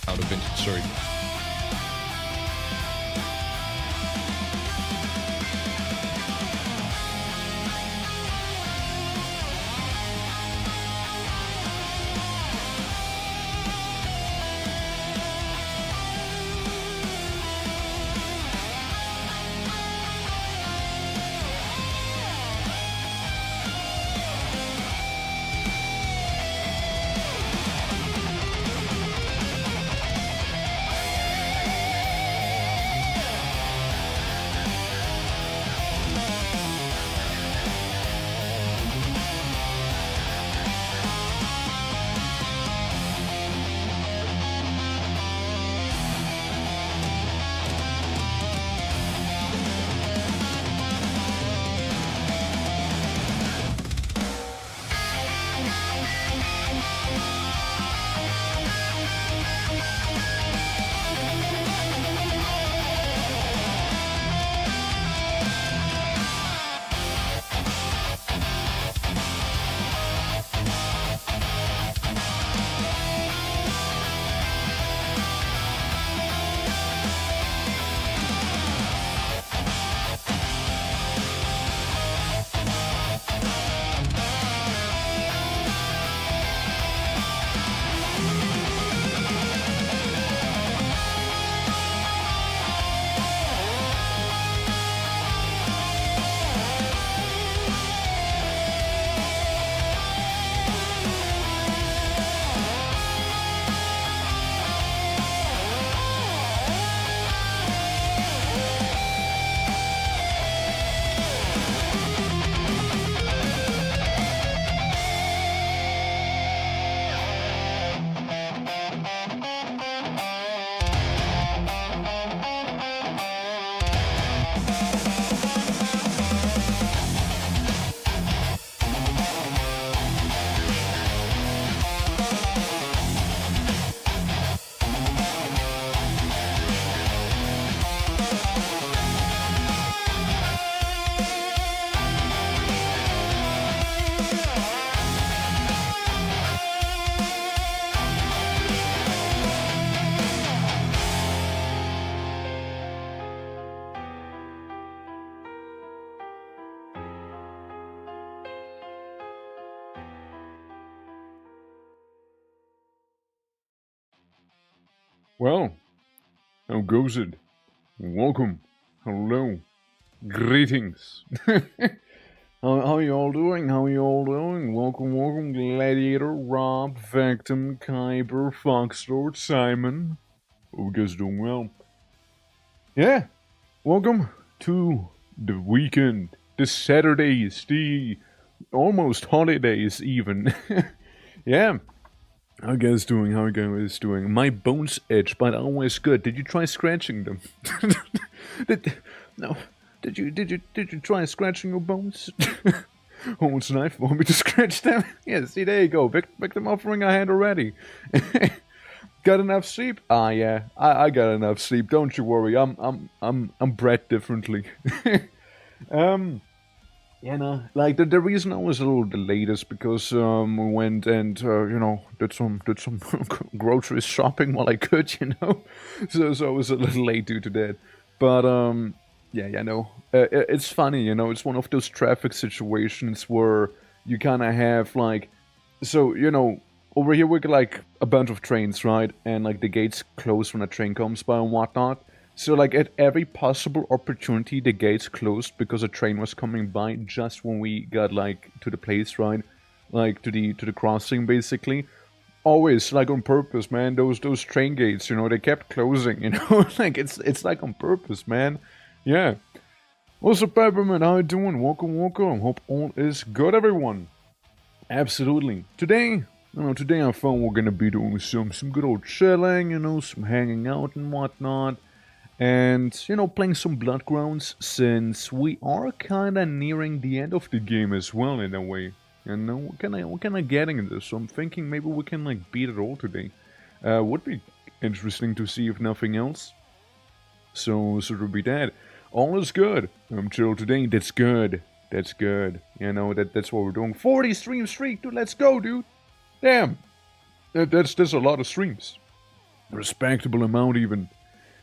Out of vintage, sorry. Well, how goes it? Welcome. Hello. Greetings. how you all doing? How you all doing? Welcome, Gladiator, Rob, Victim, Kyber, Foxlord, Simon. Hope you guys doing well. Yeah, welcome to the weekend, the Saturdays, the almost holidays even. Yeah. How you guys doing? How you guys doing? My bones itch, but always good. Did you try scratching them? Did you try scratching your bones? Oh, it's knife. Want me to scratch them? Yeah, see, there you go. Victim offering a hand already. Got enough sleep? Ah, yeah. I got enough sleep. Don't you worry. I'm bred differently. Yeah, no, like the reason I was a little delayed is because we went and did some grocery shopping while I could, so I was a little late due to that. But yeah, no, it's funny, it's one of those traffic situations where you kind of have like, so over here we got like a bunch of trains, right, and like the gates close when a train comes by and whatnot. So, like, at every possible opportunity, the gates closed because a train was coming by just when we got, like, to the place, right? Like, to the crossing, basically. Always, like, on purpose, man. Those train gates, they kept closing, Like, it's like, on purpose, man. Yeah. What's up, Peppermint? How you doing? Welcome. Hope all is good, everyone. Absolutely. Today, Today I thought we're gonna be doing some good old chilling, some hanging out and whatnot, and playing some Bloodgrounds since we are kind of nearing the end of the game as well in a way. We're kind of getting into this, so I'm thinking maybe we can like beat it all today. Would be interesting to see if nothing else. So it'll be that. All is good. I'm chill today. That's good. That's good. That's what we're doing. 40 stream streak, dude. Let's go, dude. Damn. That's a lot of streams. A respectable amount even.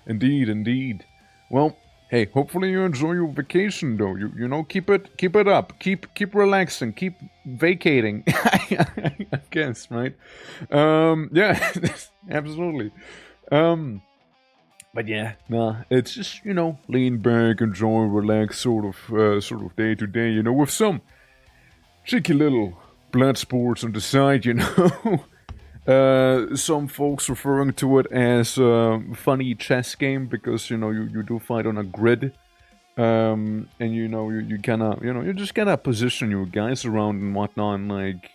Indeed. Well, hey, hopefully you enjoy your vacation though. Keep it up. Keep relaxing. Keep vacating. I guess, right? Yeah, absolutely. But yeah, it's just, lean back, enjoy, relax, sort of day to day, with some cheeky little blood sports on the side, Some folks referring to it as a funny chess game because, you do fight on a grid. And you kinda, you just gotta position your guys around and whatnot and, like,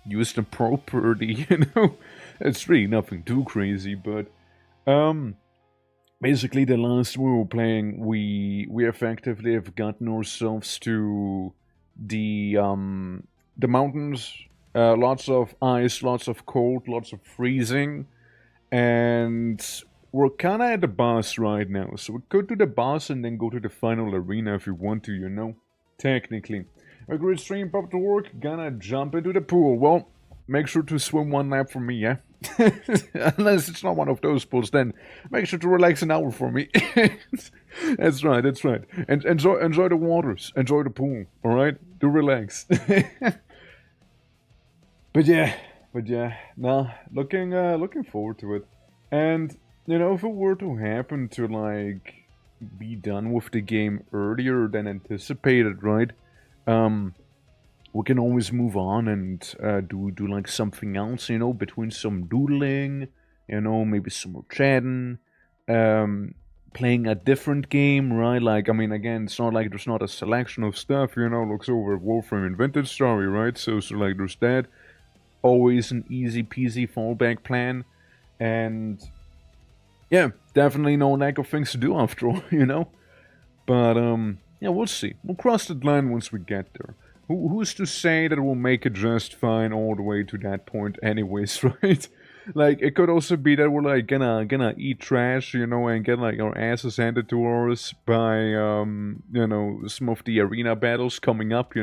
use them properly, It's really nothing too crazy, but, basically, the last we were playing, we effectively have gotten ourselves to the mountains. Lots of ice, lots of cold, lots of freezing, and we're kind of at the boss right now. So we could do the boss and then go to the final arena if you want to, technically. A great stream, pop to work, gonna jump into the pool. Well, make sure to swim one lap for me, yeah? Unless it's not one of those pools, then make sure to relax an hour for me. That's right. And enjoy the waters, enjoy the pool, alright? Do relax. But yeah, looking forward to it. And, if it were to happen to, like, be done with the game earlier than anticipated, right? We can always move on and do like something else, between some doodling, maybe some more chatting, playing a different game, right? Like, I mean, again, it's not like there's not a selection of stuff, looks over at Warframe and Vintage Story, right? So like, there's that. Always an easy peasy fallback plan, and yeah, definitely no lack of things to do after all, But, yeah, we'll see. We'll cross the line once we get there. Who's to say that we'll make it just fine all the way to that point anyways, right? Like, it could also be that we're, like, gonna eat trash, and get, like, our asses handed to us by, some of the arena battles coming up,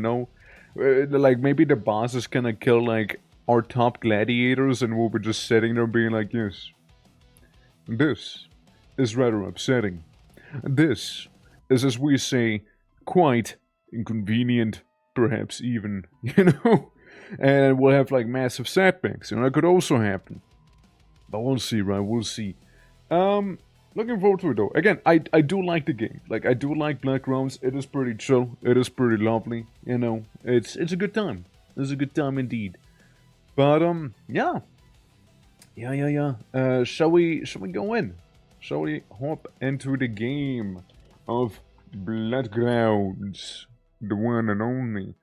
Like, maybe the boss is gonna kill, like, our top gladiators, and we'll be just sitting there being like, yes, this is rather upsetting. This is, as we say, quite inconvenient. Perhaps even, and we'll have like massive setbacks, that could also happen. But we'll see, right? We'll see. Looking forward to it though. Again, I do like the game. Like, I do like Bloodgrounds. It is pretty chill. It is pretty lovely. It's a good time. It's a good time indeed. But yeah. Shall we go in? Shall we hop into the game of Bloodgrounds? The one and only.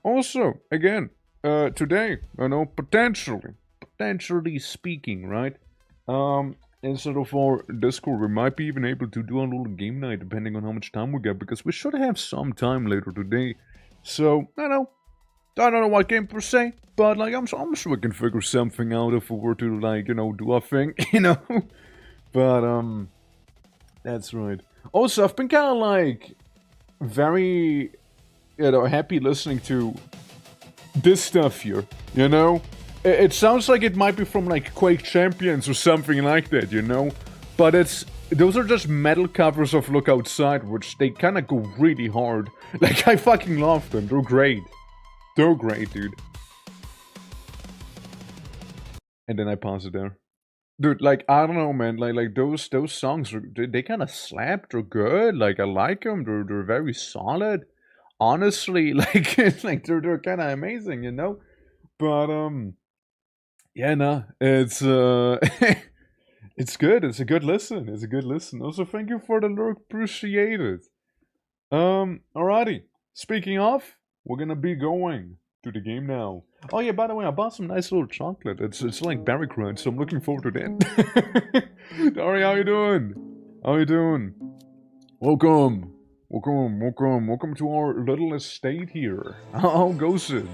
Also, again, today, potentially speaking, right? Instead of our Discord, we might be even able to do a little game night, depending on how much time we get, because we should have some time later today. So, I don't know what game per se, but like, I'm sure we can figure something out if we were to, like, do our thing, But, that's right. Also, I've been kind of like very happy listening to this stuff here, It sounds like it might be from, like, Quake Champions or something like that, But those are just metal covers of Look Outside, which they kind of go really hard. Like, I fucking love them. They're great. They're great, dude. And then I pause it there. Dude, like, I don't know, man. Like those songs, they kind of slap. They're good. Like, I like them. They're very solid. Honestly, like, they're kind of amazing, But yeah, no, it's it's good. It's a good listen. Also, thank you for the lurk. Appreciate it. Alrighty. Speaking of, we're gonna be going to the game now. Oh yeah, by the way, I bought some nice little chocolate. It's like berry crunch, so I'm looking forward to that. Dari, how you doing? How you doing? Welcome. Welcome to our little estate here. How goes it?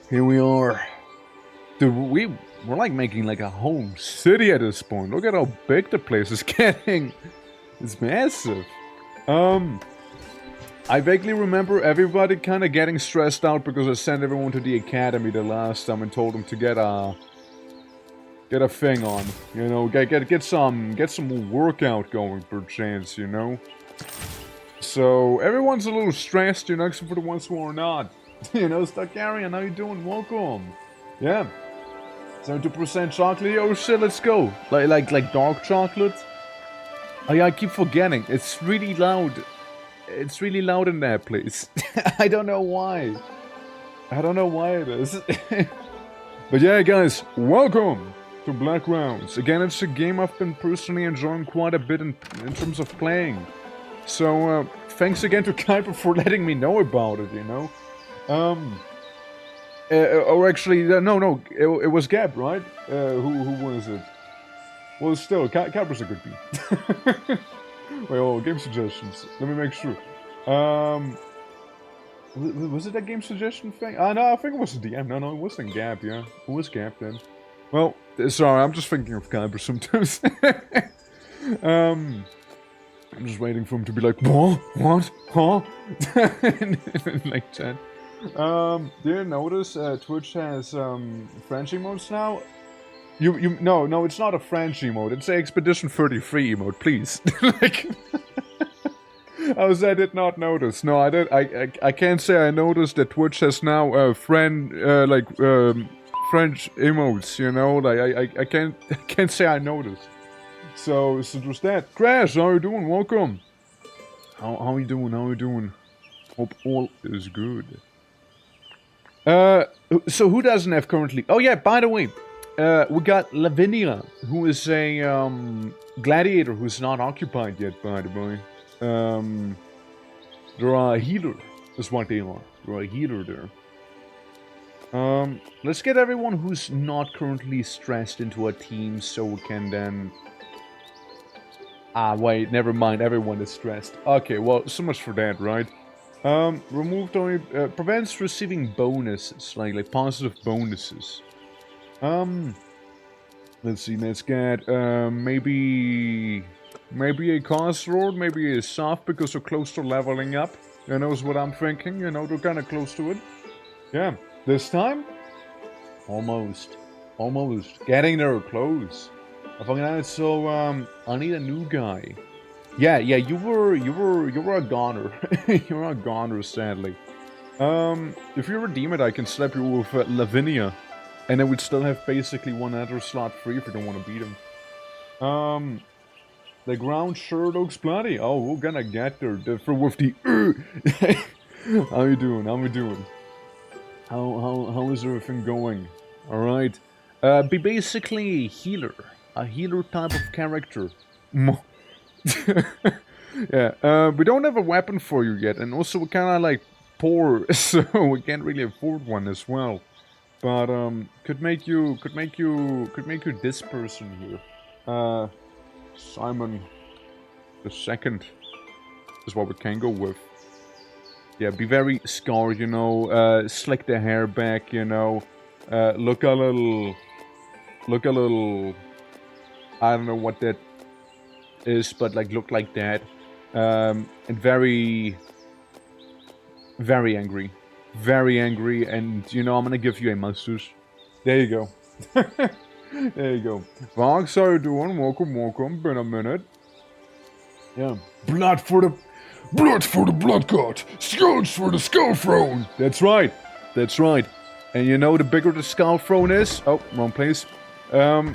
Here we are. Dude, we're like making like a home city at this point. Look at how big the place is getting. It's massive. I vaguely remember everybody kind of getting stressed out because I sent everyone to the academy the last time and told them to get a thing on, you know, get some workout going per chance, you know. So everyone's a little stressed, you know, except for the ones who are not. You know, Starkarian, how you doing? Welcome. Yeah. 72% chocolate. Oh shit, let's go. Like dark chocolate. Oh yeah, I keep forgetting. It's really loud. It's really loud in that place. I don't know why. I don't know why it is. But yeah, guys, welcome to BLOODGROUNDS. Again, it's a game I've been personally enjoying quite a bit in terms of playing. So, thanks again to Kuiper for letting me know about it, you know. Or actually, no, it was Gab, right? Who was it? Well, still, Kuiper's a good beat. Wait, oh, game suggestions. Let me make sure. Was it a game suggestion thing? No, I think it was a DM. No, it wasn't Gab, yeah. It was Gab then. Well, sorry, I'm just thinking of Kuiper sometimes. I'm just waiting for him to be like, what? Huh? Like that. Do you notice Twitch has French emotes now? No, it's not a French emote. It's an Expedition 33 emote, please. Like, I did not notice. No, I did. I can't say I noticed that Twitch has now French emotes. You know, like I can't say I noticed. So it was that. Crash, how you doing? Welcome. How you doing? How you doing? Hope all is good. So who doesn't have currently? Oh yeah, by the way. We got Lavinia, who is a gladiator who's not occupied yet, by the way. They're a healer, is what they are. They're a healer there. Let's get everyone who's not currently stressed into a team so we can then... wait, never mind, everyone is stressed. Okay, well, so much for that, right? Removed only... prevents receiving bonuses, like positive bonuses. Let's see, let's get, maybe a cost road, maybe a soft because we're close to leveling up. You know, is what I'm thinking, you know, they're kind of close to it. Yeah, this time? Almost. Getting there close. I fucking know, so, I need a new guy. Yeah, you were a goner. You were a goner, sadly. If you redeem it, I can slap you with Lavinia. And then we'd still have basically one other slot free if we don't want to beat him. The ground sure looks bloody. Oh, we're gonna get there. With the How you doing? How is everything going? Alright. Be basically a healer. A healer type of character. Yeah, we don't have a weapon for you yet, and also we're kinda like poor, so we can't really afford one as well. But could make you this person here. Simon the Second is what we can go with. Yeah, be very scarred, you know, slick the hair back, you know, look a little, I don't know what that is, but like look like that, and very angry. Very angry, and you know, I'm gonna give you a mustache. There you go. There you go. Vox, how you doing? Welcome. Been a minute. Yeah. Blood for the blood god. Skulls for the skull throne. That's right. And you know, the bigger the skull throne is. Oh, wrong place. You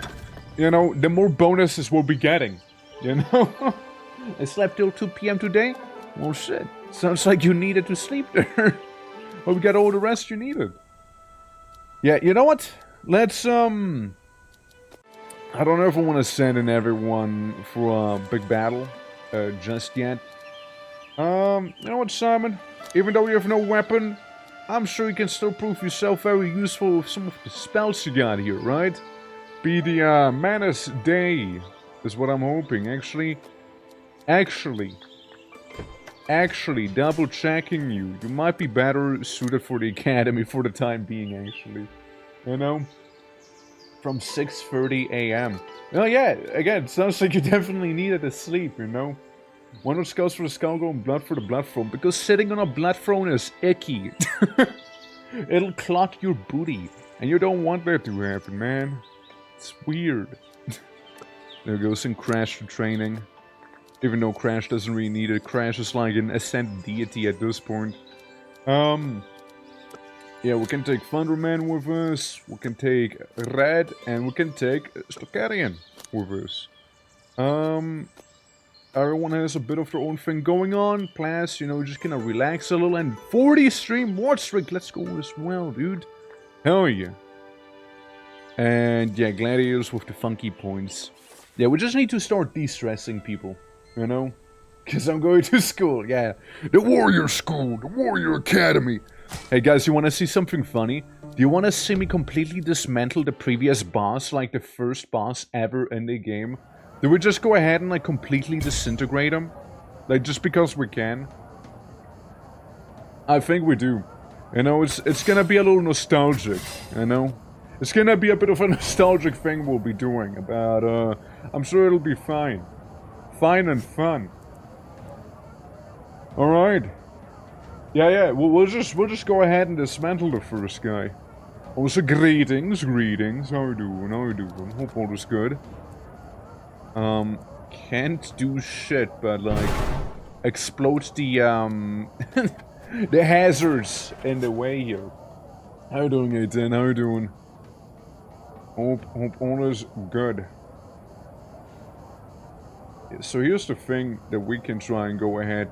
know, the more bonuses we'll be getting. You know. I slept till 2 PM today. Well, shit. Sounds like you needed to sleep there. Well, we got all the rest you needed. Yeah, you know what? Let's, I don't know if I want to send in everyone for a big battle, just yet. You know what, Simon? Even though you have no weapon, I'm sure you can still prove yourself very useful with some of the spells you got here, right? Be the Manus Day is what I'm hoping. Actually, double checking you. You might be better suited for the academy for the time being, actually. You know? From 6:30 a.m. Oh yeah, again, sounds like you definitely needed a sleep, you know? One of skulls for the skull and blood for the blood throne, because sitting on a blood throne is icky. It'll clog your booty, and you don't want that to happen, man. It's weird. There goes some Crash for training. Even though Crash doesn't really need it. Crash is like an ascended deity at this point. Yeah, we can take Thunderman with us, we can take Red, and we can take Stocarian with us. Everyone has a bit of their own thing going on. Plus, you know, just gonna relax a little. And 40 stream watch streak, let's go as well, dude. Hell yeah. And yeah, gladiators with the funky points. Yeah, we just need to start de-stressing people, you know? Because I'm going to school, yeah. The warrior school, the warrior academy. Hey guys, you want to see something funny? Do you want to see me completely dismantle the previous boss, like the first boss ever in the game? Do we just go ahead and like completely disintegrate him? Like just because we can? I think we do. You know, it's gonna be a little nostalgic, you know? It's gonna be a bit of a nostalgic thing we'll be doing, but I'm sure it'll be fine. Fine and fun. Alright. Yeah, we'll just go ahead and dismantle the first guy. Also, greetings. How you doing? Hope all is good. Can't do shit, but like, explode the, the hazards in the way here. How you doing, Aiden? How you doing? Hope all is good. So here's the thing that we can try and go ahead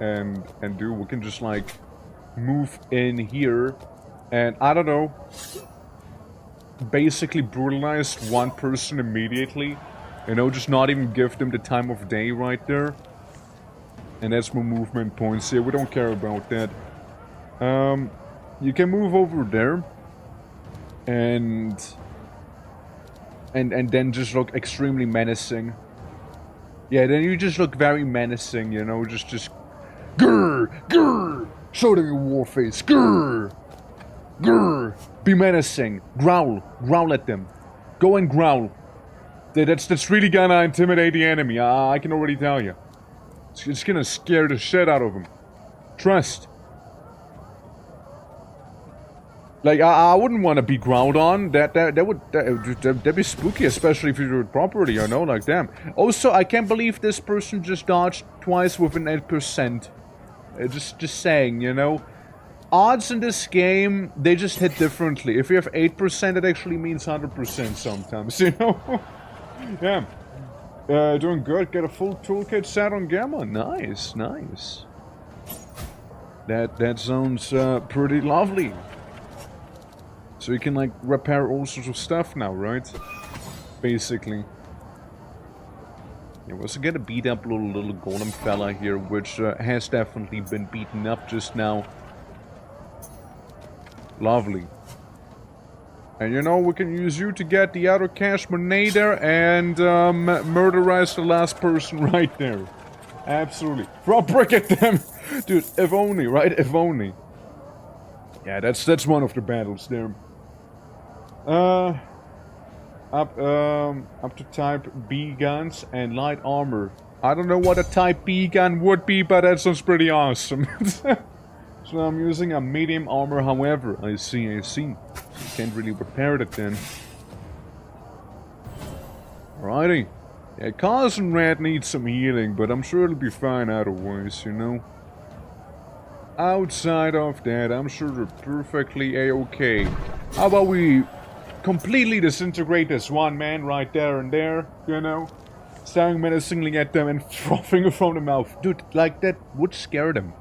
and do. We can just like move in here and I don't know, basically brutalize one person immediately, you know, just not even give them the time of day right there. And that's my movement points here. We don't care about that. You can move over there and then just look extremely menacing. Yeah, then you just look very menacing, you know, just grr, show them your war face, grr, be menacing, growl at them, go and growl. That's really gonna intimidate the enemy, I can already tell you. It's gonna scare the shit out of them. Trust. Like, I wouldn't want to be growled on. That'd be spooky, especially if you do it properly, you know, like damn. Also, I can't believe this person just dodged twice with an 8%. Just saying, you know. Odds in this game, they just hit differently. If you have 8%, it actually means 100% sometimes, you know. Yeah. Doing good. Get a full toolkit set on Gamma. Nice. That sounds pretty lovely. So you can like repair all sorts of stuff now, right? Basically. Yeah, we're also gonna beat up little golem fella here, which has definitely been beaten up just now. Lovely. And you know, we can use you to get the other cash money there and murderize the last person right there. Absolutely. Throw a brick at them! Dude, if only, right? If only. Yeah, that's one of the battles there. Up to type B guns and light armor. I don't know what a type B gun would be, but that sounds pretty awesome. So I'm using a medium armor, however. I see. You can't really repair it then. Alrighty. Yeah, Carson Red needs some healing, but I'm sure it'll be fine otherwise, you know. Outside of that, I'm sure they're perfectly a-okay. How about we completely disintegrate this one man right there and there, you know? Staring menacingly at them and frothing from the mouth. Dude, like, that would scare them.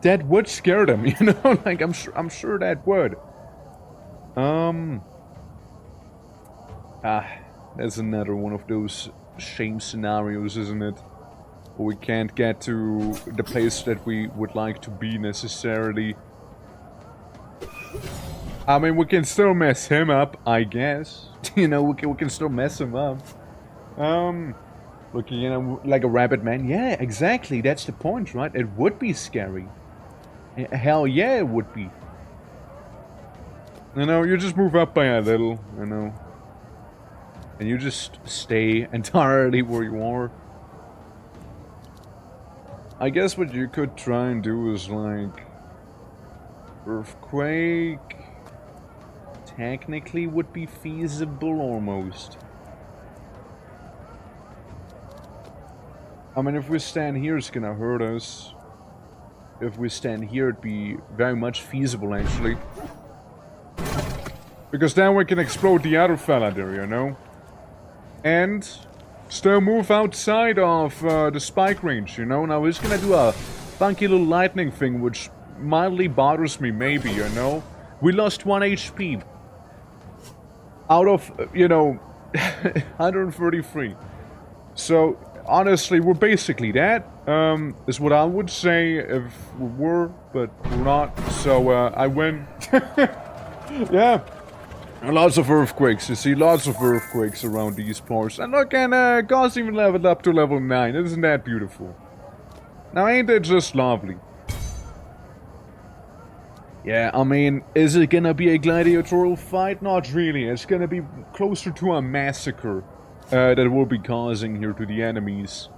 That would scare them, you know? Like, I'm sure that would. That's another one of those shame scenarios, isn't it? Where we can't get to the place that we would like to be necessarily. I mean, we can still mess him up, I guess. You know, we can still mess him up. Looking, you know, like a rabbit man. Yeah, exactly. That's the point, right? It would be scary. Hell yeah, it would be. You know, you just move up by a little, you know. And you just stay entirely where you are. I guess what you could try and do is like... Earthquake... Technically would be feasible almost. I mean, if we stand here, it's gonna hurt us. If we stand here, it'd be very much feasible, actually. Because then we can explode the other fella there, you know? And still move outside of the spike range, you know? Now, we're just gonna do a funky little lightning thing, which mildly bothers me, maybe, you know? We lost 1 HP. Out of, you know, 133. So... honestly, we're basically that, is what I would say if we were, but we're not, so, I win. Yeah. And lots of earthquakes, you see, lots of earthquakes around these parts. And look, and, Gauss even leveled up to level 9, isn't that beautiful? Now, ain't it just lovely? Yeah, I mean, is it gonna be a gladiatorial fight? Not really, it's gonna be closer to a massacre. That will be causing here to the enemies.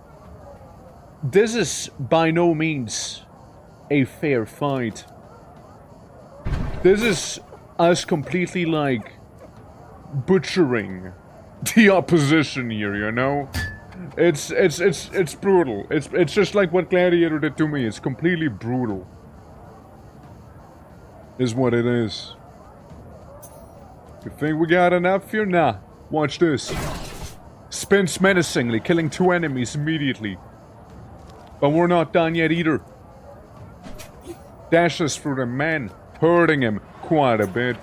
This is by no means a fair fight. This is us completely like butchering the opposition here, you know? It's brutal. It's just like what Gladiator did to me. It's completely brutal. Is what it is. You think we got enough here? Nah. Watch this. Spins menacingly, killing 2 enemies immediately. But we're not done yet either. Dashes through the man, hurting him quite a bit.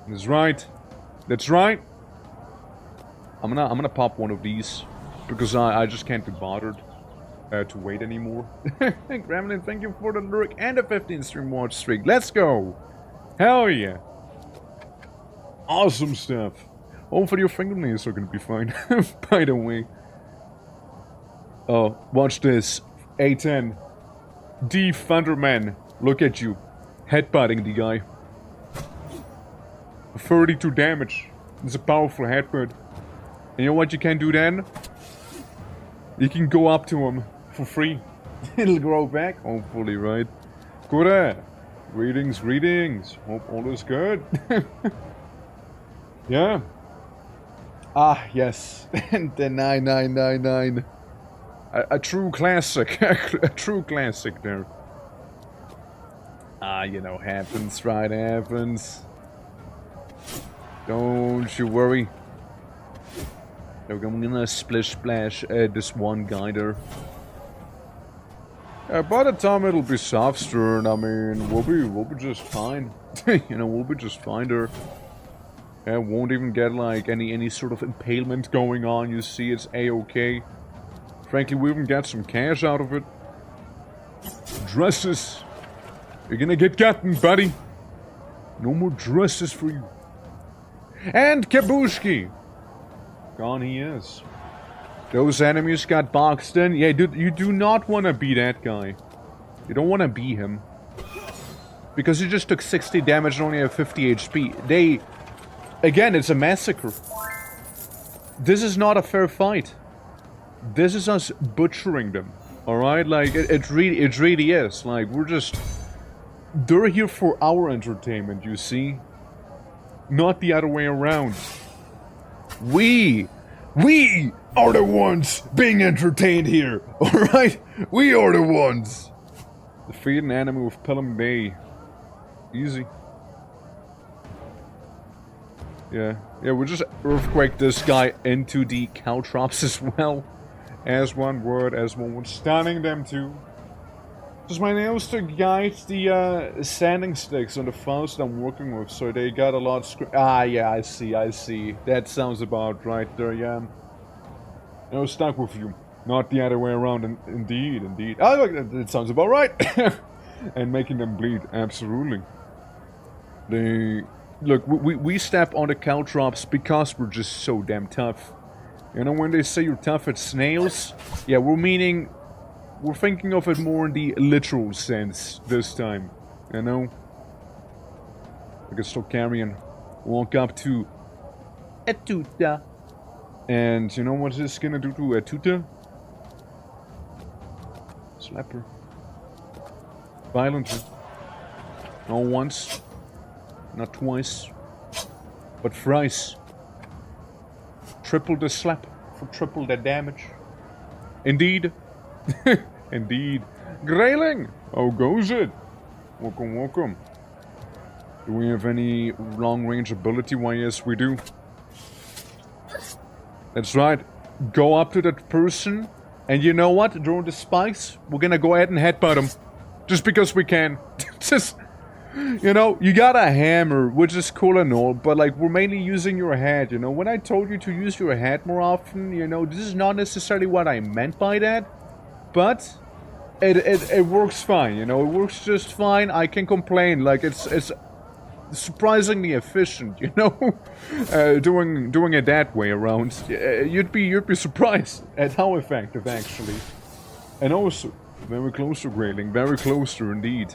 That's right. That's right. I'm gonna pop one of these. Because I just can't be bothered to wait anymore. Gremlin, thank you for the lyric and the 15 stream watch streak. Let's go! Hell yeah! Awesome stuff. Hopefully your fingernails are gonna be fine, by the way. Oh, watch this. A10. D Thunderman. Look at you. Headbutting the guy. 32 damage. It's a powerful headbutt. And you know what you can do then? You can go up to him for free. It'll grow back, hopefully, right? Good. Greetings, greetings. Hope all is good. Yeah. Ah, yes. And the 9999. A true classic. A true classic there. Ah, you know, happens, right? Happens. Don't you worry. Look, I'm gonna splish splash this one guy there. By the time it'll be soft turn, I mean, we'll be just fine. You know, we'll be just fine there. Won't even get like any sort of impalement going on. You see, it's a-okay. Frankly, we even get some cash out of it. Dresses. You're gonna get gotten, buddy. No more dresses for you. And Kabushki. Gone he is. Those enemies got boxed in. Yeah, dude, you do not want to be that guy. You don't want to be him. Because he just took 60 damage and only have 50 HP. Again, it's a massacre. This is not a fair fight. This is us butchering them. Alright? Like, it really is. Like, they're here for our entertainment, you see? Not the other way around. We are the ones being entertained here. Alright? We are the ones. Defeat an enemy with Pelham Bay. Easy. Yeah, we'll just earthquake this guy into the caltrops as well. As one would, stunning them too. Just my nails to guide the sanding sticks on the files that I'm working with, so they got a lot of yeah, I see. That sounds about right there, yeah. I was stuck with you, not the other way around, indeed. Oh, look, it sounds about right. And making them bleed, absolutely. They... Look, we step on the caltrops because we're just so damn tough. You know, when they say you're tough at snails, yeah, we're thinking of it more in the literal sense this time, you know? We can still carry and walk up to Etuta. And you know what this is gonna do to Etuta? Slap her. Violently. Not once. Not twice. But thrice. Triple the slap for triple the damage. Indeed. Indeed. Grayling! How goes it? Welcome, welcome. Do we have any long-range ability? Why, yes, we do. That's right. Go up to that person, and you know what? During the spikes, we're gonna go ahead and headbutt them. Just because we can. Just, you know, you got a hammer, which is cool and all, but like, we're mainly using your head, you know? When I told you to use your head more often, you know, this is not necessarily what I meant by that, but it works fine, you know? It works just fine. I can complain, like, it's surprisingly efficient, you know, doing it that way around. You'd be surprised at how effective, actually. And also, very close to Grayling, very close to indeed.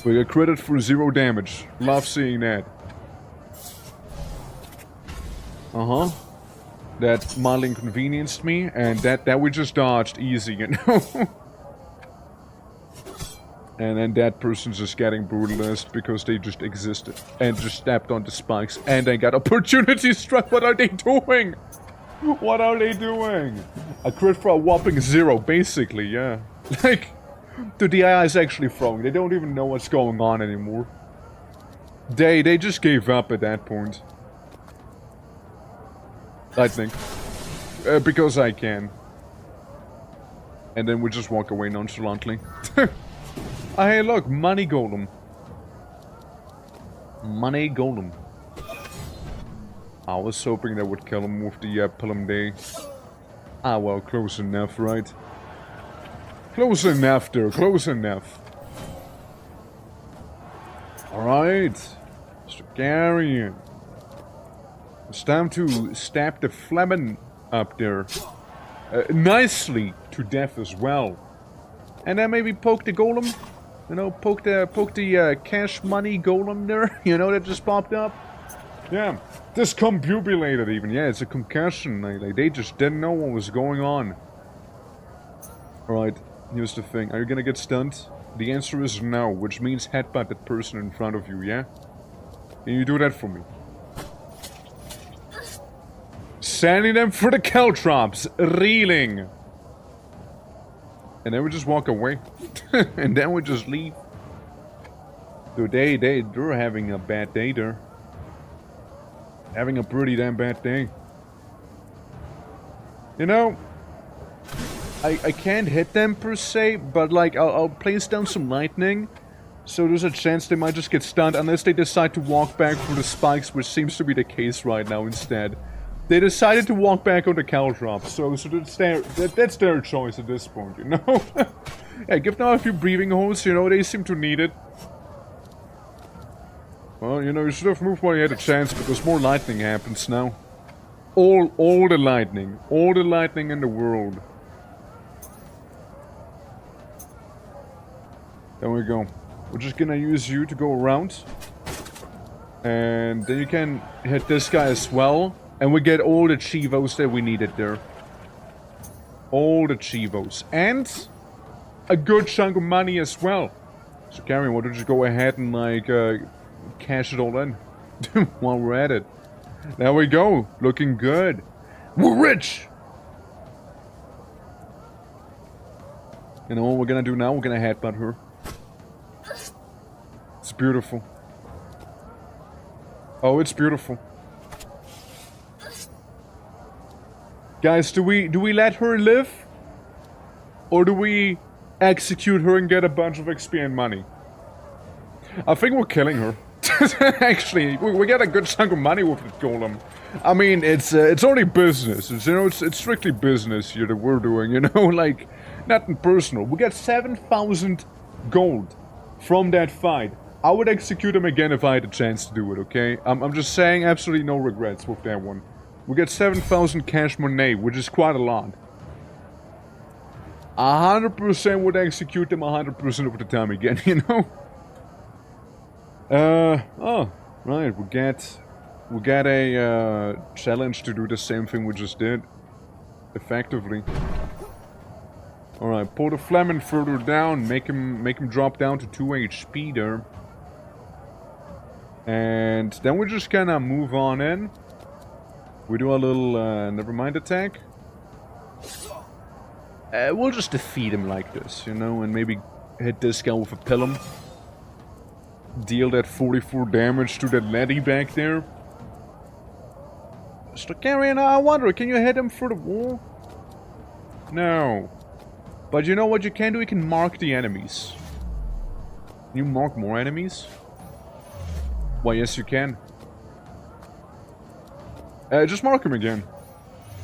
We get credit for 0 damage. Love seeing that. That mildly inconvenienced me, and that we just dodged easy, you know. And then that person's just getting brutalized because they just existed and just stepped on the spikes and they got opportunity struck. What are they doing? What are they doing? A crit for a whopping 0, basically, yeah. Like, the DI is actually throwing. They don't even know what's going on anymore. They just gave up at that point. Lightning. Because I can. And then we just walk away nonchalantly. Oh, hey, look, money golem. Money golem. I was hoping that would kill him with the Pilum Day. Ah, well, close enough, right? Close enough there, close enough. Alright. Mr. Carrion. It's time to stab the Fleming up there. Nicely to death as well. And then maybe poke the golem. You know, poke the cash money golem there. You know, that just popped up. Yeah, discombobulated even. Yeah, it's a concussion. Like, they just didn't know what was going on. Alright, here's the thing. Are you gonna get stunned? The answer is no, which means headbutt that person in front of you, yeah? Can you do that for me? Sending them for the caltrops. Reeling. And then we just walk away. And then we just leave. Dude, they're having a bad day there. Having a pretty damn bad day. You know, I can't hit them per se, but like, I'll place down some lightning. So there's a chance they might just get stunned unless they decide to walk back through the spikes, which seems to be the case right now instead. They decided to walk back on the caltrop, so that's their choice at this point, you know? Yeah, give them a few breathing holes, you know, they seem to need it. Well, you know, you should have moved while you had a chance, because more lightning happens now. All the lightning in the world. There we go. We're just gonna use you to go around. And then you can hit this guy as well. And we get all the chivos that we needed there. All the chivos. And a good chunk of money as well. So Carrion, why don't you go ahead and like cash it all in while we're at it. There we go. Looking good. We're rich! You know what we're gonna do now? We're gonna headbutt her. It's beautiful. Oh, it's beautiful. Guys, do we let her live? Or do we execute her and get a bunch of XP and money? I think we're killing her. Actually, we get a good chunk of money with the golem. I mean, it's only business. It's strictly business here that we're doing, you know? Like, nothing personal. We got 7,000 gold from that fight. I would execute him again if I had a chance to do it, okay? I'm just saying absolutely no regrets with that one. We get 7,000 cash money, which is quite a lot. 100% would execute them 100% of the time again, you know? Oh, right, we get a challenge to do the same thing we just did. Effectively. Alright, pull the Fleming further down, make him drop down to 2 HP there. And then we just kinda move on in. We do a little, nevermind attack. We'll just defeat him like this, you know, and maybe hit this guy with a pilum. Deal that 44 damage to that laddie back there. Stokarian, I wonder, can you hit him through the wall? No. But you know what you can do? You can mark the enemies. Can you mark more enemies? Well, yes you can. Just mark him again.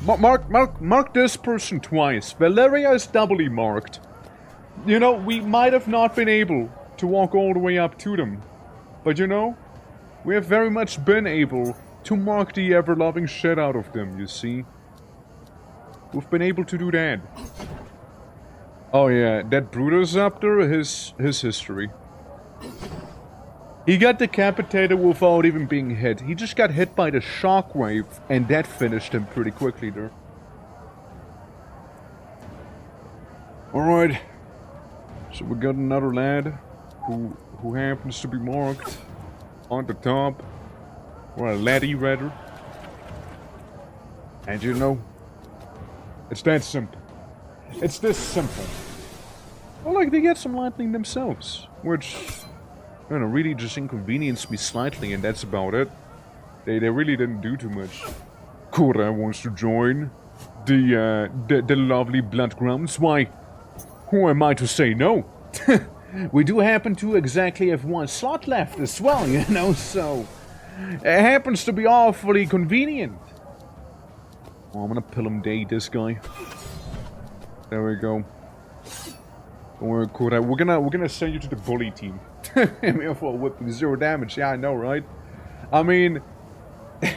Mark this person twice. Valeria is doubly marked. You know, we might have not been able to walk all the way up to them. But you know, we have very much been able to mark the ever-loving shit out of them, you see. We've been able to do that. Oh yeah, that Brutus up there, his history. He got decapitated without even being hit. He just got hit by the shockwave, and that finished him pretty quickly there. Alright. So we got another lad who happens to be marked on the top. Or a laddie, rather. And you know, it's that simple. It's this simple. Well, like, they get some lightning themselves, which, you know, really just inconvenienced me slightly, and that's about it. They really didn't do too much. Cora wants to join the lovely BLOODGROUNDS. Why, who am I to say no? We do happen to exactly have one slot left as well, you know, so it happens to be awfully convenient. Oh, I'm gonna pilum date this guy. There we go. We're gonna send you to the bully team. I mean, for whipping 0 damage. Yeah, I know, right? I mean,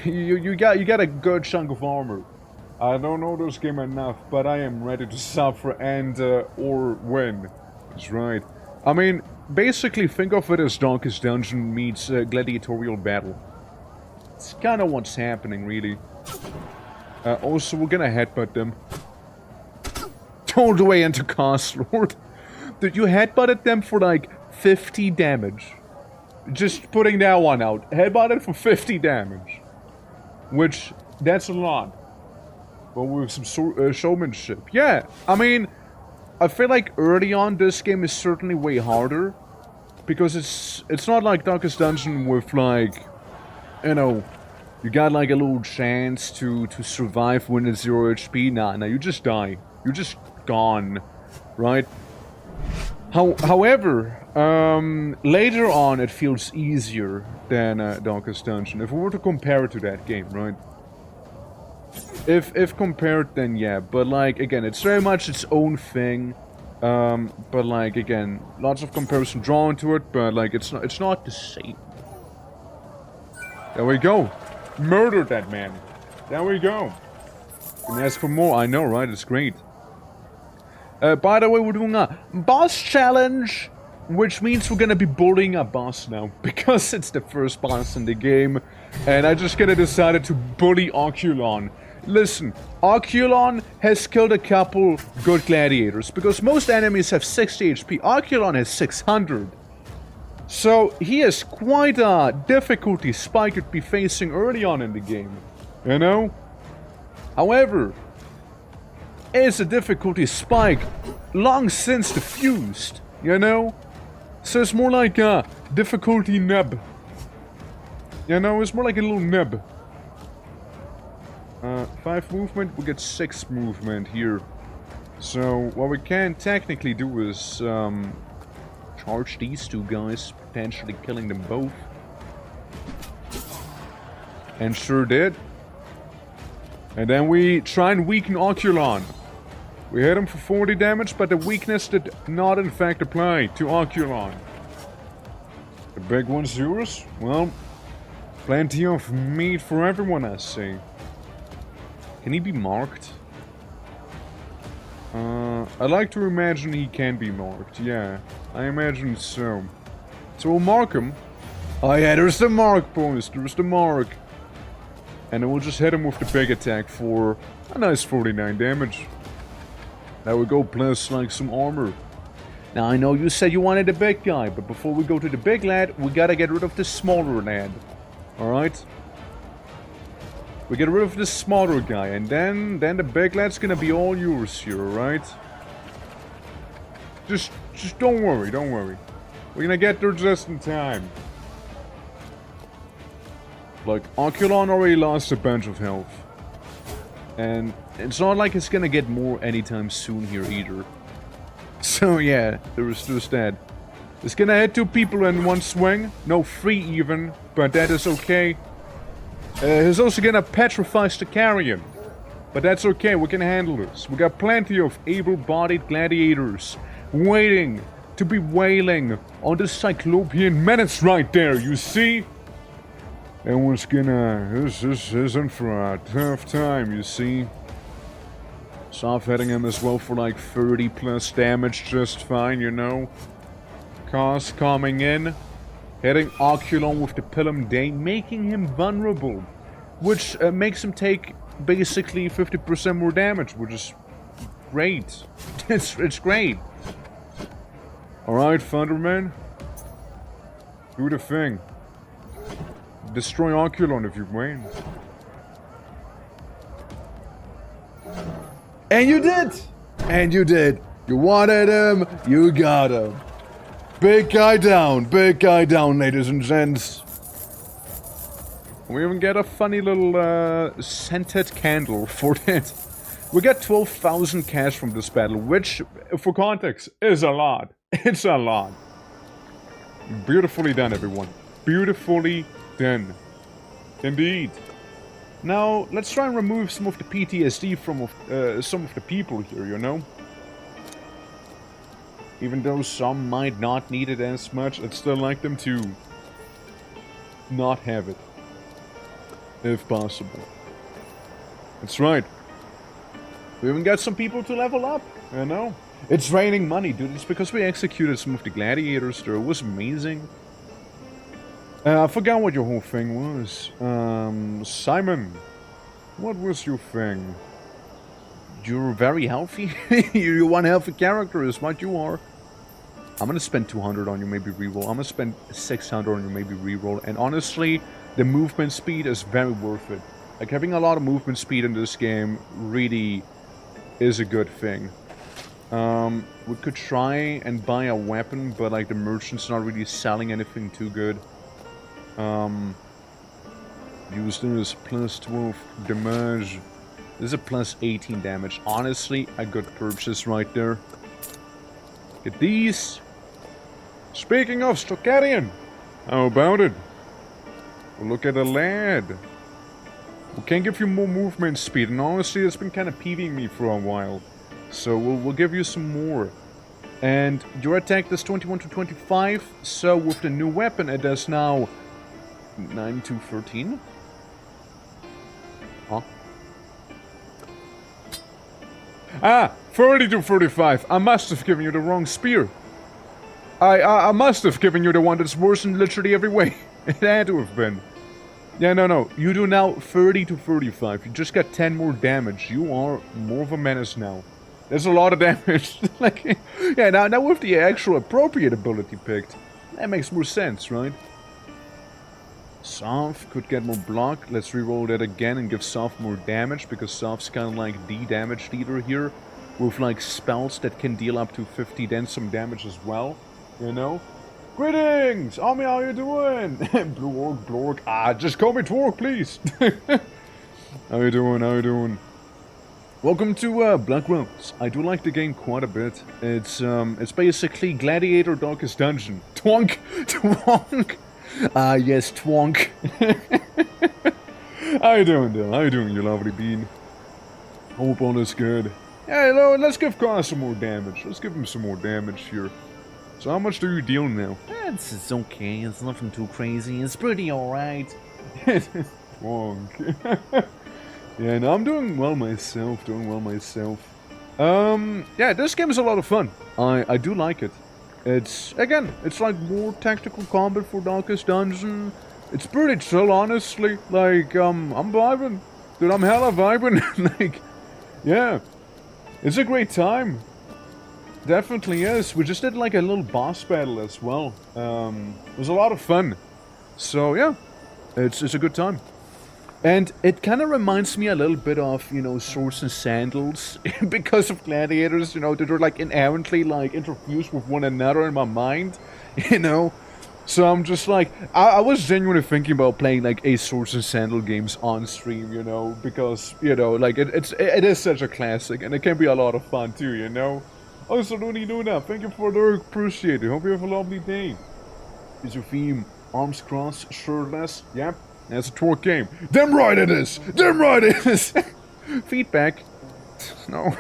you got a good chunk of armor. I don't know this game enough, but I am ready to suffer and or win. That's right. I mean, basically think of it as Darkest Dungeon meets gladiatorial battle. It's kind of what's happening, really. Also, we're gonna headbutt them. All the way into Cast Lord. Dude, you headbutted them for like 50 damage. Just putting that one out. Headbutted for 50 damage. Which, that's a lot. But with some showmanship. Yeah, I mean, I feel like early on this game is certainly way harder. Because it's not like Darkest Dungeon with like, you know, you got like a little chance to survive when it's 0 HP. Nah, you just die. You're just gone, right? However, later on it feels easier than Darkest Dungeon. If we were to compare it to that game, right? If compared, then yeah. But like, again, it's very much its own thing. But like, again, lots of comparison drawn to it, but like, it's not the same. There we go. Murdered that man. There we go. And ask for more. I know, right? It's great. By the way, we're doing a boss challenge, which means we're gonna be bullying a boss now, because it's the first boss in the game, and I just kinda decided to bully Oculon. Listen, Oculon has killed a couple good gladiators, because most enemies have 60 HP, Oculon has 600. So, he has quite a difficulty spike to be facing early on in the game, you know? However, is a difficulty spike long since diffused, you know? So it's more like a difficulty nub. You know, it's more like a little nub. 5 movement, we get 6 movement here. So what we can technically do is charge these two guys, potentially killing them both. And sure did. And then we try and weaken Oculon. We hit him for 40 damage, but the weakness did not in fact apply to Oculon. The big one's yours? Well, plenty of meat for everyone, I see. Can he be marked? I like to imagine he can be marked, yeah. I imagine so. So we'll mark him. Oh yeah, there's the mark, boys. There's the mark. And then we'll just hit him with the big attack for a nice 49 damage. There we go, plus like some armor. Now I know you said you wanted the big guy, but before we go to the big lad, we gotta get rid of the smaller lad. Alright? We get rid of the smaller guy, and then the big lad's gonna be all yours here, alright? Just don't worry, don't worry. We're gonna get there just in time. Like, Oculon already lost a bunch of health. And it's not like it's gonna get more anytime soon here either. So yeah, there's that. It's gonna hit 2 people in one swing. No, 3 even, but that is okay. He's also gonna petrify Stacarian. But that's okay, we can handle this. We got plenty of able-bodied gladiators waiting to be wailing on the Cyclopean menace right there, you see? And what's gonna... This isn't for a tough time, you see? Soft hitting him as well for like 30 plus damage just fine, you know? Cos coming in. Hitting Oculon with the Pilum Day, making him vulnerable. Which makes him take basically 50% more damage, which is great. It's great. Alright, Thunderman. Do the thing. Destroy Oculon if you win. And you did! And you did. You wanted him, you got him. Big guy down, ladies and gents. We even get a funny little scented candle for that. We got 12,000 cash from this battle, which, for context, is a lot. It's a lot. Beautifully done, everyone. Beautifully done. Indeed. Now, let's try and remove some of the PTSD from some of the people here, you know? Even though some might not need it as much, I'd still like them to not have it. If possible. That's right. We even got some people to level up, you know? It's raining money, dude. It's because we executed some of the gladiators there. It was amazing. I forgot what your whole thing was. Simon. What was your thing? You're very healthy? You're one healthy character is what you are. I'm gonna spend 200 on you, maybe reroll. I'm gonna spend 600 on you, maybe reroll. And honestly, the movement speed is very worth it. Like, having a lot of movement speed in this game really is a good thing. We could try and buy a weapon, but like the merchant's not really selling anything too good. Use this plus 12 damage. This is a plus 18 damage. Honestly, a good purchase right there. Get these. Speaking of Stocarian, how about it? Well, look at the lad. We can give you more movement speed, and honestly, it's been kind of peeving me for a while. So we'll give you some more. And your attack does 21 to 25, so with the new weapon it does now 9 to 13? Huh? Ah! 30 to 35! I must have given you the wrong spear! I must have given you the one that's worse in literally every way. It had to have been. Yeah, no. You do now 30 to 35. You just got 10 more damage. You are more of a menace now. There's a lot of damage. Like, yeah, now with the actual appropriate ability picked, that makes more sense, right? Soph could get more block. Let's reroll that again and give Soph more damage, because Soph's kind of like the damage leader here, with like spells that can deal up to 50 then some damage as well, you know? Greetings! Army, how you doing? Blorg. Ah, just call me Twork, please! How you doing? Welcome to BLOODGROUNDS. I do like the game quite a bit. It's basically Gladiator Darkest Dungeon. Twonk! Ah, yes, Twonk. How you doing, Dill? How you doing, you lovely bean? Hope all is good. Yeah, let's give Connor some more damage. Let's give him some more damage here. So how much do you deal now? It's okay. It's nothing too crazy. It's pretty alright. Wonk. Yeah, no, I'm doing well myself. Yeah, this game is a lot of fun. I do like it. It's like more tactical combat for Darkest Dungeon. It's pretty chill, honestly. Like, I'm vibing. Dude, I'm hella vibing. Like, yeah. It's a great time. Definitely is. We just did like a little boss battle as well. It was a lot of fun. So, yeah. It's a good time. And it kind of reminds me a little bit of, you know, Swords and Sandals, because of gladiators, you know, that are like inherently like interfused with one another in my mind, you know. So I'm just like, I was genuinely thinking about playing like a Swords and Sandal games on stream, you know, because, you know, like it is such a classic and it can be a lot of fun too, you know. Also, Looney Luna, thank you for the appreciate it. Hope you have a lovely day. Is your theme arms crossed, shirtless? Yep. That's a twerk game. Damn right it is! Damn right it is! Feedback. No.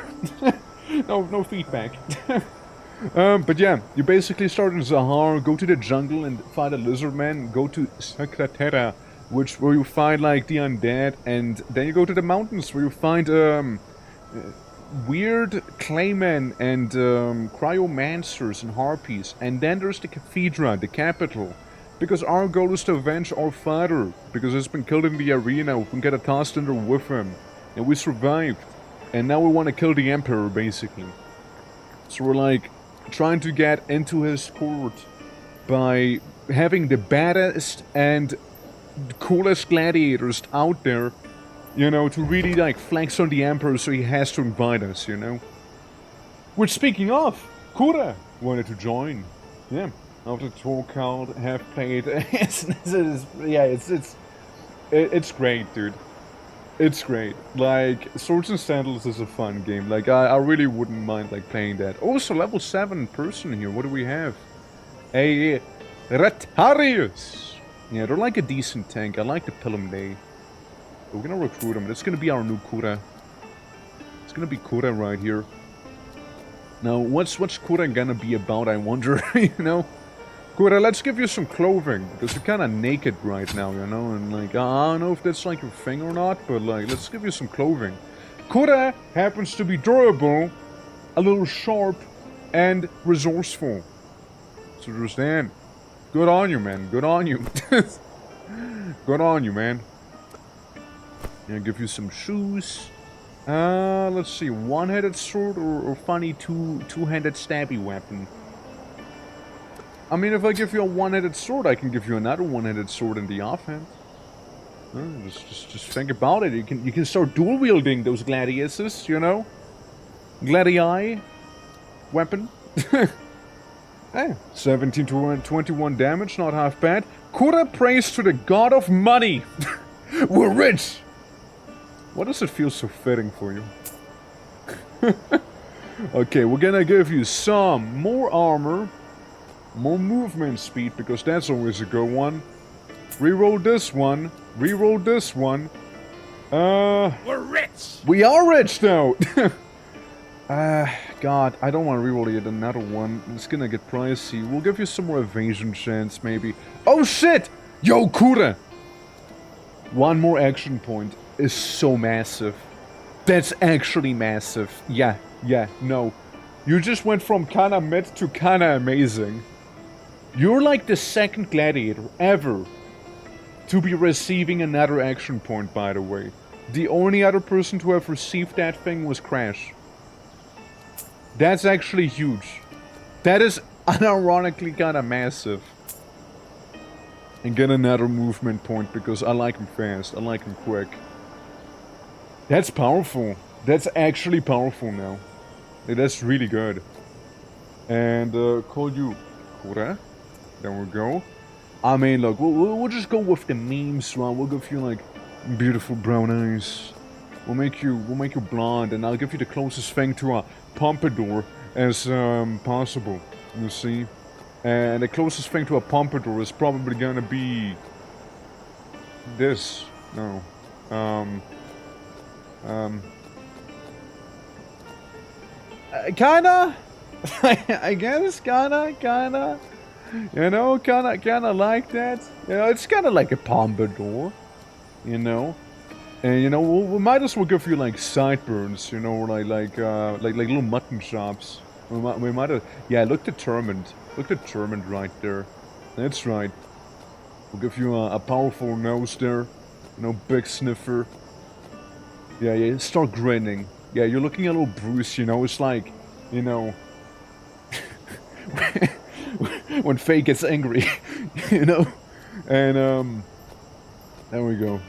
no feedback. But yeah, you basically start in Zahar, go to the jungle and fight a lizard man, go to Sakratera, where you find like the undead, and then you go to the mountains where you find weird claymen and cryomancers and harpies, and then there's the cathedra, the capital. Because our goal is to avenge our father, because he's been killed in the arena, we can get a tossed under with him, and we survived. And now we want to kill the emperor, basically. So we're like, trying to get into his court by having the baddest and coolest gladiators out there, you know, to really like flex on the emperor so he has to invite us, you know. Which, speaking of, Kura wanted to join. Yeah. After talk out, have played. It's great, dude. It's great. Like, Swords and Sandals is a fun game. Like, I really wouldn't mind like playing that. Also, level 7 person here. What do we have? A Retarius. Yeah, they're like a decent tank. I like the Pilum Day. We're gonna recruit him. It's gonna be our new Kura. It's gonna be Kura right here. Now, what's Kura gonna be about? I wonder. You know. Kura, let's give you some clothing, because you're kind of naked right now, you know, and like, I don't know if that's like your thing or not, but like, let's give you some clothing. Kura happens to be durable, a little sharp, and resourceful. So there's that. Good on you, man, good on you. Good on you, man. Yeah, give you some shoes. Let's see, one-handed sword or funny two-handed stabby weapon? I mean, if I give you a one-handed sword, I can give you another one-handed sword in the offhand. Just think about it. You can start dual wielding those gladiuses, you know. Gladii weapon. Hey, 17 to 21 damage, not half bad. Kura prays to the god of money. We're rich. Why does it feel so fitting for you? Okay, we're gonna give you some more armor. More movement speed, because that's always a good one. Reroll this one. Reroll this one. We're rich! We are rich, though! God, I don't want to reroll yet another one. It's gonna get pricey. We'll give you some more evasion chance, maybe. Oh, shit! Yo, Kura! One more action point is so massive. That's actually massive. Yeah, no. You just went from kinda mid to kinda amazing. You're like the second gladiator ever to be receiving another action point, by the way. The only other person to have received that thing was Crash. That's actually huge. That is unironically kinda massive. And get another movement point because I like him fast, I like him quick. That's powerful. That's actually powerful now. That's really good. And call you Kura. There we go. I mean, look, we'll just go with the memes, right? We'll give you like beautiful brown eyes. We'll make you blonde, and I'll give you the closest thing to a pompadour as possible. You see, and the closest thing to a pompadour is probably gonna be this. No, kinda. I guess, kinda. You know, kinda like that. You know, it's kinda like a pompadour. You know? And, you know, we might as well give you, like, sideburns, you know, like little mutton chops. We might have... Yeah, look determined. Look determined right there. That's right. We'll give you a powerful nose there. You know, big sniffer. Yeah, start grinning. Yeah, you're looking a little bruised, you know, it's like, you know... when Faye gets angry, you know? And, there we go.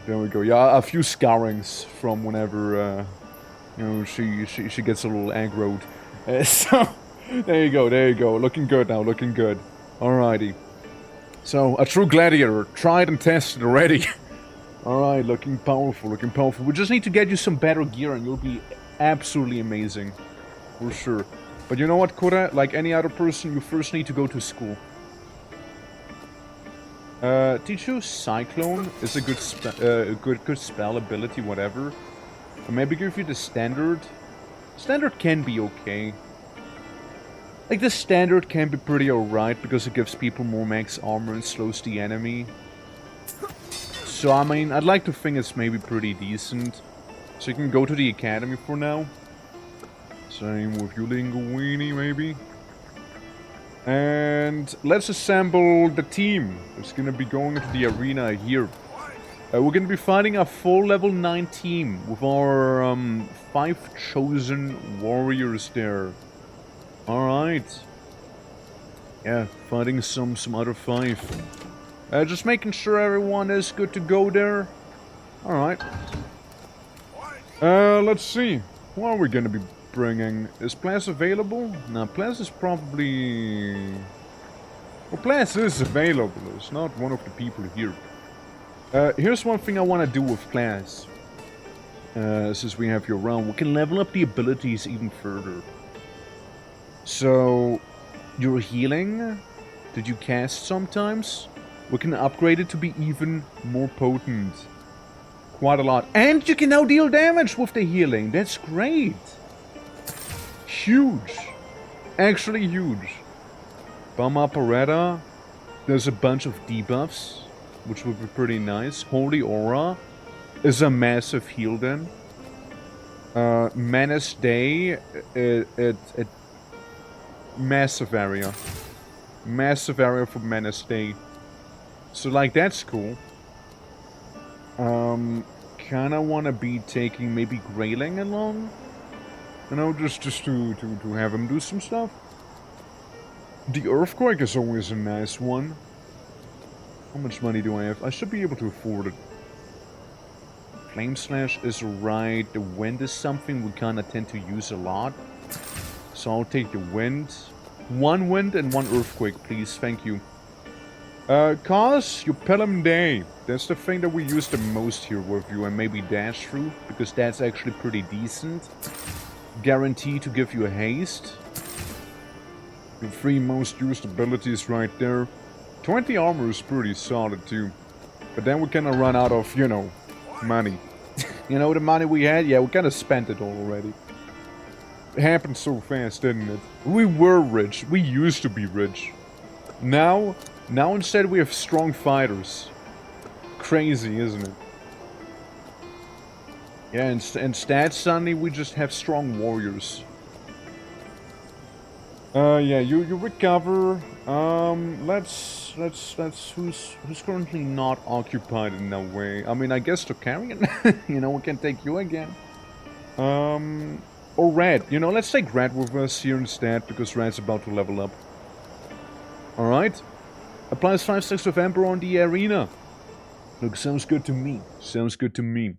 Yeah, a few scarrings from whenever, you know, she gets a little aggroed. So, there you go. Looking good now, looking good. Alrighty. So, a true gladiator, tried and tested already. Alright, looking powerful. We just need to get you some better gear and you'll be absolutely amazing. For sure. But you know what, Kura? Like any other person, you first need to go to school. Teach you Cyclone is a good spell ability, whatever. Or maybe give you the standard. Standard can be okay. Like the standard can be pretty alright because it gives people more max armor and slows the enemy. So I mean, I'd like to think it's maybe pretty decent. So you can go to the academy for now. Same with you, Linguini, maybe. And let's assemble the team. It's gonna be going into the arena here. We're gonna be fighting a full level 9 team with our 5 chosen warriors there. Alright. Yeah, fighting some other 5. Just making sure everyone is good to go there. Alright. Let's see. What are we gonna be bringing? Is Plas available? No, Plas is probably... Well, Plas is available. It's not one of the people here. Here's one thing I want to do with Plas. Since we have you around, we can level up the abilities even further. So, your healing that you cast sometimes, we can upgrade it to be even more potent. Quite a lot. And you can now deal damage with the healing. That's great. Huge. Actually huge. Bomb Operetta. There's a bunch of debuffs, which would be pretty nice. Holy Aura is a massive heal then. Menace Day, it massive area. Massive area for Menace Day. So like that's cool. Kinda wanna be taking maybe Grayling along. You know, just to have him do some stuff. The Earthquake is always a nice one. How much money do I have? I should be able to afford it. Flame Slash is right. The Wind is something we kinda tend to use a lot. So I'll take the Wind. 1 Wind and 1 Earthquake, please. Thank you. Cause you Pelham Day. That's the thing that we use the most here with you, and maybe Dash Through, because that's actually pretty decent. Guarantee to give you a haste. The 3 most used abilities right there. 20 armor is pretty solid too. But then we kinda run out of, you know, money. You know, the money we had? Yeah, we kinda spent it all already. It happened so fast, didn't it? We were rich. We used to be rich. Now instead we have strong fighters. Crazy, isn't it? Yeah, instead suddenly we just have strong warriors. Yeah, you recover. Let's who's currently not occupied in that way. I mean, I guess Tokarian. You know, we can take you again. Or Red. You know, let's take Red with us here instead, because Red's about to level up. Alright. Applies 5/6 of Emperor on the arena. Look, sounds good to me. Sounds good to me.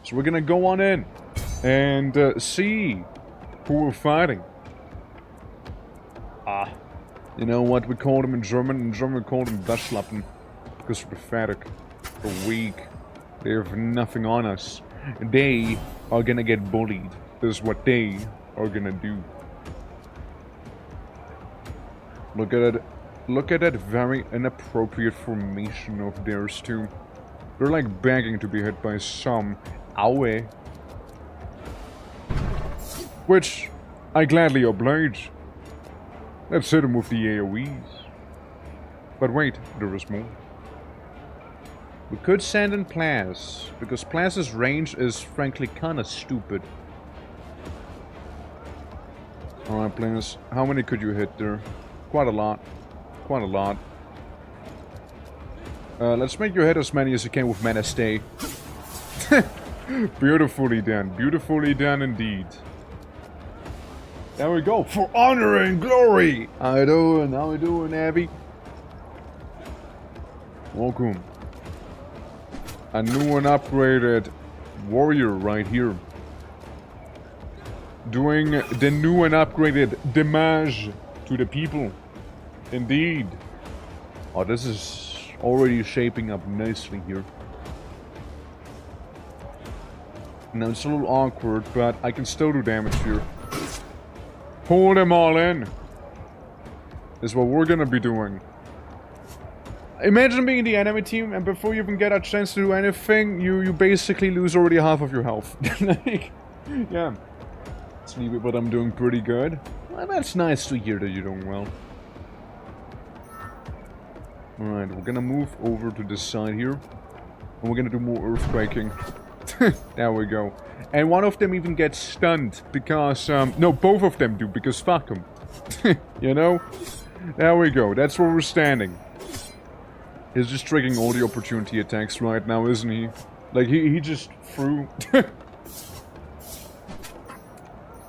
So we're gonna go on in and see who we're fighting. You know what we call them in German? In German we call them Waschlappen. Because we're pathetic. We're weak. They have nothing on us. They are gonna get bullied. This is what they are gonna do. Look at it. Look at that very inappropriate formation of theirs too. They're like begging to be hit by some Aue. Which I gladly oblige. Let's hit him with the AoEs. But wait, there is more. We could send in Plas, because Plas's range is frankly kinda stupid. Alright, Plas, how many could you hit there? Quite a lot. Quite a lot. Let's make you hit as many as you can with Mana Stay. Beautifully done. Beautifully done indeed. There we go. For honor and glory! How you doing? How you doing, Abby? Welcome. A new and upgraded warrior right here. Doing the new and upgraded damage to the people. Indeed. Oh, this is already shaping up nicely here. Now it's a little awkward, but I can still do damage here. Pull them all in. Is what we're gonna be doing. Imagine being the enemy team, and before you even get a chance to do anything, you basically lose already half of your health. Like, yeah. Let's leave it, but I'm doing pretty good. Well, that's nice to hear that you're doing well. Alright, we're gonna move over to this side here. And we're gonna do more earthquaking. There we go. And one of them even gets stunned, because, no, both of them do, because fuck them. You know? There we go, that's where we're standing. He's just triggering all the opportunity attacks right now, isn't he? Like, he just threw...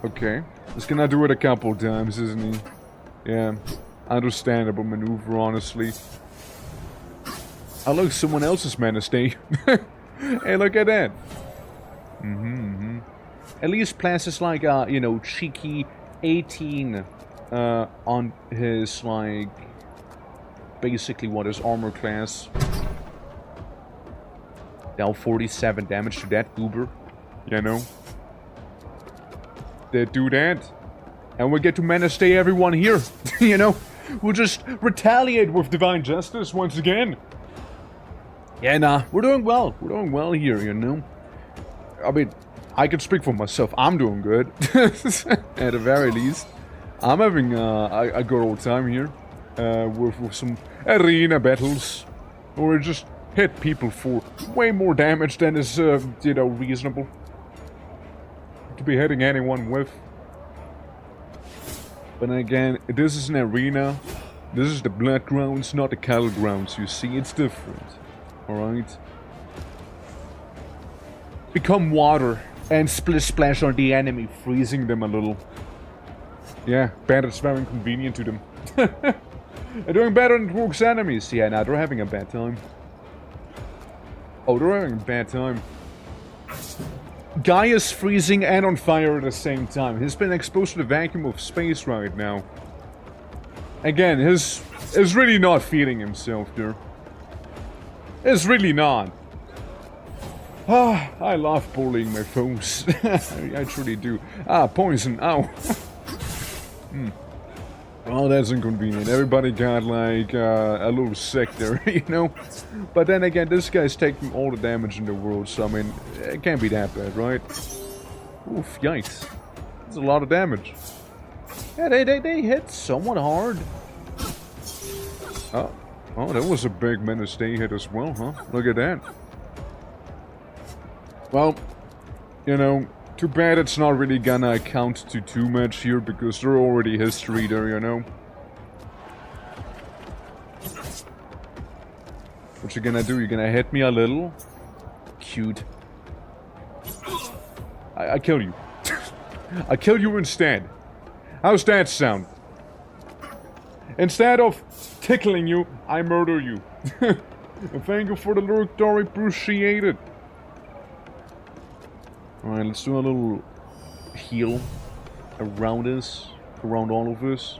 Okay. He's gonna do it a couple times, isn't he? Yeah. Understandable maneuver, honestly. I look, someone else's Mana Stay. Hey, look at that. At least Plas is like, you know, cheeky 18 on his, like... Basically what is armor class. Now 47 damage to that goober. You know? They do that. And we get to Mana Stay everyone here. You know? We'll just retaliate with Divine Justice once again. Yeah, nah. We're doing well. We're doing well here, you know? I mean, I can speak for myself. I'm doing good. At the very least. I'm having a good old time here. With some arena battles. Or just hit people for way more damage than is, you know, reasonable. To be hitting anyone with. But then again, this is an arena. This is the BLOODGROUNDS, not the Battlegrounds, you see. It's different. Alright? Become water and split splash on the enemy, freezing them a little. Yeah, bet it's very inconvenient to them. They're doing better than Rook's enemies. Yeah, nah, they're having a bad time. Oh, they're having a bad time. Guy is freezing and on fire at the same time. He's been exposed to the vacuum of space right now. Again, he's really not feeling himself there. It's really not. Ah, I love bullying my foes. I truly do. Ah, poison. Ow. Oh, that's inconvenient. Everybody got, like, a little sick there, you know? But then again, this guy's taking all the damage in the world, so, I mean, it can't be that bad, right? Oof, yikes. That's a lot of damage. Yeah, they hit somewhat hard. Oh, that was a big Mana Stay hit as well, huh? Look at that. Well, you know... Too bad it's not really gonna account to too much here, because there's already history there, you know? What you gonna do? You gonna hit me a little? Cute. I kill you. I kill you instead. How's that sound? Instead of tickling you, I murder you. And thank you for the lurk, Dory. Appreciate it. Alright, let's do a little heal around us, around all of us,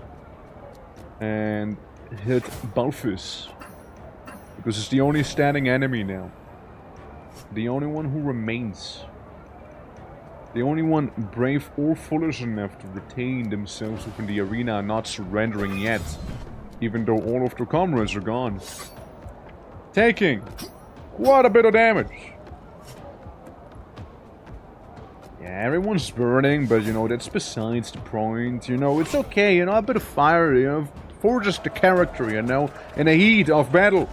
and hit Balthus, because it's the only standing enemy now, the only one who remains, the only one brave or foolish enough to retain themselves within the arena and not surrendering yet, even though all of their comrades are gone, taking quite a bit of damage. Everyone's burning, but you know, that's besides the point. You know, it's okay, you know, a bit of fire, you know, forges the character, you know, in the heat of battle.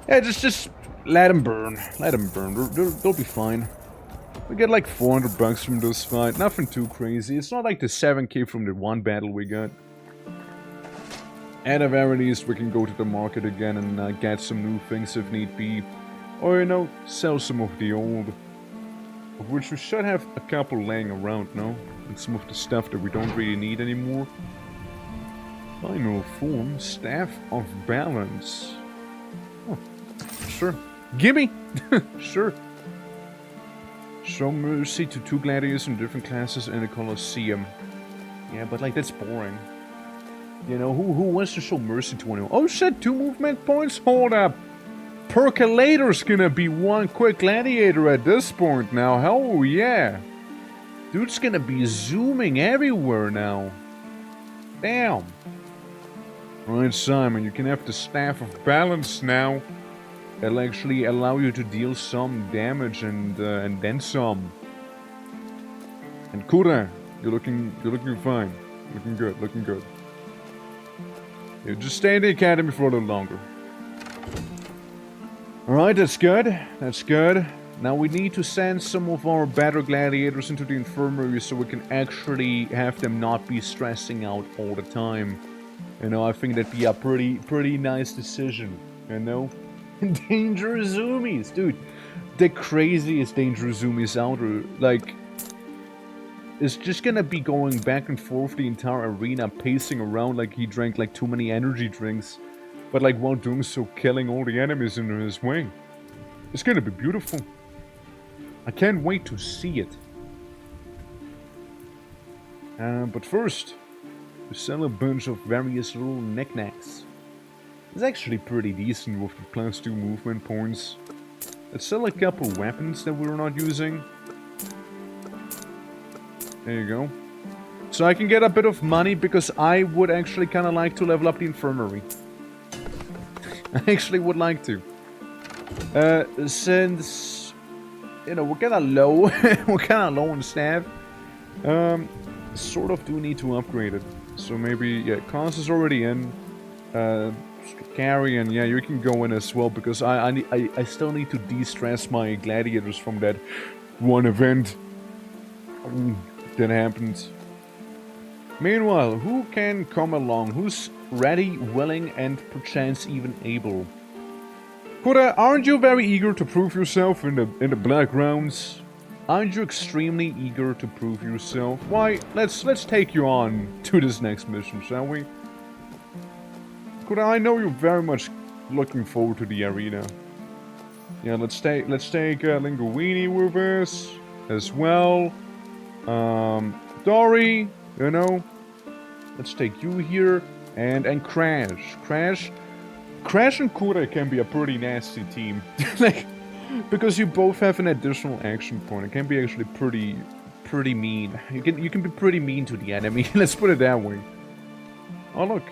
Yeah, just let them burn. Let them burn. They'll be fine. We get like 400 bucks from this fight. Nothing too crazy. It's not like the 7k from the one battle we got. At the very least, we can go to the market again and get some new things if need be. Or, you know, sell some of the old. Of which we should have a couple laying around, no? And some of the stuff that we don't really need anymore. Final form, Staff of Balance. Oh, sure. Gimme! Sure. Show mercy to 2 gladiators in different classes in the Colosseum. Yeah, but like, that's boring. You know, who wants to show mercy to anyone? Oh shit, 2 movement points? Hold up! Percolator's gonna be 1 quick gladiator at this point now. Hell yeah! Dude's gonna be zooming everywhere now. Damn. Alright, Simon, you can have the Staff of Balance now. It'll actually allow you to deal some damage and then some. And Kura, you're looking fine. Looking good, looking good. You just stay in the academy for a little longer. Alright, that's good. That's good. Now we need to send some of our better gladiators into the infirmary so we can actually have them not be stressing out all the time. You know, I think that'd be a pretty nice decision, you know? Dangerous zoomies, dude. The craziest dangerous zoomies out there, like, is just gonna be going back and forth the entire arena, pacing around like he drank like too many energy drinks, but like while doing so, killing all the enemies in his way. It's gonna be beautiful. I can't wait to see it. But first, we sell a bunch of various little knickknacks. It's actually pretty decent with the +2 movement points. Let's sell a couple weapons that we're not using. There you go. So I can get a bit of money because I would actually kind of like to level up the infirmary. I actually would like to. Since, you know, we're kind of low. We're kind of low on staff. Sort of do need to upgrade it. So maybe, yeah, Cons is already in. Carry, and yeah, you can go in as well, because I still need to de-stress my gladiators from that one event that happened. Meanwhile, who can come along? Who's ready, willing, and perchance even able? Kura, aren't you very eager to prove yourself in the BLOODGROUNDS? Aren't you extremely eager to prove yourself? Why, let's take you on to this next mission, shall we? Kura, I know you're very much looking forward to the arena. Yeah, let's take Linguini with us as well. Dory, you know, let's take you here, and Crash. Crash and Kura can be a pretty nasty team, like, because you both have an additional action point. It can be actually pretty mean. You can be pretty mean to the enemy. Let's put it that way. Oh look.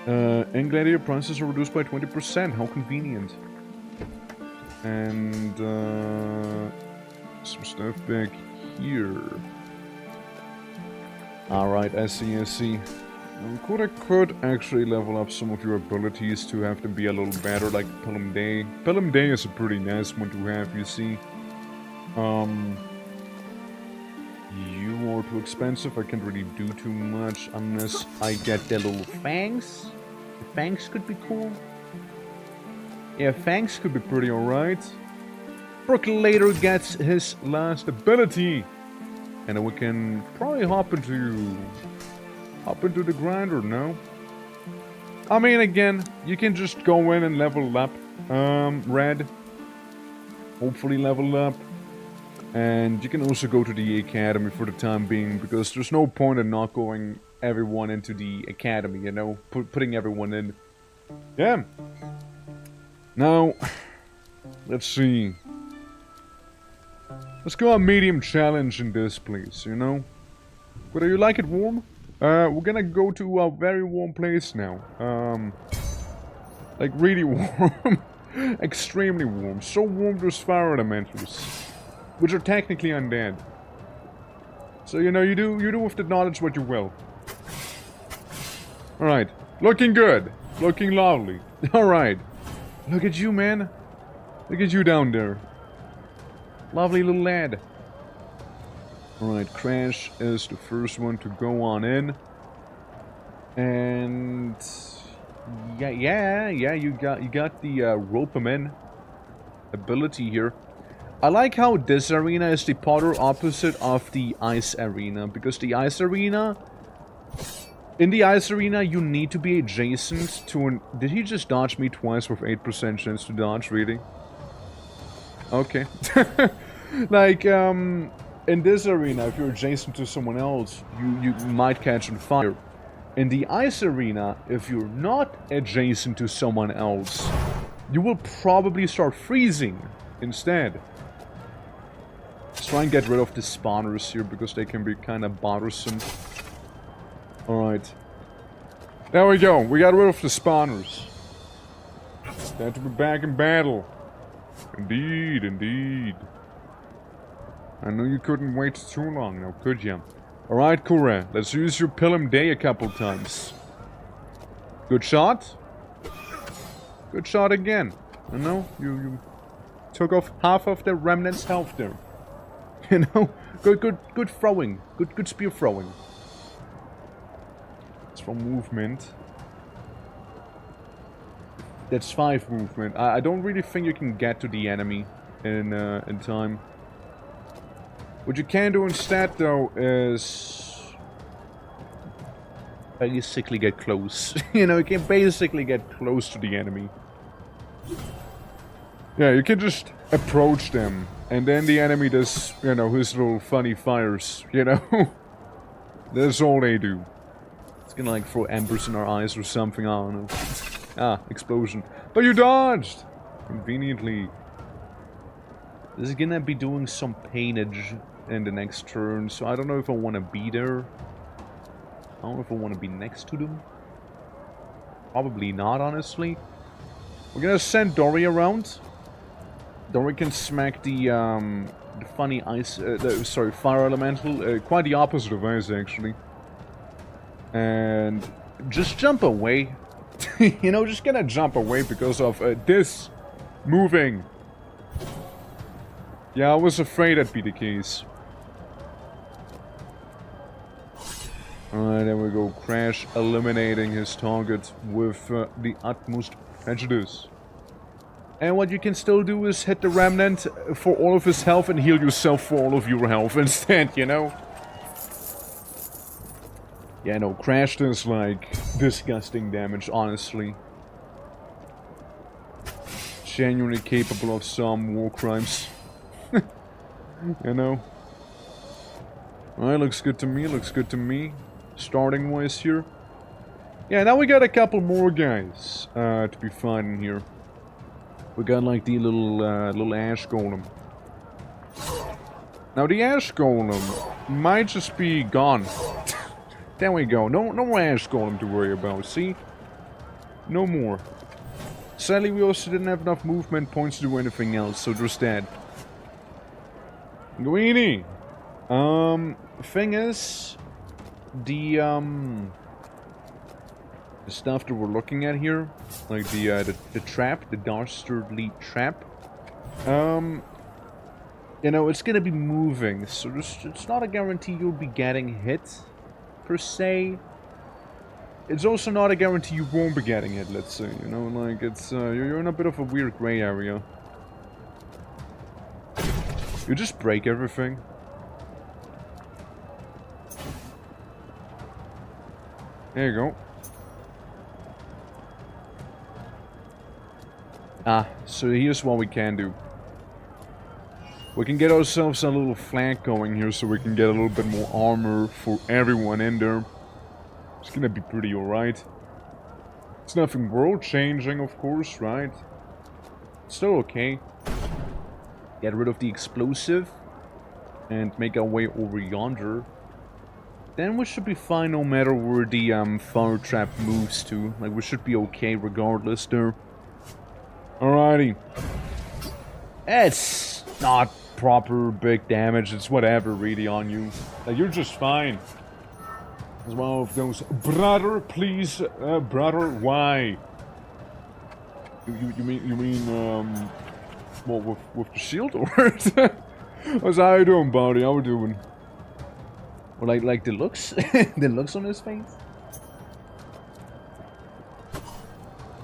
And gladiator prices are reduced by 20%. How convenient. And some stuff back here. Alright, I see. Kura could actually level up some of your abilities to have them be a little better, like Pelham Day. Pelham Day is a pretty nice one to have, you see. You are too expensive. I can't really do too much unless I get the little fangs. The fangs could be cool. Yeah, fangs could be pretty alright. Percolator gets his last ability. And then we can probably hop into the grinder, no? I mean, again, you can just go in and level up, Red. Hopefully level up. And you can also go to the academy for the time being, because there's no point in not going everyone into the academy, you know? Putting everyone in. Yeah. Now, let's see. Let's go a medium challenge in this, please, you know? Whether you like it warm? We're gonna go to a very warm place now. Like really warm. Extremely warm. So warm there's fire elementals. which are technically undead. So, you know, you do with the knowledge what you will. Alright. Looking good. Looking lovely. Alright. Look at you, man. Look at you down there. Lovely little lad. Alright, Crash is the first one to go on in. And... Yeah, you got the rope 'em in ability here. I like how this arena is the polar opposite of the ice arena, because the ice arena... In the ice arena, you need to be adjacent to an... Did he just dodge me twice with 8% chance to dodge, really? Okay. Like, in this arena, if you're adjacent to someone else, you might catch on fire. In the ice arena, if you're not adjacent to someone else, you will probably start freezing instead. Let's try and get rid of the spawners here, because they can be kind of bothersome. Alright. There we go. We got rid of the spawners. Glad to be back in battle. Indeed, indeed. I know you couldn't wait too long now, could you? Alright, Kura. Let's use your Pilum Day a couple times. Good shot. Good shot again. I know, you took off half of the remnant's health there. You know? Good throwing. Good spear throwing. It's from movement. That's 5 movement. I don't really think you can get to the enemy in time. What you can do instead, though, is basically get close. You know, you can basically get close to the enemy. Yeah, you can just approach them, and then the enemy does, you know, his little funny fires, you know? That's all they do. It's gonna, like, throw embers in our eyes or something, I don't know. Ah, explosion. But you dodged! Conveniently. This is gonna be doing some painage in the next turn, so I don't know if I want to be there. I don't know if I want to be next to them. Probably not, honestly. We're gonna send Dory around. Dory can smack the funny ice, sorry, fire elemental. Quite the opposite of ice, actually. And just jump away. You know, just gonna jump away because of this moving. Yeah, I was afraid that'd be the case. Alright, there we go. Crash eliminating his target with the utmost prejudice. And what you can still do is hit the remnant for all of his health and heal yourself for all of your health instead, you know? Yeah, no, Crash does, like, disgusting damage, honestly. Genuinely capable of some war crimes. You know? Alright, looks good to me, looks good to me. Starting wise here. Yeah, now we got a couple more guys to be fighting here. We got like the little ash golem. Now the ash golem might just be gone. There we go. No more ash golem to worry about. See? No more. Sadly, we also didn't have enough movement points to do anything else, so just that. Greenie. Thing is, the stuff that we're looking at here, like the trap, the dastardly trap, you know, it's gonna be moving, so it's not a guarantee you'll be getting hit, per se. It's also not a guarantee you won't be getting hit, let's say, you know, like, it's, you're in a bit of a weird gray area. You just break everything. There you go. Ah, so here's what we can do. We can get ourselves a little flank going here so we can get a little bit more armor for everyone in there. It's gonna be pretty alright. It's nothing world changing, of course, right? Still okay. Get rid of the explosive and make our way over yonder. Then we should be fine no matter where the fire trap moves to. Like, we should be okay regardless there. Alrighty. It's not proper big damage. It's whatever really on you. Like, you're just fine. As one of those, brother, please, brother, why? You mean, what, with the shield or what's how you doing, buddy? How we doing? Or like the looks, the looks on his face.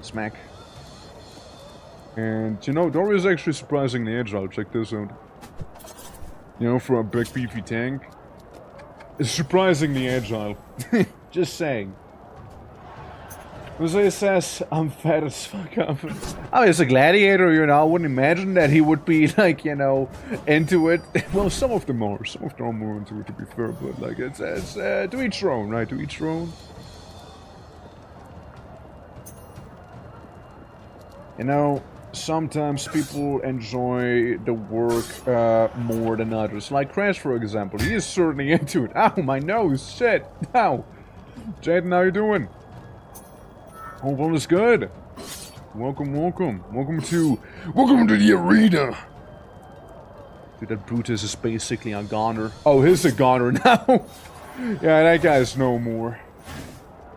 Smack. And you know, Dory is actually surprisingly agile. Check this out. You know, for a big beefy tank. It's surprisingly agile. Just saying. Jose says, I'm fat as fuck. Oh, he's a gladiator, you know. I wouldn't imagine that he would be, like, you know, into it. Well, some of them are. Some of them are more into it, to be fair. But, like, it's to each their own, right? To each their own. You know, sometimes people enjoy the work more than others. Like Crash, for example. He is certainly into it. Ow, my nose. Shit. Ow. Jaden, how you doing? Hope all is good. Welcome, welcome. Welcome to the arena. Dude, that Brutus is basically a goner. Oh, he's a goner now. Yeah, that guy's no more.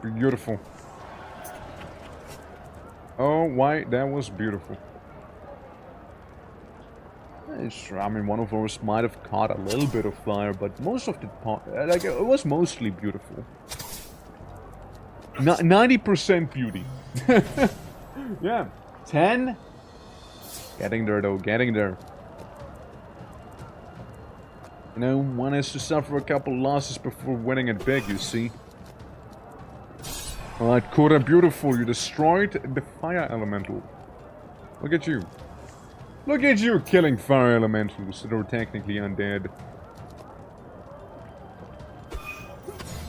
Beautiful. Oh, why? That was beautiful. I mean, one of ours might have caught a little bit of fire, but most of the like, it was mostly beautiful. 90% beauty. Yeah. 10? Getting there, though. Getting there. You know, one has to suffer a couple losses before winning it big, you see. Alright, Kora, beautiful. You destroyed the fire elemental. Look at you. Look at you killing fire elementals that are technically undead.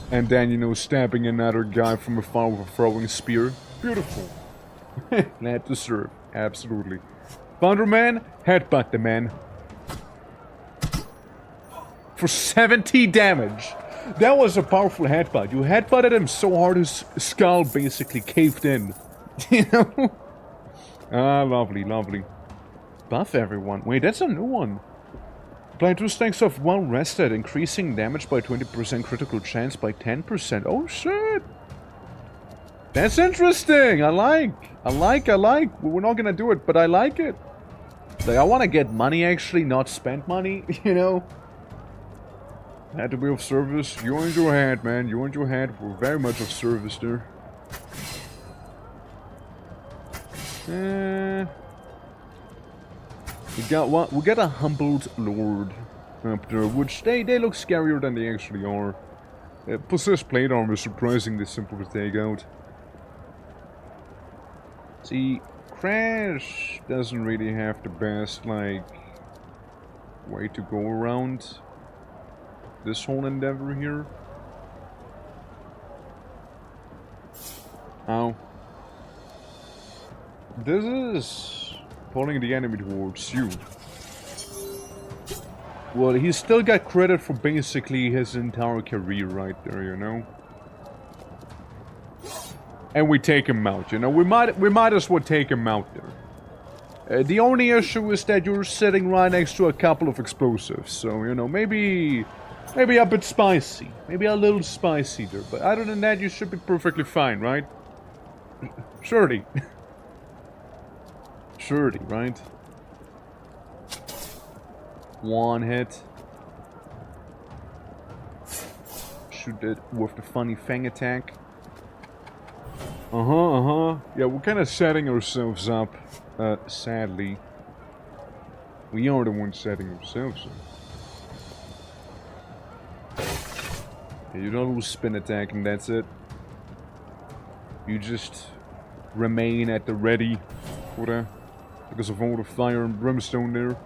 And then, you know, stabbing another guy from afar with a throwing spear. Beautiful. Glad to serve. Absolutely. Thunderman, headbutt the man. For 70 damage. That was a powerful headbutt. You headbutted him so hard his skull basically caved in. You know? Ah, lovely, lovely. Buff everyone. Wait, that's a new one. Apply 2 stacks of well rested, increasing damage by 20%, critical chance by 10%. Oh shit! That's interesting! I like! We're not gonna do it, but I like it. Like, I wanna get money actually, not spend money, you know? Had to be of service. You and your hand, man. You and your hand were very much of service there. We got a humbled lord up there, which they look scarier than they actually are. Possessed plate armor is surprisingly simple to take out. See, Crash doesn't really have the best, like, way to go around this whole endeavor here. Ow. This is pulling the enemy towards you. Well, he's still got credit for basically his entire career right there, you know? And we take him out, you know? We might as well take him out there. The only issue is that you're sitting right next to a couple of explosives, so, you know, maybe a bit spicy. Maybe a little spicy there, but other than that, you should be perfectly fine, right? Surely. Surely, right? One hit. Shoot it with the funny fang attack. Yeah, we're kind of setting ourselves up, sadly. We are the ones setting ourselves up. Yeah, you don't lose spin attack and that's it. You just remain at the ready for the, because of all the fire and brimstone there.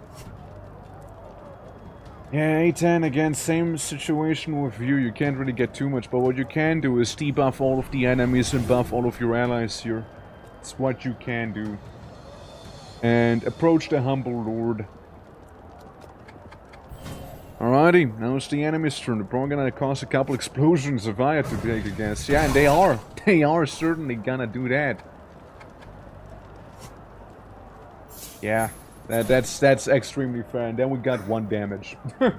Yeah, A10 again, same situation with you. You can't really get too much, but what you can do is debuff all of the enemies and buff all of your allies here. It's what you can do. And approach the humble lord. Alrighty, now it's the enemy's turn. They're probably gonna cause a couple explosions if I have to take a guess. Yeah, and they are. They are certainly gonna do that. Yeah, That's extremely fair. And then we got 1 damage. In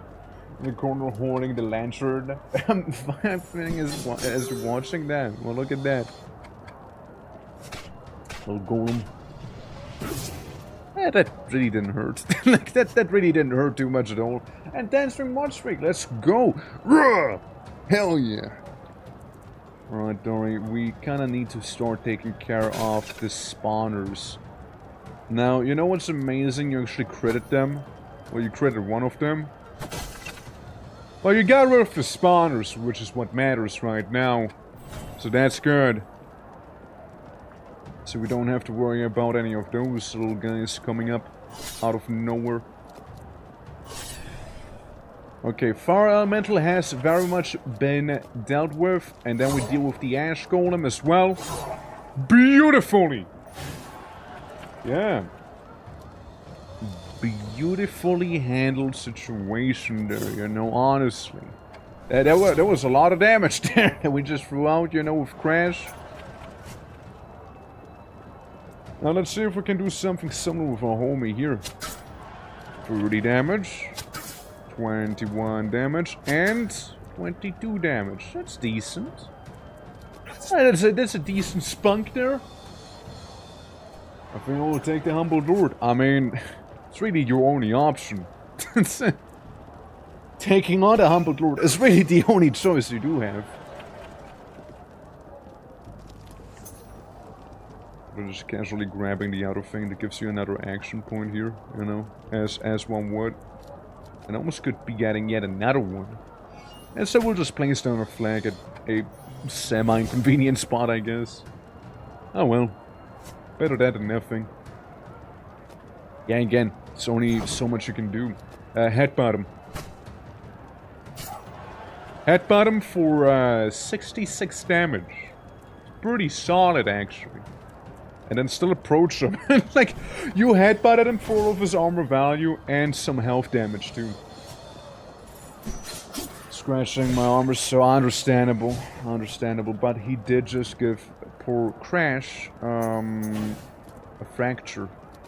the corner holding the lantern. I'm laughing as watching that. Well, look at that. Little golem. Yeah, that really didn't hurt. Like, that really didn't hurt too much at all. And dancing mod streak, let's go! Ruh! Hell yeah! Alright, Dory, we kinda need to start taking care of the spawners. Now, you know what's amazing? You actually credit them. Well, you credit one of them. Well, you got rid of the spawners, which is what matters right now. So that's good. So we don't have to worry about any of those little guys coming up out of nowhere. Okay, Fire Elemental has very much been dealt with. And then we deal with the Ash Golem as well. Beautifully! Yeah. Beautifully handled situation there, you know, honestly. There was a lot of damage there that we just threw out, you know, with Crash. Now let's see if we can do something similar with our homie here. 30 damage, 21 damage, and 22 damage. That's decent. That's a decent spunk there. I think I will take the Humble Lord. I mean, it's really your only option. Taking on the Humble Lord is really the only choice you do have. But just casually grabbing the outer thing that gives you another action point here, you know, as one would. And almost could be getting yet another one. And so we'll just place down a flag at a semi-inconvenient spot, I guess. Oh well. Better that than nothing. Yeah, again, it's only so much you can do. Headbutt him. Headbutt him for 66 damage. Pretty solid, actually. And then still approach him. Like, you headbutted him for all of his armor value and some health damage, too. Scratching my armor, so understandable. Understandable, but he did just give poor Crash a fracture,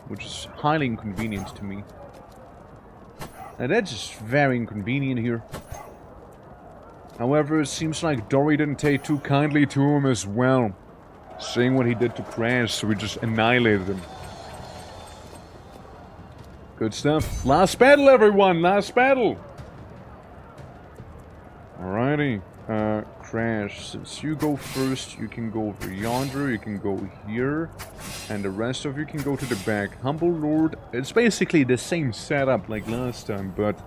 which is highly inconvenient to me. Now that's just very inconvenient here. However, it seems like Dory didn't take too kindly to him as well. Seeing what he did to Crash, so we just annihilated him. Good stuff. Last battle, everyone! Last battle! Alrighty. Crash, since you go first, you can go over yonder, you can go here, and the rest of you can go to the back. Humble Lord, it's basically the same setup like last time, but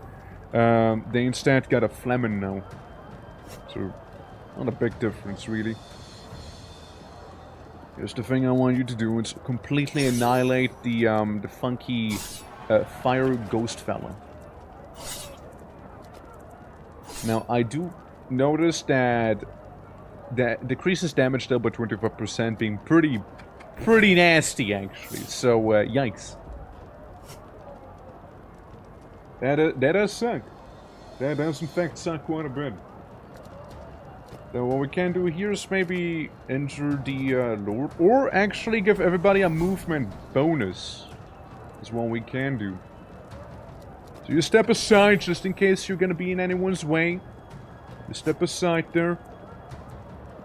they instead got a Fleming now. So, not a big difference, really. Here's the thing I want you to do, it's completely annihilate the funky fire ghost fella. Now, I do notice that decreases damage dealt by 25%, being pretty nasty, actually. So, yikes. That does suck. That does, in fact, suck quite a bit. So what we can do here is maybe enter the Lord, or actually give everybody a movement bonus. Is what we can do. So you step aside just in case you're gonna be in anyone's way. You step aside there.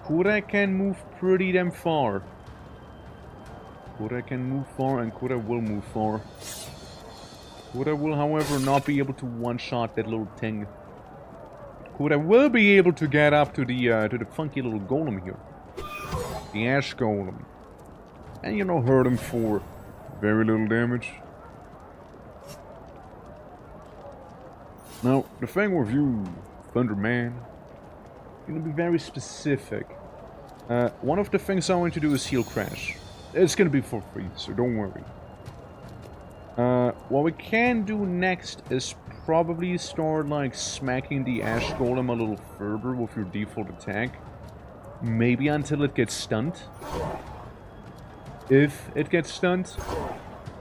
Kura can move pretty damn far. Kura can move far and Kura will move far. Kura will, however, not be able to one-shot that little thing. Kura will be able to get up to the funky little golem here. The Ash Golem. And, you know, hurt him for very little damage. Now, the thing with you, Thunderman, you're gonna be very specific. One of the things I want to do is heal Crash. It's gonna be for free, so don't worry. What we can do next is probably start, like, smacking the Ash Golem a little further with your default attack. Maybe until it gets stunned. If it gets stunned.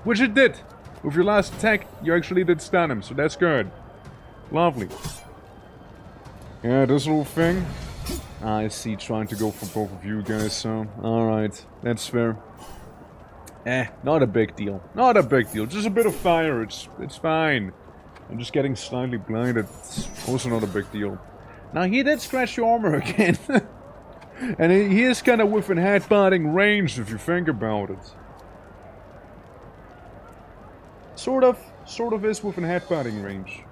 Which it did! With your last attack, you actually did stun him, so that's good. Lovely. Yeah, this little thing. I see, trying to go for both of you guys, so... Alright, that's fair. Not a big deal. Not a big deal. Just a bit of fire. It's fine. I'm just getting slightly blinded. It's also not a big deal. Now, he did scratch your armor again. And he is kind of within headbutting range, if you think about it. Sort of is within headbutting range.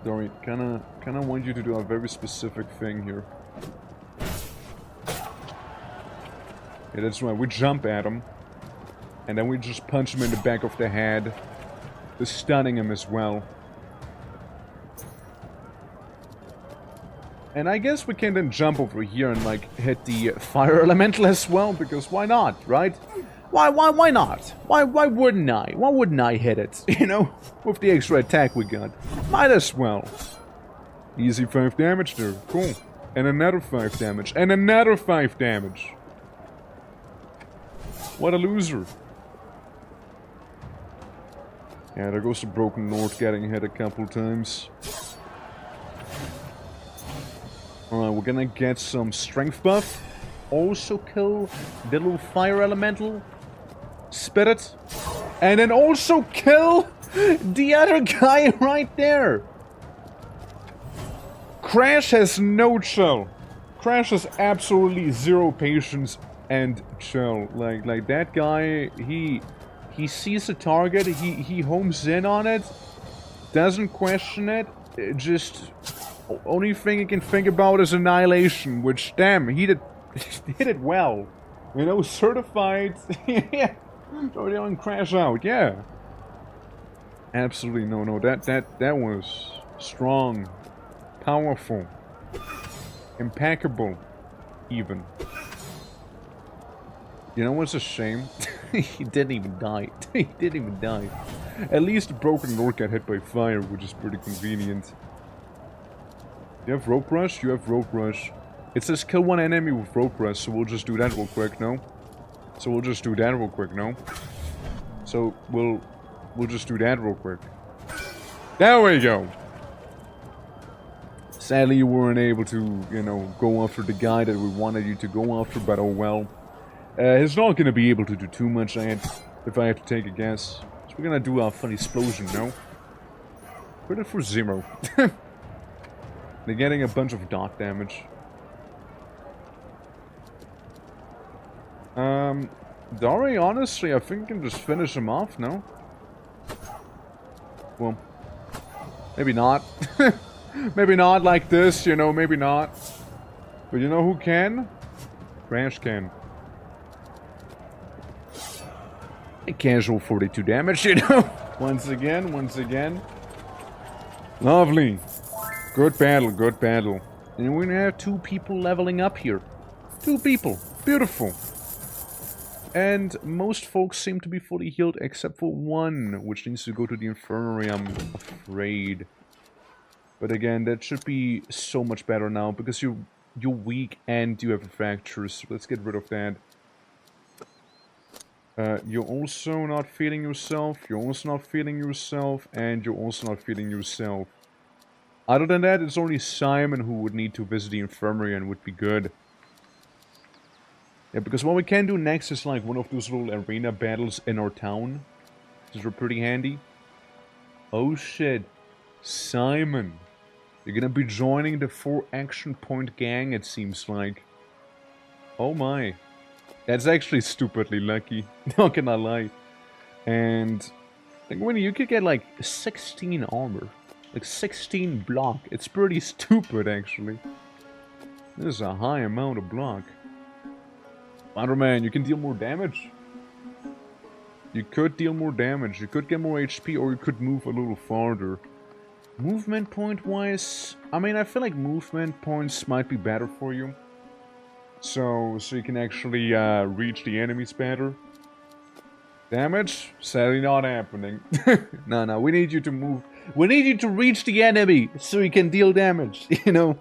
Dory, kinda want you to do a very specific thing here. Yeah, that's right. We jump at him. And then we just punch him in the back of the head. Just stunning him as well. And I guess we can then jump over here and, like, hit the fire elemental as well, because why not, right? Why not? Why wouldn't I? Why wouldn't I hit it, you know? With the extra attack we got. Might as well. Easy 5 damage there. Cool. And another 5 damage. And another 5 damage. What a loser. Yeah, there goes the Broken Lord getting hit a couple times. Alright, we're gonna get some strength buff. Also kill the little fire elemental. Spit it. And then also kill the other guy right there. Crash has no chill. Crash has absolutely zero patience and chill. Like that guy, he sees a target, he homes in on it, doesn't question it, just only thing he can think about is annihilation, which, damn, he did it well. You know, certified. Yeah. Or they don't crash out, yeah. Absolutely no, that was strong, powerful, impeccable, even. You know what's a shame? He didn't even die. He didn't even die. At least the Broken Lord got hit by fire, which is pretty convenient. You have Rope Rush? You have Rope Rush. It says kill one enemy with Rope Rush, so we'll just do that real quick, no? So we'll just do that real quick, no? So we'll just do that real quick. There we go! Sadly, you weren't able to, you know, go after the guy that we wanted you to go after, but oh well. He's not gonna be able to do too much, if I have to take a guess. So we're gonna do a fun explosion, no? Put it for 0. They're getting a bunch of dot damage. Dory, honestly, I think you can just finish him off, no? Well, maybe not. Maybe not like this, you know, maybe not. But you know who can? Crash can. A casual 42 damage, you know? Once again. Lovely. Good battle, good battle. And we're gonna have 2 people leveling up here. 2 people. Beautiful. And most folks seem to be fully healed except for 1, which needs to go to the infirmary, I'm afraid. But again, that should be so much better now, because you're weak and you have a fracture, so let's get rid of that. You're also not feeling yourself, you're also not feeling yourself, and you're also not feeling yourself. Other than that, it's only Simon who would need to visit the infirmary and would be good. Yeah, because what we can do next is like one of those little arena battles in our town. These are pretty handy. Oh shit. Simon. You're gonna be joining the 4 action point gang, it seems like. Oh my. That's actually stupidly lucky. Not gonna lie. And like when you could get like 16 armor. Like 16 block. It's pretty stupid actually. This is a high amount of block. Spider-Man, you can deal more damage. You could deal more damage. You could get more HP, or you could move a little farther. Movement point wise, I mean, I feel like movement points might be better for you. So you can actually reach the enemies better. Damage? Sadly not happening. No, we need you to move. We need you to reach the enemy so you can deal damage, you know.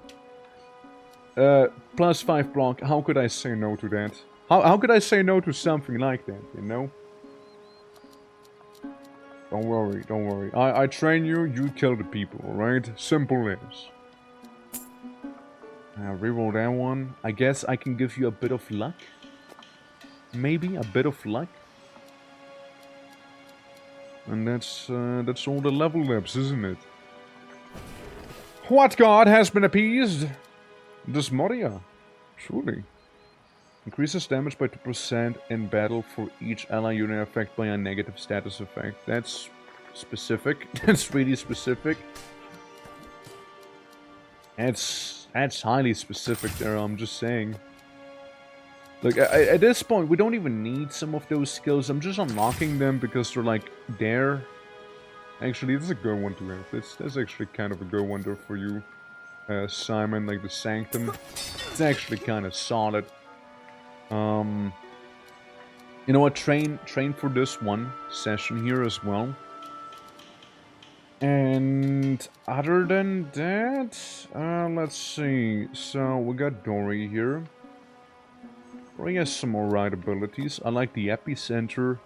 Plus 5 block, how could I say no to that? How could I say no to something like that, you know? Don't worry. I train you, you kill the people, alright? Simple as. Reroll that one. I guess I can give you a bit of luck. maybe a bit of luck. And that's all the level ups, isn't it? What god has been appeased? This Moria, surely. Increases damage by 2% in battle for each ally unit affected by a negative status effect. That's specific. That's really specific. That's highly specific there, I'm just saying. Like, at this point, we don't even need some of those skills. I'm just unlocking them because they're, like, there. Actually, this is a good one to have. That's actually kind of a good one there for you, Simon. Like, the Sanctum. It's actually kind of solid. You know what? Train for this one session here as well. And other than that, let's see. So, we got Dory here. Dory has some more right abilities. I like the Epicenter.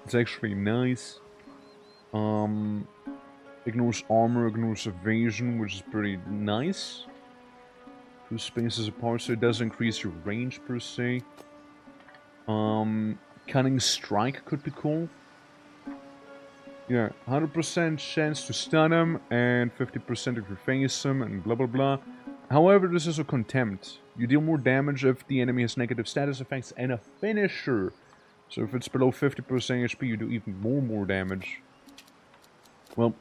It's actually nice. Ignores armor, ignores evasion, which is pretty nice. 2 spaces apart, so it does increase your range per se. Cunning Strike could be cool. Yeah, 100% chance to stun him, and 50% if you face him, and blah blah blah. However, this is a Contempt. You deal more damage if the enemy has negative status effects and a finisher. So if it's below 50% HP, you do even more damage. Well,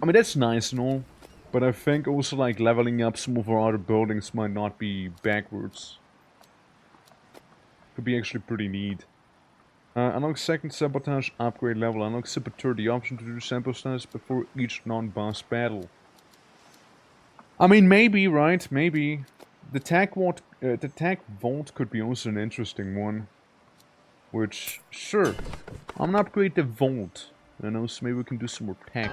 I mean, that's nice and all. But I think also, like, leveling up some of our other buildings might not be backwards. Could be actually pretty neat. Unlock second sabotage upgrade level. Unlock Saboteur, the option to do sabotage before each non-boss battle. I mean, maybe, right? Maybe. The tech vault could be also an interesting one. Which, sure. I'm gonna upgrade the vault. You know, so maybe we can do some more tech.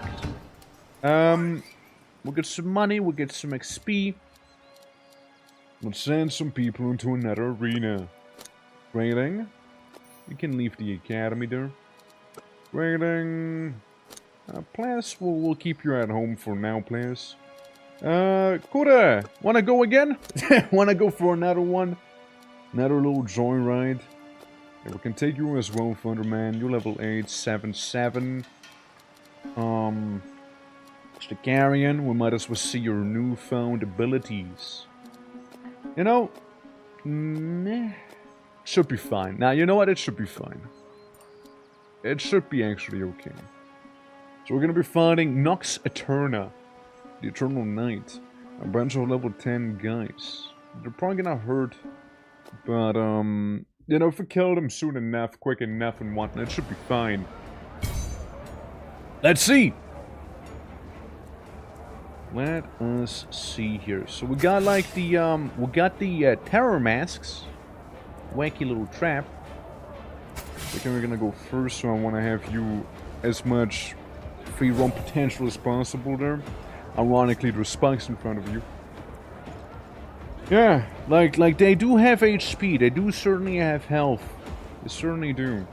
We'll get some money, we'll get some XP. Let's send some people into another arena. Grading. You can leave the academy there. Grading. Plus, we'll keep you at home for now, please. Kura, wanna go again? Wanna go for another one? Another little joyride? Yeah, we can take you as well, Thunderman. You're level 8, 7-7. Sticarian, we might as well see your newfound abilities. You know, should be fine. Now, you know what? It should be fine. It should be actually okay. So we're gonna be fighting Nox Eterna, the Eternal Knight. A bunch of level 10 guys. They're probably gonna hurt, but, you know, if we kill them soon enough, quick enough and whatnot, it should be fine. Let's see! Let us see here. So we got like the, terror masks. Wacky little trap. I think we're gonna go first, so I wanna have you as much free roam potential as possible there. Ironically, there's spikes in front of you. Yeah, like they do have HP, they do certainly have health. They certainly do.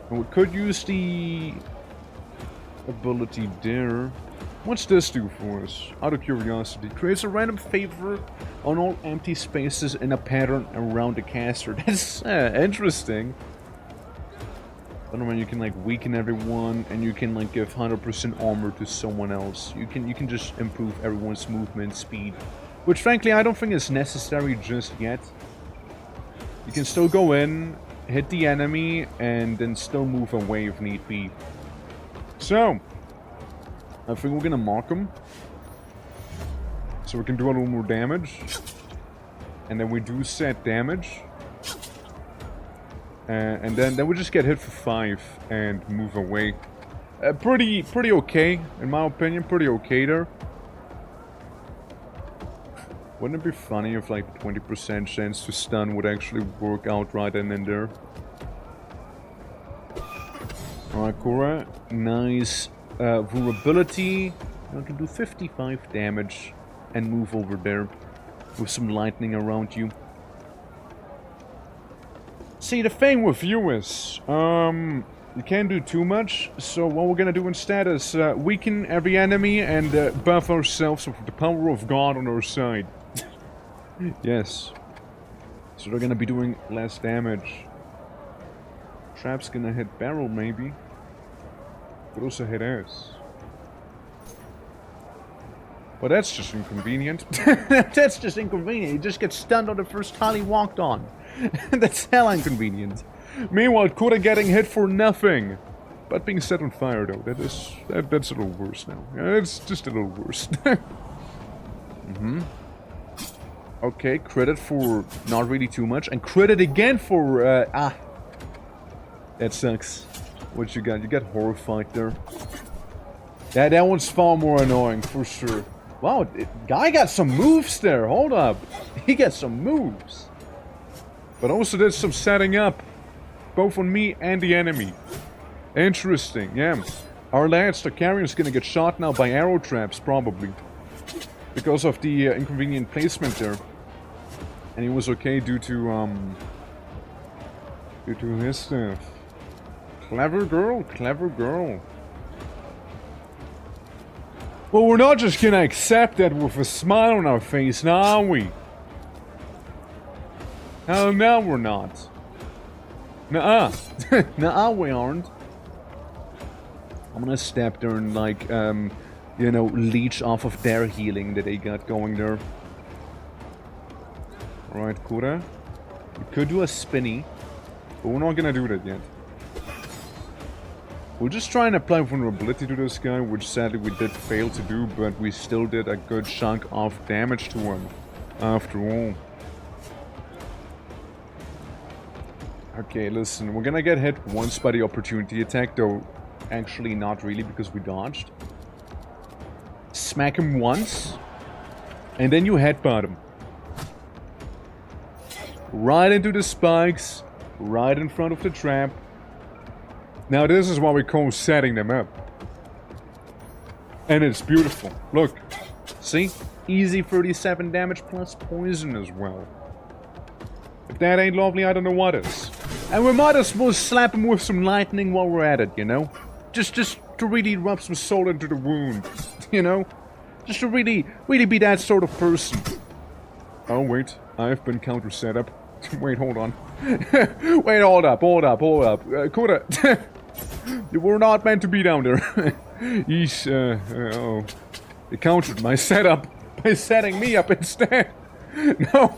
And we could use the ability there. What's this do for us? Out of curiosity. Creates a random favor on all empty spaces in a pattern around the caster. That's interesting. I don't know, you can like weaken everyone, and you can like give 100% armor to someone else. You can just improve everyone's movement speed, which frankly I don't think is necessary just yet. You can still go in, hit the enemy, and then still move away if need be. So, I think we're gonna mark him, so we can do a little more damage, and then we do set damage. And then we just get hit for 5 and move away. Pretty okay, in my opinion. Pretty okay there. Wouldn't it be funny if like 20% chance to stun would actually work out right then and there? Alright, Korra. Nice. Vulnerability. I can do 55 damage and move over there with some lightning around you. See, the thing with you is, you can't do too much, so what we're gonna do instead is weaken every enemy and buff ourselves with the power of God on our side. Yes. So they're gonna be doing less damage. Trap's gonna hit barrel maybe. But also hit us. But that's just inconvenient. That's just inconvenient. He just gets stunned on the first tile he walked on. That's hell inconvenient. Meanwhile, Koda getting hit for nothing. But being set on fire though, that's a little worse now. Yeah, it's just a little worse. Okay, credit for not really too much, and credit again for that sucks. What you got? You got horrified there. Yeah, that one's far more annoying for sure. Wow, guy got some moves there. Hold up, he got some moves, but also did some setting up, both on me and the enemy. Interesting, yeah. Our lads, the carrier's gonna get shot now by arrow traps, probably. Because of the inconvenient placement there. And he was okay due to his stuff. Clever girl, clever girl. Well, we're not just gonna accept that with a smile on our face, now are we? Hell no, we're not. Nuh-uh. Nuh-uh, we aren't. I'm gonna step there and, like, you know, leech off of their healing that they got going there. Alright, Kura. We could do a spinny, but we're not gonna do that yet. We'll just try and apply vulnerability to this guy, which sadly we did fail to do, but we still did a good chunk of damage to him, after all. Okay, listen, we're gonna get hit once by the opportunity attack, though actually not really because we dodged. Smack him once, and then you headbutt him. Right into the spikes, right in front of the trap. Now this is what we call setting them up. And it's beautiful. Look, see? Easy 37 damage plus poison as well. If that ain't lovely, I don't know what is. And we might as well slap him with some lightning while we're at it, you know? Just to really rub some salt into the wound, you know? Just to really be that sort of person. Oh wait, I've been counter set up. Wait, hold on. Wait, hold up. Koda, you were not meant to be down there. He's, oh. He countered my setup by setting me up instead. No.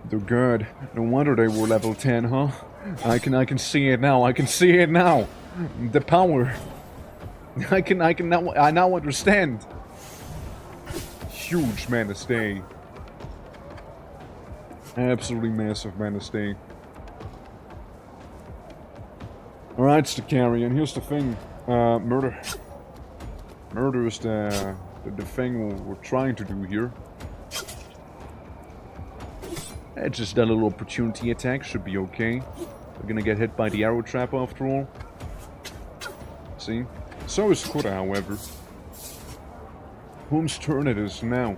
They're good. No wonder they were level 10, huh? I can see it now. The power. I now understand. Huge mana stay. Absolutely massive mana stay. Alright, it's the carry, and here's the thing. Murder. Murder is the thing we're trying to do here. Just a little opportunity attack should be okay. We're gonna get hit by the arrow trap after all. See? So is Kura, however. Whom's turn it is now?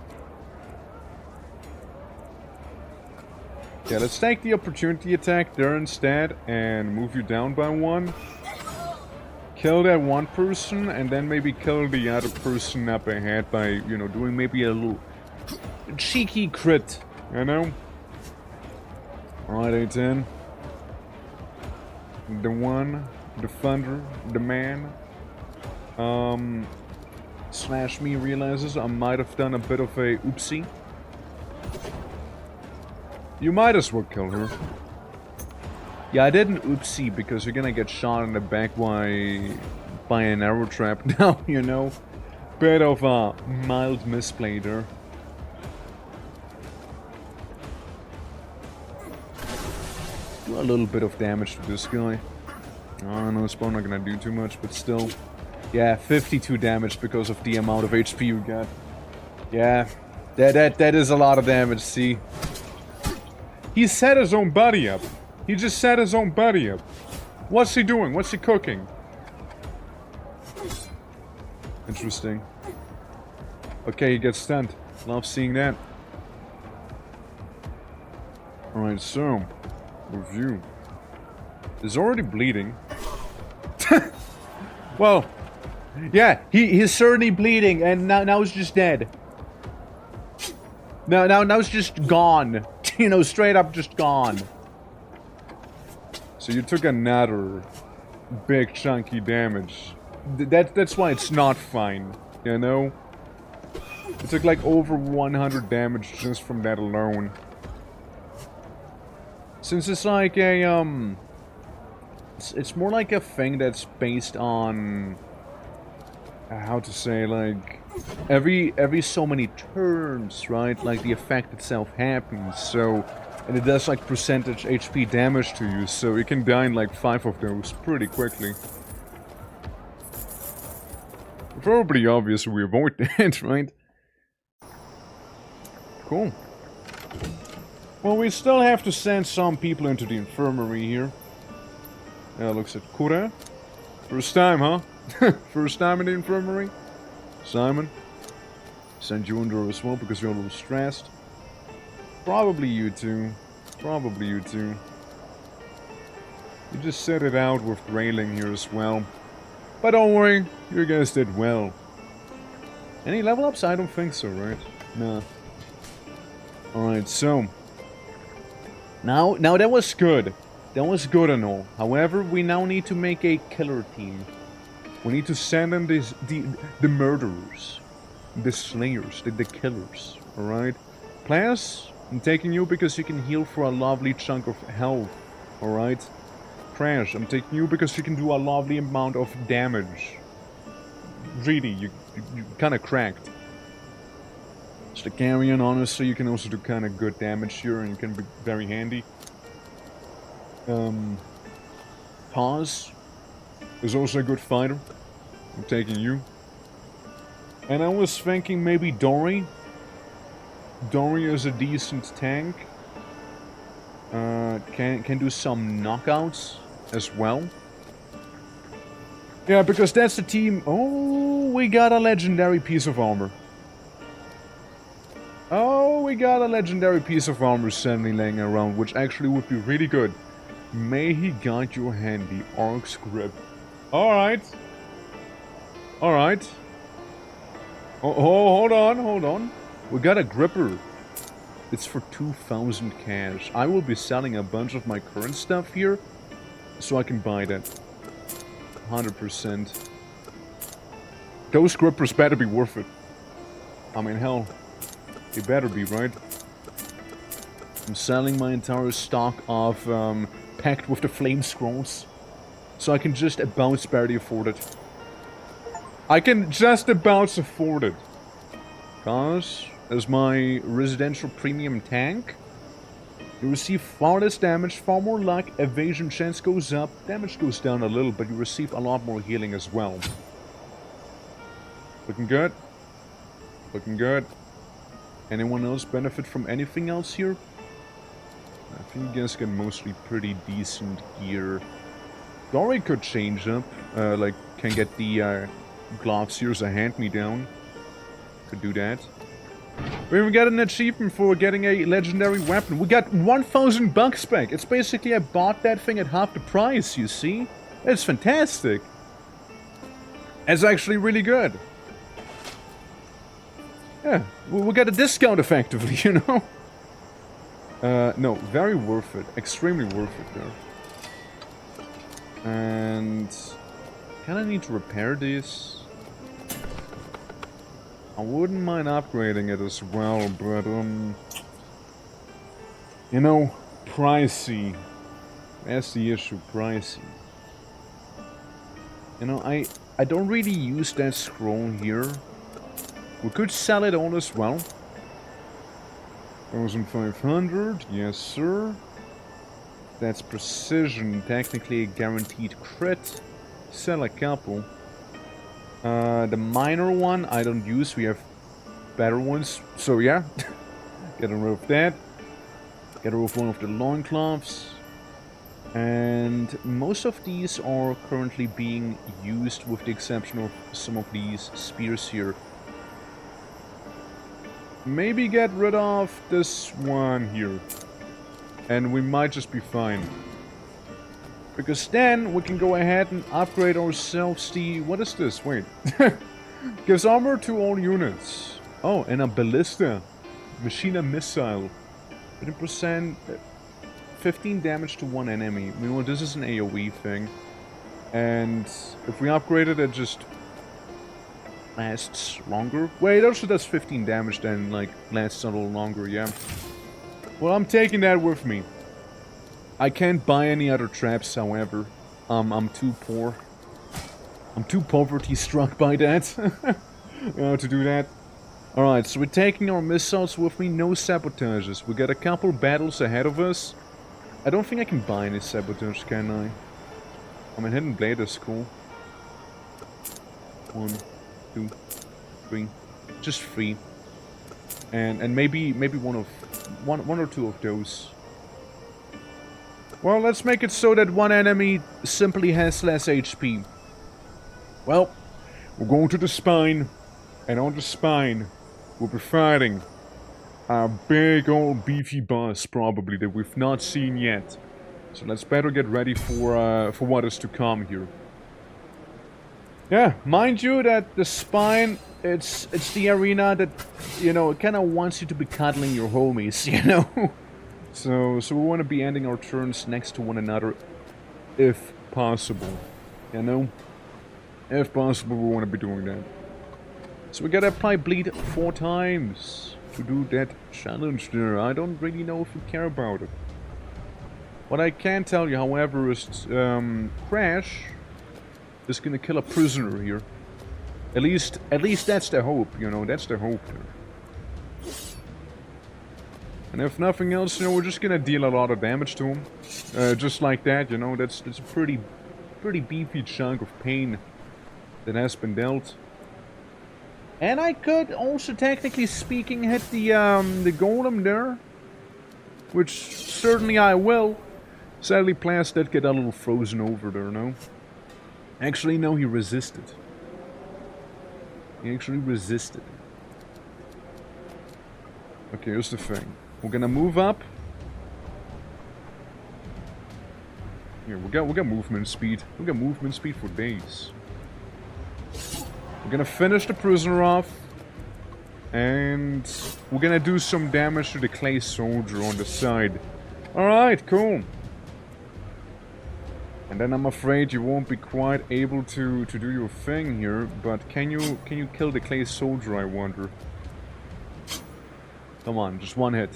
Yeah, let's take the opportunity attack there instead and move you down by one. Kill that one person and then maybe kill the other person up ahead by, you know, doing maybe a little cheeky crit, you know? Alright, A10. The one, the thunder, the man. Slash me realizes I might have done a bit of a oopsie. You might as well kill her. Yeah, I did an oopsie because you're gonna get shot in the back by an arrow trap now, you know? Bit of a mild misplay there. Do a little bit of damage to this guy. I don't know, it's probably not gonna do too much, but still. Yeah, 52 damage because of the amount of HP you got. Yeah, that is a lot of damage, see? He set his own buddy up. He just set his own buddy up. What's he doing? What's he cooking? Interesting. Okay, he gets stunned. Love seeing that. Alright, so... review. He's already bleeding. Well... yeah, he's certainly bleeding, and now he's just dead. Now he's just gone. you know, straight up just gone. So you took another big chunky damage. That's why it's not fine, you know? It took like over 100 damage just from that alone. Since it's like a, it's more like a thing that's based on, how to say, like, every so many turns, right? Like, the effect itself happens, so, and it does, like, percentage HP damage to you, so you can die in, like, 5 of those pretty quickly. Probably obvious we avoid that, right? Cool. Well, we still have to send some people into the infirmary here. Yeah, looks at Kura. First time, huh? First time in the infirmary? Simon? Send you under as well because you're a little stressed. Probably you too. Probably you too. You just set it out with Grayling here as well. But don't worry, you guys did well. Any level ups? I don't think so, right? No. Alright, so... Now that was good. That was good and all. However, we now need to make a killer team. We need to send in the murderers. The slayers. The killers. Alright? Players, I'm taking you because you can heal for a lovely chunk of health. Alright? Crash, I'm taking you because you can do a lovely amount of damage. Really, you kinda cracked. Stakarian, honestly, you can also do kinda good damage here and you can be very handy. Pause is also a good fighter. I'm taking you. And I was thinking maybe Dory. Dory is a decent tank. Can do some knockouts as well. Yeah, because that's the team. Oh, we got a legendary piece of armor. Oh, we got a legendary piece of armor suddenly laying around, which actually would be really good. May he guide your hand, the Ark's grip. Alright. Alright. Oh, hold on. We got a gripper. It's for 2,000 cash. I will be selling a bunch of my current stuff here, so I can buy that. 100%. Those grippers better be worth it. I mean, hell, they better be, right? I'm selling my entire stock of Packed with the Flame Scrolls, so I can just about barely afford it. I can just about afford it. Cause, as my residential premium tank, you receive far less damage, far more luck, evasion chance goes up, damage goes down a little, but you receive a lot more healing as well. Looking good. Looking good. Anyone else benefit from anything else here? I think you guys get mostly pretty decent gear. Dory could change up, like, can get the gloves here as a hand-me-down. Could do that. We even got an achievement for getting a legendary weapon. We got 1,000 bucks back. It's basically I bought that thing at half the price, you see? It's fantastic. It's actually really good. Yeah, we got a discount effectively, you know? No, very worth it. Extremely worth it, though. And... kinda need to repair this. I wouldn't mind upgrading it as well, but, you know, pricey. That's the issue, pricey. You know, I don't really use that scroll here. We could sell it all as well. 1,500, yes sir. That's precision, technically a guaranteed crit. Sell a couple. The minor one I don't use, we have better ones. So yeah, get rid of that. Get rid of one of the loincloths. And most of these are currently being used with the exception of some of these spears here. Maybe get rid of this one here. And we might just be fine. Because then we can go ahead and upgrade ourselves the... What is this? Wait. Gives armor to all units. Oh, and a ballista. Machina missile. 50%, 15 damage to one enemy. Meanwhile, this is an AoE thing. And if we upgrade it, it just lasts longer. Wait, it also does 15 damage then, like, lasts a little longer, yeah. Well, I'm taking that with me. I can't buy any other traps, however. I'm too poor. I'm too poverty-struck by that. To do that. Alright, so we're taking our missiles with me, no sabotages. We got a couple battles ahead of us. I don't think I can buy any sabotage, can I? I mean, Hidden Blade is cool. 1, 2, 3. Just 3. And maybe one or two of those. Well, let's make it so that one enemy simply has less HP. Well, we're going to the spine, and on the spine, we'll be fighting a big old beefy boss, probably, that we've not seen yet. So let's better get ready for what is to come here. Yeah, mind you that the spine, it's the arena that, you know, it kind of wants you to be cuddling your homies, you know? So we want to be ending our turns next to one another, if possible, you know? If possible, we want to be doing that. So we gotta apply bleed 4 times to do that challenge there. I don't really know if we care about it. What I can tell you, however, is Crash is gonna kill a prisoner here. At least that's the hope, you know, that's the hope there. And if nothing else, you know, we're just gonna deal a lot of damage to him. Just like that, you know, that's a pretty beefy chunk of pain that has been dealt. And I could also, technically speaking, hit the golem there. Which certainly I will. Sadly, Plas did get a little frozen over there, no? Actually, no, he resisted. He actually resisted. Okay, here's the thing. We're gonna move up. Here, we got movement speed. We got movement speed for days. We're gonna finish the prisoner off. And we're gonna do some damage to the clay soldier on the side. Alright, cool. And then I'm afraid you won't be quite able to do your thing here, but can you kill the clay soldier, I wonder? Come on, just one hit.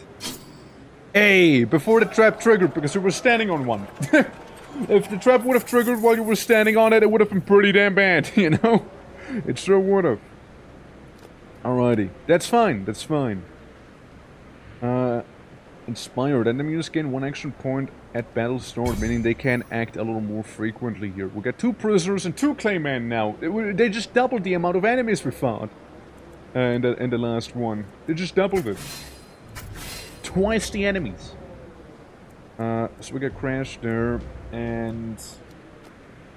Hey, before the trap triggered, because we were standing on one. If the trap would have triggered while you were standing on it, it would have been pretty damn bad, you know? It sure would have. Alrighty, that's fine, that's fine. Inspired. Enemies gain 1 action point at battle start, meaning they can act a little more frequently here. We got 2 prisoners and 2 claymen now. They just doubled the amount of enemies we fought. In the last one. They just doubled it. Twice the enemies. So we got Crash there, and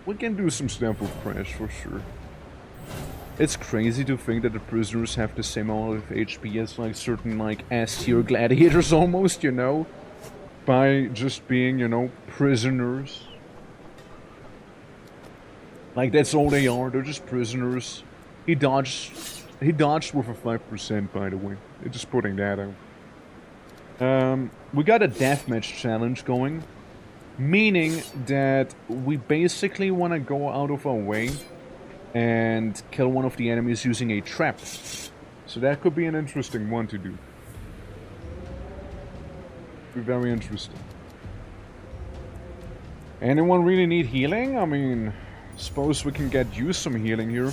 we can do some stuff with Crash for sure. It's crazy to think that the prisoners have the same amount of HP as like certain like S-tier gladiators almost, you know? By just being, you know, prisoners. Like that's all they are, they're just prisoners. He dodged with a 5%, by the way. Just putting that out. We got a deathmatch challenge going. Meaning that we basically want to go out of our way and kill one of the enemies using a trap. So that could be an interesting one to do. Be very interesting. Anyone really need healing? I mean, suppose we can get you some healing here.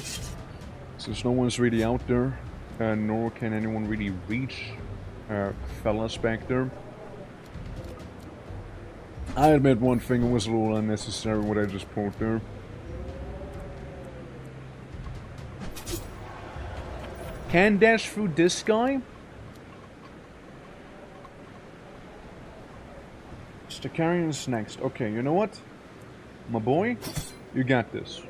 Since no one's really out there. Nor can anyone really reach fellas back there. I admit one thing, it was a little unnecessary what I just pulled there. Can dash through this guy? Stacarian's next. Okay, you know what? My boy, you got this.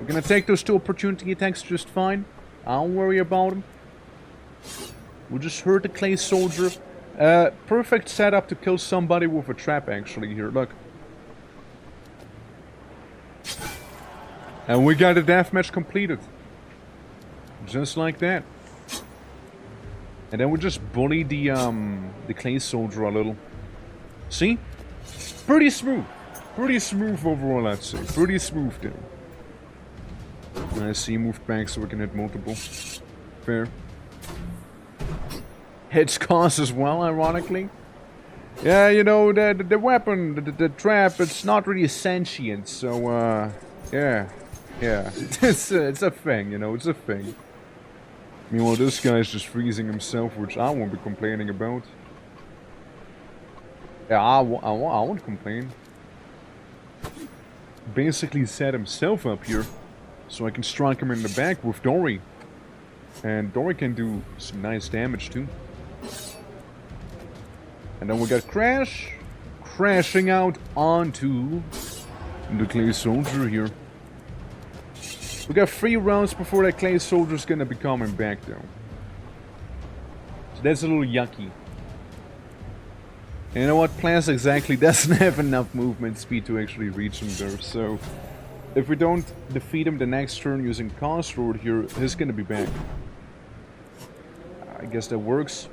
We're gonna take those 2 opportunity attacks just fine. I don't worry about them. We'll just hurt the clay soldier. Perfect setup to kill somebody with a trap actually here, look. And we got a deathmatch completed. Just like that. And then we just bully the clay soldier a little. See? Pretty smooth. Pretty smooth overall, I'd say. Pretty smooth there. Nice, he moved back so we can hit multiple. Fair. Hits cause as well, ironically. Yeah, you know, the weapon, the trap, it's not really sentient, so, yeah. Yeah. it's a thing, you know, it's a thing. Meanwhile, this guy's just freezing himself, which I won't be complaining about. Yeah, I won't complain. Basically set himself up here, so I can strike him in the back with Dory. And Dory can do some nice damage too. And then we got Crash, crashing out onto the clay soldier here. We got 3 rounds before that clay soldier's gonna be coming back though. So that's a little yucky. And you know what? Plants exactly doesn't have enough movement speed to actually reach him there, so if we don't defeat him the next turn using Cast Road here, he's gonna be back. I guess that works.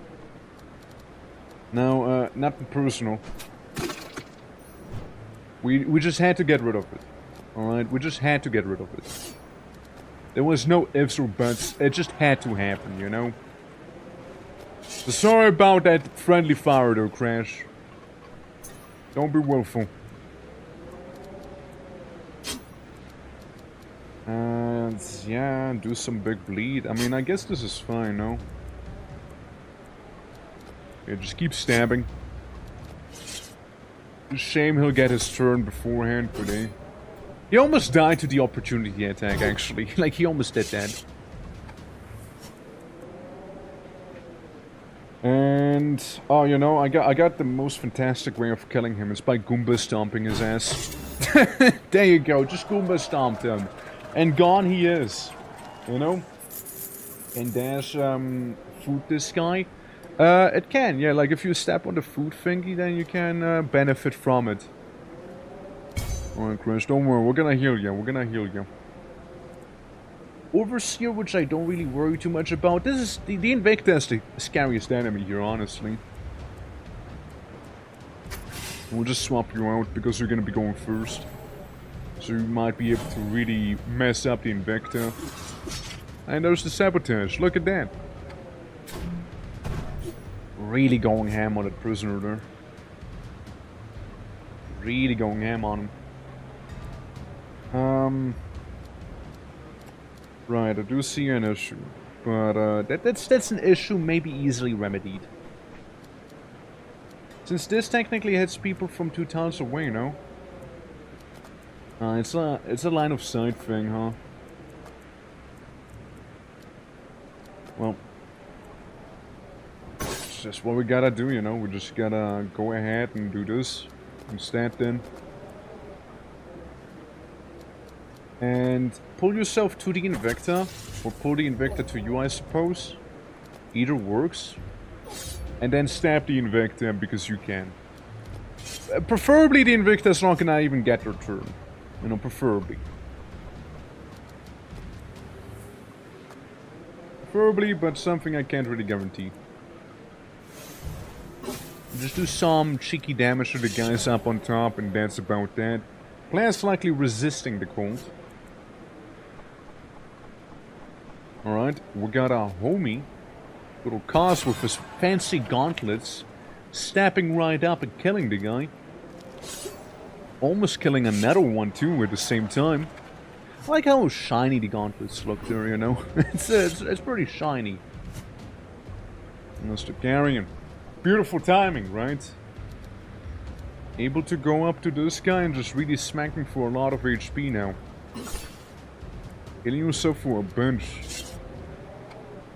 Now, nothing personal. We just had to get rid of it. Alright, we just had to get rid of it. There was no ifs or buts, it just had to happen, you know? So sorry about that friendly fire though, Crash. Don't be willful. And yeah, do some big bleed. I mean, I guess this is fine, no? Yeah, just keep stabbing. Shame he'll get his turn beforehand, but he almost died to the opportunity attack, actually. Like, he almost did that. And oh, you know, I got the most fantastic way of killing him. It's by Goomba stomping his ass. There you go, just Goomba stomped him, and gone he is. You know. And dash food this guy. It can, yeah. Like if you step on the food thingy, then you can benefit from it. Alright, Chris, don't worry. We're gonna heal you. We're gonna heal you. Overseer, which I don't really worry too much about. This is the Invicta is the scariest enemy here, honestly. We'll just swap you out because you're gonna be going first. So you might be able to really mess up the Invicta. And there's the Sabotage. Look at that. Really going ham on that prisoner there. Really going ham on him. Right, I do see an issue, but that's an issue maybe easily remedied. Since this technically hits people from 2 tiles away, no? It's a line of sight thing, huh? Well, it's just what we gotta do, you know. We just gotta go ahead and do this instead, then. And pull yourself to the Invicta, or pull the Invicta to you, I suppose. Either works. And then stab the Invicta because you can. Preferably the Invicta's not gonna even get their turn. You know, preferably. Preferably, but something I can't really guarantee. Just do some cheeky damage to the guys up on top, and that's about that. Players likely resisting the cold. Alright, we got a homie, little Cos with his fancy gauntlets, stepping right up and killing the guy. Almost killing another one too at the same time. I like how shiny the gauntlets look there, you know. it's pretty shiny. Mr. Carrion. Beautiful timing, right? Able to go up to this guy and just really smack him for a lot of HP now. Killing yourself for a bunch.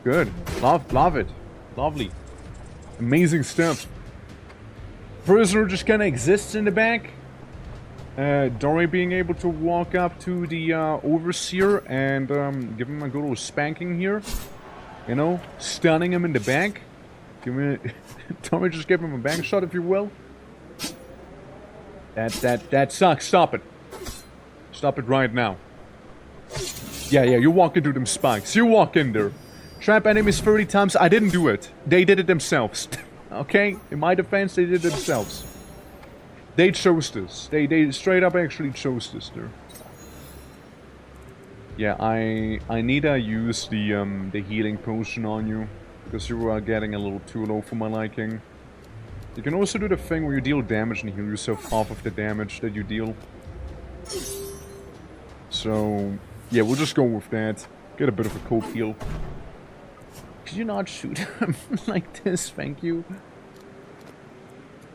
Good. Love it. Lovely. Amazing stuff. Prisoner just kinda exists in the back. Dory being able to walk up to the Overseer and give him a good old spanking here. You know, stunning him in the back. Dory just give him a bank shot, if you will. That sucks. Stop it. Stop it right now. Yeah, you walk into them spikes. You walk in there. Trap enemies 30 times. I didn't do it. They did it themselves. Okay? In my defense, they did it themselves. They chose this. They straight up actually chose this there. Yeah, I need to use the healing potion on you. Because you are getting a little too low for my liking. You can also do the thing where you deal damage and heal yourself half of the damage that you deal. So, yeah, we'll just go with that. Get a bit of a cold heal. Could you not shoot him like this? Thank you.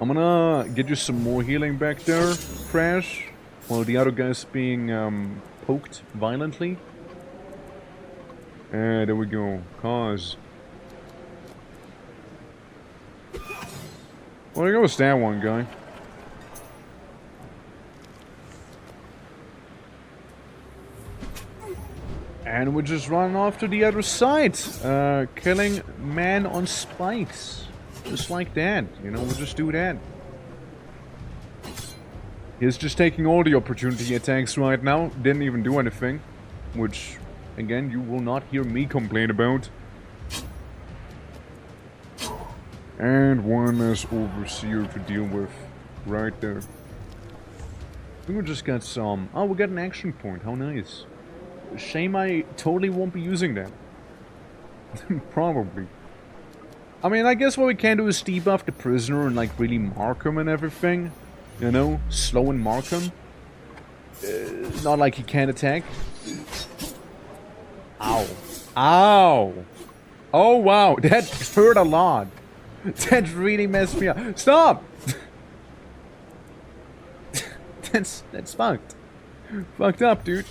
I'm gonna get you some more healing back there, Crash. While the other guy's being poked violently. And there we go. Cause. Well, there goes that one guy. And we're just running off to the other side. Killing man on spikes. Just like that. You know, we'll just do that. He's just taking all the opportunity attacks right now. Didn't even do anything. Which, again, you will not hear me complain about. And one less overseer to deal with. Right there. I think we just got some... Oh, we got an action point. How nice. Shame I totally won't be using that. Probably. I mean, I guess what we can do is debuff the prisoner and like really mark him and everything. You know? Slow and mark him. Not like he can't attack. Ow. Ow! Oh wow, that hurt a lot. That really messed me up. Stop! That's fucked. Fucked up, dude.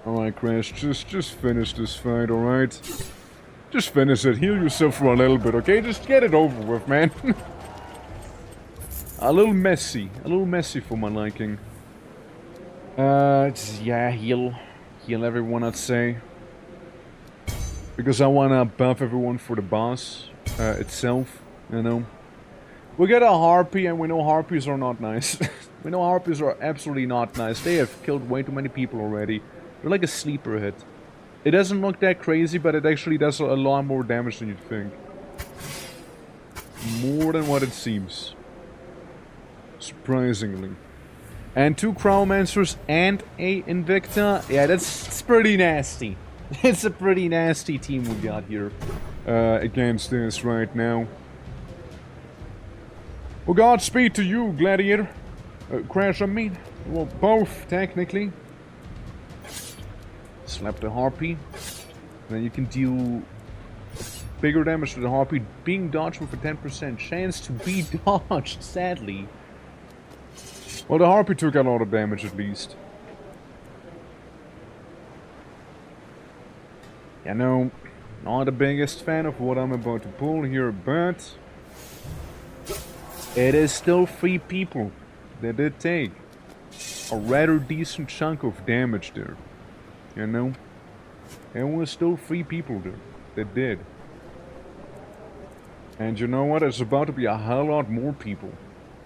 Alright, Crash, just finish this fight, alright? Just finish it. Heal yourself for a little bit, okay? Just get it over with, man. A little messy. A little messy for my liking. Yeah, heal everyone, I'd say. Because I wanna buff everyone for the boss itself, you know. We get a harpy, and we know harpies are not nice. We know harpies are absolutely not nice. They have killed way too many people already. They're like a sleeper hit. It doesn't look that crazy, but it actually does a lot more damage than you'd think. More than what it seems. Surprisingly. And 2 Crowmancers and a Invicta. Yeah, that's pretty nasty. It's a pretty nasty team we got here against this right now. Well, Godspeed to you, Gladiator. Crash, I mean. Well, both, technically. Slap the Harpy. Then you can deal bigger damage to the Harpy. Being dodged with a 10% chance to be dodged, sadly. Well, the Harpy took a lot of damage at least. Yeah, no, not the biggest fan of what I'm about to pull here, but it is still 3 people that did take a rather decent chunk of damage there. You know? There was still 3 people there that did. And you know what? There's about to be a hell lot more people.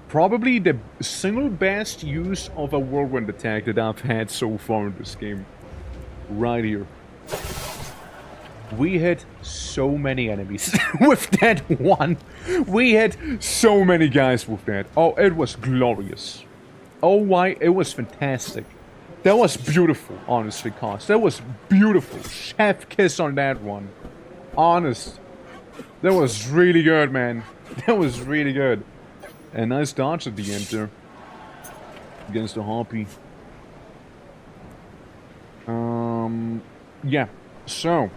Probably the single best use of a whirlwind attack that I've had so far in this game. Right here. We hit so many enemies with that one. We hit so many guys with that. Oh, it was glorious. Oh, why? It was fantastic. That was beautiful, honestly, Cos. That was beautiful. Chef kiss on that one. Honest. That was really good, man. That was really good. And nice dodge at the end there. Against the Harpy. Yeah. So.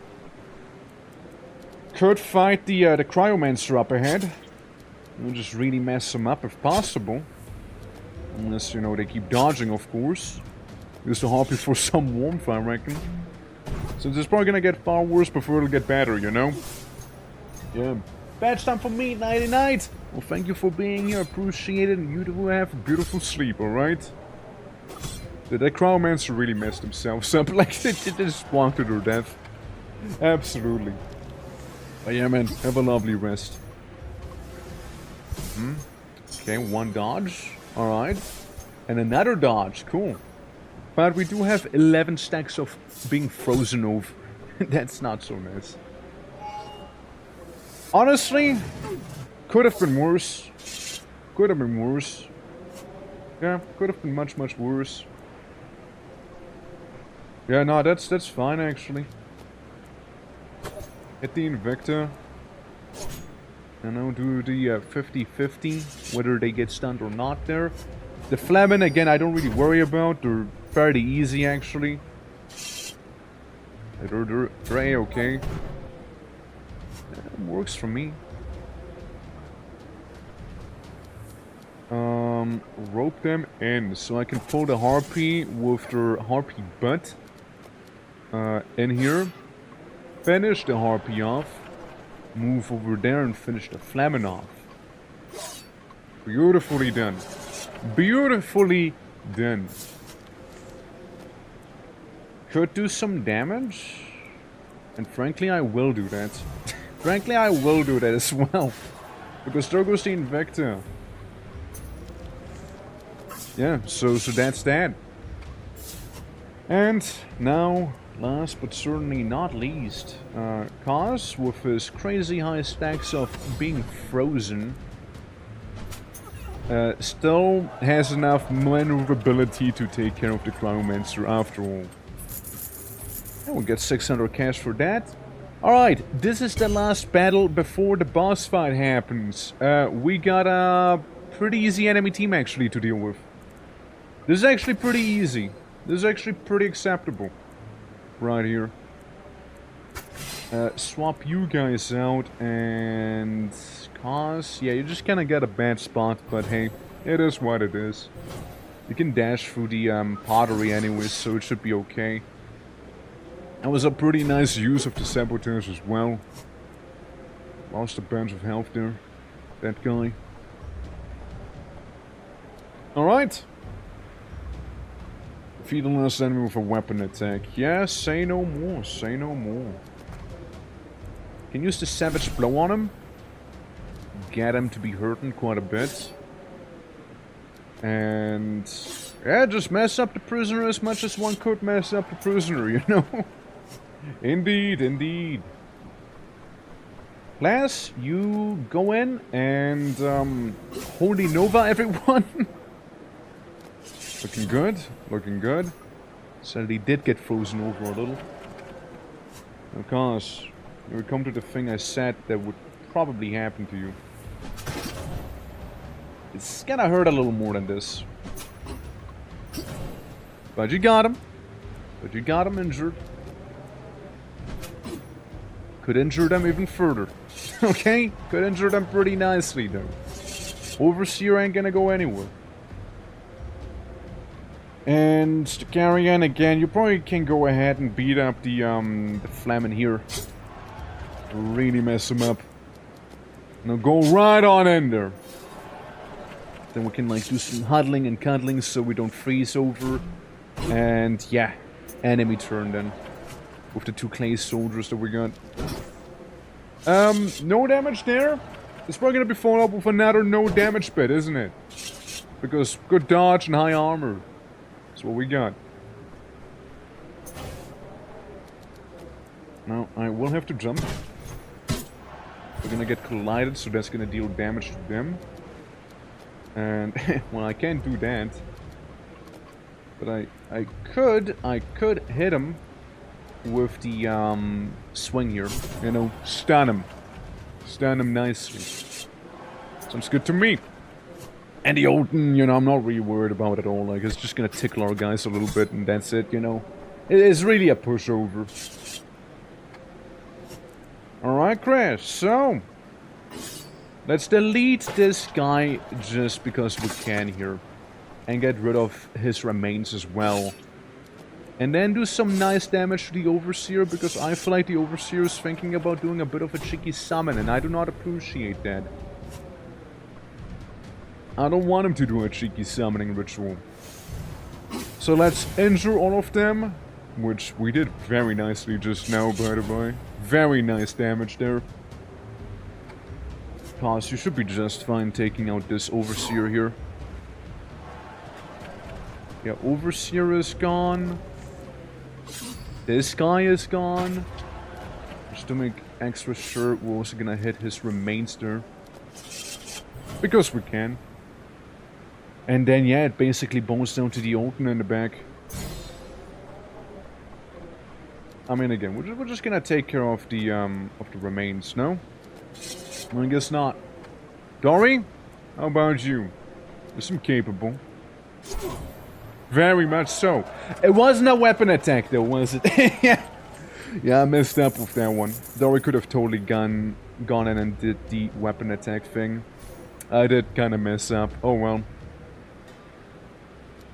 Could fight the Cryomancer up ahead. We'll just really mess them up if possible. Unless, you know, they keep dodging, of course. Use the Harpy for some warmth, I reckon. Since it's probably gonna get far worse before it'll get better, you know? Yeah. Badge time for me, nighty night! Well, thank you for being here, appreciate it, and you do have a beautiful sleep, alright? That Cryomancer really messed themselves up, like, they just walked to their death. Absolutely. But yeah, man, have a lovely rest. Okay, 1 dodge. Alright. And another dodge. Cool. But we do have 11 stacks of being frozen over. That's not so nice. Honestly, could have been worse. Could have been worse. Yeah, could have been much, much worse. Yeah, no, that's fine actually. Get the Invicta. And now do the 50-50, whether they get stunned or not there. The Flamen, again, I don't really worry about. They're fairly easy actually. They're A-okay. Works for me. Rope them in so I can pull the Harpy with their Harpy butt in here. Finish the Harpy off. Move over there and finish the Flamen off. Beautifully done. Beautifully done. Could do some damage. And frankly, I will do that. Frankly, I will do that as well. Because there goes the Invicta. Yeah, so that's that. And now, last but certainly not least, Kaz, with his crazy high stacks of being frozen, still has enough maneuverability to take care of the Cryomancer after all. And we'll get 600 cash for that. Alright, this is the last battle before the boss fight happens. We got a pretty easy enemy team actually to deal with. This is actually pretty easy. This is actually pretty acceptable. Right here. Swap you guys out and... Cause, yeah, you just kinda got a bad spot, but hey, it is what it is. You can dash through the pottery anyways, so it should be okay. That was a pretty nice use of the Sabotage as well. Lost a bunch of health there. That guy. Alright. Defeat the last enemy with a weapon attack. Yeah, say no more, say no more. Can use the Savage Blow on him. Get him to be hurting quite a bit. And... yeah, just mess up the prisoner as much as one could mess up the prisoner, you know? Indeed, indeed. Class, you go in and Holy Nova everyone. Looking good, looking good. Sadly did get frozen over a little. Because you would come to the thing I said that would probably happen to you. It's gonna hurt a little more than this. But you got him. But you got him injured. Could injure them even further. Okay? Could injure them pretty nicely though. Overseer ain't gonna go anywhere. And to carry on again, you probably can go ahead and beat up the Flamen here. Really mess him up. Now go right on in there. Then we can like do some huddling and cuddling so we don't freeze over. And yeah, enemy turn then. With the two clay soldiers that we got. No damage there. It's probably gonna be followed up with another no damage bit, isn't it? Because good dodge and high armor. That's what we got. Now, I will have to jump. We're gonna get collided, so that's gonna deal damage to them. And, well, I can't do that. But I could hit him with the, swing here. You know, stun him. Stun him nicely. Sounds good to me. And the Odin, you know, I'm not really worried about it at all. Like, it's just gonna tickle our guys a little bit and that's it, you know. It's really a pushover. Alright, Crash, so... let's delete this guy just because we can here. And get rid of his remains as well. And then do some nice damage to the Overseer, because I feel like the Overseer is thinking about doing a bit of a cheeky summon, and I do not appreciate that. I don't want him to do a cheeky summoning ritual. So let's injure all of them, which we did very nicely just now, by the way. Very nice damage there. Pause, you should be just fine taking out this Overseer here. Yeah, Overseer is gone. This guy is gone. Just to make extra sure, we're also gonna hit his remains there. Because we can. And then, yeah, it basically boils down to the Alton in the back. I mean, again, we're just gonna take care of the remains, no? I guess not. Dory, how about you? You seem capable. Very much so. It wasn't a weapon attack, though, was it? Yeah, I messed up with that one. Dory could have totally gone in and did the weapon attack thing. I did kind of mess up. Oh, well.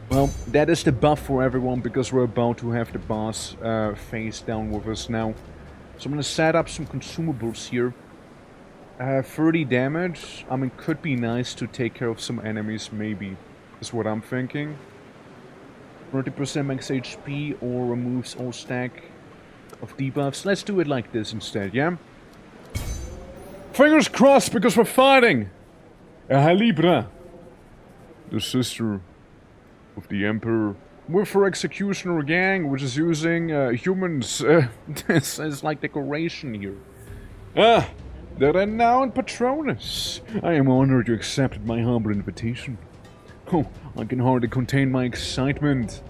Well, that is the buff for everyone, because we're about to have the boss face down with us now. So I'm gonna set up some consumables here. 30 damage. I mean, could be nice to take care of some enemies, maybe. Is what I'm thinking. 30% max HP or removes all stack of debuffs. Let's do it like this instead, yeah? Fingers crossed, because we're fighting! Halibra, the sister of the Emperor, with her executioner gang, which is using humans as like decoration here. The renowned Patronus! I am honored you accepted my humble invitation. Oh, I can hardly contain my excitement.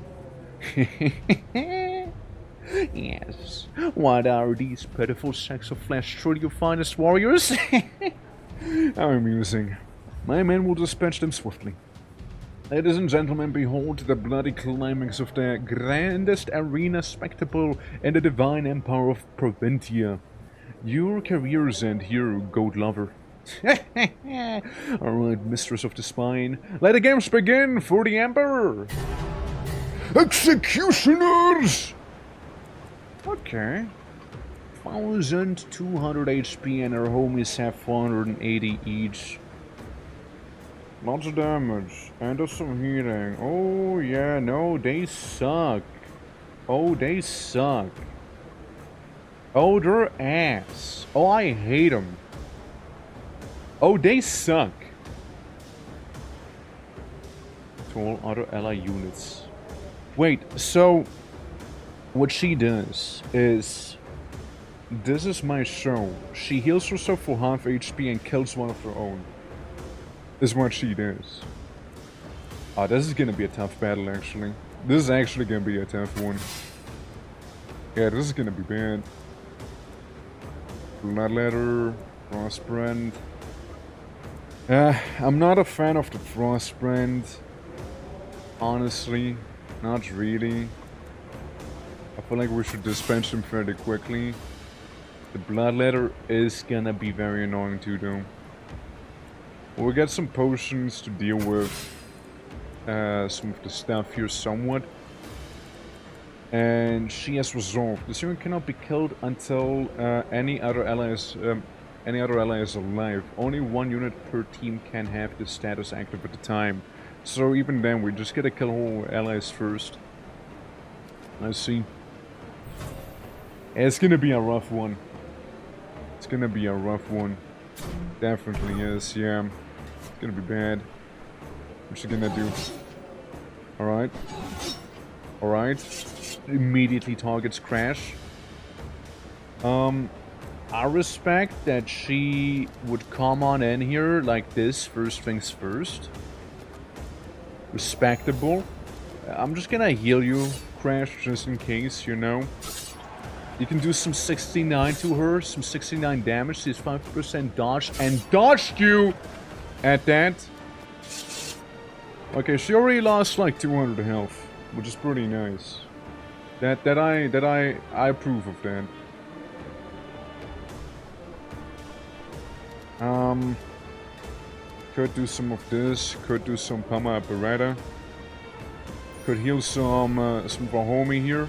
Yes. What are these pitiful sacks of flesh truly your finest warriors? How amusing. My men will dispatch them swiftly. Ladies and gentlemen, behold the bloody climax of the grandest arena spectacle in the divine empire of Provintia. Your careers end here, goat lover. Alright, mistress of the spine, let the games begin for the Emperor! Executioners! Okay. 1200 HP and our homies have 480 each. Lots of damage. And there's some healing. Oh yeah, no, they suck. Oh, they suck. Oh, they're ass. Oh, I hate them. Oh, they suck. To all other ally units. Wait, so what she does is, this is my show. She heals herself for half HP and kills one of her own. Is what she does. Oh, this is gonna be a tough battle, actually. This is actually gonna be a tough one. Yeah, this is gonna be bad. Bloodletter, Frostbrand. I'm not a fan of the Frostbrand. Honestly, not really. I feel like we should dispense them fairly quickly. The Bloodletter is gonna be very annoying too, though. We'll get some potions to deal with some of the stuff here somewhat. And she has resolved. The Syrian cannot be killed until any other ally is alive. Only one unit per team can have this status active at the time. So even then, we just gotta kill all allies first. I see. It's gonna be a rough one. It's gonna be a rough one. Definitely is, yeah. It's gonna be bad. What's she gonna do? Alright. Alright. Immediately targets Crash. I respect that she would come on in here like this, first things first. Respectable. I'm just gonna heal you, Crash, just in case, you know. You can do some 69 to her, some 69 damage. She's 5% dodge, and dodged you at that. Okay, she already lost like 200 health, which is pretty nice. I approve of that. Could do some of this. Could do some Pama Beretta. Could heal some of our homie here.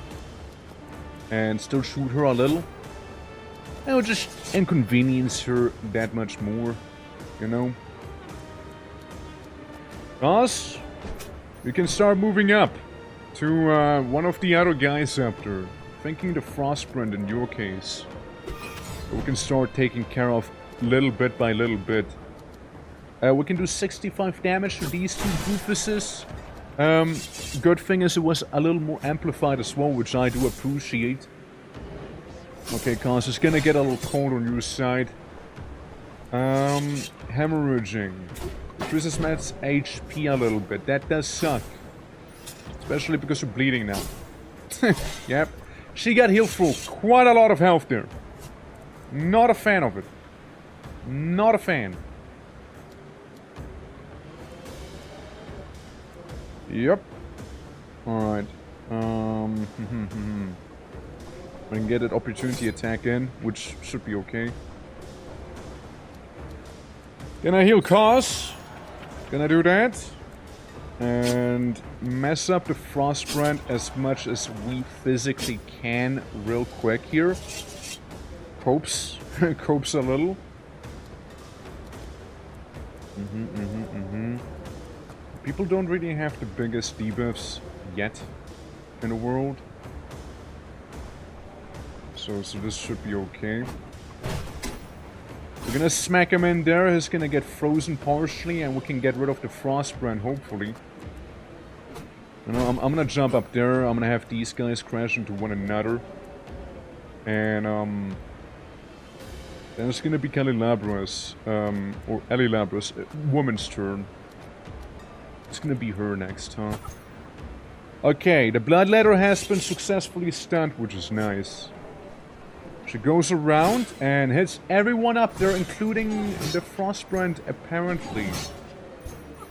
And still shoot her a little. That would just inconvenience her that much more, you know. Us, we can start moving up to one of the other guys up there. Thinking the Frostbrand in your case. So we can start taking care of little bit by little bit. We can do 65 damage to these two doofuses. Good thing is it was a little more amplified as well, which I do appreciate. Okay, cause it's gonna get a little cold on your side. Hemorrhaging. Increases Matt's HP a little bit. That does suck. Especially because you're bleeding now. Yep. She got healed for quite a lot of health there. Not a fan of it. Not a fan. Yep. Alright. I can get an opportunity attack in, which should be okay. Can I heal Cause? Can I do that? And mess up the Frostbrand as much as we physically can real quick here. Copes. Copes a little. People don't really have the biggest debuffs yet in the world. So this should be okay. We're gonna smack him in there. He's gonna get frozen partially, and we can get rid of the Frostbrand, hopefully. You know, I'm gonna jump up there. I'm gonna have these guys crash into one another. And, then it's gonna be Calilabra's, or Elilabra's, woman's turn. It's gonna be her next, huh? Okay, the Bloodletter has been successfully stunned, which is nice. She goes around and hits everyone up there, including the Frostbrand, apparently.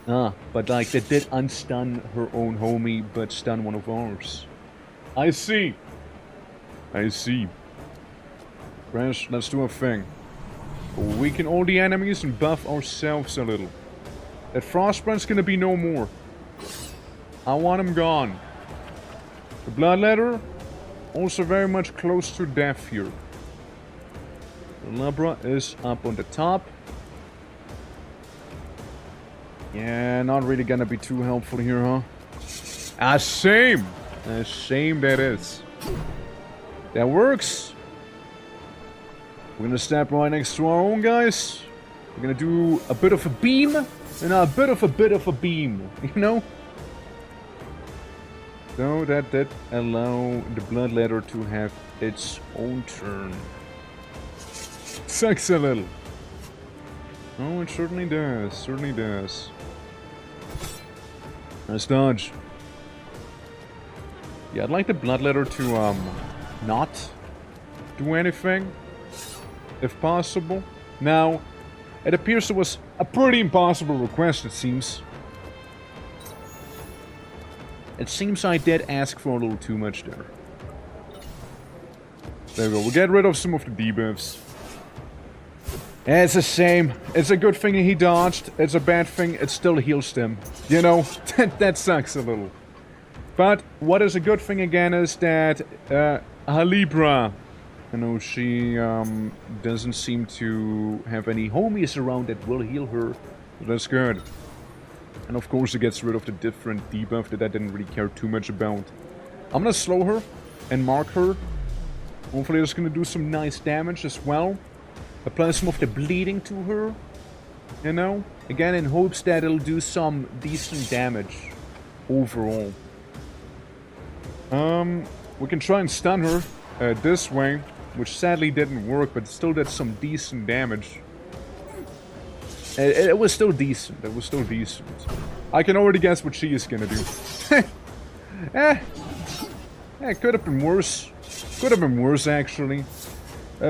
Ah, but like, they did unstun her own homie, but stun one of ours. I see. I see. Crash, let's do a thing. Weaken all the enemies and buff ourselves a little. That Frostbrand's gonna be no more. I want him gone. The Bloodletter, also very much close to death here. The Labra is up on the top. Yeah, not really gonna be too helpful here, huh? A shame! A shame that is. That works. We're gonna step right next to our own guys. We're gonna do a bit of a beam, and a bit of a beam, you know? So that did allow the Bloodletter to have its own turn. Sucks a little. Oh, it certainly does, certainly does. Nice dodge. Yeah, I'd like the Bloodletter to, not do anything, if possible. Now, it appears it was a pretty impossible request, it seems. It seems I did ask for a little too much there. There we go, we'll get rid of some of the debuffs. It's a shame. It's a good thing he dodged. It's a bad thing it still heals them. You know, that sucks a little. But what is a good thing again is that Halibra, you know, she doesn't seem to have any homies around that will heal her. So that's good. And of course it gets rid of the different debuff that I didn't really care too much about. I'm gonna slow her and mark her. Hopefully it's gonna do some nice damage as well. Apply some of the bleeding to her. You know? Again, in hopes that it'll do some decent damage overall. We can try and stun her this way, which sadly didn't work, but still did some decent damage. It was still decent. It was still decent. I can already guess what she is gonna do. It could have been worse. Could have been worse, actually.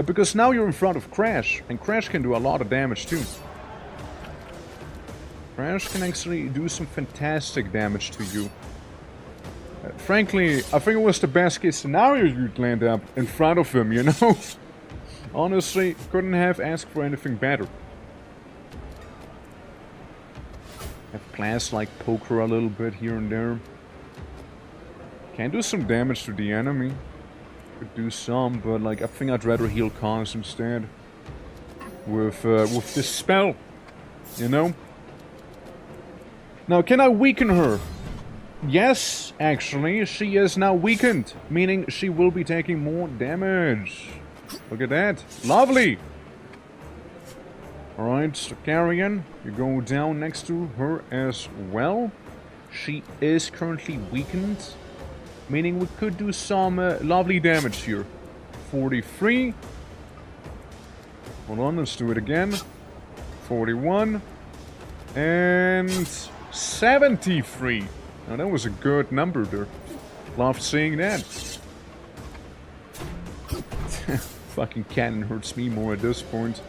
Because now you're in front of Crash, and Crash can do a lot of damage too. Crash can actually do some fantastic damage to you. Frankly, I think it was the best case scenario you'd land up in front of him, you know? Honestly, couldn't have asked for anything better. Have Class like poke her a little bit here and there. Can do some damage to the enemy. Could do some, but like I think I'd rather heal Cons instead. With this spell, you know. Now, can I weaken her? Yes, actually, she is now weakened, meaning she will be taking more damage. Look at that, lovely. All right, so Carrion, you go down next to her as well. She is currently weakened. Meaning we could do some lovely damage here. 43. Hold on, let's do it again. 41. And 73. Now that was a good number there. Love seeing that. Fucking cannon hurts me more at this point.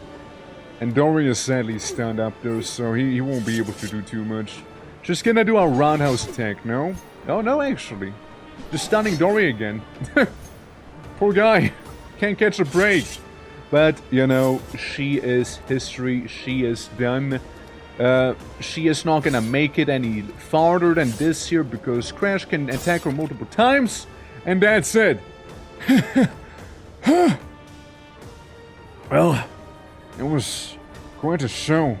And Dory is sadly stunned up there, so he won't be able to do too much. Just gonna do our roundhouse attack, no? Oh, no, actually. Just stunning Dory again. Poor guy. Can't catch a break. But, you know, she is history. She is done. She is not gonna make it any farther than this here because Crash can attack her multiple times. And that's it. Well, it was quite a show.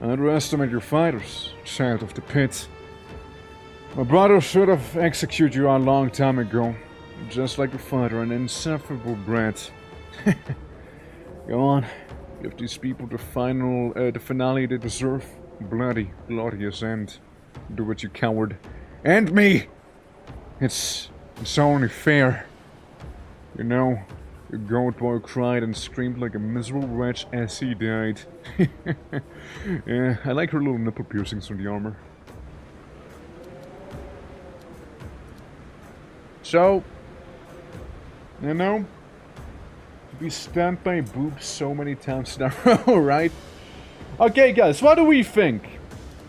Underestimate your fighters, child of the pit. My brother should have executed you a long time ago. Just like your father, an insufferable brat. Go on, give these people the finale they deserve. Bloody, glorious end. Do it, you coward. And me! It's only fair. You know, your goat boy cried and screamed like a miserable wretch as he died. Yeah, I like her little nipple piercings on the armor. So, you know, to be stunned by boobs so many times in a row, right? Okay, guys, what do we think?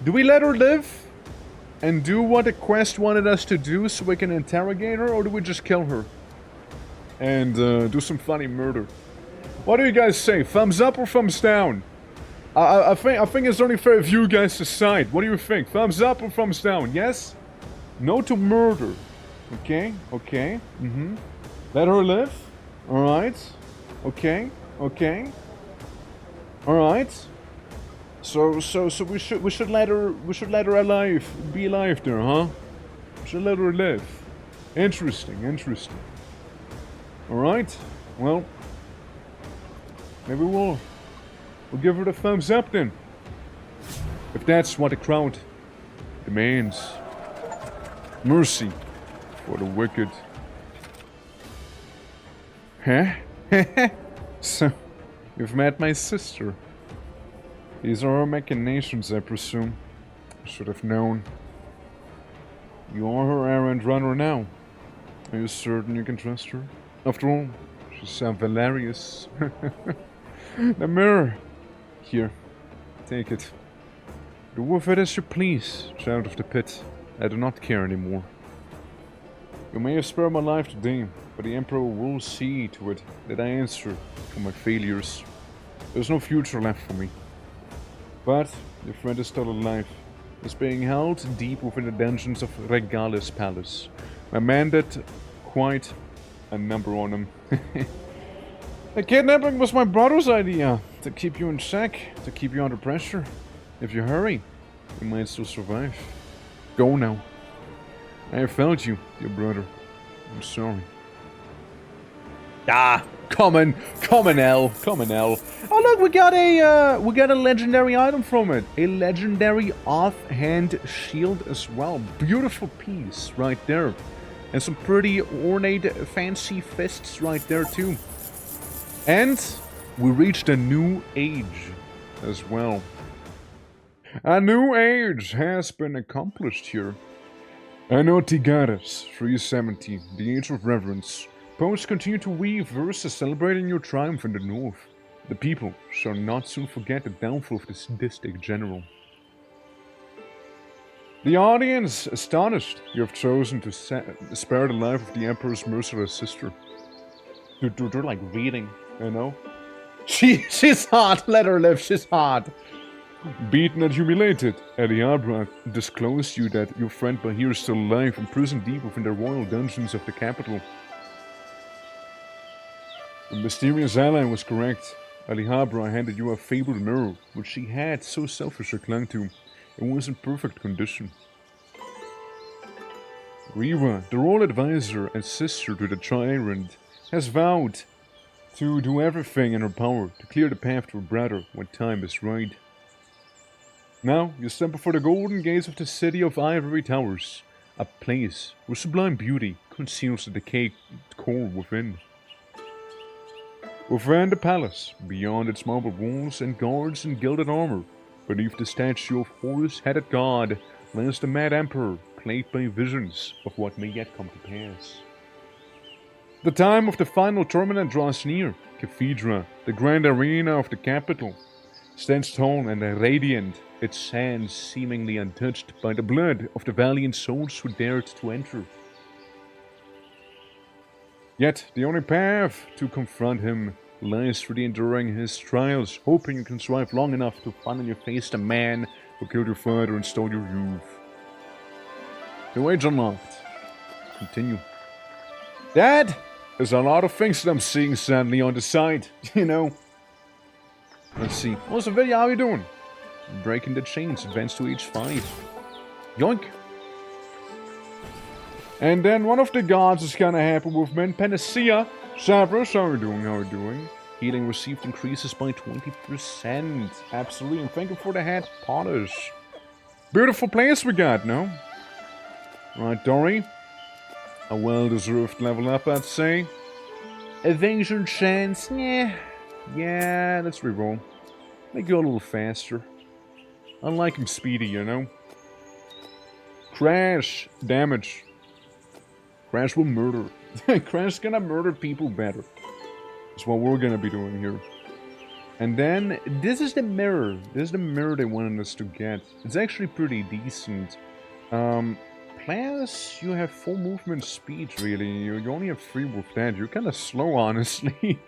Do we let her live and do what the quest wanted us to do so we can interrogate her, or do we just kill her and do some funny murder? What do you guys say? Thumbs up or thumbs down? I think it's only fair if you guys decide. What do you think? Thumbs up or thumbs down? Yes? No to murder. Okay, okay. Let her live. Alright. Okay, okay. Alright. So we should let her alive, be alive there, huh? We should let her live. Interesting, interesting. Alright, well, maybe we'll give her the thumbs up then. If that's what the crowd demands. Mercy for the wicked. Huh? So, you've met my sister. These are her machinations, I presume. I should have known. You are her errand runner now. Are you certain you can trust her? After all, she's Valerius. The mirror. Here, take it. Do with it as you please, child of the pit. I do not care anymore. You may have spared my life today, but the Emperor will see to it that I answer for my failures. There's no future left for me. But your friend is still alive. Is being held deep within the dungeons of Regalis Palace. My man did quite a number on him. The kidnapping was my brother's idea. To keep you in check, to keep you under pressure. If you hurry, you might still survive. Go now. I have failed you, dear brother. I'm sorry. Ah, come on, L. Oh look, we got a legendary item from it. A legendary offhand shield as well. Beautiful piece right there. And some pretty ornate, fancy fists right there too. And we reached a new age as well. A new age has been accomplished here. Anno Tigaris 370, the Age of Reverence. Poets continue to weave verses celebrating your triumph in the north. The people shall not soon forget the downfall of the sadistic general. The audience, astonished, you have chosen to spare the life of the Emperor's merciless sister. Dude, they're like reading, you know? She's hot, let her live, she's hot. Beaten and humiliated, Eliabra disclosed you that your friend Bahir is still alive, imprisoned deep within the royal dungeons of the capital. The mysterious ally was correct. Eliabra handed you a fabled mirror, which she had so selfishly clung to. It was in perfect condition. Riva, the royal advisor and sister to the tyrant, has vowed to do everything in her power to clear the path to her brother when time is right. Now, you stand before the golden gates of the city of Ivory Towers, a place where sublime beauty conceals the decayed core within. Within the palace, beyond its marble walls and guards in gilded armor, beneath the statue of horse-headed god, lies the mad emperor, plagued by visions of what may yet come to pass. The time of the final tournament draws near. Cathedra, the grand arena of the capital, stands tall and radiant, its sands seemingly untouched by the blood of the valiant souls who dared to enter. Yet, the only path to confront him lies through the enduring his trials, hoping you can survive long enough to finally face the man who killed your father and stole your youth. The age unlocked. Continue. Dad! There's a lot of things that I'm seeing sadly on the side, you know. Let's see. What's the video? How you doing? Breaking the chains, advance to age 5. Yoink! And then one of the gods is kinda happy with me. Panacea. Severus, how are you doing? How are you doing? Healing received increases by 20%. Absolutely. And thank you for the hat, Potters. Beautiful place we got, no? Right, Dory. A well-deserved level up, I'd say. Evasion chance, yeah. Yeah, let's reroll. Make you a little faster. I like him speedy, you know. Crash, damage. Crash will murder. Crash gonna murder people better. That's what we're gonna be doing here. And then, this is the mirror. This is the mirror they wanted us to get. It's actually pretty decent. Plus, you have full movement speed, really. You only have 3 with that. You're kind of slow, honestly.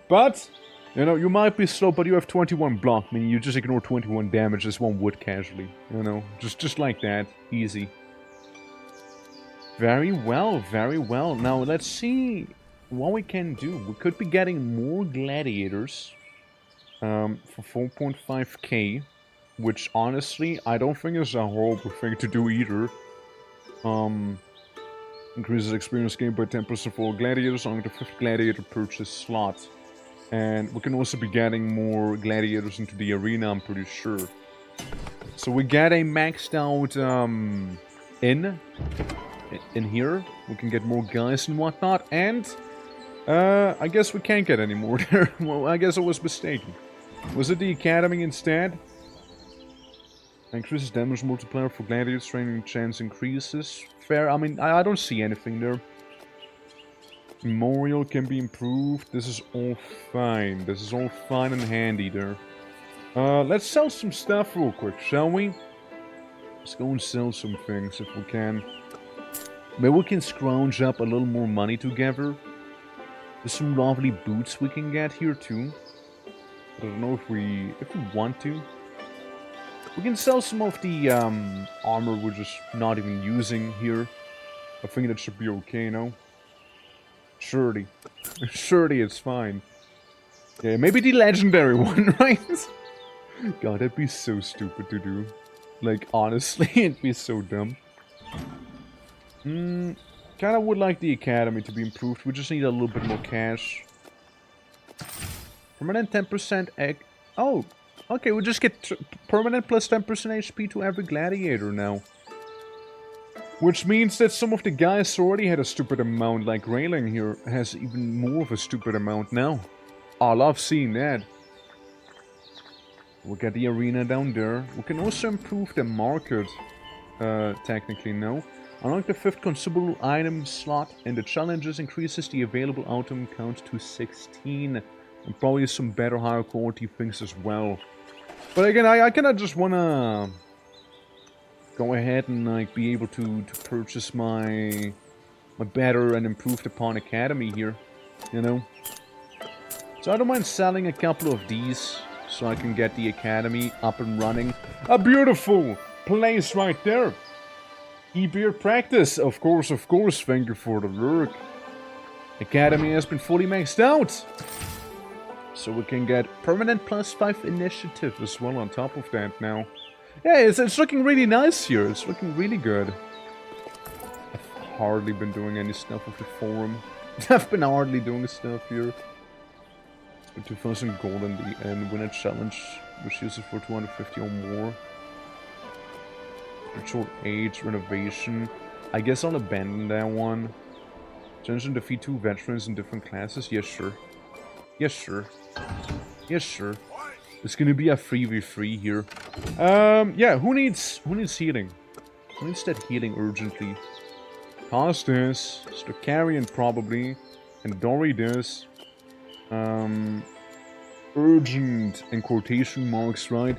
But, you know, you might be slow, but you have 21 block. Meaning you just ignore 21 damage. This one would casually. You know, just like that. Easy. Very well, very well. Now, let's see what we can do. We could be getting more gladiators for 4.5k. Which, honestly, I don't think is a horrible thing to do either. Increases experience gained by 10% for all gladiators on the 5th gladiator purchase slot. And we can also be getting more gladiators into the arena, I'm pretty sure. So we get a maxed out in here. We can get more guys and whatnot. And I guess we can't get any more there. Well, I guess I was mistaken. Was it the academy instead? Increases damage multiplier for gladiators, training chance increases. Fair, I mean, I don't see anything there. Memorial can be improved. This is all fine. This is all fine and handy there. Let's sell some stuff real quick, shall we? Let's go and sell some things if we can. Maybe we can scrounge up a little more money together. There's some lovely boots we can get here too. I don't know if we want to. We can sell some of the armor we're just not even using here. I think that should be okay, no? Surely. Surely it's fine. Yeah, maybe the legendary one, right? God, that'd be so stupid to do. Like, honestly, it'd be so dumb. Kinda would like the academy to be improved. We just need a little bit more cash. Permanent 10% egg. Oh! Okay, we just get permanent plus 10% HP to every gladiator now. Which means that some of the guys who already had a stupid amount, like Railing here, has even more of a stupid amount now. I love seeing that. We'll get the arena down there. We can also improve the market, technically now. Unlock the 5th consumable item slot, and the challenges increases the available item count to 16. And probably some better, higher quality things as well. But again, I kinda just wanna go ahead and like be able to purchase my better and improved upon academy here, you know. So I don't mind selling a couple of these so I can get the academy up and running. A beautiful place right there. E-beer practice, of course, thank you for the work. Academy has been fully maxed out. So we can get permanent plus 5 initiative as well on top of that now. Yeah, it's looking really nice here. It's looking really good. I've hardly been doing any stuff with the forum. I've been hardly doing stuff here. It's been 2,000 gold and win a challenge, which uses for 250 or more. Spiritual age renovation. I guess I'll abandon that one. Challenge and defeat 2 veterans in different classes. Yeah, sure. Yes, sir. Yes, sir. It's gonna be a 3v3 here. Yeah, who needs healing? Who needs that healing urgently? Costas, Stokarian probably, and Dory does. Urgent in quotation marks, right?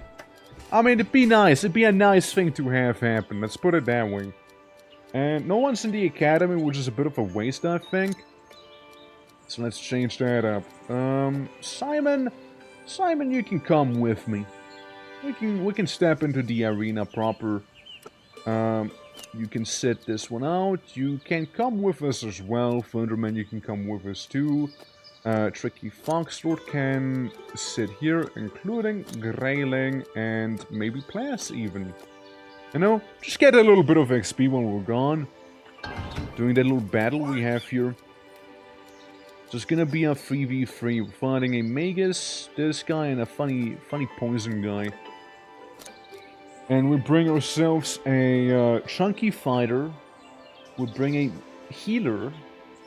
I mean, it'd be nice. It'd be a nice thing to have happen. Let's put it that way. And no one's in the academy, which is a bit of a waste, I think. So let's change that up. Simon, you can come with me. We can step into the arena proper. You can sit this one out. You can come with us as well. Thunderman, you can come with us too. Tricky Foxtrot can sit here, including Grayling and maybe Plas even. You know, just get a little bit of XP when we're gone. Doing that little battle we have here. So it's gonna be a 3v3. We're fighting a Magus, this guy, and a funny poison guy. And we bring ourselves a chunky fighter. We bring a healer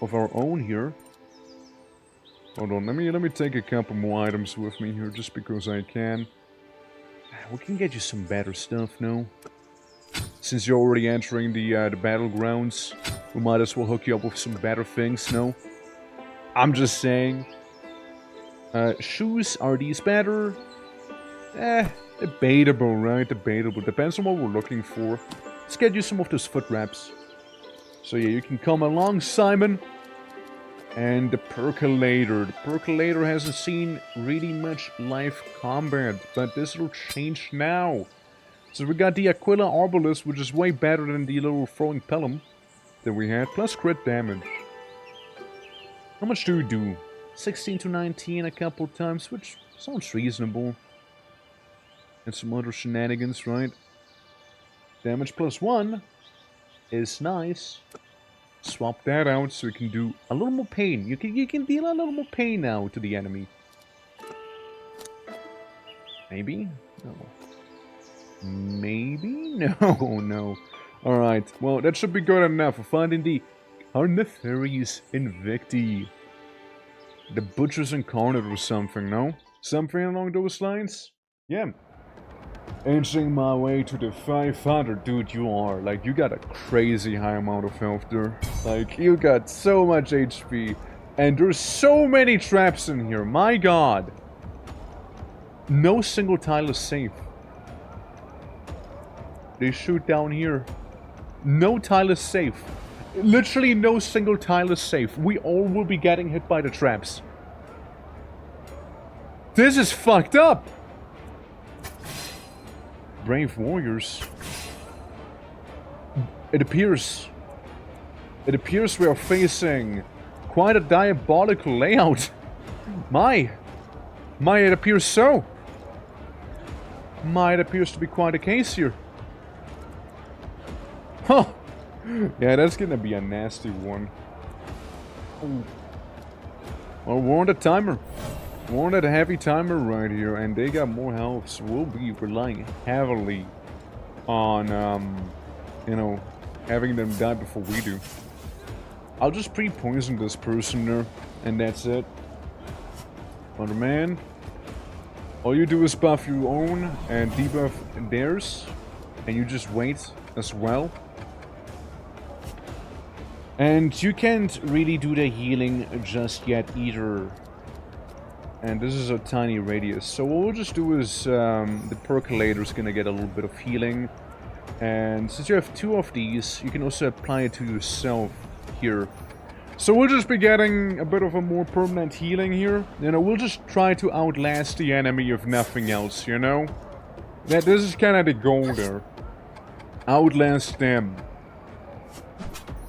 of our own here. Hold on, let me take a couple more items with me here, just because I can. We can get you some better stuff, no? Since you're already entering the battlegrounds, we might as well hook you up with some better things, no? I'm just saying. Shoes, are these better? Debatable, right? Debatable. Depends on what we're looking for. Let's get you some of those foot wraps. So yeah, you can come along, Simon. And the Percolator. The Percolator hasn't seen really much live combat, but this will change now. So we got the Aquila Arbalist, which is way better than the little throwing Pelham that we had, plus crit damage. How much do we do? 16 to 19 a couple times, which sounds reasonable. And some other shenanigans, right? Damage plus 1 is nice. Swap that out so we can do a little more pain. You can deal a little more pain now to the enemy. Maybe? No. Maybe? No. Alright, well that should be good enough. We're finding the Carniferous Invicti. The Butcher's Incarnate or something, no? Something along those lines? Yeah. Inching my way to the 500, dude, you got a crazy high amount of health there. Like, you got so much HP. And there's so many traps in here, my god. No single tile is safe. They shoot down here. No tile is safe. Literally no single tile is safe. We all will be getting hit by the traps. This is fucked up. Brave warriors. It appears we are facing quite a diabolical layout. My, it appears so. It appears to be quite a case here. Huh. Yeah, that's gonna be a nasty one. Ooh. Well, we're on the timer. We're on that heavy timer right here, and they got more health, so we'll be relying heavily on, you know, having them die before we do. I'll just pre-poison this person there, and that's it. Other man, all you do is buff your own and debuff theirs, and you just wait as well. And you can't really do the healing just yet either. And this is a tiny radius. So what we'll just do is the Percolator is going to get a little bit of healing. And since you have 2 of these, you can also apply it to yourself here. So we'll just be getting a bit of a more permanent healing here. You know, we'll just try to outlast the enemy if nothing else, you know? This is kind of the goal there. Outlast them.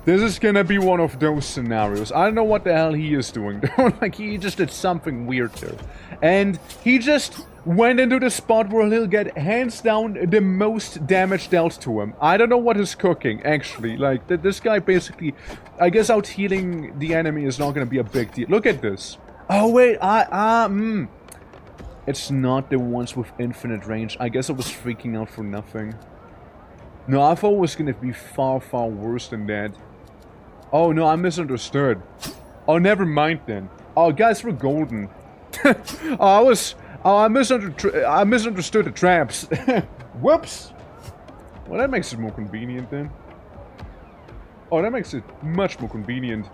This is gonna be one of those scenarios. I don't know what the hell he is doing though. Like, he just did something weird there. And he just went into the spot where he'll get hands down the most damage dealt to him. I don't know what he's cooking, actually. Like, this guy basically... I guess out healing the enemy is not gonna be a big deal. Look at this. Oh wait, It's not the ones with infinite range. I guess I was freaking out for nothing. No, I thought it was gonna be far, far worse than that. Oh no, I misunderstood. Oh, never mind then. Oh, guys, we're golden. I misunderstood the traps. Whoops! Well, that makes it more convenient then. Oh, that makes it much more convenient.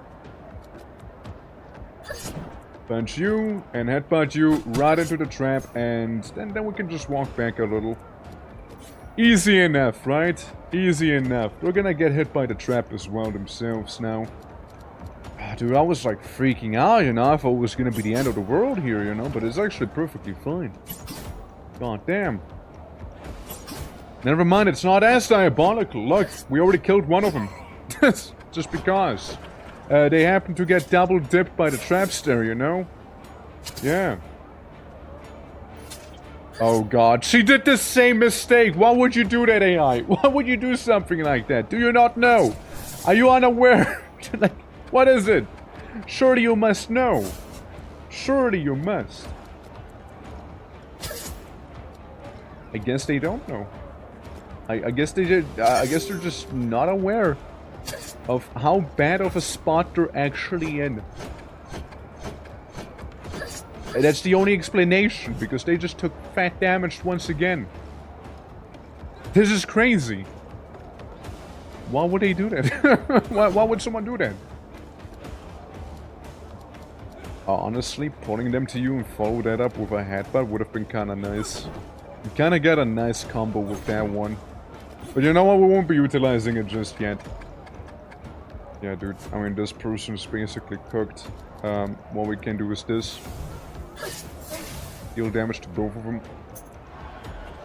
Punch you and headbutt you right into the trap, and then we can just walk back a little. Easy enough, right? Easy enough. We're gonna get hit by the trap as well themselves now. Dude, I was like freaking out, you know. I thought it was gonna be the end of the world here, you know, but it's actually perfectly fine. God damn. Never mind, it's not as diabolical. Look, we already killed one of them. Just because. They happen to get double dipped by the traps there, you know? Yeah. Oh god, she did the same mistake! Why would you do that, AI? Why would you do something like that? Do you not know? Are you unaware? Like, what is it? Surely you must know. Surely you must. I guess they don't know. I guess they did. I guess they're just not aware of how bad of a spot they're actually in. And that's the only explanation, because they just took fat damage once again. This is crazy. Why would they do that? why would someone do that? Honestly, pulling them to you and follow that up with a headbutt would have been kind of nice. You kind of got a nice combo with that one. But you know what? We won't be utilizing it just yet. Yeah, dude. I mean, this person's basically cooked. What we can do is this. Deal damage to both of them.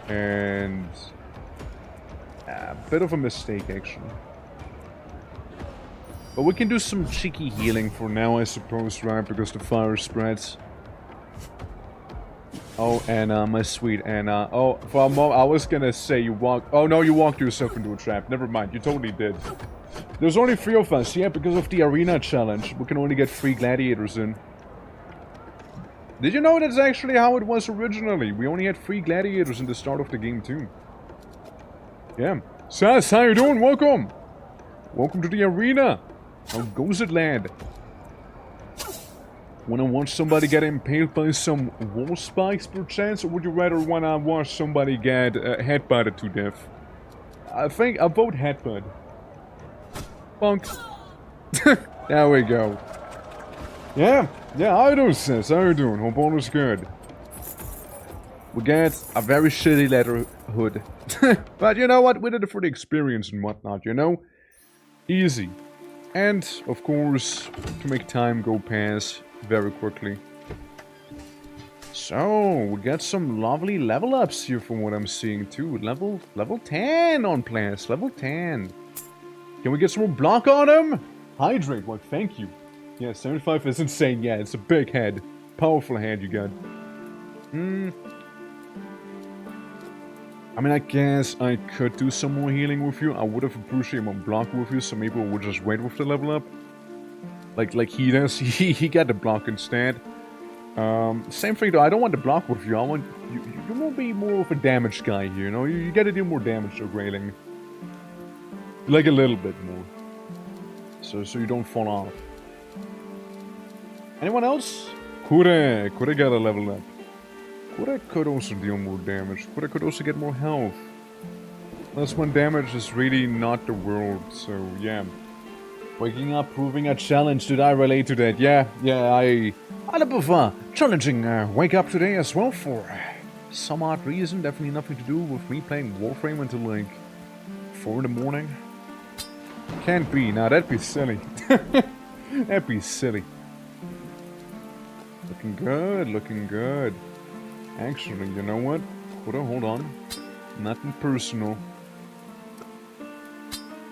And... a bit of a mistake, actually. But we can do some cheeky healing for now, I suppose, right? Because the fire spreads. Oh, Anna, my sweet Anna. Oh, for a moment, I was gonna say you walked... Oh, no, you walked yourself into a trap. Never mind, you totally did. There's only 3 of us, yeah, because of the arena challenge. We can only get 3 gladiators in. Did you know that's actually how it was originally? We only had 3 gladiators in the start of the game, too. Yeah. Sass, how you doing? Welcome! Welcome to the arena! How goes it, lad? Wanna watch somebody get impaled by some wall spikes, perchance? Or would you rather wanna watch somebody get headbutted to death? I think I'll vote headbutt. Bonk. There we go. Yeah, how you doing, sis? How you doing? Hope all is good. We get a very shitty leather hood. But you know what? We did it for the experience and whatnot, you know? Easy. And, of course, to make time go past very quickly. So, we got some lovely level ups here from what I'm seeing too. Level 10 on plants. Level 10. Can we get some more block on him? Hydrate, well, thank you. Yeah, 75 is insane. Yeah, it's a big head. Powerful head you got. I mean, I guess I could do some more healing with you. I would have appreciated more block with you, so maybe we'll just wait with the level up. Like he does. He got the block instead. Same thing though, I don't want the block with you. I want... You will be more of a damage guy here, you know? You gotta do more damage to railing. Like a little bit more. So you don't fall off. Anyone else? Kure got a level up. Kure could also deal more damage. Kure could also get more health. +1 damage is really not the world, so yeah. Waking up, proving a challenge. Did I relate to that? Yeah, I had a bit of a challenging wake up today as well for some odd reason. Definitely nothing to do with me playing Warframe until like 4 in the morning. Can't be. Now that'd be silly. That'd be silly. Looking good, looking good. Actually, you know what? Hold on. Nothing personal.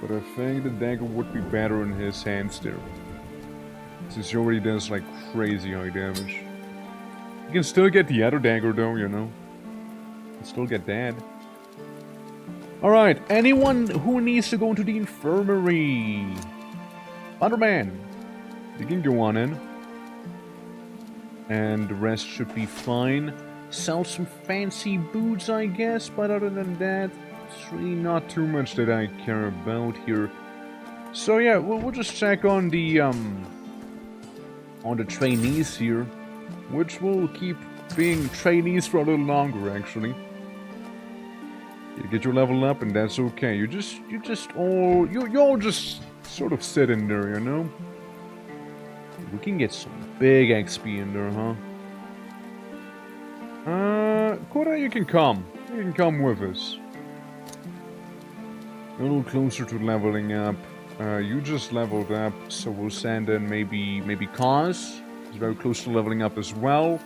But I think the dagger would be better in his hands there. Since he already does like crazy high damage. You can still get the other dagger though, you know. You can still get that. Alright, anyone who needs to go into the infirmary? Thunderman, you can go on in. And the rest should be fine. Sell some fancy boots, I guess, but other than that, it's really not too much that I care about here. So yeah, we'll just check on the trainees here. which will keep being trainees for a little longer, actually. You get your level up, and that's okay. You all just sort of sit in there, you know? We can get some big XP in there, huh? Koda, you can come. You can come with us. A little closer to leveling up. You just leveled up, so we'll send in maybe Kaz. He's very close to leveling up as well.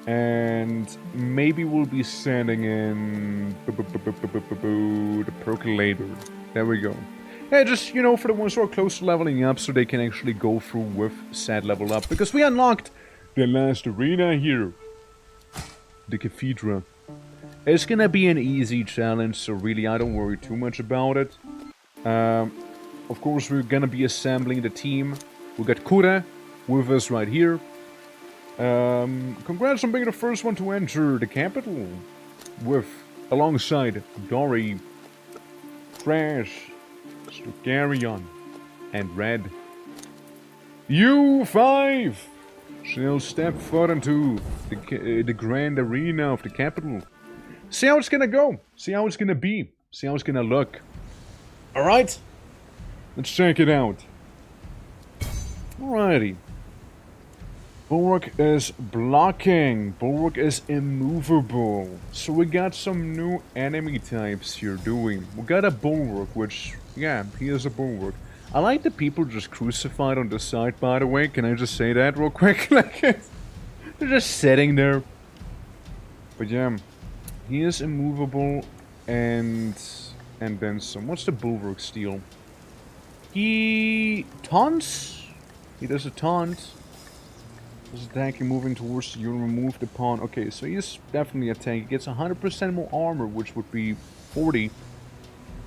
And maybe we'll be sending in the Percolator. There we go. Yeah, just, you know, for the ones who are close to leveling up so they can actually go through with said level up. Because we unlocked the last arena here. The Cathedra. It's gonna be an easy challenge, so really I don't worry too much about it. Of course, we're gonna be assembling the team. We got Kura with us right here. Congrats on being the first one to enter the capital. Alongside Dory, Crash, Stugarion, and Red. You 5 shall step foot into the grand arena of the capital. See how it's gonna go. See how it's gonna be. See how it's gonna look. Alright? Let's check it out. Alrighty. Bulwark is blocking. Bulwark is immovable. So we got some new enemy types here, do we? We got a Bulwark, which, yeah, he is a Bulwark. I like the people just crucified on the side, by the way. Can I just say that real quick? Like, they're just sitting there. But yeah, he is immovable, and then some. What's the Bulwark steal? He taunts. He does a taunt. Is attacking, moving towards you, remove the pawn. Okay, so he's definitely a tank. He gets 100% more armor, which would be 40.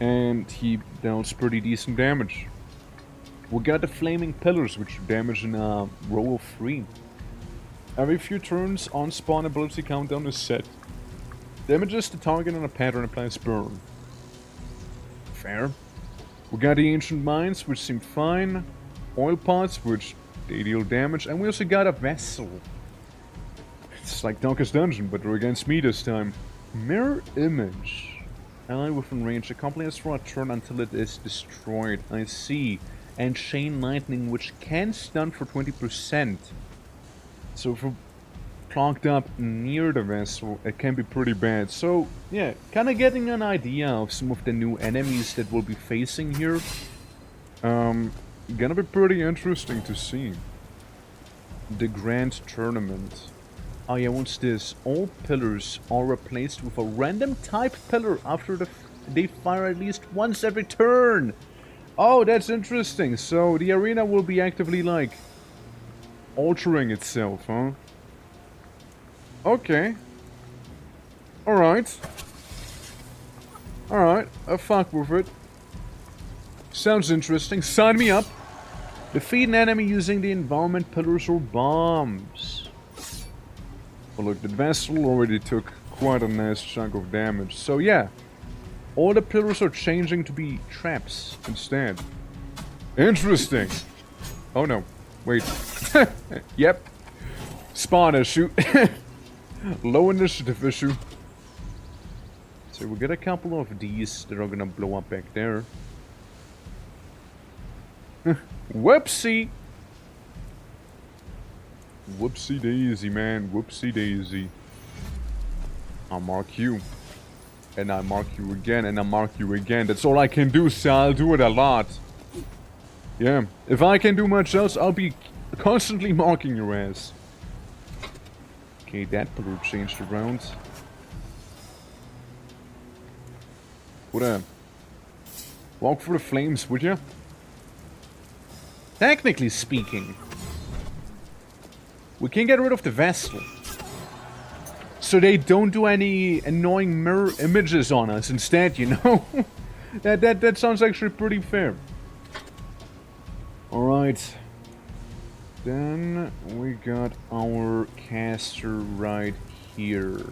And he deals pretty decent damage. We got the Flaming Pillars, which damage in a row of 3. Every few turns, on spawn ability countdown is set. Damages the target on a pattern, applies burn. Fair. We got the Ancient Mines, which seem fine. Oil Pots, which they deal damage, and we also got a Vessel. It's like Donker's Dungeon, but they're against me this time. Mirror Image. Ally within range. Accompanies for a turn until it is destroyed. I see. And Chain Lightning, which can stun for 20%. So if we're clogged up near the vessel, it can be pretty bad. So, yeah, kind of getting an idea of some of the new enemies that we'll be facing here. Gonna be pretty interesting to see. The Grand Tournament. Oh yeah, what's this? All pillars are replaced with a random type pillar after they fire at least once every turn. Oh, that's interesting. So the arena will be actively, like, altering itself, huh? Okay. Alright. Alright, I'll fuck with it. Sounds interesting. Sign me up. Defeat an enemy using the environment pillars or bombs. Well, look, the vessel already took quite a nice chunk of damage. So yeah, all the pillars are changing to be traps instead. Interesting. Oh no, wait. Yep. Spawn issue. Low initiative issue. So we got a couple of these that are gonna blow up back there. Whoopsie! Whoopsie daisy, man. Whoopsie daisy. I'll mark you. And I mark you again, and I mark you again. That's all I can do, so I'll do it a lot. Yeah. If I can do much else, I'll be constantly marking your ass. Okay, that pillar changed around. What a... Walk for the flames, would ya? Technically speaking, we can get rid of the vessel. So they don't do any annoying mirror images on us instead, you know? that sounds actually pretty fair. Alright. Then we got our caster right here.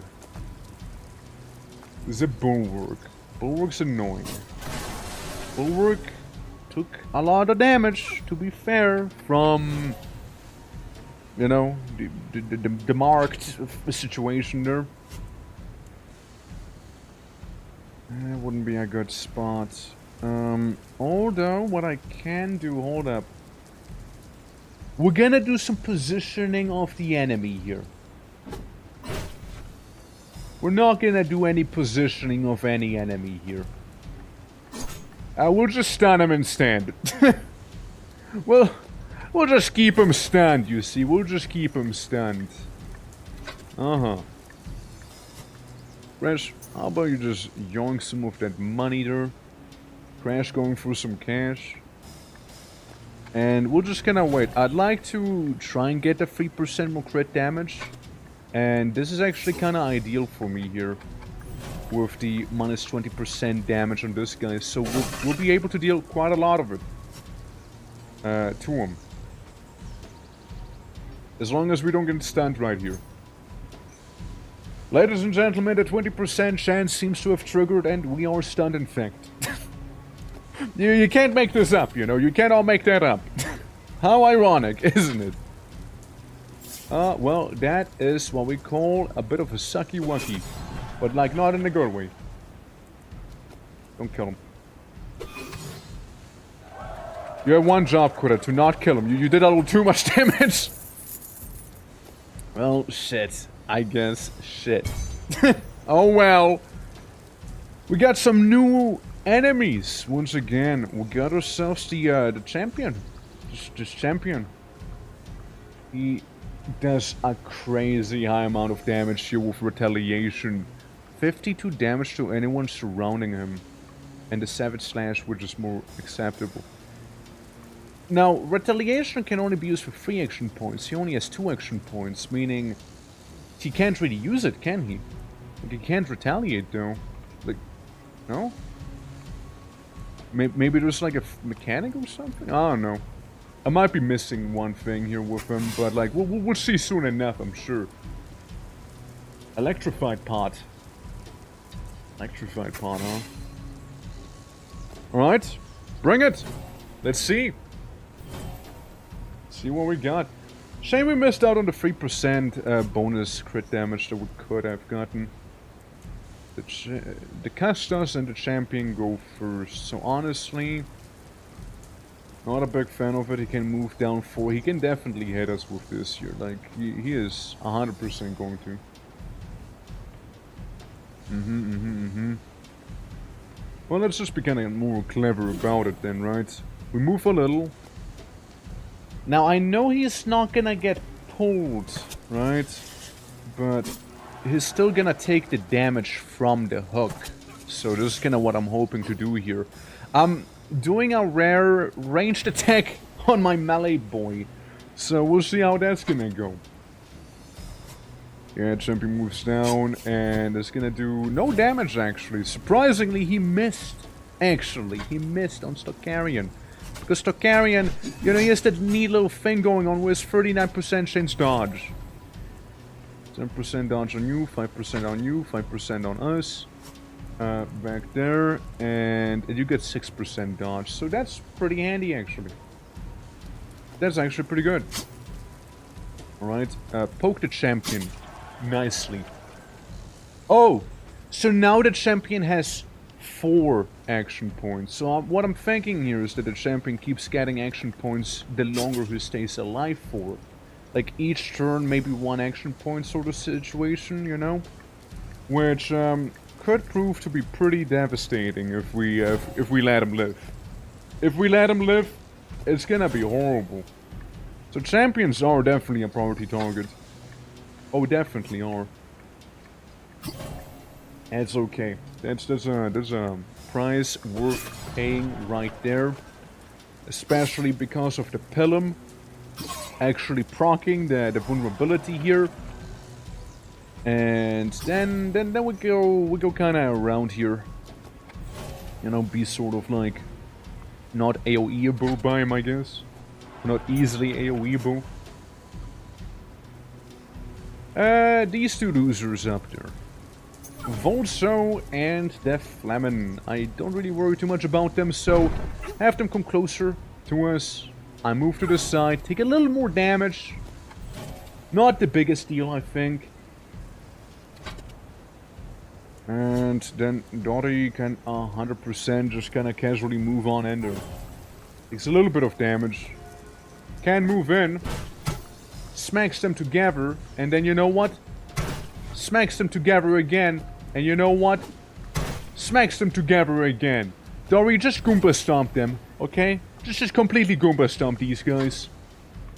This is a Bulwark. Bulwark's annoying. Bulwark took a lot of damage, to be fair, from You know, the marked situation there. That wouldn't be a good spot. Although, what I can do, hold up. We're gonna do some positioning of the enemy here. We're not gonna do any positioning of any enemy here. We'll just stun him and stand. We'll just keep him stunned, you see. We'll just keep him stunned. Uh-huh. Crash, how about you just yoink some of that money there? Crash going for some cash. And we're just gonna wait. I'd like to try and get the 3% more crit damage. And this is actually kind of ideal for me here. With the minus 20% damage on this guy. So we'll be able to deal quite a lot of it. To him. As long as we don't get stunned right here. Ladies and gentlemen, the 20% chance seems to have triggered and we are stunned in fact. You can't make this up, you know. You can't all make that up. How ironic, isn't it? Well, that is what we call a bit of a sucky-wucky. But, like, not in a good way. Don't kill him. You have one job, Critter, to not kill him. You did a little too much damage. Well, shit. I guess shit. Oh, well. We got some new enemies. Once again, we got ourselves the champion. This champion. He does a crazy high amount of damage here with retaliation. 52 damage to anyone surrounding him. And the Savage Slash, which is more acceptable. Now, retaliation can only be used for 3 action points. He only has 2 action points, meaning he can't really use it, can he? Like, he can't retaliate, though. Like, no? Maybe there's like a mechanic or something? I don't know. I might be missing one thing here with him, but like, we'll see soon enough, I'm sure. Electrified pot. Electrified pot, huh? Alright, bring it! Let's see. See what we got. Shame we missed out on the 3% bonus crit damage that we could have gotten. The Custos and the Champion go first, so honestly, not a big fan of it. He can move down 4. He can definitely hit us with this here. Like, he is 100% going to. Well, let's just be kind of more clever about it then, right? We move a little. Now, I know he's not gonna get pulled, right? But he's still gonna take the damage from the hook. So this is kind of what I'm hoping to do here. I'm doing a rare ranged attack on my melee boy. So we'll see how that's gonna go. Yeah, Champion moves down and it's gonna do no damage actually. Surprisingly, he missed. Actually, he missed on Stokarian. Because Stokarian, you know, he has that neat little thing going on with 39% chance dodge. 10% dodge on you, 5% on you, 5% on us. Back there, and you get 6% dodge. So that's pretty handy, actually. That's actually pretty good. Alright, poke the Champion nicely. Oh, so now the Champion has 4 action points. So what I'm thinking here is that the Champion keeps getting action points the longer he stays alive for. Like each turn, maybe 1 action point sort of situation, you know? Which could prove to be pretty devastating if we let him live. If we let him live, it's gonna be horrible. So Champions are definitely a priority target. Oh, definitely are. That's okay. That's a price worth paying right there. Especially because of the Pilum actually proccing the vulnerability here. And then we go kind of around here. You know, be sort of like not AoE-able by him, I guess. Not easily AoE-able. These two losers up there. Volso and the Flamen. I don't really worry too much about them, so have them come closer to us. I move to the side, take a little more damage. Not the biggest deal, I think. And then Dottie can 100% just kind of casually move on Ender. Takes a little bit of damage. Can move in. Smacks them together. And then you know what? Smacks them together again. And you know what? Smacks them together again. Dory, just Goomba stomp them. Okay? Just completely Goomba stomp these guys.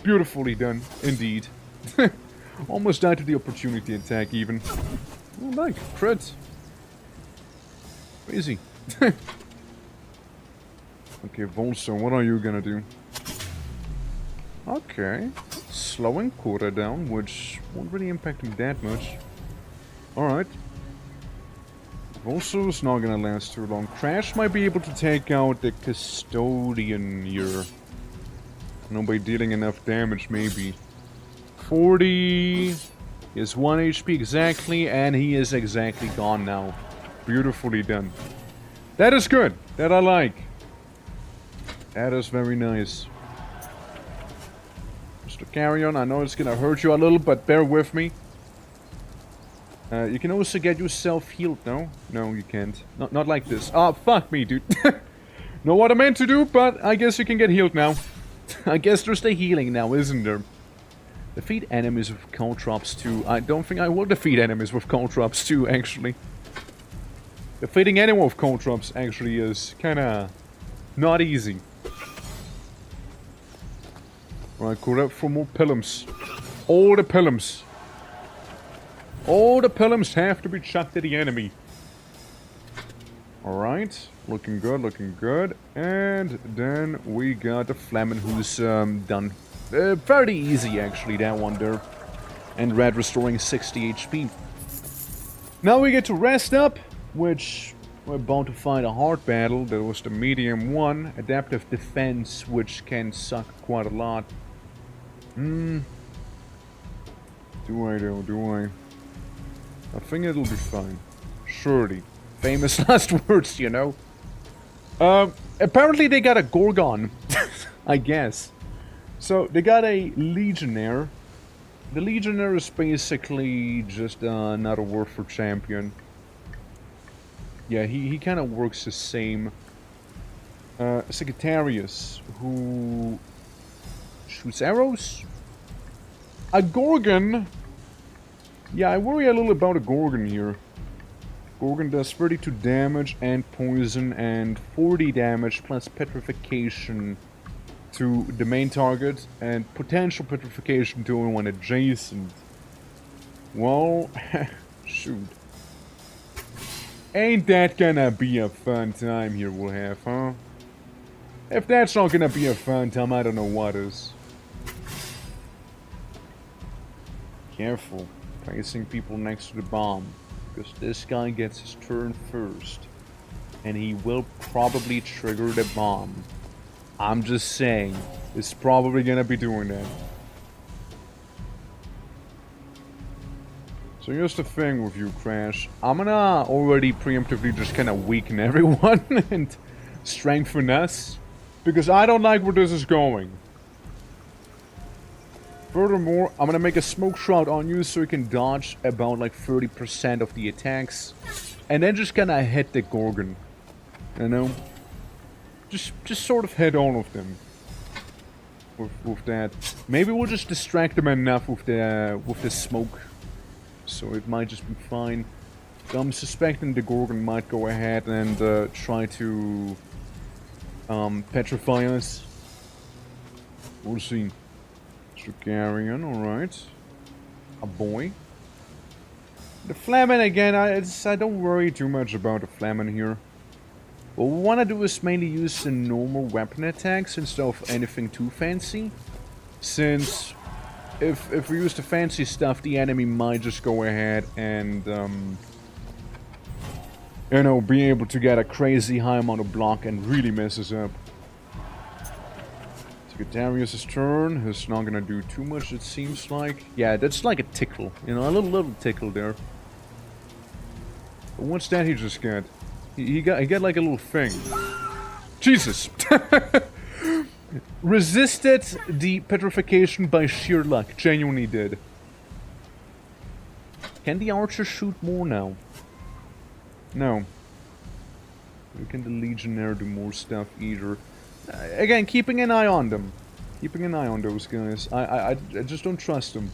Beautifully done. Indeed. Almost died to the opportunity attack even. Oh, like, crit. Crazy. Okay, Volso, what are you gonna do? Okay. Slowing Kora down, which won't really impact him that much. Alright. Volso's not gonna last too long. Crash might be able to take out the Custodian here. No, by dealing enough damage, maybe. 40... He has 1 HP exactly, and he is exactly gone now. Beautifully done. That is good. That I like. That is very nice. Mr. Carrion, I know it's gonna hurt you a little, but bear with me. You can also get yourself healed, no? No, you can't. Not like this. Oh, fuck me, dude. Know what I meant to do, but I guess you can get healed now. I guess there's the healing now, isn't there? Defeat enemies with caltrops too. I don't think I will defeat enemies with caltrops too, actually. Defeating anyone with caltrops actually is kinda not easy. Right, go up for more pilums. All the pilums. All the pilums have to be chucked at the enemy. Alright, looking good, looking good. And then we got the Flamin who's done. Fairly easy actually, that one there. And Red restoring 60 HP. Now we get to rest up, which we're about to fight a hard battle. That was the medium one. Adaptive defense, which can suck quite a lot. Do I though, do I? I think it'll be fine. Surely. Famous last words, you know. Apparently they got a Gorgon. I guess. So, they got a Legionnaire. The Legionnaire is basically just another word for champion. Yeah, he kind of works the same. Sagittarius, who shoots arrows? A Gorgon? Yeah, I worry a little about a Gorgon here. Gorgon does 32 damage and poison and 40 damage plus petrification to the main target and potential petrification to anyone adjacent. Well, shoot. Ain't that gonna be a fun time here we'll have, huh? If that's not gonna be a fun time, I don't know what is. Careful. Placing people next to the bomb. Because this guy gets his turn first. And he will probably trigger the bomb. I'm just saying. It's probably gonna be doing that. So here's the thing with you, Crash. I'm gonna already preemptively just kinda weaken everyone and strengthen us. Because I don't like where this is going. Furthermore, I'm gonna make a smoke shroud on you so you can dodge about like 30% of the attacks. And then just kinda hit the Gorgon. You know? Just sort of hit all of them. With that. Maybe we'll just distract them enough with the smoke. So it might just be fine. I'm suspecting the Gorgon might go ahead and try to petrify us. We'll see. Carrion, alright. A boy. The Flamin again, I don't worry too much about the Flamin here. What we want to do is mainly use the normal weapon attacks instead of anything too fancy. Since if we use the fancy stuff, the enemy might just go ahead and you know, be able to get a crazy high amount of block and really mess us up. Darius's turn. He's not gonna do too much, it seems like. Yeah, that's like a tickle. You know, a little tickle there. But what's that he just got? He got like a little thing. Jesus! Resisted the petrification by sheer luck. Genuinely did. Can the archer shoot more now? No. Can the legionnaire do more stuff either? Again, keeping an eye on them. Keeping an eye on those guys. I just don't trust them.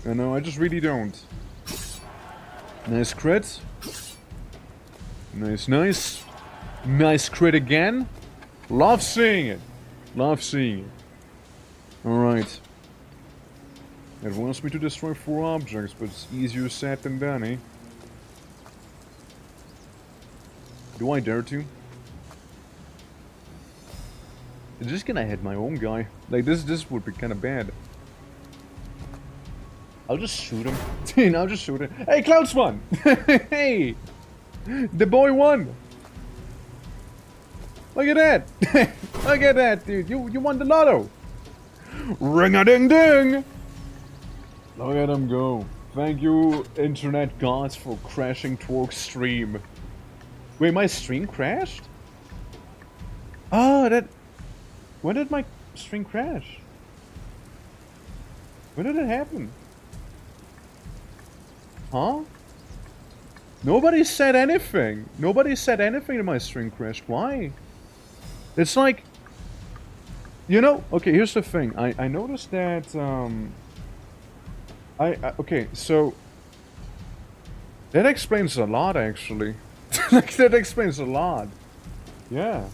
You know, I just really don't. Nice crit. Nice, nice. Nice crit again. Love seeing it. Love seeing it. Alright. It wants me to destroy 4 objects, but it's easier said than done, eh? Do I dare to? I'm just gonna hit my own guy. Like, this would be kinda bad. I'll just shoot him. I'll just shoot him. Hey, Clouds won! Hey! The boy won! Look at that! Look at that, dude! You won the lotto! Ring-a-ding-ding! Look at him go. Thank you, internet gods, for crashing Twerk's stream. Wait, my stream crashed? Oh, that... When did my stream crash? When did it happen? Huh? Nobody said anything. Nobody said anything to my stream crashed. Why? It's like... You know, okay, here's the thing. I noticed that, okay, so... That explains a lot, actually. Like, that explains a lot. Yeah.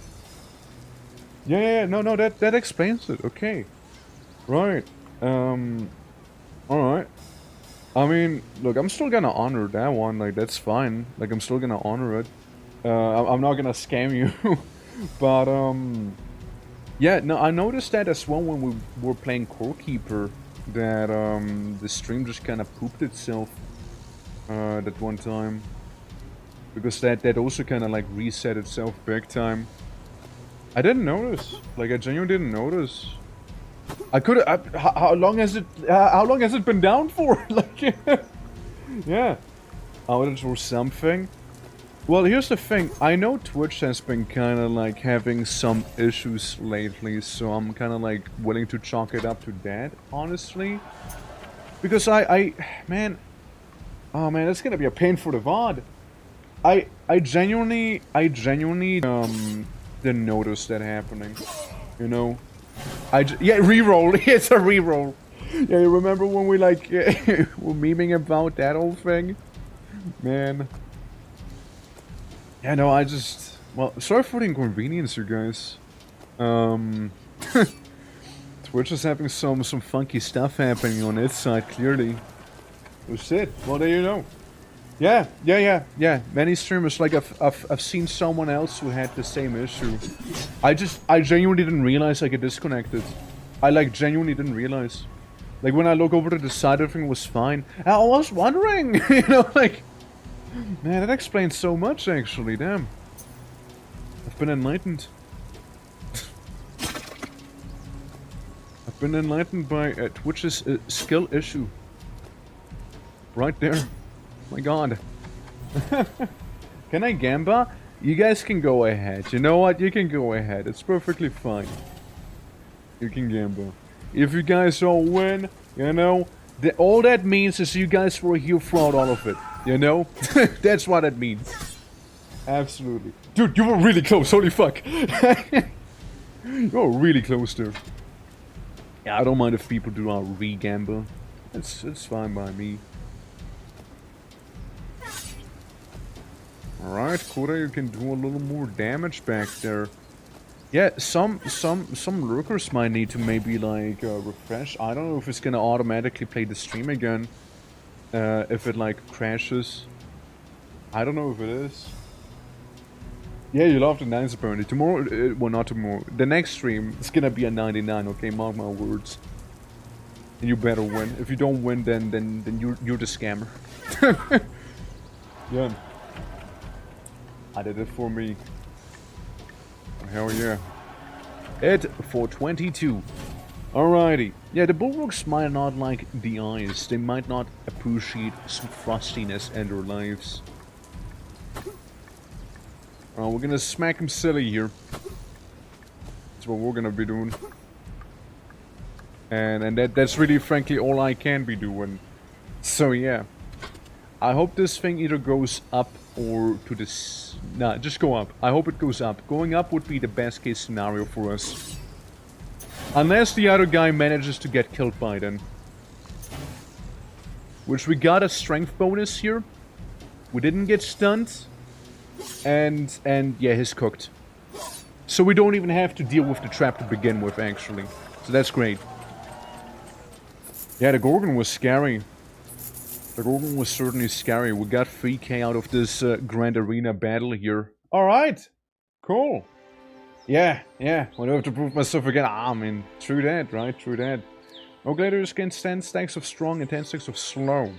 Yeah, no, that explains it. Okay. Right. Alright. I mean, look, I'm still gonna honor that one. Like, that's fine. Like, I'm still gonna honor it. I'm not gonna scam you. But, yeah, no, I noticed that as well when we were playing Core Keeper. That, the stream just kind of pooped itself. That one time. Because that also kind of, like, reset itself big time. I didn't notice. Like, I genuinely didn't notice. I could have... How long has it been down for? Like, yeah. Outage or something. Well, here's the thing. I know Twitch has been kind of, like, having some issues lately. So I'm kind of, like, willing to chalk it up to that, honestly. Because man... Oh, man, that's gonna be a pain for the VOD. I genuinely, didn't notice that happening, you know. Yeah, reroll. It's a reroll. Yeah, you remember when we like were memeing about that whole thing, man? Yeah, no, well, sorry for the inconvenience, you guys. Twitch is having some funky stuff happening on its side, clearly. Oh shit! Well, there you know. Yeah. Many streamers, like, I've seen someone else who had the same issue. I genuinely didn't realize I get disconnected. I, like, genuinely didn't realize. Like, when I look over to the side, everything was fine. I was wondering, you know, like... Man, that explains so much, actually, damn. I've been enlightened. I've been enlightened by Twitch's skill issue. Right there. My god. Can I gamba? You guys can go ahead. You know what? You can go ahead. It's perfectly fine. You can gamba. If you guys all win, you know, all that means is you guys were here throughout all of it. You know? That's what it means. Absolutely. Dude, you were really close. Holy fuck. You were really close there. Yeah, I don't mind if people do our re-gamba. It's fine by me. Alright, Koda, you can do a little more damage back there. Yeah, some lurkers might need to maybe, like, refresh. I don't know if it's gonna automatically play the stream again. If it, like, crashes. I don't know if it is. Yeah, you love the 9s apparently. Tomorrow, well, not tomorrow. The next stream is gonna be a 99, okay? Mark my words. And you better win. If you don't win, then you're the scammer. Yeah. I did it for me. Hell yeah. It for 22. Alrighty. Yeah, the bulwarks might not like the ice. They might not appreciate some frostiness in their lives. We're gonna smack him silly here. That's what we're gonna be doing. And that's really, frankly, all I can be doing. So yeah. I hope this thing either goes up or to this... Nah, just go up. I hope it goes up. Going up would be the best case scenario for us. Unless the other guy manages to get killed by then. Which we got a strength bonus here. We didn't get stunned. And yeah, he's cooked. So we don't even have to deal with the trap to begin with, actually. So that's great. Yeah, the Gorgon was scary. The Gorgon was certainly scary. We got 3k out of this Grand Arena battle here. Alright. Cool. Yeah. I don't have to prove myself again. I mean, true that, right? True that. No gladiators against 10 stacks of strong and 10 stacks of slow.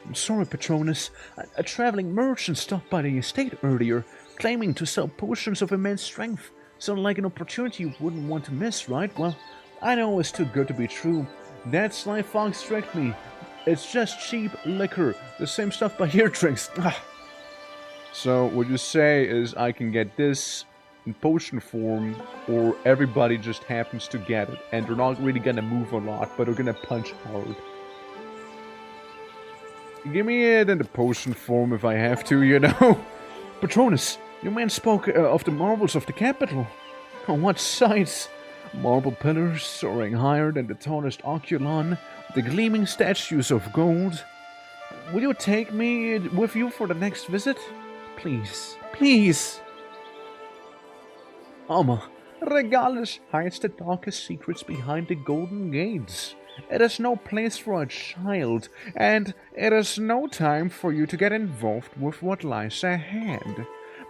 I'm sorry, Patronus. A traveling merchant stopped by the estate earlier, claiming to sell potions of immense strength. Sounded like an opportunity you wouldn't want to miss, right? Well, I know it's too good to be true. That sly fox tricked me. It's just cheap liquor. The same stuff by here drinks. So, what you say is I can get this in potion form, or everybody just happens to get it, and they're not really gonna move a lot, but they're gonna punch hard. Give me it in the potion form if I have to, you know? Patronus, your man spoke of the marvels of the capital. On what sights? Marble pillars soaring higher than the tallest oculon, the gleaming statues of gold. Will you take me with you for the next visit? Please, please. Alma, Regalis hides the darkest secrets behind the golden gates. It is no place for a child, and it is no time for you to get involved with what lies ahead.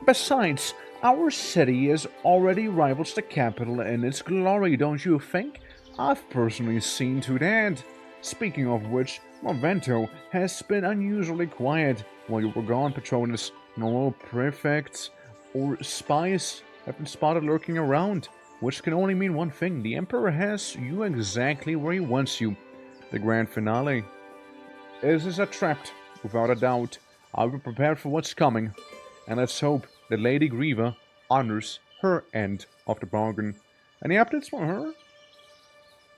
Besides, our city is already rivals the capital in its glory, don't you think? I've personally seen to that. Speaking of which, Movento has been unusually quiet while you were gone, Patronus. No prefects or spies have been spotted lurking around, which can only mean one thing. The Emperor has you exactly where he wants you. The grand finale. This is a trap, without a doubt. I'll be prepared for what's coming, and let's hope that Lady Grieva honors her end of the bargain. Any updates from her?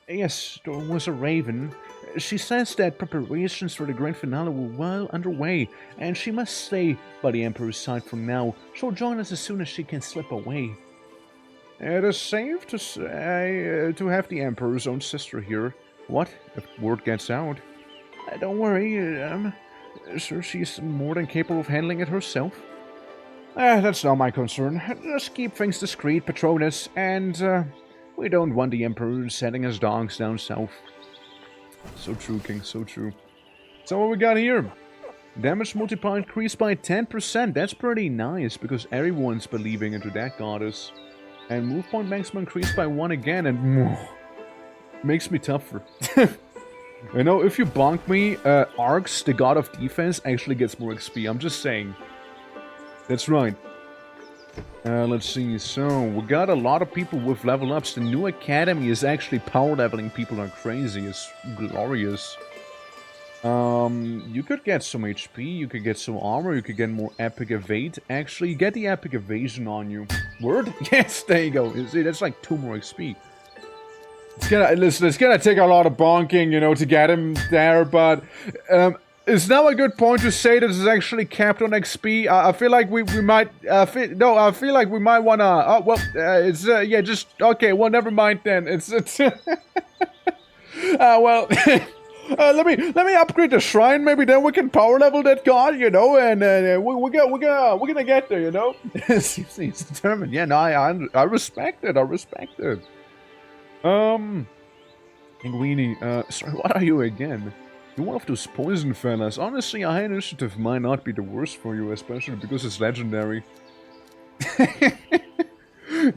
Yes, there was a raven. She says that preparations for the grand finale were well underway, and she must stay by the Emperor's side from now. She'll join us as soon as she can slip away. It is safe to say, to have the Emperor's own sister here. What if word gets out? Don't worry, I'm sure she's more than capable of handling it herself. That's not my concern. Just keep things discreet, Patronus, and we don't want the Emperor sending his dogs down south. So true, King, so true. So what we got here? Damage multiplier increased by 10%. That's pretty nice, because everyone's believing into that goddess. And move point maximum increased by 1 again, and makes me tougher. You know, if you bonk me, Arx, the god of defense, actually gets more XP. I'm just saying. That's right. Let's see. So, we got a lot of people with level ups. The new academy is actually power leveling people like crazy. It's glorious. You could get some HP, you could get some armor, you could get more epic evade. Actually, get the epic evasion on you. Word? Yes, there you go. You see, that's like 2 more XP. It's gonna take a lot of bonking, you know, to get him there, but is now a good point to say that it's actually capped on XP? I feel like we might, I feel like we might wanna, yeah, just, okay, well, never mind then. It's well, let me upgrade the shrine, maybe then we can power level that god, you know, and we're gonna get there, you know? He's determined. Yeah, no, I respect it, Linguini, sorry, what are you again? You're one of those poison fellas. Honestly, a high initiative might not be the worst for you, especially because it's legendary.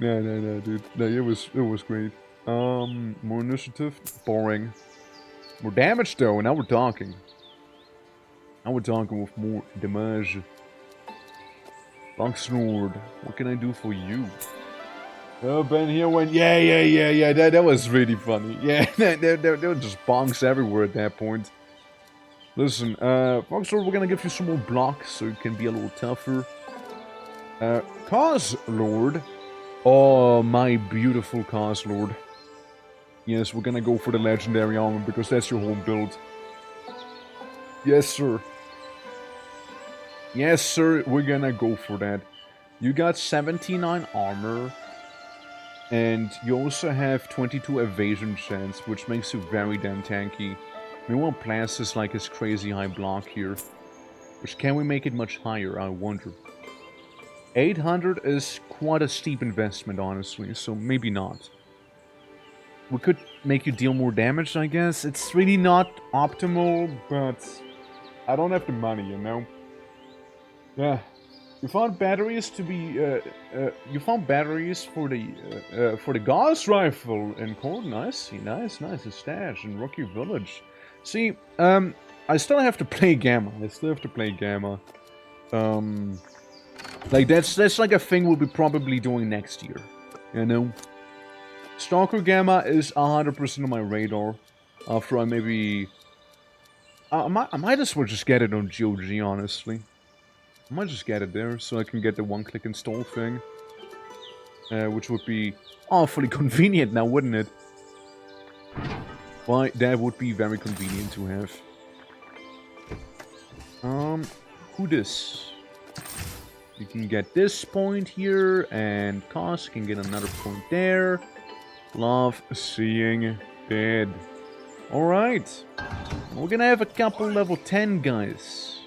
No, dude. No, it was great. More initiative? Boring. More damage, though, and now we're talking. Now we're talking with more damage. Boxlord, what can I do for you? Oh, Ben here went, yeah, that was really funny. Yeah, there were just bonks everywhere at that point. Listen, Boxlord, we're gonna give you some more blocks so you can be a little tougher. Cause Lord. Oh, my beautiful Cause Lord. Yes, we're gonna go for the legendary armor because that's your home build. Yes, sir. Yes, sir, we're gonna go for that. You got 79 armor, and you also have 22 evasion chance, which makes you very damn tanky. Meanwhile, Blast is like his crazy high block here. Which, can we make it much higher, I wonder. 800 is quite a steep investment, honestly, so maybe not. We could make you deal more damage, I guess. It's really not optimal, but I don't have the money, you know? Yeah. You found batteries to be, you found batteries for the Gauss rifle in Corden. I see. Nice, nice. A stash in Rocky Village. See, I still have to play Gamma. Like, that's like a thing we'll be probably doing next year. You know? Stalker Gamma is 100% on my radar. After I maybe... I might as well just get it on GOG, honestly. I might just get it there, so I can get the one-click install thing. Which would be awfully convenient now, wouldn't it? Why, that would be very convenient to have. Who this? You can get this point here, and Cos can get another point there. Love seeing dead. Alright. We're gonna have a couple level 10 guys.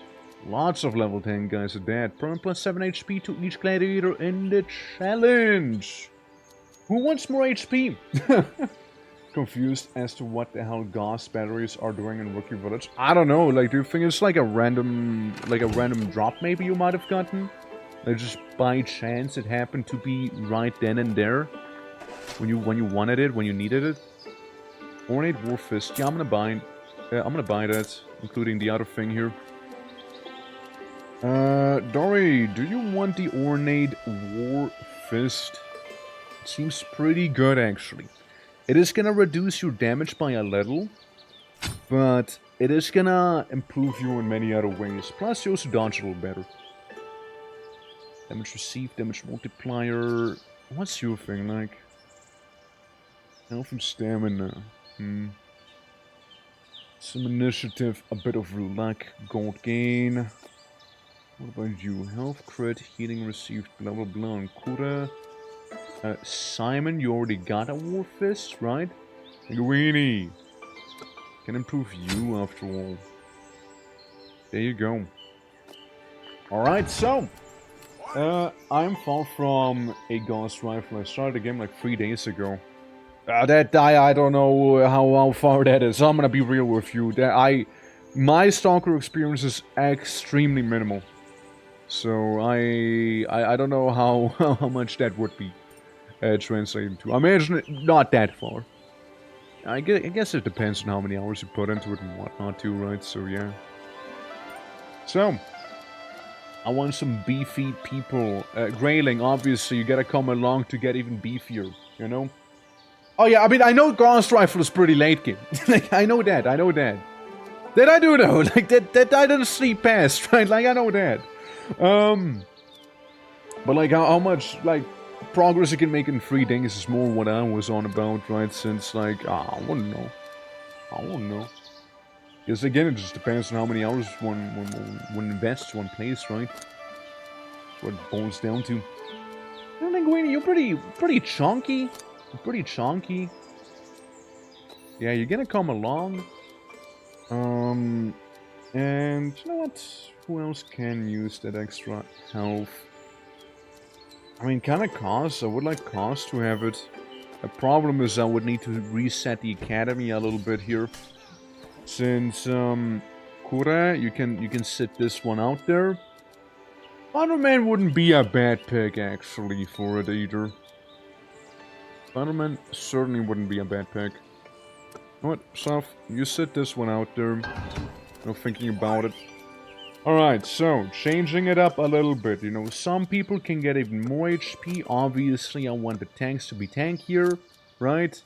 Lots of level 10 guys are dead. Permanent plus 7 HP to each gladiator in the challenge. Who wants more HP? Confused as to what the hell Gauss batteries are doing in Rookie Village. I don't know, like, do you think it's like a random drop maybe you might have gotten? Like, just by chance it happened to be right then and there? When you wanted it, when you needed it? Ornate War Fist. Yeah, I'm gonna buy that, including the other thing here. Dory, do you want the Ornate War Fist? It seems pretty good, actually. It is gonna reduce your damage by a little, but it is gonna improve you in many other ways. Plus, you also dodge a little better. Damage received, damage multiplier. What's your thing like? Health and stamina. Some initiative, a bit of luck, gold gain. What about you? Health, crit, healing received, blah blah blah, and Kura. Simon, you already got a War Fist, right? Linguini! Can improve you after all. There you go. Alright, so. I'm far from a Gauss rifle. I started the game like 3 days ago. I don't know how far that is. I'm gonna be real with you. My Stalker experience is extremely minimal. So I don't know how much that would be translated to. I imagine it not that far. I guess it depends on how many hours you put into it and whatnot too, right? So yeah. So I want some beefy people. Grayling, obviously, you gotta come along to get even beefier, you know? Oh yeah, I mean, I know Gauss Rifle is pretty late game. Like, I know that. That I do know. Like, that I didn't sleep past, right? Like, I know that. But like, how much, like, progress you can make in 3 days is more what I was on about, right? Since, like, I wouldn't know. Because again, it just depends on how many hours one invests, one plays, right? That's what it boils down to. I think, Winnie, you're pretty chunky. Pretty chunky. Yeah, you're gonna come along. And you know what? Who else can use that extra health? I mean, kinda Cos. I would like Cos to have it. The problem is I would need to reset the academy a little bit here. Since Kura, you can sit this one out there. Spider-Man wouldn't be a bad pick actually for it either. Spider-Man certainly wouldn't be a bad pick. You know what, Soph? You sit this one out there. No thinking about it. Alright, so, changing it up a little bit. You know, some people can get even more HP. Obviously, I want the tanks to be tankier, right?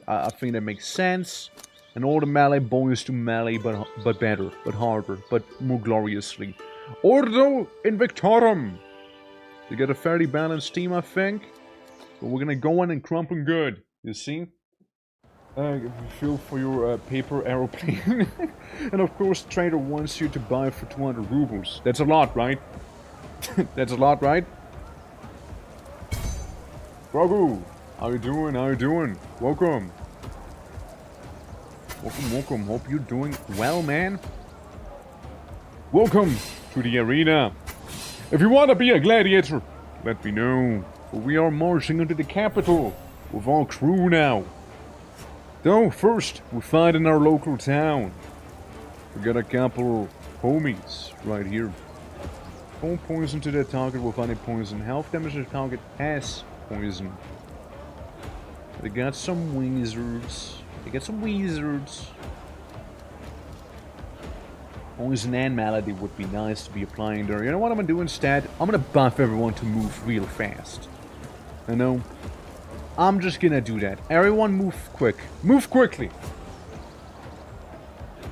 I think that makes sense. And all the melee boys to melee, but better, but harder, but more gloriously. Ordo Invictorum! You get a fairly balanced team, I think. But we're gonna go in and crumple good, you see? Fuel for your paper aeroplane. And of course, trader wants you to buy for 200 rubles. That's a lot, right? That's a lot, right? Grogu, how you doing? How you doing? Welcome. Welcome, welcome. Hope you're doing well, man. Welcome to the arena. If you want to be a gladiator, let me know. We are marching into the capital with our crew now. Though, first, we fight in our local town. We got a couple homies right here. Don't poison to the target with any poison. Health damage to the target has poison. They got some wizards. They got some wizards. Poison and malady would be nice to be applying there. You know what I'm gonna do instead? I'm gonna buff everyone to move real fast. I know. I'm just gonna do that. Everyone move quick. Move quickly.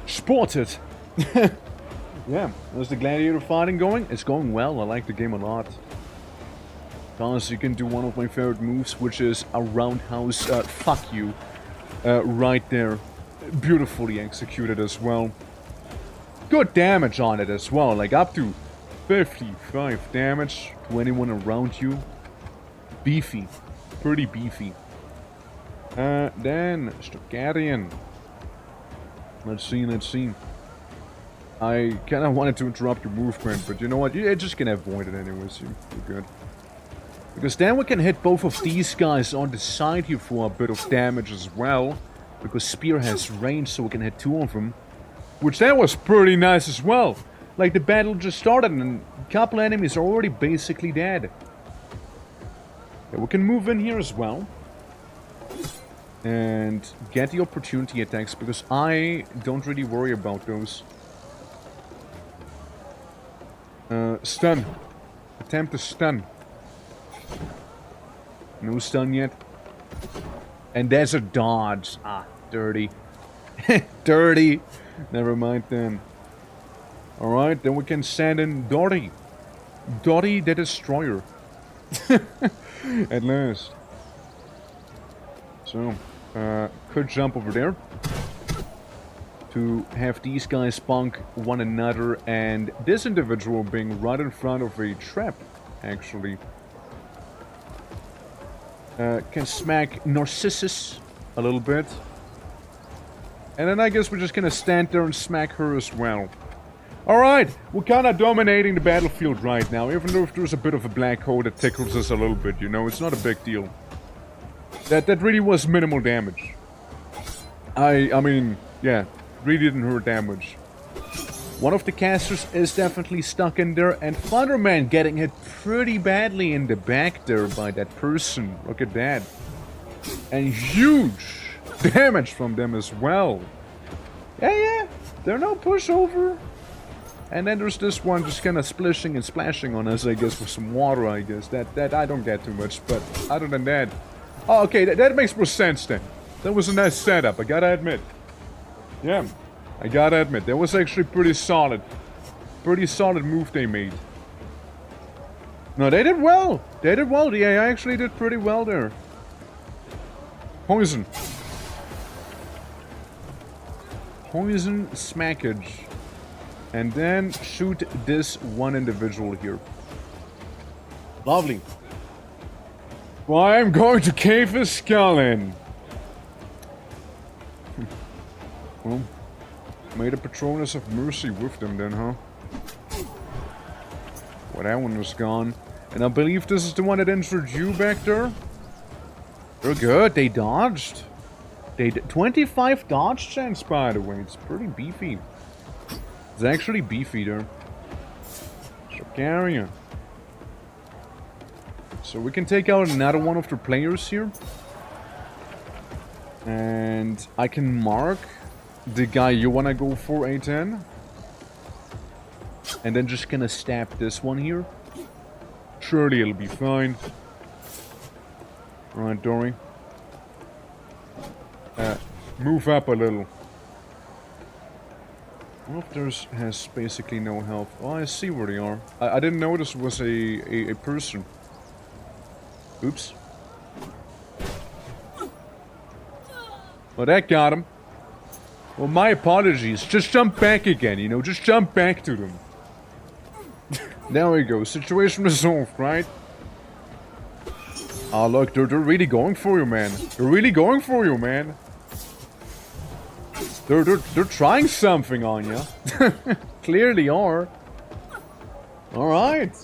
Spotted. Yeah, how's the gladiator fighting going? It's going well. I like the game a lot. Because you can do one of my favorite moves, which is a roundhouse fuck you. Right there. Beautifully executed as well. Good damage on it as well. Like up to 55 damage to anyone around you. Beefy. Pretty beefy. Then Stocarian. Let's see, let's see. I kind of wanted to interrupt your movement, but you know what? You're just gonna avoid it anyways. You're good. Because then we can hit both of these guys on the side here for a bit of damage as well. Because Spear has range, so we can hit 2 of them. Which that was pretty nice as well. Like the battle just started and a couple enemies are already basically dead. Yeah, we can move in here as well. And get the opportunity attacks, because I don't really worry about those. Stun. Attempt to stun. No stun yet. And there's a dodge. Ah, dirty. Dirty. Never mind then. Alright, then we can send in Dottie. Dottie the Destroyer. At last. So, could jump over there. To have these guys bonk one another, and this individual being right in front of a trap, actually. Can smack Narcissus a little bit. And then I guess we're just gonna stand there and smack her as well. Alright, we're kinda dominating the battlefield right now, even though if there's a bit of a black hole that tickles us a little bit, you know, it's not a big deal. That really was minimal damage. I mean, yeah, really didn't hurt damage. One of the casters is definitely stuck in there, and Thunderman getting hit pretty badly in the back there by that person. Look at that. And huge damage from them as well. Yeah, they're no pushover. And then there's this one just kind of splishing and splashing on us, I guess, with some water, I guess. That I don't get too much, but other than that... Oh, okay, that makes more sense then. That was a nice setup, I gotta admit. Yeah, I gotta admit, that was actually pretty solid. Pretty solid move they made. No, they did well. They did well. The AI actually did pretty well there. Poison. Poison smackage. And then shoot this one individual here. Lovely. Well, I'm going to cave his skull in. Well, made a Patronus of Mercy with them then, huh? Well, that one was gone. And I believe this is the one that injured you back there. They're good. They dodged. They 25 dodge chance, by the way. It's pretty beefy. It's actually beefy there. Shakaria. So we can take out another one of the players here. And I can mark the guy you wanna go for, A10. And then just gonna stab this one here. Surely it'll be fine. Alright, Dory. Move up a little. Well, theirs has basically no health. Oh, I see where they are. I didn't know this was a person. Oops. Well, that got him. Well, my apologies. Just jump back again, you know? Just jump back to them. There we go. Situation resolved, right? Oh, look. They're really going for you, man. They're really going for you, man. They're trying something on you. Clearly are. Alright.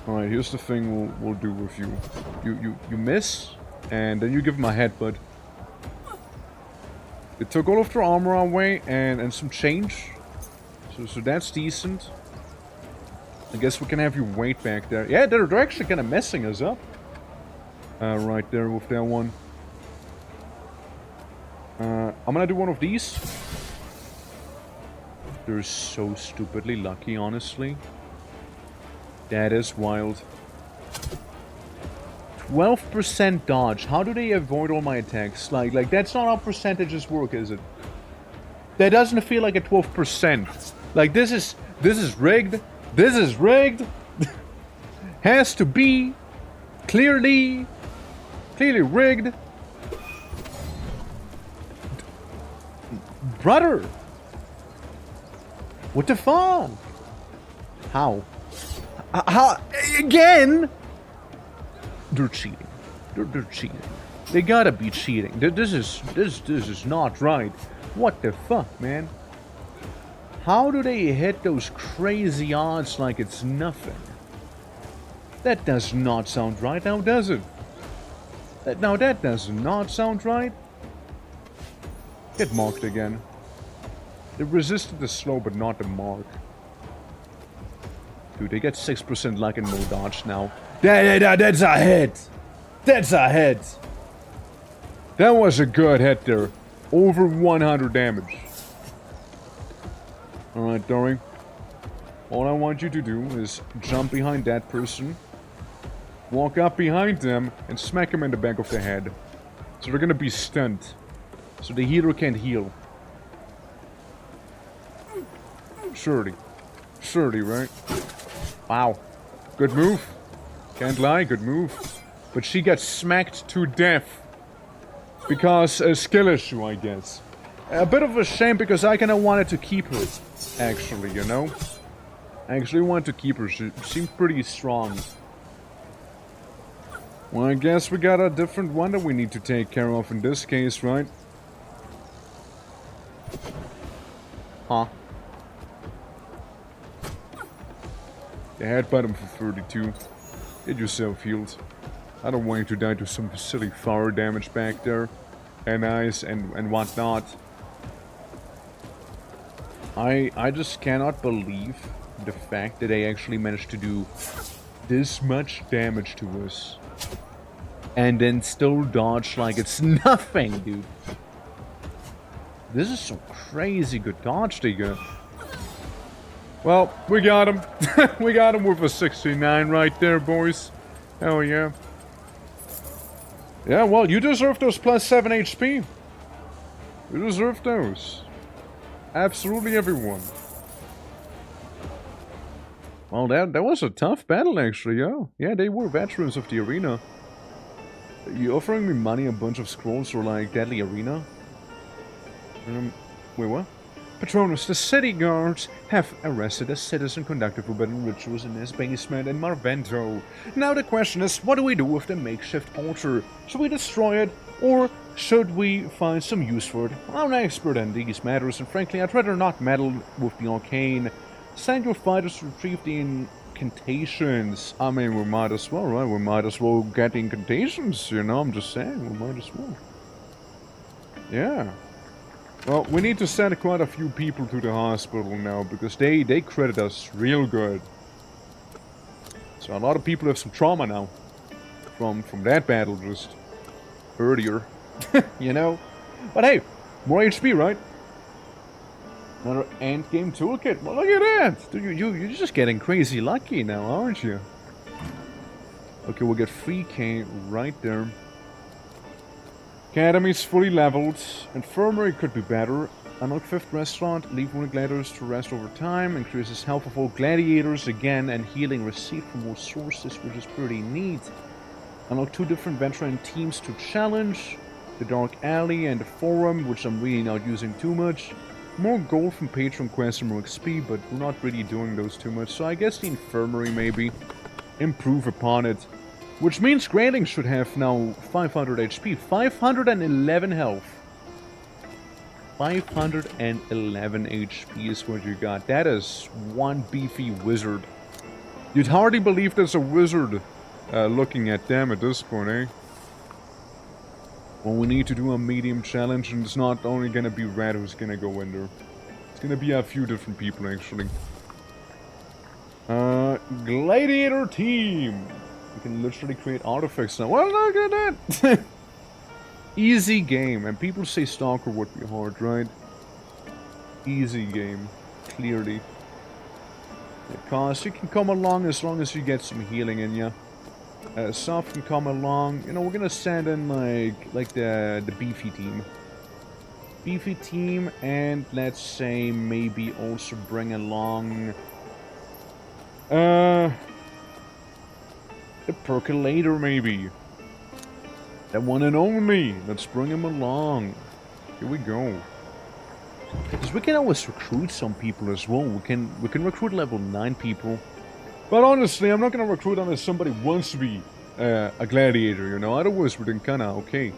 Alright, here's the thing we'll do with you. You miss, and then you give him a headbutt. It took all of their armor away and some change. So that's decent. I guess we can have you wait back there. Yeah, they're actually kind of messing us up. Right there with that one. I'm gonna do one of these. They're so stupidly lucky, honestly. That is wild. 12% dodge. How do they avoid all my attacks? Like that's not how percentages work, is it? That doesn't feel like a 12%. Like this is rigged. This is rigged. Has to be clearly rigged. Brother. What the fuck? How? How again? They're cheating. They're cheating. They gotta be cheating. This is not right. What the fuck, man? How do they hit those crazy odds like it's nothing? That does not sound right, now does it? Now that does not sound right. Get marked again. They resisted the slow, but not the mark. Dude, they get 6% luck and no dodge now. That's a hit! That's a hit! That was a good hit there. Over 100 damage. Alright, Dory. All I want you to do is jump behind that person, walk up behind them, and smack them in the back of the head. So they're gonna be stunned. So the healer can't heal. Surely. Surely, right? Wow. Good move. Can't lie, good move. But she got smacked to death. Because a skill issue, I guess. A bit of a shame because I kinda wanted to keep her. Actually, you know? I actually wanted to keep her. She seemed pretty strong. Well, I guess we got a different one that we need to take care of in this case, right? Huh. They headbutt him for 32. Get yourself healed. I don't want you to die to some silly fire damage back there. And ice and whatnot. I just cannot believe the fact that they actually managed to do this much damage to us. And then still dodge like it's nothing, dude. This is some crazy good dodge they got. Well, we got him. We got him with a 69 right there, boys. Hell yeah. Yeah, well, you deserve those plus 7 HP. You deserve those. Absolutely everyone. Well, that was a tough battle, actually, yeah. Yeah, they were veterans of the arena. You offering me money, a bunch of scrolls, or like Deadly Arena? Wait, what? Patronus, the city guards have arrested a citizen conducting forbidden rituals in his basement in Marvento. Now the question is, what do we do with the makeshift altar? Should we destroy it, or should we find some use for it? I'm an expert in these matters, and frankly, I'd rather not meddle with the arcane. Send your fighters to retrieve the incantations. I mean, we might as well, right? We might as well get the incantations, you know? I'm just saying, we might as well. Yeah. Well, we need to send quite a few people to the hospital now, because they credit us real good. So a lot of people have some trauma now. From that battle just earlier. You know? But hey, more HP, right? Another endgame toolkit. Well, look at that! Dude, you're just getting crazy lucky now, aren't you? Okay, we'll get 3k right there. Academy's fully leveled. Infirmary could be better. Unlock 5th restaurant. Leave wounded gladiators to rest over time. Increases health of all gladiators again. And healing received from more sources, which is pretty neat. Unlock 2 different veteran teams to challenge. the Dark Alley and the Forum, which I'm really not using too much. More gold from Patron quests and more XP, but we're not really doing those too much. So I guess the Infirmary maybe. Improve upon it. Which means Grayling should have now 500 HP. 511 health. 511 HP is what you got. That is one beefy wizard. You'd hardly believe there's a wizard looking at them at this point, eh? Well, we need to do a medium challenge, and it's not only gonna be Red who's gonna go in there. It's gonna be a few different people, actually. Gladiator team! You can literally create artifacts now. Well, look at that! Easy game, and people say Stalker would be hard, right? Easy game, clearly. Because you can come along as long as you get some healing in you. Soft can come along. You know, we're gonna send in like the beefy team. Beefy team, and let's say maybe also bring along the percolator maybe. That one and only. Let's bring him along. Here we go. Because we can always recruit some people as well. We can recruit level 9 people. But honestly, I'm not gonna recruit unless somebody wants to be a gladiator, you know. Otherwise, we're then kinda okay.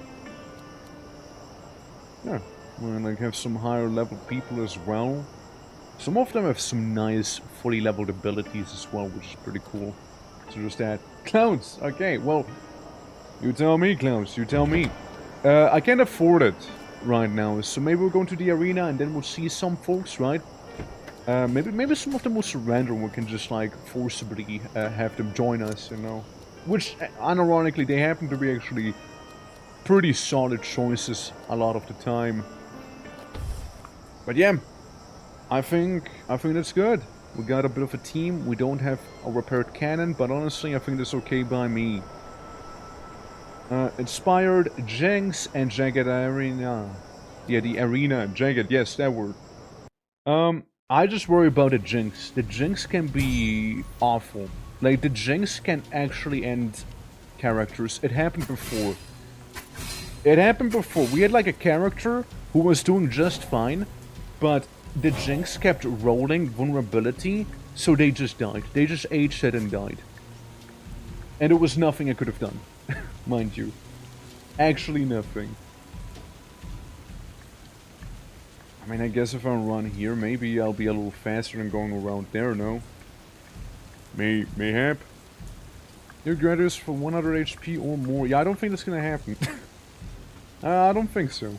Yeah, we're gonna have some higher level people as well. Some of them have some nice fully leveled abilities as well, which is pretty cool. So just that. Clowns! Okay, well, you tell me, Clowns, you tell me. I can't afford it right now, so maybe we'll go to the arena and then we'll see some folks, right? Maybe some of them will surrender and we can just, like, forcibly have them join us, you know? Which, unironically, they happen to be actually pretty solid choices a lot of the time. But yeah, I think that's good. We got a bit of a team. We don't have a repaired cannon, but honestly, I think that's okay by me. Inspired, Jinx, and Jagged Arena. Yeah, the Arena, Jagged, yes, that word. I just worry about the Jinx. The Jinx can be awful. Like, the Jinx can actually end characters. It happened before. It happened before. We had, like, a character who was doing just fine, but the Jinx kept rolling vulnerability, so they just died. They just aged and died. And there was nothing I could have done. Mind you. Actually nothing. I mean, I guess if I run here, maybe I'll be a little faster than going around there, no? Mayhap? Your graduates for 100 HP or more. Yeah, I don't think that's gonna happen. I don't think so.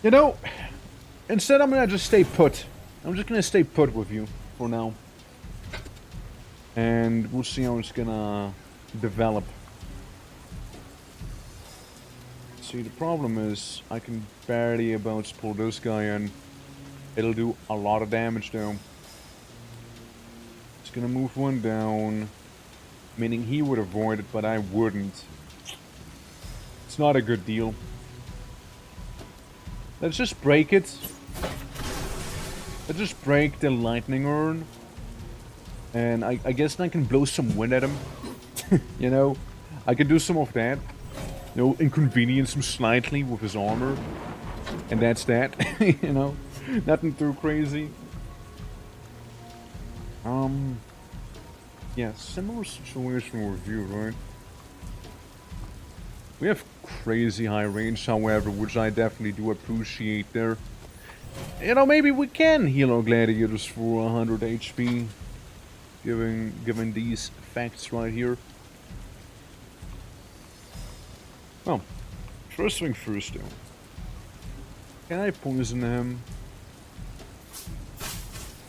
You know, instead I'm gonna just stay put. I'm just gonna stay put with you for now. And we'll see how it's gonna develop. See, the problem is, I can barely about pull this guy in. It'll do a lot of damage though. It's gonna move one down. Meaning he would avoid it, but I wouldn't. It's not a good deal. Let's just break it. Let's just break the lightning urn. And I guess I can blow some wind at him. You know? I can do some of that. You know, inconvenience him slightly with his armor. And that's that. You know? Nothing too crazy. Yeah, similar situation with you, right? We have crazy high range, however, which I definitely do appreciate there. You know, maybe we can heal our gladiators for 100 HP. Given these facts right here. Well, first thing first though. Can I poison him?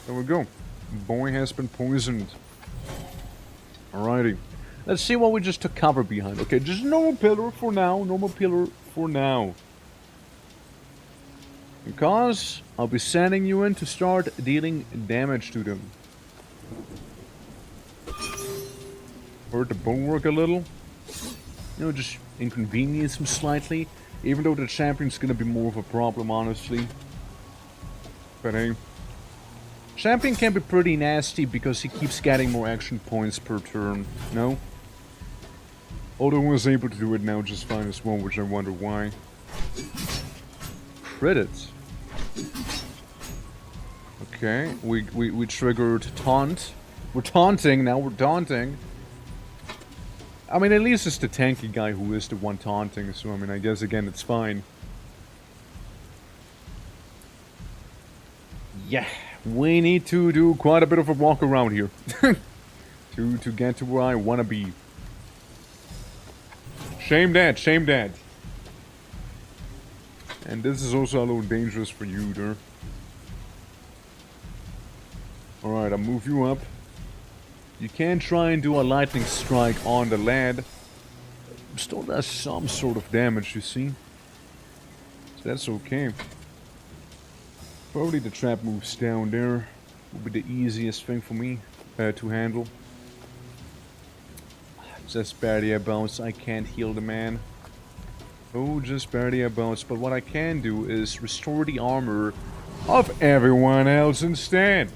There we go. Boy has been poisoned. Alrighty. Let's see what we just took cover behind. Okay, just normal pillar for now. Normal pillar for now. Because I'll be sending you in to start dealing damage to them. Hurt the bonework a little. You know, just inconvenience him slightly. Even though the champion's gonna be more of a problem, honestly. But hey. Champion can be pretty nasty because he keeps getting more action points per turn, no? Although I was able to do it now just fine as well, which I wonder why. Credits. Okay, we triggered taunt. We're taunting, now we're taunting. I mean, at least it's the tanky guy who is the one taunting, so I mean, I guess again, it's fine. Yeah, we need to do quite a bit of a walk around here. to get to where I want to be. Shame that, shame that. And this is also a little dangerous for you there. Alright, I'll move you up. You can try and do a lightning strike on the lad. Still does some sort of damage, you see. So that's okay. Probably the trap moves down there will be the easiest thing for me to handle. Just barely a bounce, I can't heal the man. Oh, just barely a bounce, but what I can do is restore the armor of everyone else instead.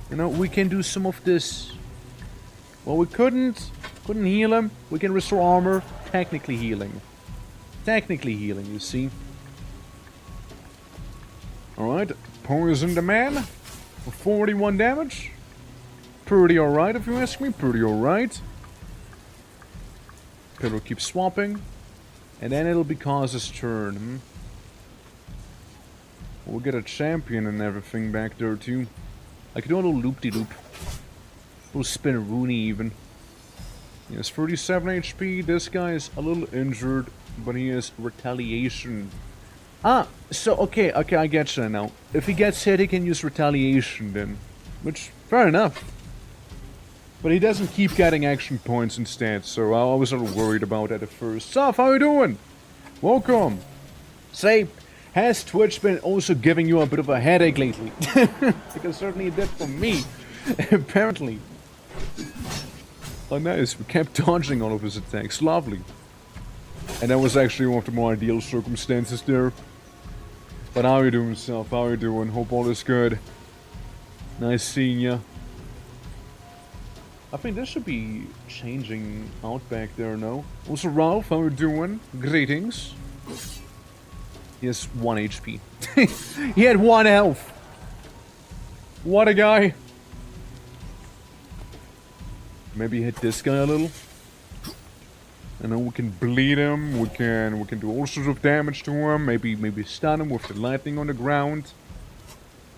You know, we can do some of this. Well, we couldn't heal him. We can restore armor, technically healing. Technically healing, you see. Alright, poison the man for 41 damage. Pretty alright if you ask me, pretty alright. Pillar keeps swapping. And then it'll be Cause's turn. We'll get a champion and everything back there too. I could do a little loop-de-loop. A little spin-a-rooney even. He has 37 HP. This guy is a little injured, but he has retaliation. Ah, so okay, I get you now. If he gets hit, he can use retaliation then. Which, fair enough. But he doesn't keep getting action points instead, so I was a little worried about that at first. Soph, how you doing? Welcome. Say, has Twitch been also giving you a bit of a headache lately? Because certainly it did for me, apparently. Oh nice, we kept dodging all of his attacks, lovely. And that was actually one of the more ideal circumstances there. But how you doing, Soph? How you doing? Hope all is good. Nice seeing ya. I think this should be changing out back there, no? Also, Ralph, how you doing? Greetings. He has 1 HP. He had 1 health. What a guy. Maybe hit this guy a little. And then we can bleed him. We can do all sorts of damage to him. Maybe stun him with the lightning on the ground.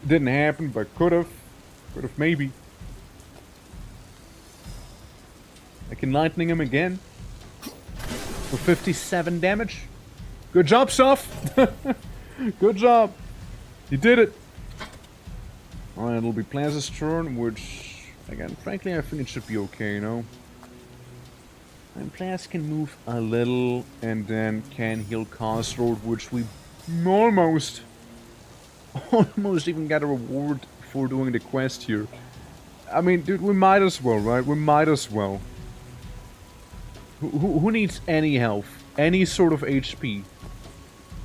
Didn't happen, but could have. Could have maybe. I can lightning him again. For 57 damage. Good job, Soph! Good job! You did it! Alright, it'll be Plaza's turn, which, again, frankly, I think it should be okay, you know? And Plaz can move a little, and then can heal Crossroad, which we almost even got a reward for doing the quest here. I mean, dude, we might as well, right? We might as well. Who needs any health? Any sort of HP?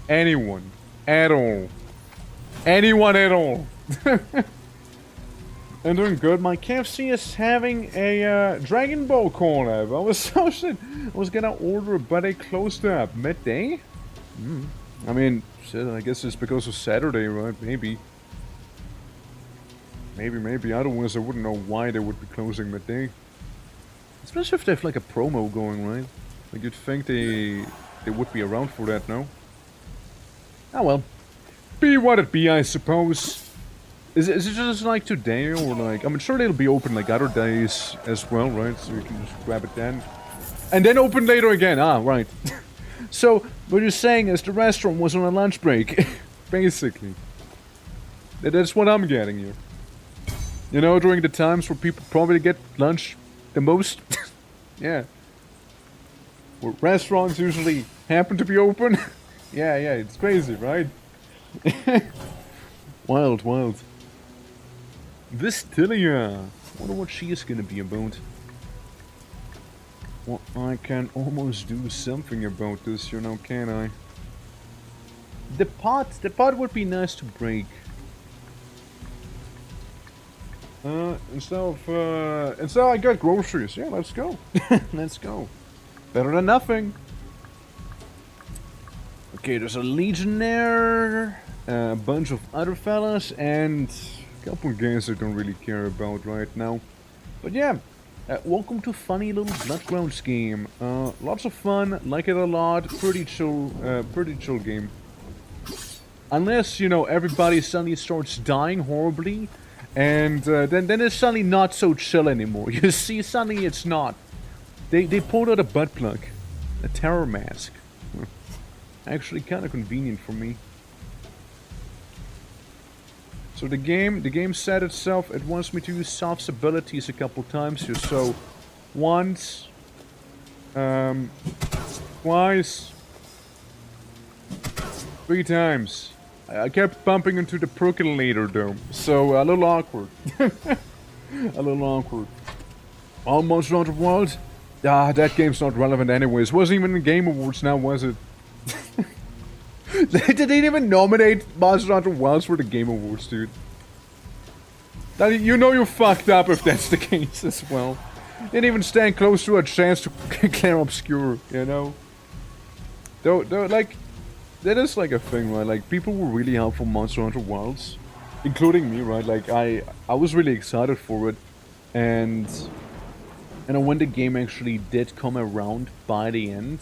Anyone. At all. Anyone at all. I'm doing good. My KFC is having a Dragon Ball collab. I was so shit. I was gonna order it, but they closed up midday. I mean, shit, I guess it's because of Saturday, right? Maybe. Maybe. Otherwise, I wouldn't know why they would be closing midday. Especially if they have like a promo going, right? Like you'd think they would be around for that, no? Ah well. Be what it be, I suppose. Is it just like today, or like... I'm sure they'll be open like other days as well, right? So you can just grab it then. And then open later again, ah, right. So, what you're saying is the restaurant was on a lunch break. Basically. That's what I'm getting here. You know, during the times where people probably get lunch the most. Yeah. Where restaurants usually happen to be open. Yeah, it's crazy, right? Wild. Vistilia. Wonder what she is gonna be about. Well, I can almost do something about this, you know, can I? The pot would be nice to break. Instead I got groceries. Yeah, let's go. Let's go. Better than nothing. Okay, there's a Legionnaire, a bunch of other fellas, and a couple of games I don't really care about right now. But yeah, welcome to funny little BLOODGROUNDS game. Lots of fun, like it a lot, pretty chill game. Unless, you know, everybody suddenly starts dying horribly, and then it's suddenly not so chill anymore. You see, suddenly it's not. They pulled out a butt plug, a terror mask. Actually, kind of convenient for me. So the game said itself. It wants me to use Soph's abilities a couple times here. So once, twice, 3 times. I kept bumping into the percolator though, so a little awkward. A little awkward. Oh, Monster Hunter World? Ah, that game's not relevant anyways. Wasn't even in Game Awards now, was it? They didn't even nominate Monster Hunter Wilds for the Game Awards, dude. Now, you know you're fucked up if that's the case as well. Didn't even stand close to a chance to clear Obscure, you know? Though, like, that is like a thing, right? Like, people were really helpful Monster Hunter Wilds. Including me, right? Like, I was really excited for it. And when the game actually did come around by the end,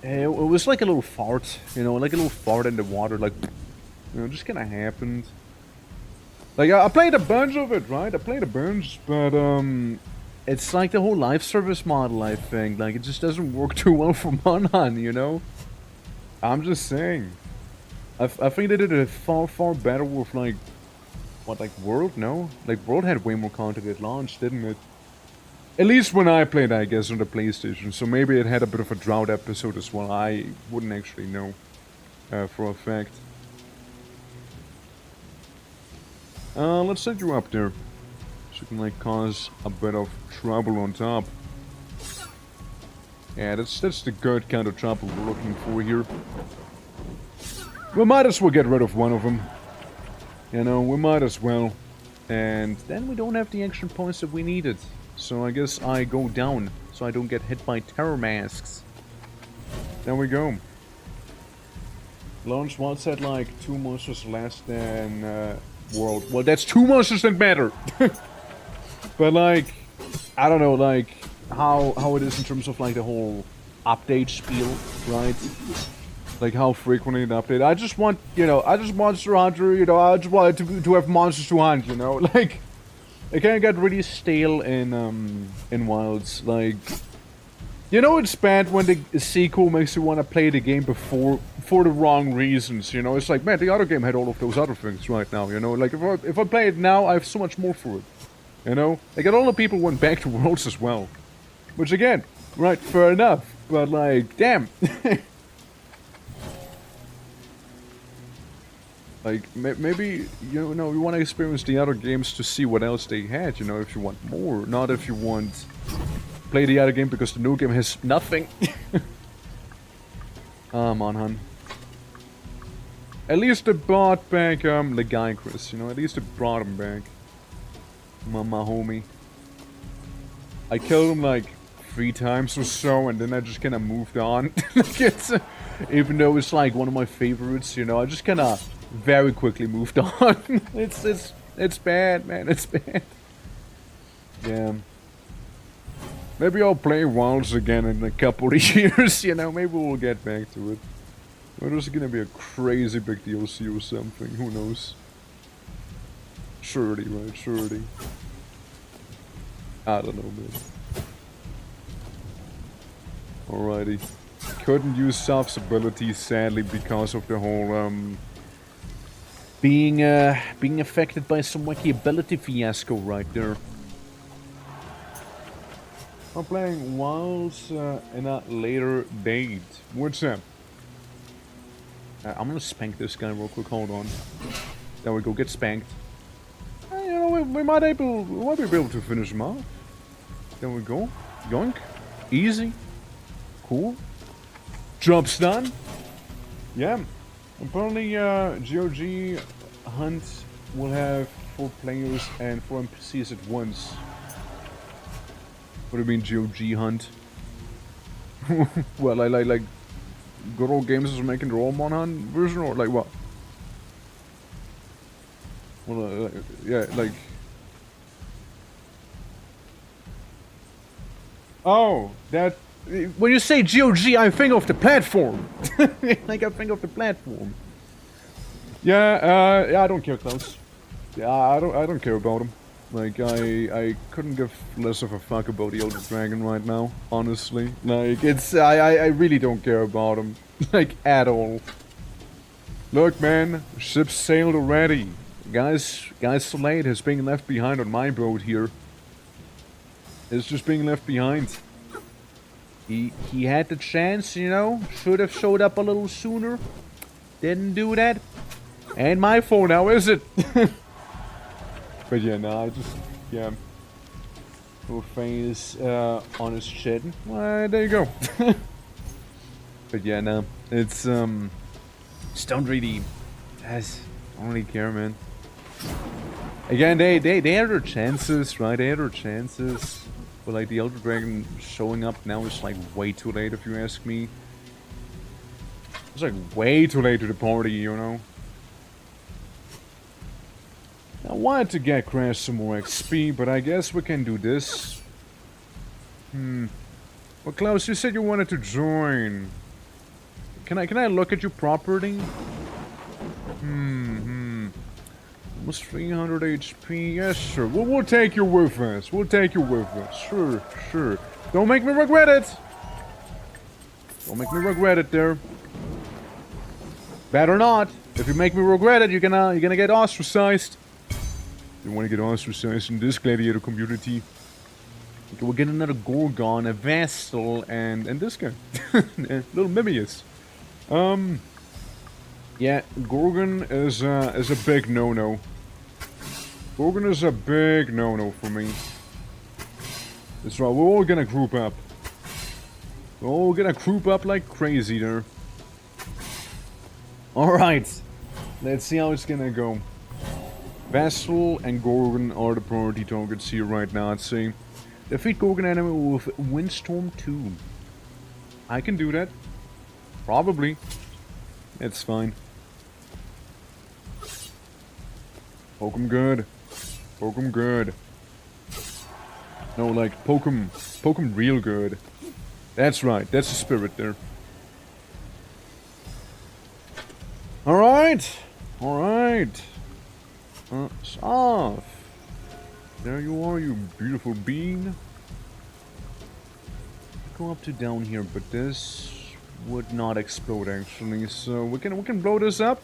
it was like a little fart, you know, like a little fart in the water, like, you know, just kind of happened. Like, I played a bunch of it, right? I played a bunch, but, it's like the whole live service model, I think. Like, it just doesn't work too well for Monhan, you know? I'm just saying. I think they did it far, far better with, like, what, like, World? No? Like, World had way more content at launch, didn't it? At least when I played, I guess, on the PlayStation. So maybe it had a bit of a drought episode as well. I wouldn't actually know for a fact. Let's set you up there. So you can, like, cause a bit of trouble on top. Yeah, that's the good kind of trouble we're looking for here. We might as well get rid of one of them. You know, we might as well. And then we don't have the action points that we needed. So I guess I go down, so I don't get hit by terror masks. There we go. Launch once had like 2 monsters less than World. Well, that's 2 monsters that matter. But like, I don't know, like how it is in terms of like the whole update spiel, right? Like how frequently it update. I just want, you know, I just Monster Hunter, you know, I just want to have monsters to hunt, you know, like. It kind of got really stale in Wilds, like, you know, it's bad when the sequel makes you want to play the game for the wrong reasons, you know, it's like, man, the other game had all of those other things right now, you know, like, if I play it now, I have so much more for it, you know, like, and all the people went back to Worlds as well, which again, right, fair enough, but like, damn. Like, maybe, you know, you want to experience the other games to see what else they had, you know, if you want more. Not if you want play the other game because the new game has nothing. Monhan. At least they brought back, the guy, Chris, you know, at least they brought him back. My homie. I killed him, like, 3 times or so, and then I just kind of moved on. Like, it's, even though it's, like, one of my favorites, you know, I just kind of very quickly moved on. It's bad, man. It's bad. Yeah. Maybe I'll play Wilds again in a couple of years, you know. Maybe we'll get back to it. Or there's gonna be a crazy big DLC or something. Who knows? Surety, right? Surety. I don't know, man. Alrighty. Couldn't use Soph's abilities, sadly, because of the whole, being affected by some wacky ability fiasco right there. I'm playing Wilds in a later date. What's up? I'm gonna spank this guy real quick. Hold on. There we go. Get spanked. You know, we might be able to finish him off. There we go. Yoink. Easy. Cool. Jump stun. Yeah. Apparently, GOG Hunt will have 4 players and 4 NPCs at once. What do you mean, GOG Hunt? Well, like good old games is making their own Monhan version, or like what? Well, yeah, like. Oh, that. When you say GOG, I think of the platform. Like, I think of the platform. Yeah, yeah, I don't care, Klaus. Yeah, I don't care about him. Like, I couldn't give less of a fuck about the Elder Dragon right now, honestly. Like, I really don't care about him. Like, at all. Look, man, ship sailed already. Guys Slade has been left behind on my boat here. It's just being left behind. He had the chance, you know, should have showed up a little sooner. Didn't do that. Ain't my fault now, is it? But yeah, no, I just, yeah. Little face on his chin. Well, there you go. But yeah, no, it's, just don't really, I don't really care, man. Again, they had their chances, right? They had their chances. But like the Elder Dragon showing up now is like way too late, if you ask me. It's like way too late to the party, you know. I wanted to get Crash some more XP, but I guess we can do this. Well, Klaus, you said you wanted to join. Can I look at your property? Almost 300 HP. Yes, sure. We'll take you with us. We'll take you with us. Sure, sure. Don't make me regret it. Don't make me regret it there. Better not. If you make me regret it, you're gonna get ostracized. You want to get ostracized in this gladiator community. Okay, we'll get another Gorgon, a Vestal, and this guy. Little Mimius. Yeah, Gorgon is a big no-no. Gorgon is a big no-no for me. That's right, we're all gonna group up. We're all gonna group up like crazy there. Alright, let's see how it's gonna go. Vestal and Gorgon are the priority targets here right now, I'd say. Defeat Gorgon enemy with Windstorm 2. I can do that. Probably. It's fine. Poke him good. Poke him good. No, like, poke him real good. That's right, that's the spirit there. Alright! Alright! It's off! There you are, you beautiful bean. Go up to down here, but this would not explode actually, so we can blow this up.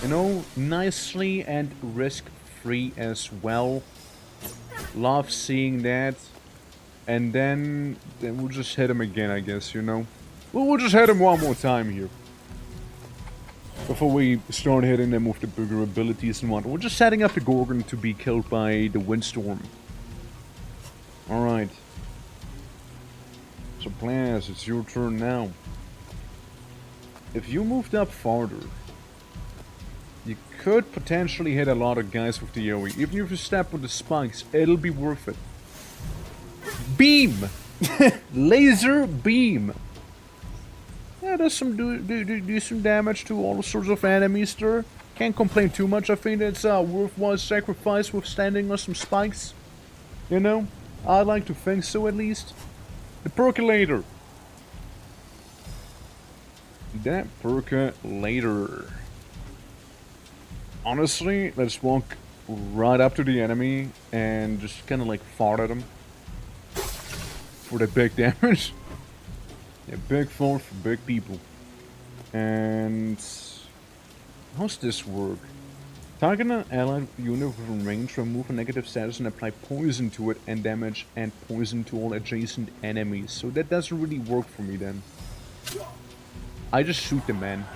You know, nicely and risk-free as well. Love seeing that. And then we'll just hit him again, I guess, you know. We'll just hit him one more time here. Before we start hitting them with the bigger abilities and whatnot. We're just setting up the Gorgon to be killed by the Windstorm. Alright. So Plaz, it's your turn now. If you moved up farther, you could potentially hit a lot of guys with the AoE. Even if you step with the spikes, it'll be worth it. Beam! Laser beam! Yeah, does some do some damage to all sorts of enemies there. Can't complain too much. I think it's a worthwhile sacrifice withstanding on some spikes. You know? I'd like to think so at least. The percolator. That percolator. Honestly, let's walk right up to the enemy and just kind of like fart at him. For the big damage. Yeah, big fart for big people. And how's this work? Target an allied unit within range, remove a negative status and apply poison to it and damage and poison to all adjacent enemies. So that doesn't really work for me then. I just shoot the man.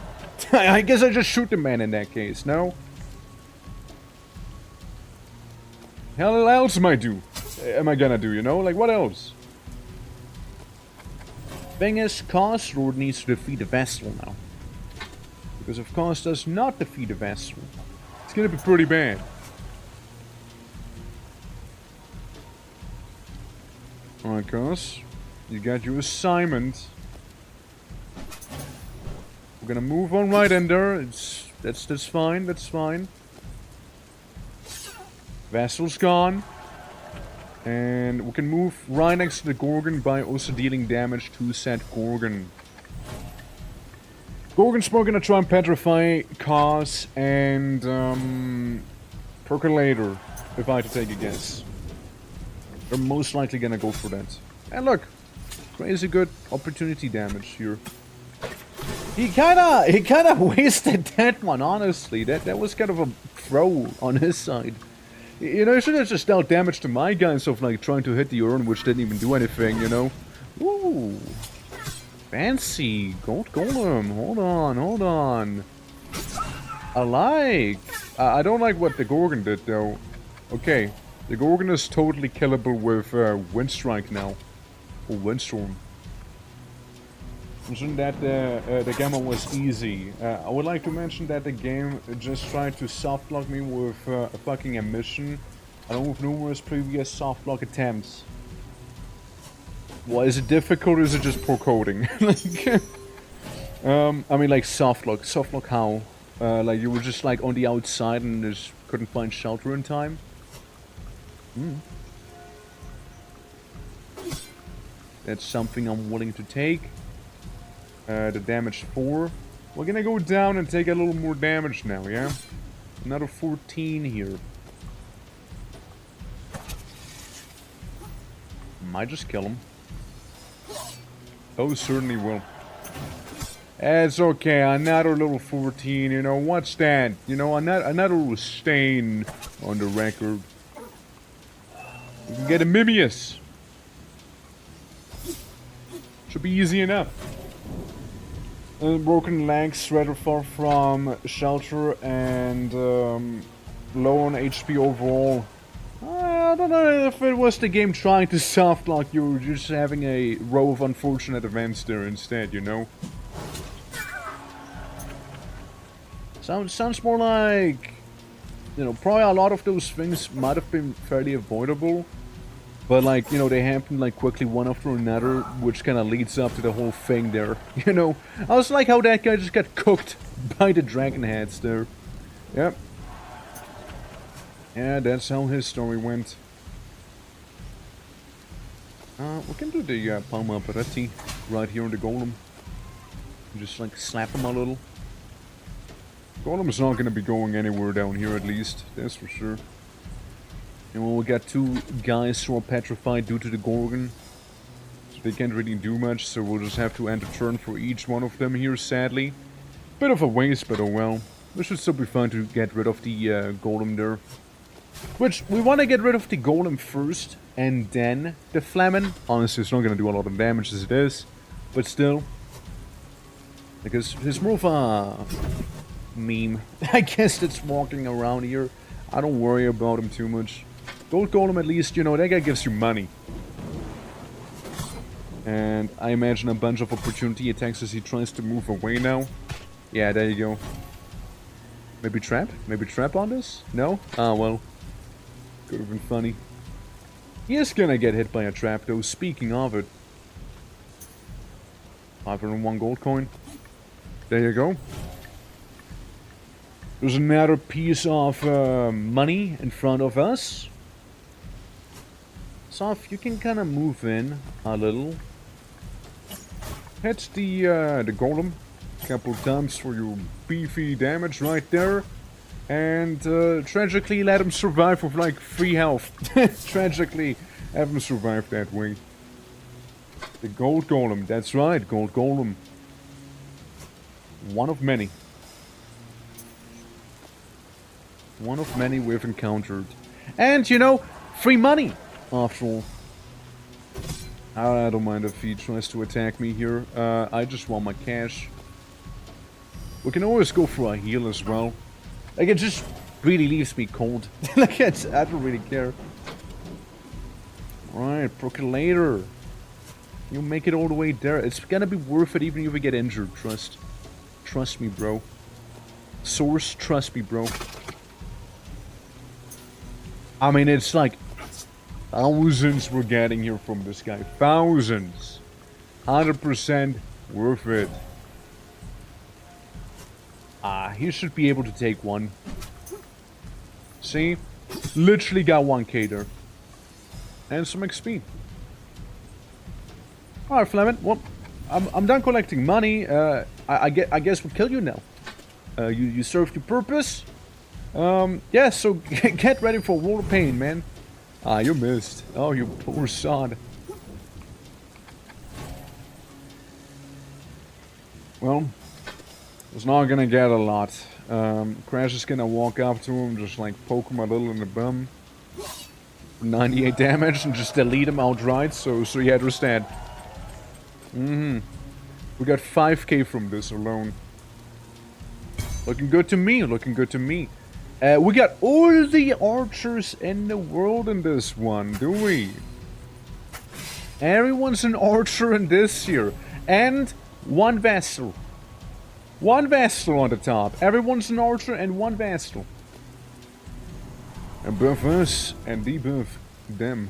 I guess I just shoot the man in that case, no? Hell else am I gonna do, you know? Like, what else? Thing is, Cause Lord needs to defeat a Vestal now. Because if Cause does not defeat a Vestal, it's gonna be pretty bad. Alright, Cause. You got your assignment. We're gonna move on right in there. That's fine. That's fine. Vessel's gone. And we can move right next to the Gorgon by also dealing damage to said Gorgon. Gorgon's more gonna try and petrify Cause and Percolator, if I had to take a guess. They're most likely gonna go for that. And look, crazy good opportunity damage here. He kinda wasted that one, honestly. That was kind of a throw on his side. You know, he should have just dealt damage to my guys of like trying to hit the urn, which didn't even do anything, you know? Woo! Fancy! Gold Golem! Hold on. I don't like what the Gorgon did though. Okay, the Gorgon is totally killable with Windstrike now. Or Windstorm. Mention that the gamma was easy. I would like to mention that the game just tried to softlock me with a fucking emission, along with numerous previous softlock attempts. Well, is it difficult or is it just poor coding? Like, I mean like softlock. Softlock how? Like you were just like on the outside and just couldn't find shelter in time? That's something I'm willing to take. The damage 4. We're gonna go down and take a little more damage now, yeah? Another 14 here. Might just kill him. Oh, certainly will. It's okay, another little 14, you know, what's that? You know, another little stain on the record. We can get a Mimius. Should be easy enough. Broken legs, rather far from shelter, and low on HP overall. I don't know if it was the game trying to softlock you, or just having a row of unfortunate events there instead, you know? Sounds more like, you know, probably a lot of those things might have been fairly avoidable. But, like, you know, they happen, like, quickly one after another, which kind of leads up to the whole thing there, you know? I was like how that guy just got cooked by the dragon heads there. Yep. Yeah, that's how his story went. We can do the Palma Peretti right here on the Golem. Just, like, slap him a little. Golem's not going to be going anywhere down here, at least. That's for sure. And we'll get 2 guys who are petrified due to the Gorgon. So they can't really do much, so we'll just have to end a turn for each one of them here, sadly. Bit of a waste, but oh well. We should still be fine to get rid of the Golem there. Which, we want to get rid of the Golem first, and then the Flamen. Honestly, it's not going to do a lot of damage as it is, but still. Because it's more of a meme, I guess, that's walking around here. I don't worry about him too much. Gold Golem, at least, you know, that guy gives you money. And I imagine a bunch of opportunity attacks as he tries to move away now. Yeah, there you go. Maybe trap? Maybe trap on this? No? Ah, well. Could have been funny. He is gonna get hit by a trap, though, speaking of it. 501 gold coin. There you go. There's another piece of money in front of us. So if you can kind of move in a little. Hit the Golem a couple times for your beefy damage right there. And tragically let him survive with like 3 health. Tragically have him survive that way. The Gold Golem, that's right, Gold Golem. One of many. One of many we've encountered. And, you know, free money, after all. I don't mind if he tries to attack me here. I just want my cash. We can always go for a heal as well. Like, it just really leaves me cold. Like, I don't really care. Right, Percolator. You make it all the way there. It's gonna be worth it even if we get injured, trust. Trust me, bro. Source, trust me, bro. I mean, it's like thousands we're getting here from this guy. Thousands. 100% worth it. He should be able to take one. See? Literally got 1k there. And some XP. Alright, Fleming. Well, I'm done collecting money. I guess we'll kill you now. You served your purpose. Yeah, so get ready for World of Pain, man. You missed. Oh, you poor sod. Well, it's not gonna get a lot. Crash is gonna walk up to him, just like poke him a little in the bum. 98 damage and just delete him outright, so you understand. We got 5k from this alone. Looking good to me, looking good to me. We got all the archers in the world in this one, do we? Everyone's an archer in this here. And one vassal. One vassal on the top. Everyone's an archer and one vassal. And buff us and debuff them.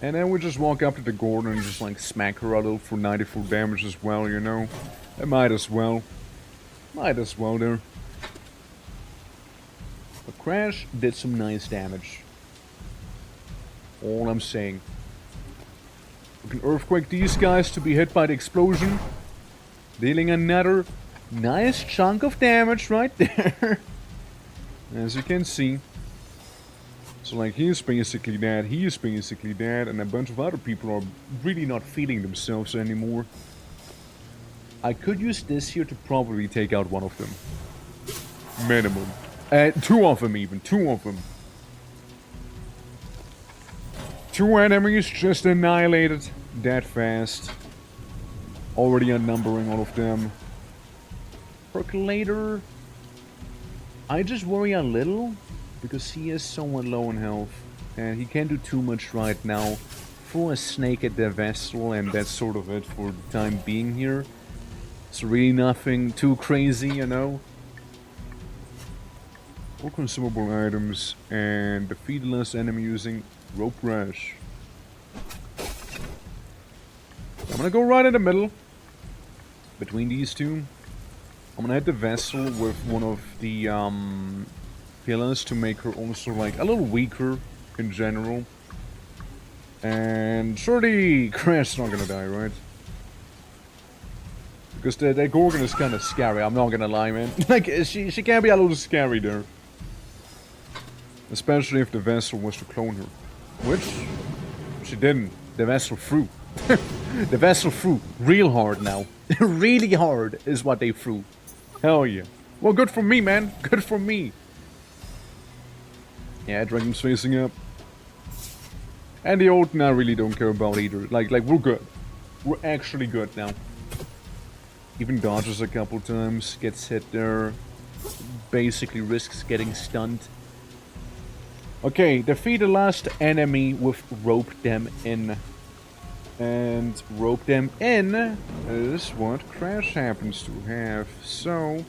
And then we just walk up to the Gordon and just like smack her a little for 94 damage as well, you know? It might as well. Might as well there. But Crash did some nice damage. All I'm saying. We can earthquake these guys to be hit by the explosion. Dealing another nice chunk of damage right there. As you can see. So like he's basically dead, he's basically dead, and a bunch of other people are really not feeling themselves anymore. I could use this here to probably take out one of them. Minimum. Two of them even, two of them. Two enemies just annihilated that fast. Already unnumbering all of them. Percolator. I just worry a little because he is somewhat low in health and he can't do too much right now. Throw a snake at the vessel and that's sort of it for the time being here. It's really nothing too crazy, you know. All consumable items and defeat less enemy using rope rush. I'm gonna go right in the middle between these two. I'm gonna hit the vessel with one of the pillars to make her also like a little weaker in general. And surely Crash is not gonna die, right? Because that Gorgon is kind of scary, I'm not gonna lie, man. Like, she can be a little scary there. Especially if the vessel was to clone her. Which, she didn't. The vessel threw. The vessel threw real hard now. Really hard is what they threw. Hell yeah. Well, good for me, man. Good for me. Yeah, Dragon's facing up. And the Olden I really don't care about either. Like we're good. We're actually good now. Even dodges a couple times, gets hit there. Basically risks getting stunned. Okay, defeat the last enemy with rope them in. And rope them in is what Crash happens to have. So,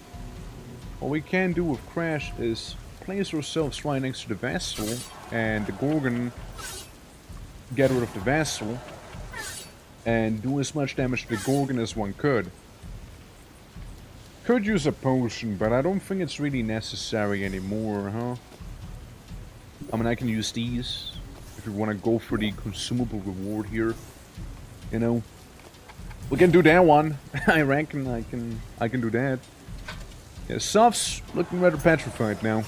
what we can do with Crash is place ourselves right next to the vessel and the Gorgon get rid of the vessel and do as much damage to the Gorgon as one could. Could use a potion, but I don't think it's really necessary anymore, huh? I mean, I can use these if you want to go for the consumable reward here. You know, we can do that one. I reckon I can do that. Yeah, Soft's looking rather petrified now.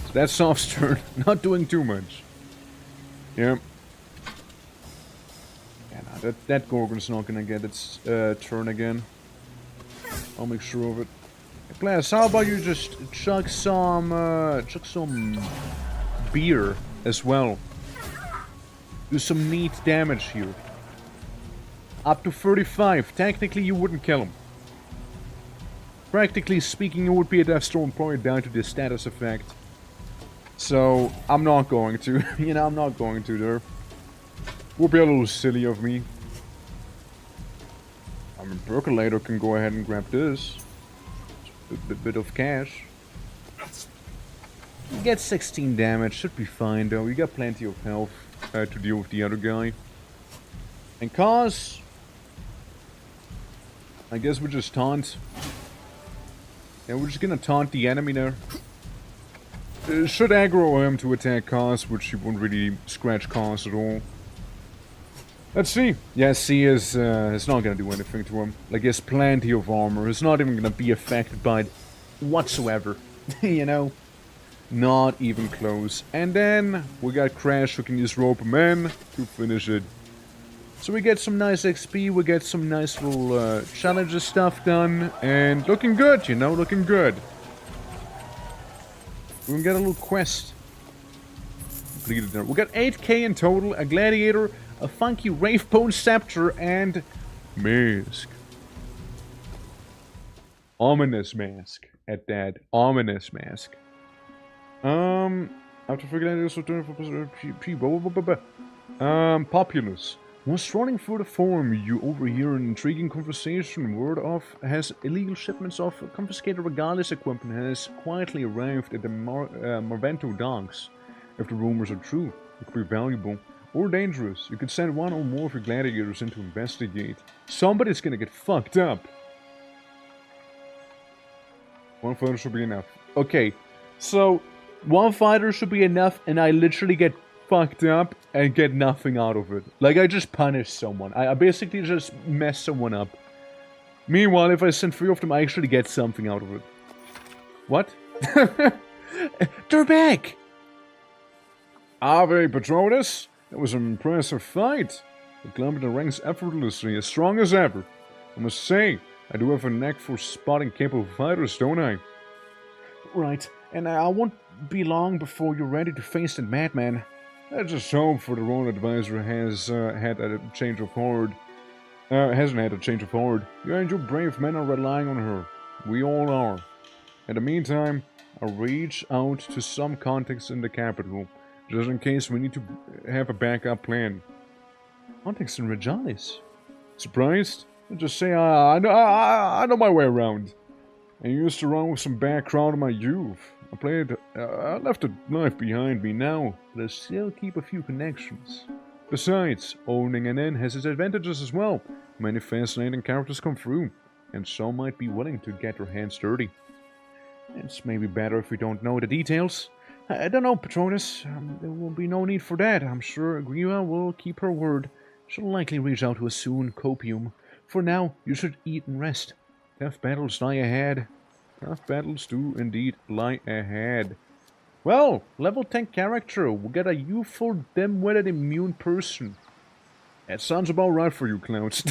So that's Soft's turn. Not doing too much. Yeah. Yeah, no, that Gorgon's not gonna get its turn again. I'll make sure of it. Hey, Glass, how about you just chug some beer as well? Do some neat damage here. Up to 35. Technically, you wouldn't kill him. Practically speaking, it would be a Deathstorm probably down to the status effect. So, I'm not going to. You know, I'm not going to there. Would be a little silly of me. I mean, Percolator can go ahead and grab this. A bit of cash. You get 16 damage, should be fine though. You got plenty of health to deal with the other guy. And cause... I guess we just taunt. Yeah, we're just gonna taunt the enemy there. Should aggro him to attack cause, which he won't really scratch cause at all. Let's see. Yeah, C is not gonna do anything to him. Like, he has plenty of armor. It's not even gonna be affected by it whatsoever. You know? Not even close. And then we got Crash who can use Rope him in to finish it. So we get some nice XP, we get some nice little challenges stuff done, and looking good, you know, looking good. We can get a little quest completed there. We got 8k in total, a gladiator, a funky Wravebone scepter, and mask. Ominous mask at that. Ominous mask. After figuring out this return for Populous. While strolling through the forum, you overhear an intriguing conversation. Word of has illegal shipments of confiscated regardless equipment has quietly arrived at the Marvento docks. If the rumors are true, it could be valuable or dangerous. You could send one or more of your gladiators in to investigate. Somebody's gonna get fucked up. One fighter should be enough. Okay, so one fighter should be enough, and I literally get fucked up and get nothing out of it. Like, I just punish someone. I basically just mess someone up. Meanwhile, if I send 3 of them, I actually get something out of it. What? They're back! Ave Patronus! That was an impressive fight. The climbed the ranks effortlessly, as strong as ever. I must say, I do have a knack for spotting capable fighters, don't I? Right, and I won't be long before you're ready to face that madman. I just hope for the Royal Advisor has had a change of heart. Hasn't had a change of heart. You and your brave men are relying on her. We all are. In the meantime, I'll reach out to some contacts in the capital, just in case we need to have a backup plan. Contacts in Regalis? Surprised? I'll just say I know my way around. I used to run with some bad crowd in my youth. I left a life behind me now, but I still keep a few connections. Besides, owning an inn has its advantages as well. Many fascinating characters come through, and some might be willing to get their hands dirty. It's maybe better if we don't know the details. I don't know, Patronus. There will be no need for that. I'm sure Griva will keep her word. She'll likely reach out to us soon, Copium. For now, you should eat and rest. Tough battles lie ahead. Tough battles do indeed lie ahead. Well, level 10 character. We'll get a youthful, dim-witted, immune person. That sounds about right for you, Clouds.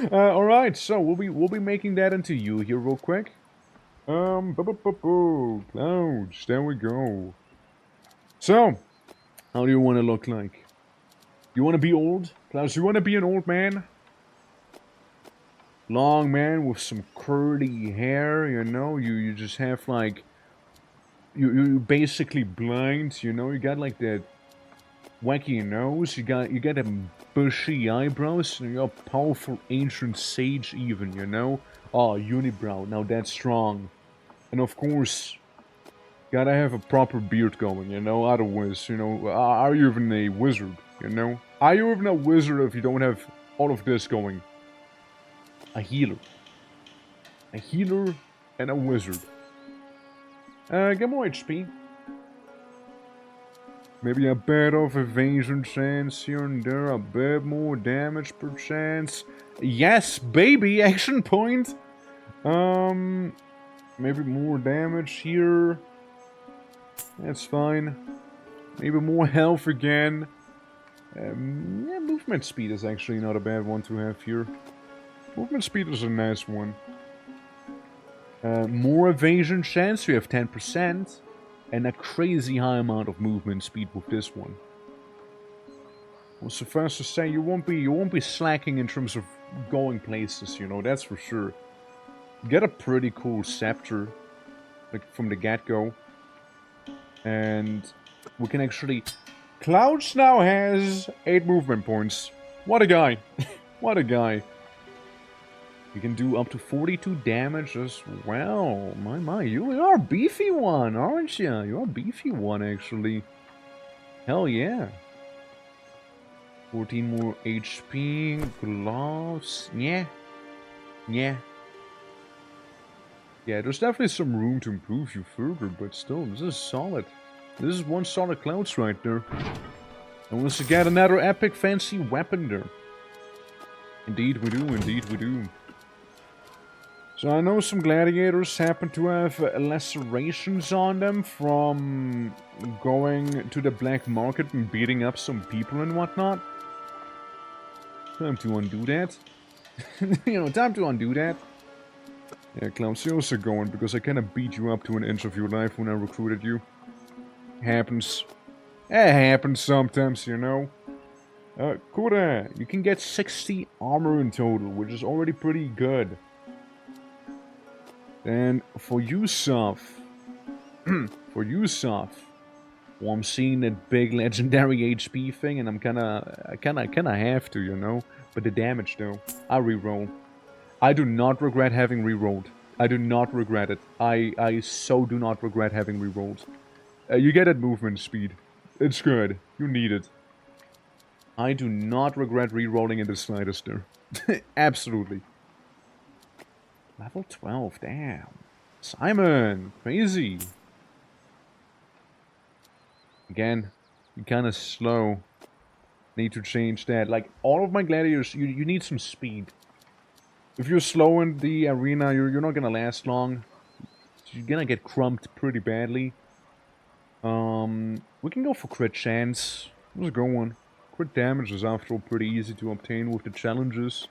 Alright, so we'll be making that into you here real quick. Clouds, there we go. So, how do you want to look like? You want to be old? Clouds, you want to be an old man? Long man with some curly hair, you know, you just have like, you're basically blind, you know, you got like that wacky nose, you got them bushy eyebrows, and you're a powerful ancient sage even, you know. Oh, unibrow, now that's strong. And of course, gotta have a proper beard going, you know, otherwise, you know, are you even a wizard, you know? Are you even a wizard if you don't have all of this going? A healer. A healer and a wizard. Get more HP. Maybe a bit of evasion chance here and there, a bit more damage per chance. Yes, baby, action point. Maybe more damage here. That's fine. Maybe more health again. Yeah, movement speed is actually not a bad one to have here. Movement speed is a nice one. More evasion chance, you have 10%. And a crazy high amount of movement speed with this one. Well, suffice to say, you won't be slacking in terms of going places, you know, that's for sure. Get a pretty cool scepter, like from the get-go. And we can actually... Clouds now has 8 movement points. What a guy. What a guy. You can do up to 42 damage as well. My, you are a beefy one, aren't you? You're a beefy one, actually. Hell yeah. 14 more HP. Gloves. Yeah. Yeah. Yeah, there's definitely some room to improve you further, but still, this is solid. This is one solid Clouds right there. And once again, another epic fancy weapon there. Indeed we do, indeed we do. So I know some gladiators happen to have lacerations on them from going to the black market and beating up some people and whatnot. Time to undo that. You know, time to undo that. Yeah, Clouds, you're also going because I kind of beat you up to an inch of your life when I recruited you. Happens. It happens sometimes, you know. Kura, you can get 60 armor in total, which is already pretty good. And for Yusuf, well, I'm seeing that big legendary HP thing, and I kinda have to, you know. But the damage, though, I reroll. I do not regret having rerolled. I do not regret it. I so do not regret having rerolled. You get that movement speed. It's good. You need it. I do not regret rerolling in the slightest there. Absolutely. Level 12, damn. Simon, crazy. Again, you're kind of slow. Need to change that. Like, all of my gladiators, you need some speed. If you're slow in the arena, you're not gonna last long. You're gonna get crumped pretty badly. We can go for crit chance. Let's go one. Crit damage is after all pretty easy to obtain with the challenges.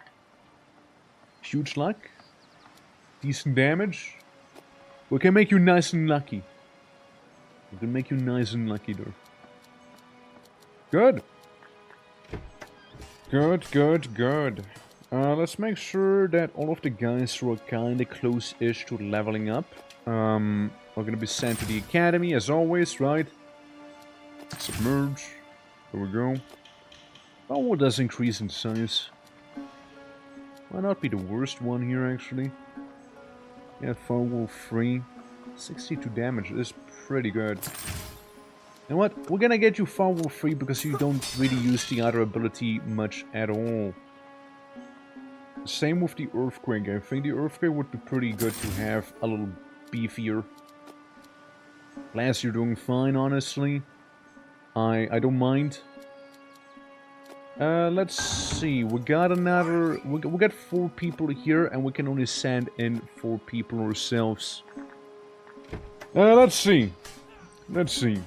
Huge luck. Decent damage. We can make you nice and lucky. We can make you nice and lucky there. Good. Good, good, good. Let's make sure that all of the guys who are kinda close-ish to leveling up are gonna be sent to the academy, as always, right? Submerge. There we go. Oh, it does increase in size. Might not be the worst one here, actually. Yeah, Firewall 3. 62 damage is pretty good. You know what? We're gonna get you Firewall 3 because you don't really use the other ability much at all. Same with the Earthquake. I think the Earthquake would be pretty good to have a little beefier. Last, you're doing fine, honestly. I don't mind. Let's see. We got another... We got 4 people here, and we can only send in 4 people ourselves. Let's see. Let's see.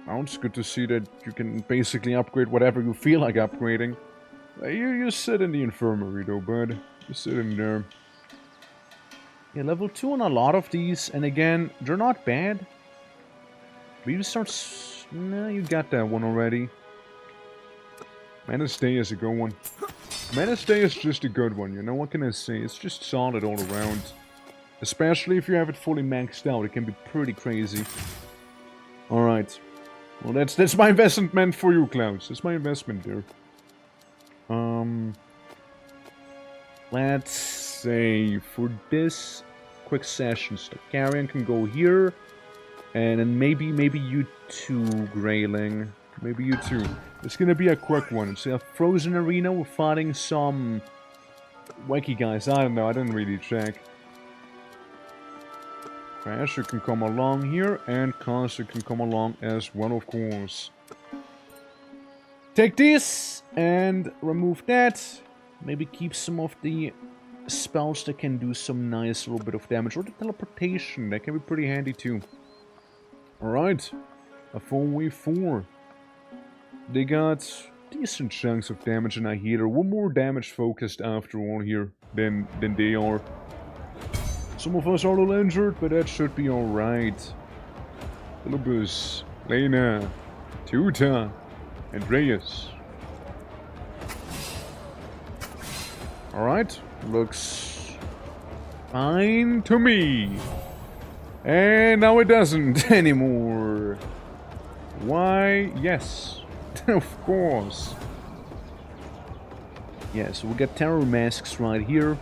Oh, it's good to see that you can basically upgrade whatever you feel like upgrading. You sit in the infirmary though, bud. You sit in there. Yeah, level 2 on a lot of these, and again, they're not bad. But you start... Nah, you got that one already. Menace Day is a good one. Menace Day is just a good one, you know, what can I say? It's just solid all around. Especially if you have it fully maxed out, it can be pretty crazy. Alright. Well, that's my investment for you, Clouds. That's my investment there. Let's say for this quick session, Starkarian can go here, and then maybe you two, Grayling, maybe you two. It's gonna be a quick one. It's a frozen arena. We're fighting some wacky guys. I don't know. I didn't really check. Crash, you can come along here, and Cons, you can come along as well, of course. Take this and remove that. Maybe keep some of the spells that can do some nice little bit of damage. Or the teleportation, that can be pretty handy too. Alright, a 4v4. They got decent chunks of damage and a healer. We're more damage focused after all here than they are. Some of us are a little injured, but that should be alright. Philibus, Lena, Tuta, Andreas. Alright, looks fine to me. And now it doesn't anymore. Why? Yes, of course. Yeah, so we got terror masks right here.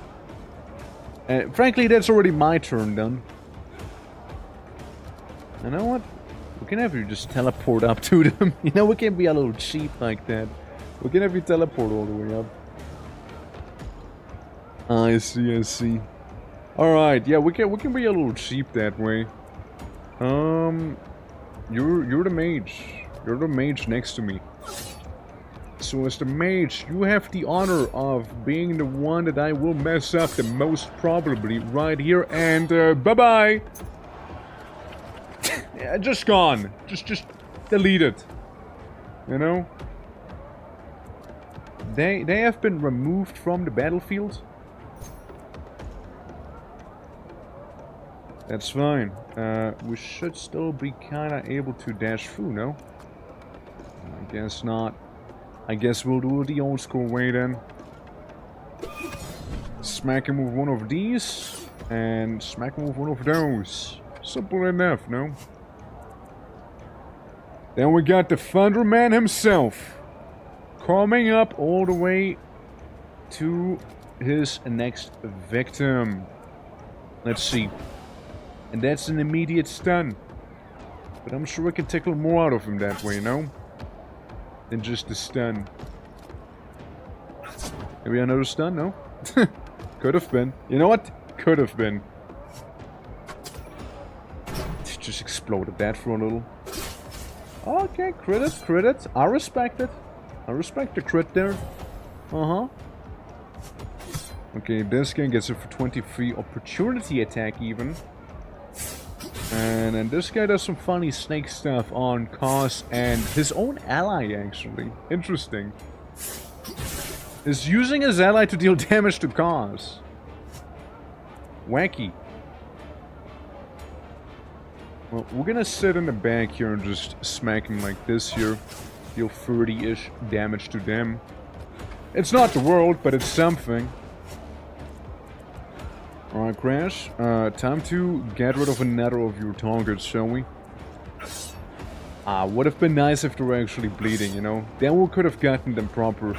Frankly, that's already my turn done. You know what? We can have you just teleport up to them. You know, we can be a little cheap like that. We can have you teleport all the way up. I see, I see. Alright, yeah, we can be a little cheap that way. You're the mage. You're the mage next to me. So as the mage, you have the honor of being the one that I will mess up the most probably right here, and bye-bye! Yeah, just gone. Just delete it. You know? They have been removed from the battlefield. That's fine. We should still be kinda able to dash through, no? I guess not. I guess we'll do it the old school way then. Smack him with one of these, and smack him with one of those. Simple enough, no? Then we got the Thunderman himself, coming up all the way to his next victim. Let's see. And that's an immediate stun. But I'm sure I can tickle more out of him that way, no? Than just a stun. Maybe another stun, no? Could have been. You know what? Could have been. Just exploded that for a little. Okay, crit it, crit it. I respect it. I respect the crit there. Uh-huh. Okay, this guy gets it for 23 opportunity attack even. And then this guy does some funny snake stuff on Cos and his own ally, actually. Interesting. Is using his ally to deal damage to Cos. Wacky. Well, we're gonna sit in the back here and just smack him like this here. Deal 30-ish damage to them. It's not the world, but it's something. Alright, Crash. Time to get rid of another of your targets, shall we? Would have been nice if they were actually bleeding, you know? Then we could have gotten them proper.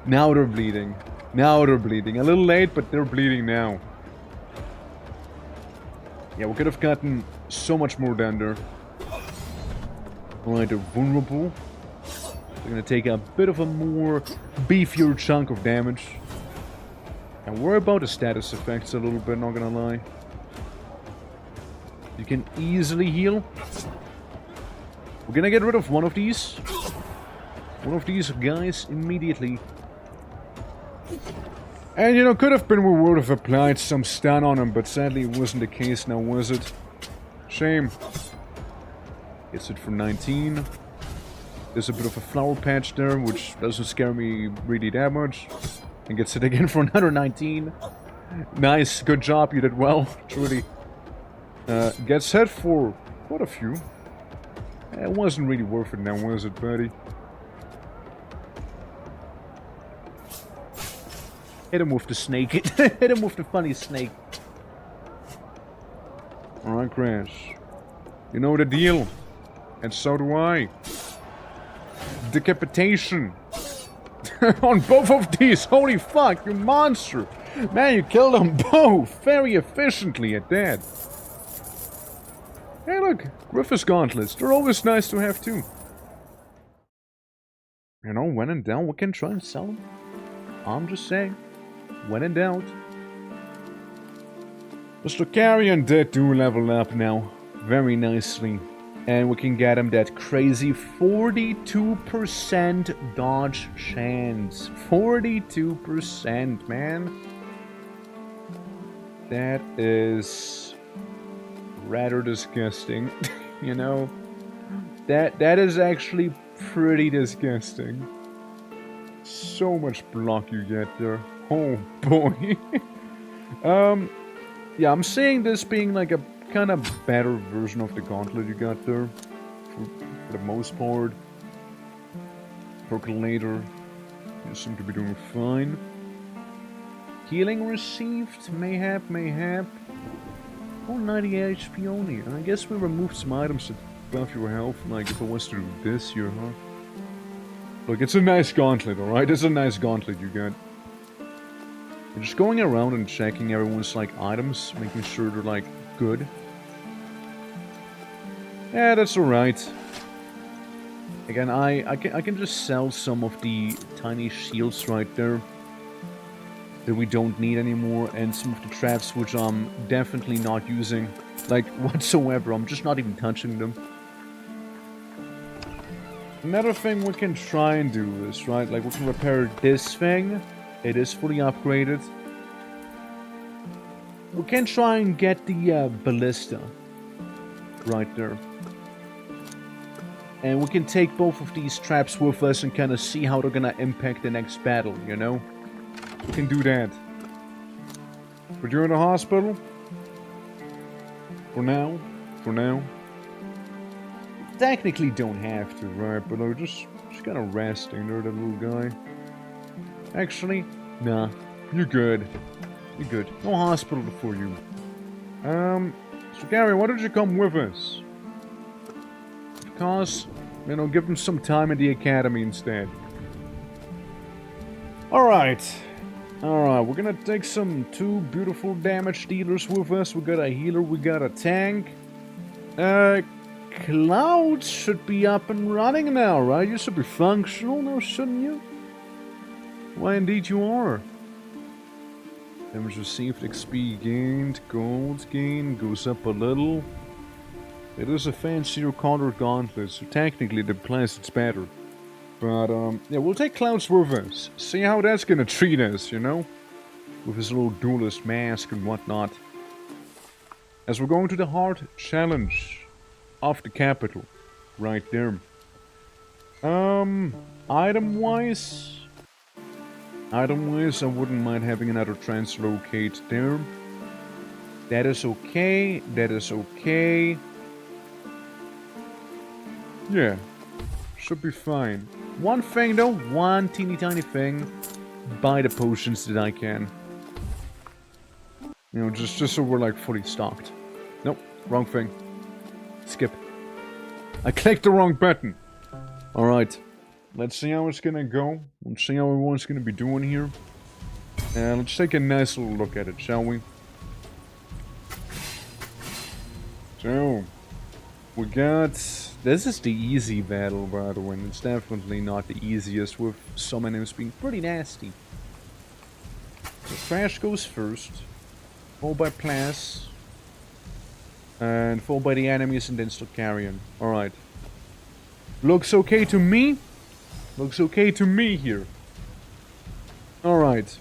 Now they're bleeding. Now they're bleeding. A little late, but they're bleeding now. Yeah, we could have gotten so much more down there. Alright, they're vulnerable. They're gonna take a bit of a more beefier chunk of damage. And worry about the status effects a little bit, not gonna lie. You can easily heal. We're gonna get rid of one of these. One of these guys immediately. And you know, could have been we would have applied some stun on him, but sadly it wasn't the case now, was it? Shame. Gets it for 19. There's a bit of a flower patch there, which doesn't scare me really that much. And gets it again for another 19. Nice, good job, you did well, truly. Gets hit for quite a few. It wasn't really worth it now, was it, buddy? Hit him with the snake. Hit him with the funny snake. Alright, Crash. You know the deal. And so do I. Decapitation. On both of these. Holy fuck, you monster. Man, you killed them both. Very efficiently at that. Hey, look. Griffith's gauntlets. They're always nice to have, too. You know, when in doubt, we can try and sell them. I'm just saying. When in doubt. Mr. Carrion did do level up now. Very nicely. And we can get him that crazy 42% dodge chance. 42%, man. That is rather disgusting. You know? That is actually pretty disgusting. So much block you get there. Oh boy. Yeah, I'm seeing this being like a kind of better version of the gauntlet you got there. For the most part. Percolator. You seem to be doing fine. Healing received. Mayhap, mayhap. Oh, 98 HP only. I guess we removed some items that buff your health. Like if I was to do this here, huh? Look, it's a nice gauntlet, alright? It's a nice gauntlet you got. We're just going around and checking everyone's, like, items, making sure they're, like, good. Yeah, that's alright. Again, I can just sell some of the tiny shields right there that we don't need anymore, and some of the traps which I'm definitely not using, like, whatsoever. I'm just not even touching them. Another thing we can try and do is, right, like, we can repair this thing. It is fully upgraded. We can try and get the ballista right there. And we can take both of these traps with us and kind of see how they're gonna impact the next battle, you know? We can do that. But you're in the hospital? For now? For now? Technically don't have to, right? But I'm just kind of resting there, that little guy. Actually, nah. You're good. You're good. No hospital for you. So Gary, why don't you come with us? Because, you know, give him some time in the academy instead. Alright. Alright, we're gonna take some 2 beautiful damage dealers with us. We got a healer, we got a tank. Clouds should be up and running now, right? You should be functional now, shouldn't you? Why, indeed you are. Damage received, XP gained, gold gain goes up a little. It is a fancier colored gauntlet, so technically the implies it's better. But, yeah, we'll take Clouds with us. See how that's gonna treat us, you know? With his little duelist mask and whatnot. As we're going to the hard challenge of the capital. Right there. Item-wise... Item-wise, I wouldn't mind having another translocate there. That is okay. That is okay. Yeah. Should be fine. One thing though, one teeny tiny thing. Buy the potions that I can. You know, just so we're like fully stocked. Nope, wrong thing. Skip. I clicked the wrong button. Alright. Let's see how it's gonna go. Let's see how everyone's gonna be doing here. And let's take a nice little look at it, shall we? So, we got... This is the easy battle, by the way. It's definitely not the easiest, with some enemies being pretty nasty. So Crash goes first, followed by Plas, and followed by the enemies, and then start carrying. Alright. Looks okay to me. Looks okay to me here. Alright.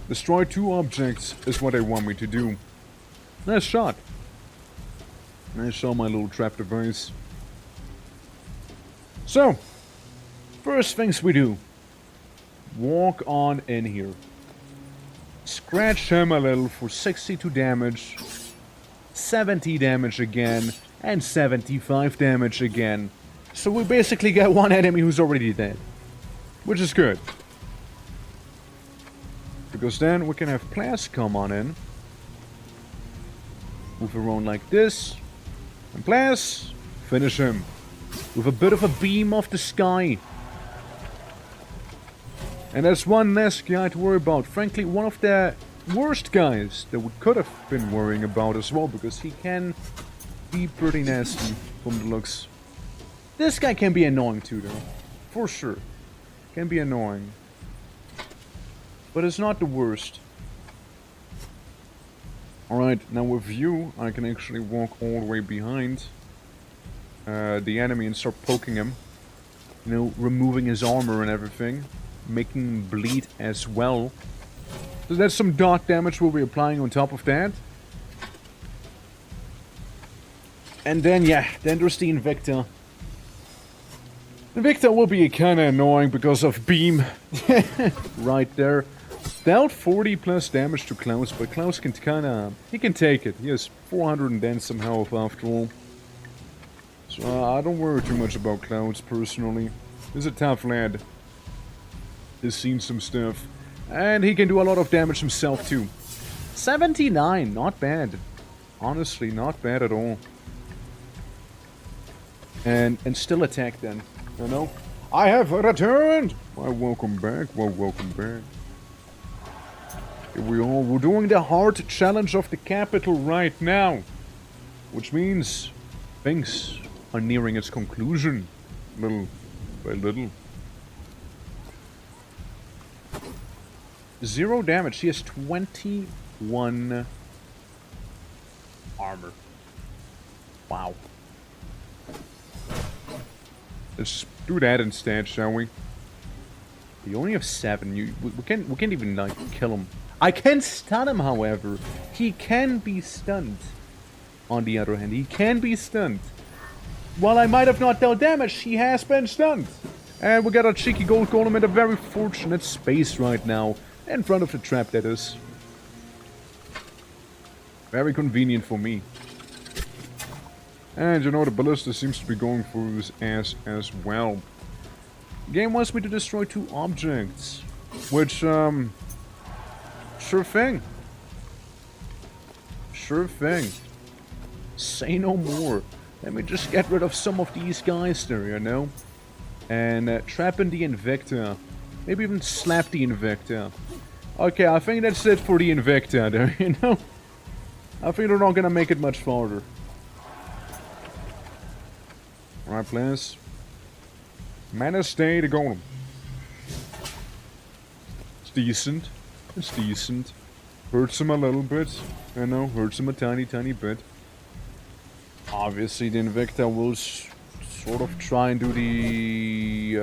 Destroy 2 objects is what they want me to do. Nice shot. Nice shot, my little trap device. So, first things we do. Walk on in here. Scratch him a little for 62 damage. 70 damage again. And 75 damage again. So we basically got one enemy who's already dead. Which is good. Because then we can have Plas come on in. Move around like this. And Plas, finish him. With a bit of a beam off the sky. And that's one less guy to worry about. Frankly, one of the worst guys that we could have been worrying about as well. Because he can be pretty nasty from the looks. This guy can be annoying too, though. For sure. Can be annoying. But it's not the worst. Alright, now with you, I can actually walk all the way behind the enemy and start poking him. You know, removing his armor and everything. Making him bleed as well. So that's some dot damage we'll be applying on top of that. And then, yeah, then there's the Invicta. Invicta will be kinda annoying because of beam. Right there. Dealt 40 plus damage to Klaus, but Klaus can kinda... He can take it. He has 400 and then some health after all. So I don't worry too much about Klaus personally. He's a tough lad. He's seen some stuff. And he can do a lot of damage himself too. 79, not bad. Honestly, not bad at all. And still attack then. You know? I have returned! Well, welcome back. Well, welcome back. Here we are. We're doing the hard challenge of the capital right now. Which means things are nearing its conclusion. Little by little. 0 damage. He has 21 armor. Wow. Let's do that instead, shall we? You only have 7. We can't even like kill him. I can stun him, however. He can be stunned. On the other hand, he can be stunned. While I might have not dealt damage, he has been stunned. And we got a cheeky gold golem in a very fortunate space right now. In front of the trap, that is. Very convenient for me. And you know, the ballista seems to be going for his ass as well. The game wants me to destroy 2 objects. Which, sure thing. Sure thing. Say no more. Let me just get rid of some of these guys there, you know? And trap in the Invicta. Maybe even slap the Invicta. Okay, I think that's it for the Invicta there, you know? I think they're not gonna make it much farther. Alright, please. Mana stay to golem. It's decent. It's decent. Hurts him a little bit. You know, hurts him a tiny, tiny bit. Obviously, the Invicta will sort of try and do the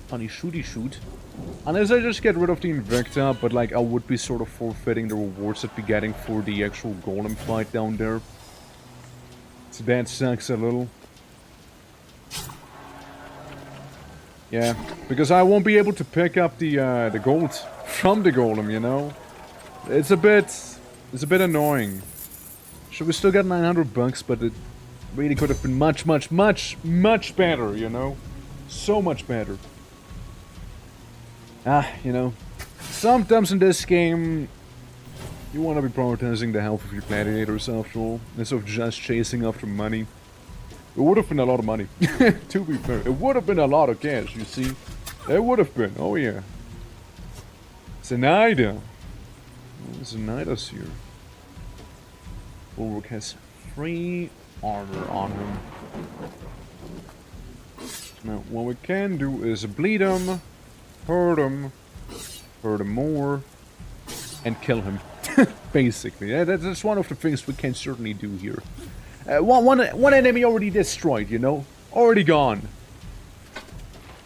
funny shooty shoot. Unless I just get rid of the Invicta, but like I would be sort of forfeiting the rewards I'd be getting for the actual golem fight down there. So that sucks a little. Yeah, because I won't be able to pick up the gold from the golem, you know? It's a bit annoying. Sure, we still got 900 bucks, but it really could have been much, much, much, much better, you know? So much better. You know, sometimes in this game, you want to be prioritizing the health of your gladiators after all, instead of just chasing after money. It would have been a lot of money, to be fair. It would have been a lot of cash, you see. It would have been, oh yeah. Zenaida. Zenaida's here. Bulwark has 3 armor on him. Now, what we can do is bleed him, hurt him more, and kill him. Basically, yeah, that's one of the things we can certainly do here. One enemy already destroyed, you know? Already gone.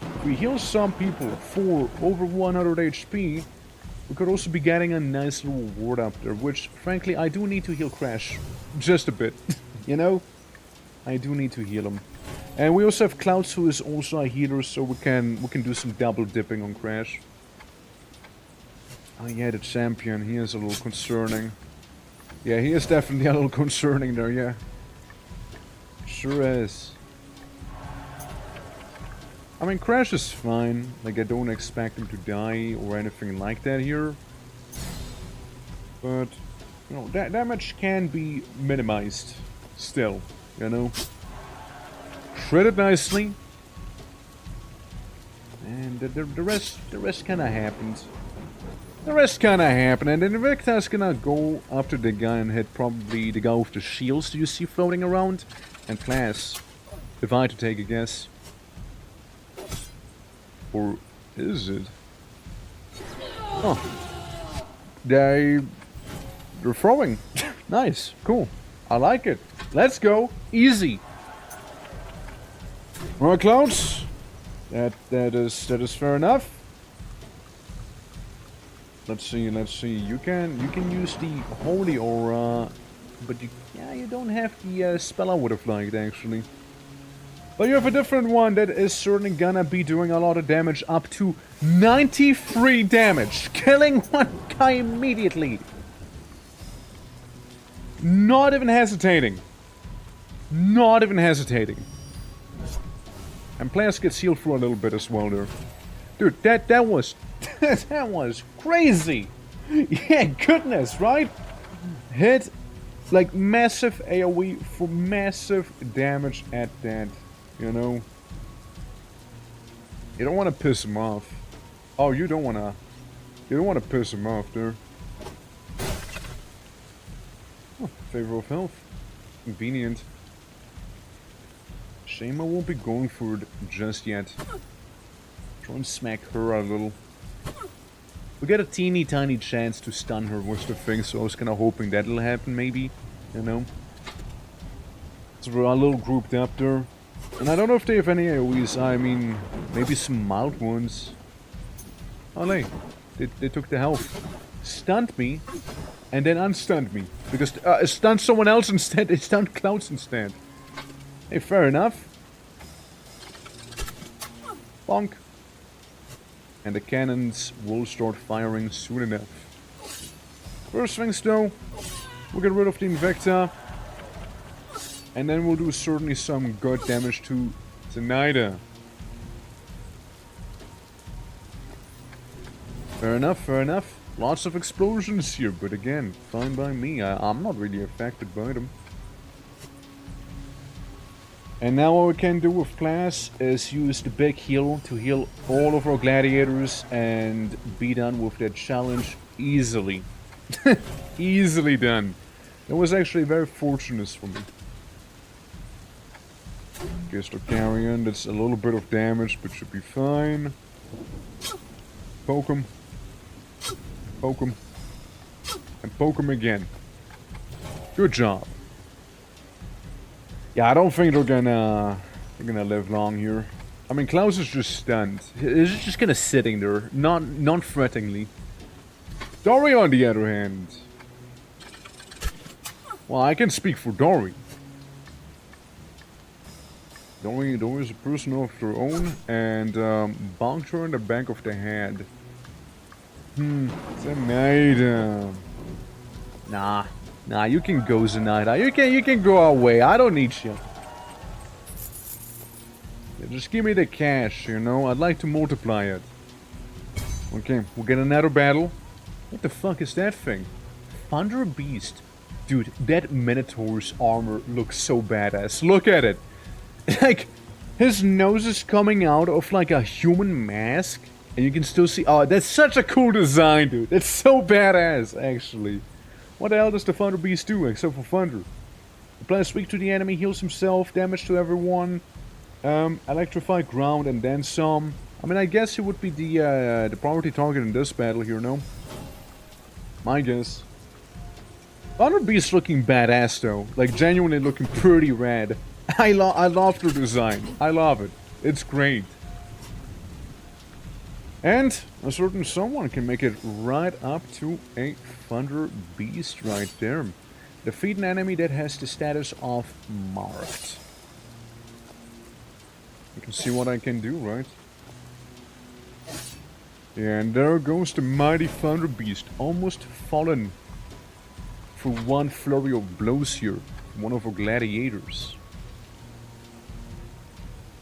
If we heal some people for over 100 HP, we could also be getting a nice little reward up there, which, frankly, I do need to heal Crash. Just a bit, you know? I do need to heal him. And we also have Clouds, who is also a healer, so we can do some double dipping on Crash. Oh yeah, the champion, he is a little concerning. Yeah, he is definitely a little concerning there, yeah. Sure is. I mean, Crash is fine. Like, I don't expect him to die or anything like that here. But, you know, that damage can be minimized still, you know. Shredded nicely. And the rest kind of happens. The rest kind of happened, and then Invicta's gonna go after the guy and hit probably the guy with the shields you see floating around. And Class, if I had to take a guess. Or is it? Oh. They're throwing. Nice, cool. I like it. Let's go. Easy. Alright, Clouds. That is fair enough. Let's see. You can use the Holy Aura, but you don't have the spell I would have liked, actually. But you have a different one that is certainly gonna be doing a lot of damage, up to 93 damage, killing one guy immediately. Not even hesitating. Not even hesitating. And Plas gets healed for a little bit as well there. Dude, that was that was crazy. Yeah, goodness, right? Hit like massive AoE for massive damage at that, you know. You don't want to piss him off. Oh, you don't want to piss him off there. Oh, favor of health. Convenient. Shame I won't be going for it just yet. Try and smack her a little. We get a teeny tiny chance to stun her was the thing, so I was kind of hoping that'll happen maybe. You know? So we're a little grouped up there. And I don't know if they have any AoEs. I mean, maybe some mild ones. Oh, they took the health. Stunned me, and then unstunned me. Because it stunned someone else instead. It stunned Clouds instead. Hey, fair enough. Bonk. And the cannons will start firing soon enough. First things though, we'll get rid of the Invector. And then we'll do certainly some good damage to Zenaida. Fair enough, fair enough. Lots of explosions here, but again, fine by me. I'm not really affected by them. And now what we can do with class is use the big heal to heal all of our gladiators and be done with that challenge easily. Easily done. That was actually very fortunate for me. Guess the carrion, that's a little bit of damage, but should be fine. Poke him. Poke him. And poke him again. Good job. Yeah, I don't think they're gonna live long here. I mean, Klaus is just stunned. He's just kind of sitting there, non-threateningly. Dory, on the other hand. Well, I can speak for Dory. Dory is a person of their own, and bonked her in the back of the head. Zenaida. Nah, you can go, Zenaida. You can go away. I don't need you. Yeah, just give me the cash, you know? I'd like to multiply it. Okay, we'll get another battle. What the fuck is that thing? Thunder Beast. Dude, that Minotaur's armor looks so badass. Look at it. Like, his nose is coming out of like a human mask. And you can still see... Oh, that's such a cool design, dude. It's so badass, actually. What the hell does the Thunder Beast do, except for thunder? Applies weak to the enemy, heals himself, damage to everyone. Electrify ground and then some. I mean, I guess he would be the priority target in this battle here, no? My guess. Thunder Beast looking badass, though. Like, genuinely looking pretty rad. I love the design. I love it. It's great. And a certain someone can make it right up to a Thunder Beast right there. Defeat an enemy that has the status of marked. You can see what I can do, right? Yeah, and there goes the mighty Thunder Beast, almost fallen for one flurry of blows here. One of our gladiators.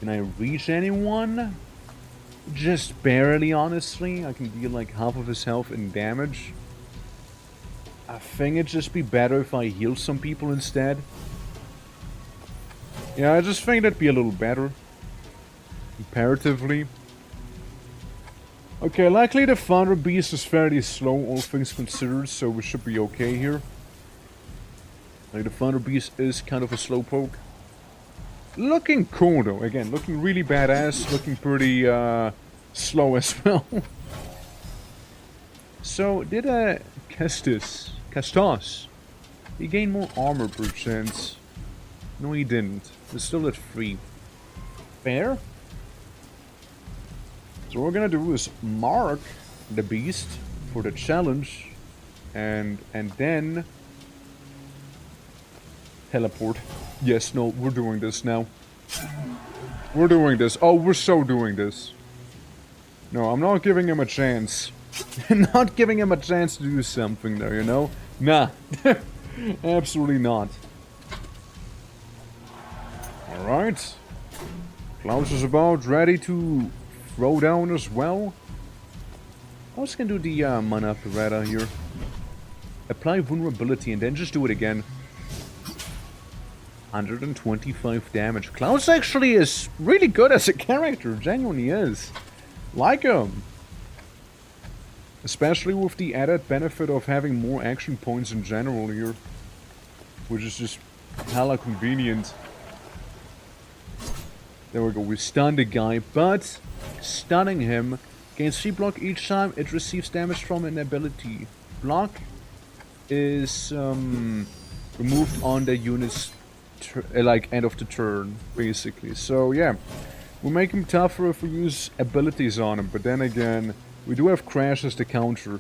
Can I reach anyone? Just barely, honestly. I can deal like half of his health in damage. I think it'd just be better if I heal some people instead. Yeah, I just think that'd be a little better. Comparatively. Okay, likely the Thunder Beast is fairly slow, all things considered, so we should be okay here. Like, the Thunder Beast is kind of a slowpoke. Looking cool though, again, looking really badass, looking pretty slow as well. So, did Castos, he gained more armor percent? No, he didn't. It's still at 3. Fair? So what we're gonna do is mark the beast for the challenge, and then teleport. Yes, no, we're doing this now. We're doing this. Oh, we're so doing this. No, I'm not giving him a chance. Not giving him a chance to do something there, you know? Nah. Absolutely not. Alright. Klaus is about ready to throw down as well. I was gonna do the mana Pirata here. Apply vulnerability and then just do it again. 125 damage. Klaus actually is really good as a character, genuinely is. Like him. Especially with the added benefit of having more action points in general here. Which is just Hella convenient. There we go, we stunned the guy, but stunning him gains 3 block each time it receives damage from an ability. Block is removed on the unit's like end of the turn, basically. So yeah, we make him tougher if we use abilities on him, but then again, we do have Crash as the counter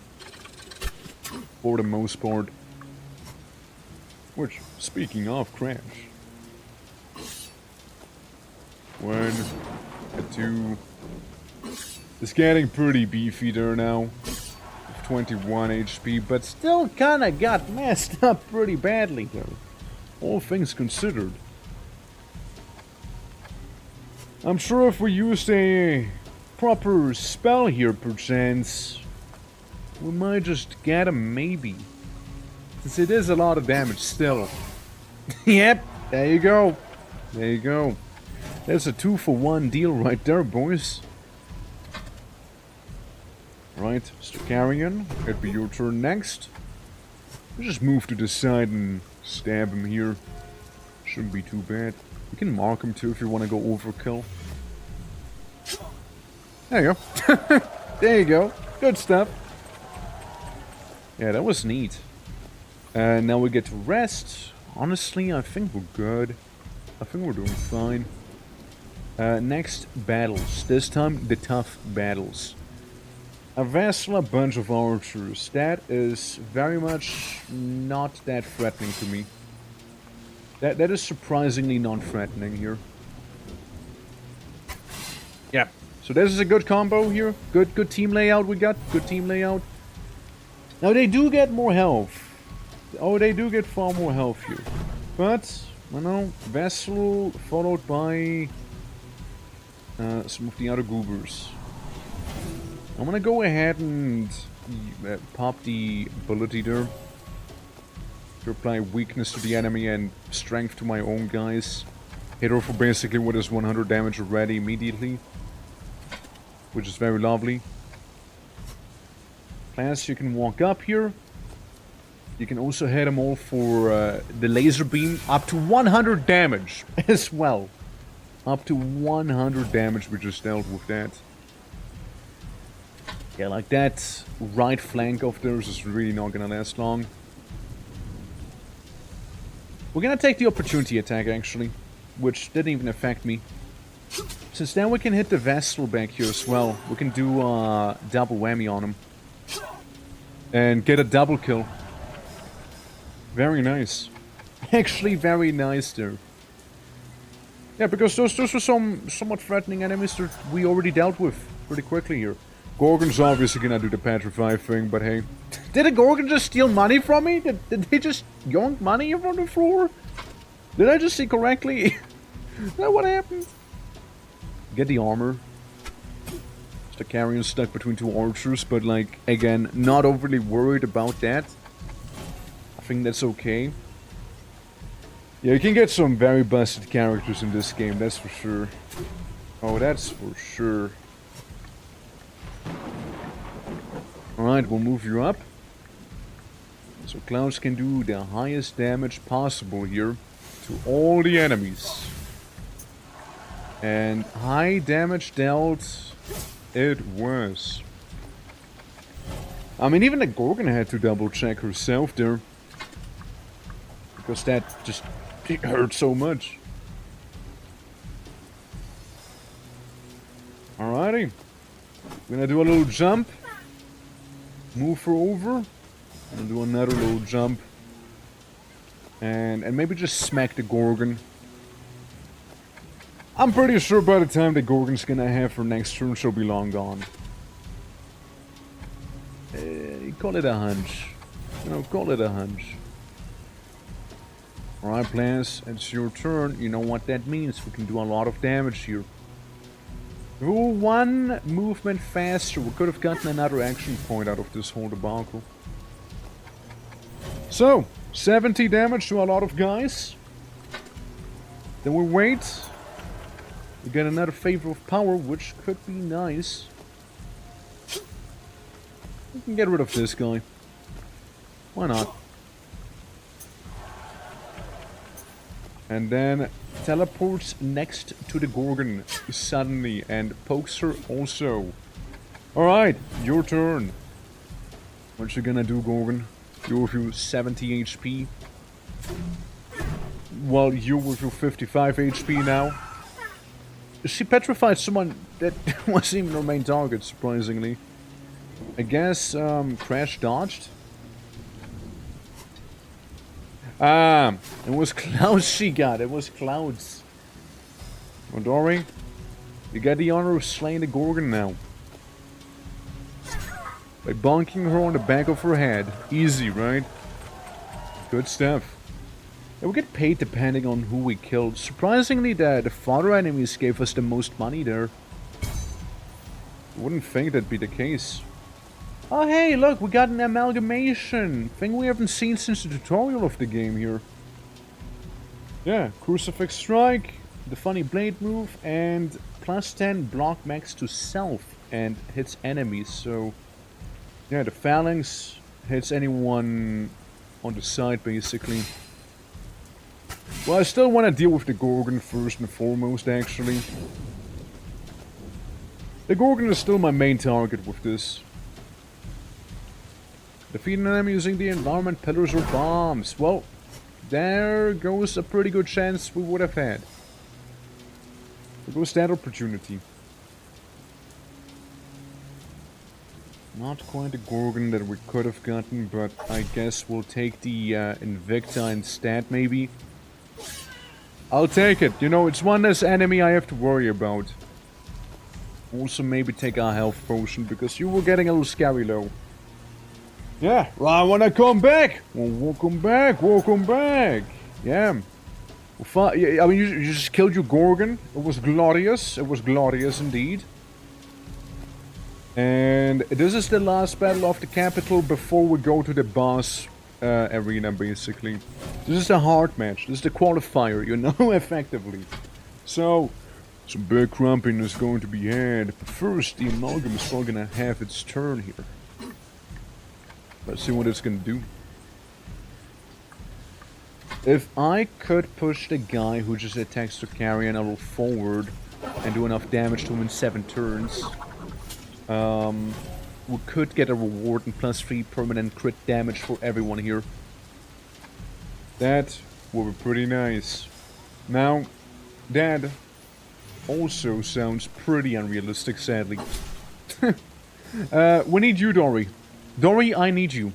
for the most part. Which, speaking of Crash, 1, 2. It's getting pretty beefy there now. 21 HP, but still kinda got messed up pretty badly though. All things considered. I'm sure if we used a proper spell here, perchance, we might just get him, maybe. Since it is a lot of damage still. Yep, there you go. There you go. That's a 2-for-1 deal right there, boys. Right, Mr. Carrion, it'd be your turn next. We'll just move to the side and stab him here. Shouldn't be too bad. You can mark him too if you want to go overkill. There you go. There you go. Good stuff. Yeah, that was neat. And now we get to rest. Honestly, I think we're good. I think we're doing fine. Next, battles. This time, the tough battles. A vessel, a bunch of archers. That is very much not that threatening to me. That is surprisingly non-threatening here. Yeah. So this is a good combo here. Good team layout we got. Good team layout. Now they do get more health. Oh, they do get far more health here. But, you know, vessel followed by some of the other goobers. I'm gonna go ahead and pop the ability there to apply weakness to the enemy and strength to my own guys. Hit her for basically what is 100 damage already immediately, which is very lovely. Plus, you can walk up here. You can also hit them all for the laser beam, up to 100 damage as well. Up to 100 damage we just dealt with that. Yeah, like that right flank of theirs is really not gonna last long. We're gonna take the opportunity attack actually, which didn't even affect me. Since now we can hit the vessel back here as well. We can do a double whammy on him. And get a double kill. Very nice. Actually very nice there. Yeah, because those were some somewhat threatening enemies that we already dealt with pretty quickly here. Gorgon's obviously gonna do the petrify thing, but hey. Did a Gorgon just steal money from me? Did they just yonk money from the floor? Did I just see correctly? Is that what happened? Get the armor. Mr. Carrion stuck between two archers, but like, again, not overly worried about that. I think that's okay. Yeah, you can get some very busted characters in this game, that's for sure. Oh, that's for sure. Alright, we'll move you up. So Klaus can do the highest damage possible here to all the enemies. And high damage dealt it was. I mean, even the Gorgon had to double check herself there. Because that just hurt so much. Alrighty. We're gonna do a little jump. Move her over. And do another little jump. And maybe just smack the Gorgon. I'm pretty sure by the time the Gorgon's gonna have her next turn, she'll be long gone. Call it a hunch. You know, call it a hunch. Alright, players, it's your turn. You know what that means. We can do a lot of damage here. If we were one movement faster, we could have gotten another action point out of this whole debacle. So, 70 damage to a lot of guys. Then we wait. We get another favor of power, which could be nice. We can get rid of this guy. Why not? And then teleports next to the Gorgon suddenly and pokes her also. Alright, your turn. What you gonna do, Gorgon? You with your 70 HP. Well, you with your 55 HP now. She petrified someone that wasn't even her main target, surprisingly. I guess, Crash dodged? Ah, it was Clouds she got. It was Clouds. Well, Dory, you got the honor of slaying the Gorgon now. By bonking her on the back of her head. Easy, right? Good stuff. And we get paid depending on who we killed. Surprisingly, the fodder enemies gave us the most money there. Wouldn't think that'd be the case. Oh hey, look, we got an amalgamation. Thing we haven't seen since the tutorial of the game here. Yeah, Crucifix Strike, the funny blade move, and plus 10 block max to self and hits enemies. So, yeah, the phalanx hits anyone on the side basically. Well, I still want to deal with the Gorgon first and foremost, actually. The Gorgon is still my main target with this. Defeat an enemy using the environment pillars or bombs. Well, there goes a pretty good chance we would have had. There goes that opportunity. Not quite the Gorgon that we could have gotten, but I guess we'll take the Invicta instead, maybe. I'll take it. You know, it's one less enemy I have to worry about. Also, maybe take our health potion, because you were getting a little scary low. Yeah, well, I wanna come back! Well, welcome back, welcome back! Yeah. Well, I mean, you just killed your Gorgon. It was glorious indeed. And this is the last battle of the capital before we go to the boss arena, basically. This is the hard match, this is the qualifier, you know, effectively. So, some big crumping is going to be had, but first the amalgam is still gonna have its turn here. Let's see what it's gonna do. If I could push the guy who just attacks the carrion a little forward and do enough damage to him in 7 turns, we could get a reward and +3 permanent crit damage for everyone here. That would be pretty nice. Now, that also sounds pretty unrealistic, sadly. We need you, Dory. Dory, I need you.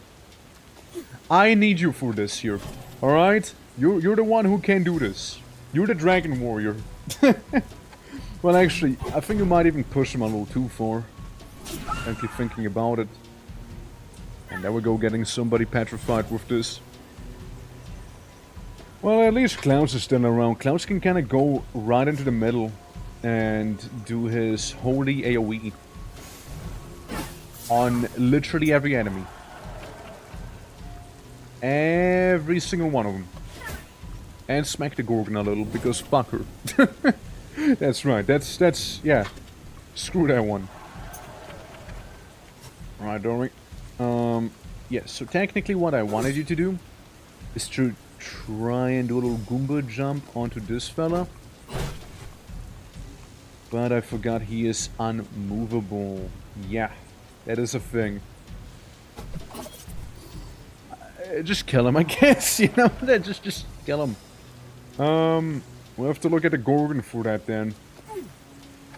I need you for this here. Alright? You're the one who can do this. You're the dragon warrior. Well, actually, I think you might even push him a little too far. Actually thinking about it. And there we go, getting somebody petrified with this. Well, at least Klaus is still around. Klaus can kind of go right into the middle and do his holy AoE on literally every enemy. Every single one of them. And smack the Gorgon a little, because fuck her. That's right, that's, yeah. Screw that one. Alright, Dory. Yeah, so technically what I wanted you to do is to try and do a little Goomba jump onto this fella. But I forgot he is unmovable. Yeah, that is a thing. Just kill him, I guess, you know? just kill him. We'll have to look at the Gorgon for that then.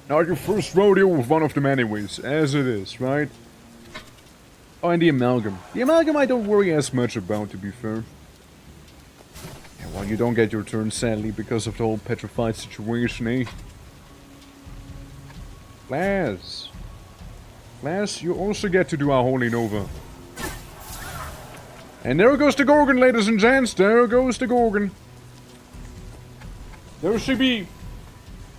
Not your first rodeo with one of them anyways, as it is, right? Oh, and the Amalgam. The Amalgam I don't worry as much about, to be fair. Yeah, well, you don't get your turn, sadly, because of the whole petrified situation, eh? Glass, you also get to do our Holy Nova. And there goes the Gorgon, ladies and gents. There goes the Gorgon. There should be...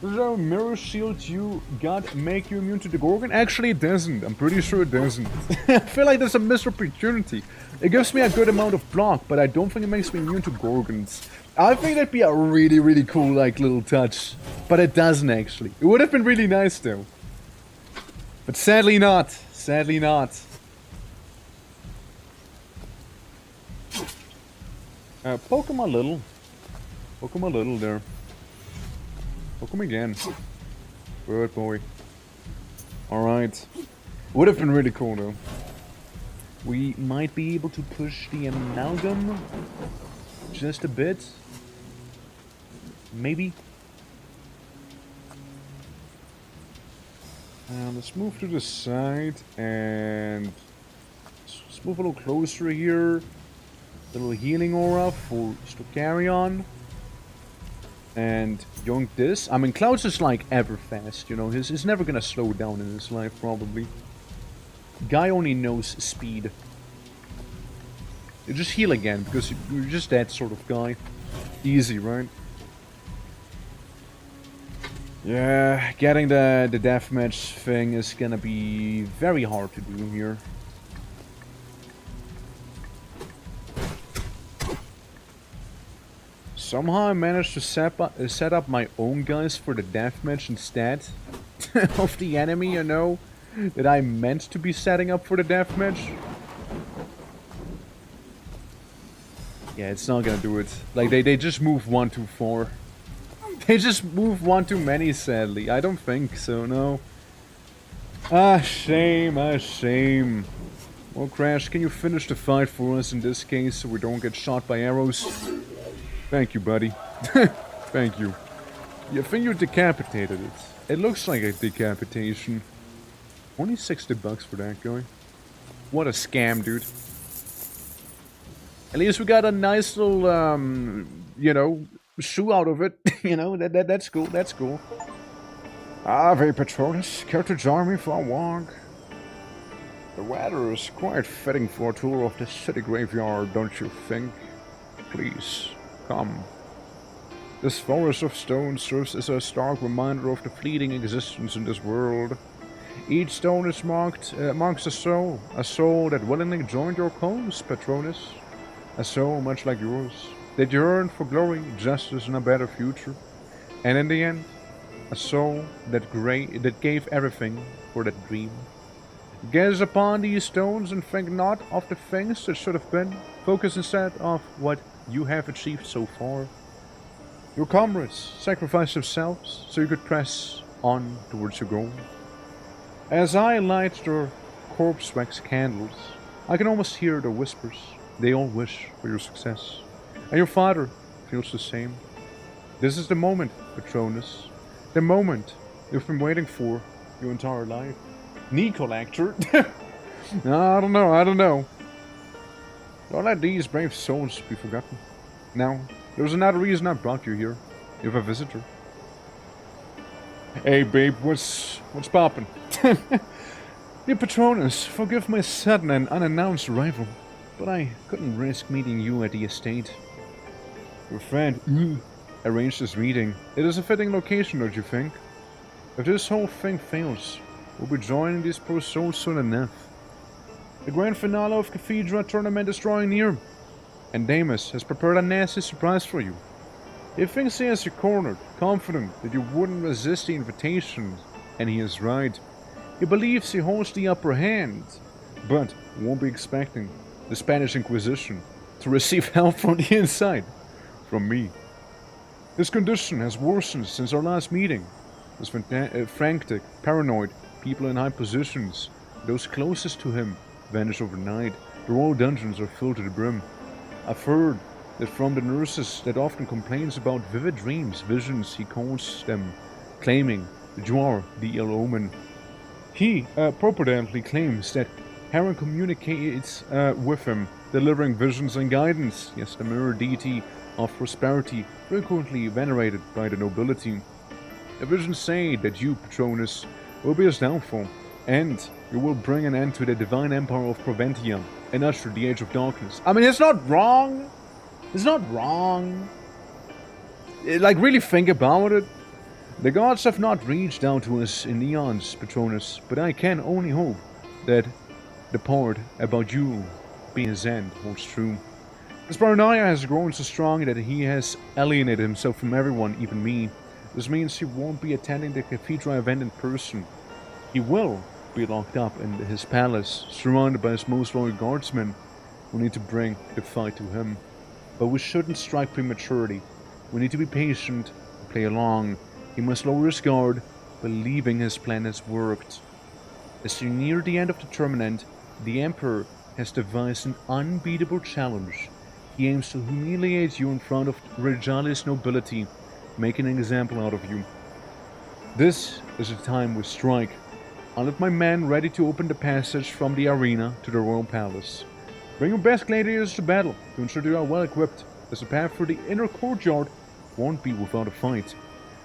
Does our mirror shield you got make you immune to the Gorgon? Actually, it doesn't. I'm pretty sure it doesn't. I feel like there's a missed opportunity. It gives me a good amount of block, but I don't think it makes me immune to Gorgons. I think that'd be a really, really cool, like, little touch. But it doesn't, actually. It would have been really nice, though. But sadly not. Sadly not. Poke him a little. Welcome a little there. Welcome again. Good boy. Alright. Would have been really cool though. We might be able to push the amalgam just a bit. Maybe. Let's move to the side and let's move a little closer here. Little healing aura for Stokarion. And yoink this. I mean, Cloud's is like ever fast, you know. He's never gonna slow down in his life, probably. Guy only knows speed. You just heal again, because you're just that sort of guy. Easy, right? Yeah, getting the deathmatch thing is gonna be very hard to do here. Somehow I managed to set up my own guys for the deathmatch instead of the enemy, you know, that I meant to be setting up for the deathmatch. Yeah, it's not gonna do it. Like, they just move one too far. They just move one too many, sadly. I don't think so, no. Ah, shame, ah, shame. Well, Crash, can you finish the fight for us in this case so we don't get shot by arrows? Thank you, buddy. Thank you. I think you decapitated it. It looks like a decapitation. Only $60 for that guy. What a scam, dude. At least we got a nice little, you know, shoe out of it. You know, that's cool, that's cool. Ave Patronus, care to join me for a walk? The weather is quite fitting for a tour of the city graveyard, don't you think? Please. Come. This forest of stone serves as a stark reminder of the fleeting existence in this world. Each stone is marks a soul that willingly joined your cause, Patronus. A soul much like yours, that yearned for glory, justice, and a better future. And in the end, a soul that gave everything for that dream. Gaze upon these stones and think not of the things that should have been. Focus instead of what you have achieved so far. Your comrades sacrificed themselves so you could press on towards your goal. As I light their corpse wax candles, I can almost hear their whispers. They all wish for your success. And your father feels the same. This is the moment, Patronus. The moment you've been waiting for your entire life. Knee collector? I don't know. Don't let these brave souls be forgotten. Now, there's another reason I brought you here. You're a visitor. Hey, babe, what's poppin'? Dear Patronus, forgive my sudden and unannounced arrival, but I couldn't risk meeting you at the estate. Your friend arranged this meeting. It is a fitting location, don't you think? If this whole thing fails, we'll be joining these poor souls soon enough. The grand finale of Cathedra tournament is drawing near, and Damus has prepared a nasty surprise for you. He thinks he has you cornered, confident that you wouldn't resist the invitation, and he is right. He believes he holds the upper hand, but won't be expecting the Spanish Inquisition to receive help from the inside, from me. His condition has worsened since our last meeting. His frantic, paranoid people in high positions, those closest to him, vanish overnight. The royal dungeons are filled to the brim. I've heard that from the nurses that often complains about vivid dreams, visions he calls them, claiming that you are the ill omen. He propagandally claims that Heron communicates with him, delivering visions and guidance. Yes, the mirror deity of prosperity, frequently venerated by the nobility. The visions say that you, Patronus, will be his downfall, and you will bring an end to the divine empire of Proventia and usher the age of darkness. I mean, it's not wrong. It's not wrong. Like, really think about it. The gods have not reached out to us in eons, Patronus, but I can only hope that the part about you being his end holds true. His paranoia has grown so strong that he has alienated himself from everyone, even me. This means he won't be attending the Cathedra event in person. He will be locked up in his palace, surrounded by his most loyal guardsmen who need to bring the fight to him. But we shouldn't strike prematurely. We need to be patient, play along. He must lower his guard, believing his plan has worked. As you near the end of the tournament, the Emperor has devised an unbeatable challenge. He aims to humiliate you in front of Regalis nobility, making an example out of you. This is the time we strike. I'll have my men ready to open the passage from the arena to the royal palace. Bring your best gladiators to battle to ensure they are well equipped, as the path through the inner courtyard won't be without a fight.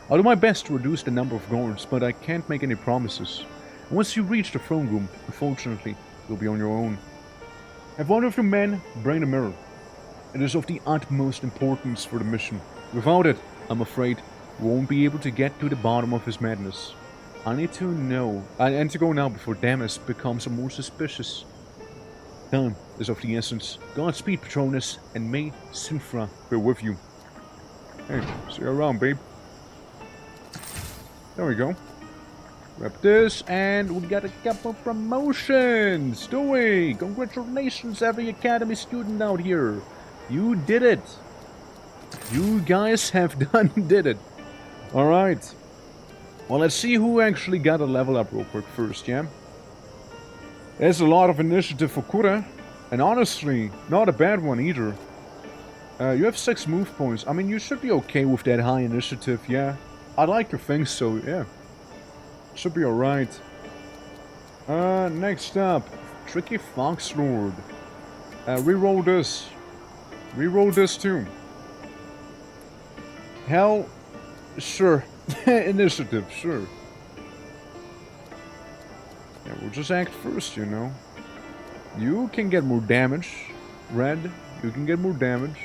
I'll do my best to reduce the number of guards, but I can't make any promises. And once you reach the throne room, unfortunately, you'll be on your own. Have one of your men bring the mirror. It is of the utmost importance for the mission. Without it, I'm afraid, we won't be able to get to the bottom of his madness. I need to know, and to go now before Damas becomes more suspicious. Time is of the essence. Godspeed, Patronus, and may Sufra be with you. Hey, see you around, babe. There we go. Grab this, and we got a couple promotions! Do we? Congratulations, every Academy student out here! You did it! You guys have did it! Alright. Well, let's see who actually got a level up real quick first, yeah? There's a lot of initiative for Kura, and honestly, not a bad one either. You have 6 move points. I mean, you should be okay with that high initiative, yeah? I'd like to think so, yeah. Should be alright. Next up, Tricky Fox Lord. Reroll this. Reroll this too. Hell, sure. Initiative, sure. Yeah, we'll just act first, you know. You can get more damage. Red, you can get more damage.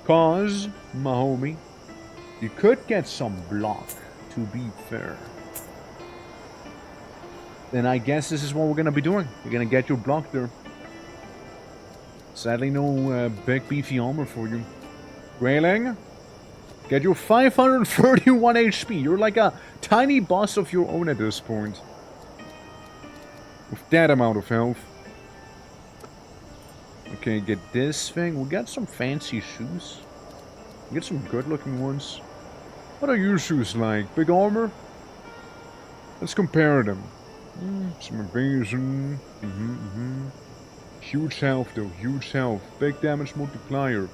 Cause, my homie, you could get some block, to be fair. Then I guess this is what we're gonna be doing. We're gonna get your block there. Sadly, no big beefy armor for you. Grayling, get your 531 HP. You're like a tiny boss of your own at this point. With that amount of health. Okay, get this thing. We got some fancy shoes. Get some good looking ones. What are your shoes like? Big armor? Let's compare them. Some evasion. Huge health though, huge health. Big damage multiplier.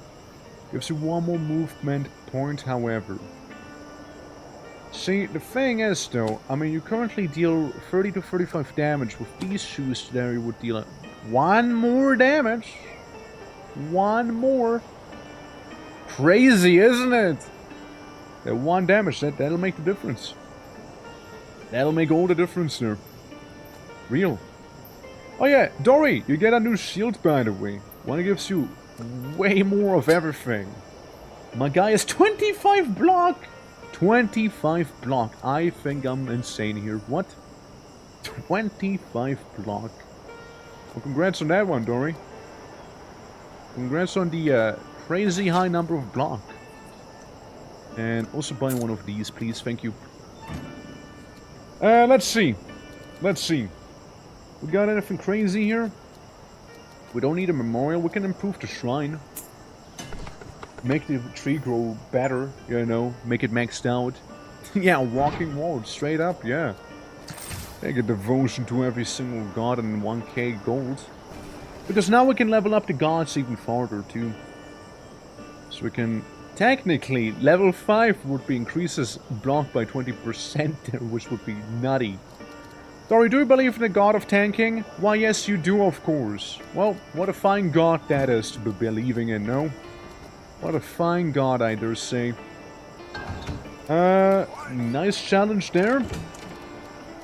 Gives you 1 more movement point, however. See, the thing is though, I mean, you currently deal 30 to 35 damage. With these shoes there, you would deal 1 more damage. 1 more. Crazy, isn't it? That 1 damage, that'll make the difference. That'll make all the difference there. Real. Oh yeah, Dory, you get a new shield by the way. One gives you way more of everything. My guy is 25 block! 25 block. I think I'm insane here. What? 25 block. Well, congrats on that one, Dory. Congrats on the crazy high number of block. And also buy one of these, please. Thank you. Let's see. Let's see. We got anything crazy here? We don't need a memorial. We can improve the shrine. Make the tree grow better, you know. Make it maxed out. Yeah, walking wall, straight up, yeah. Take a devotion to every single god and 1k gold. Because now we can level up the gods even farther, too. So we can... Technically, level 5 would be increases block by 20%, which would be nutty. Sorry, do you believe in the god of tanking? Why, yes, you do, of course. Well, what a fine god that is to be believing in, no? What a fine god, I dare say. Nice challenge there.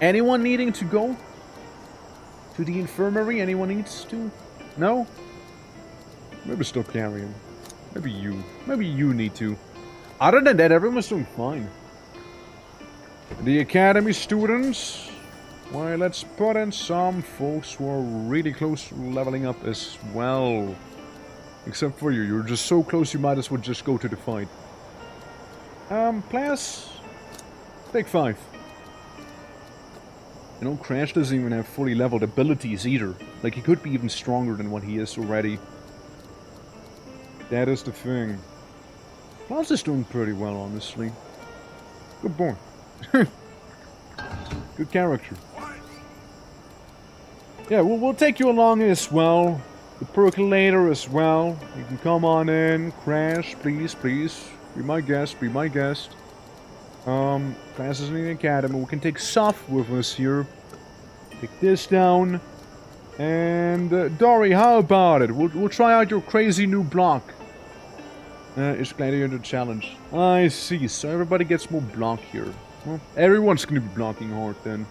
Anyone needing to go to the infirmary? Anyone needs to? No? Maybe still carrying. Maybe you. Maybe you need to. Other than that, everyone's doing fine. The academy students. Why, let's put in some folks who are really close to leveling up as well. Except for you. You're just so close you might as well just go to the fight. Players. Take 5. You know, Crash doesn't even have fully leveled abilities either. Like, he could be even stronger than what he is already. That is the thing. Klaus is doing pretty well, honestly. Good boy. Good character. Yeah, we'll take you along as well. The percolator as well. You can come on in. Crash, please, please. Be my guest, be my guest. Classes in the academy. We can take Soph with us here. Take this down. And, Dory, how about it? We'll try out your crazy new block. It's Gladiator Challenge. I see, so everybody gets more block here. Well, everyone's gonna be blocking hard then.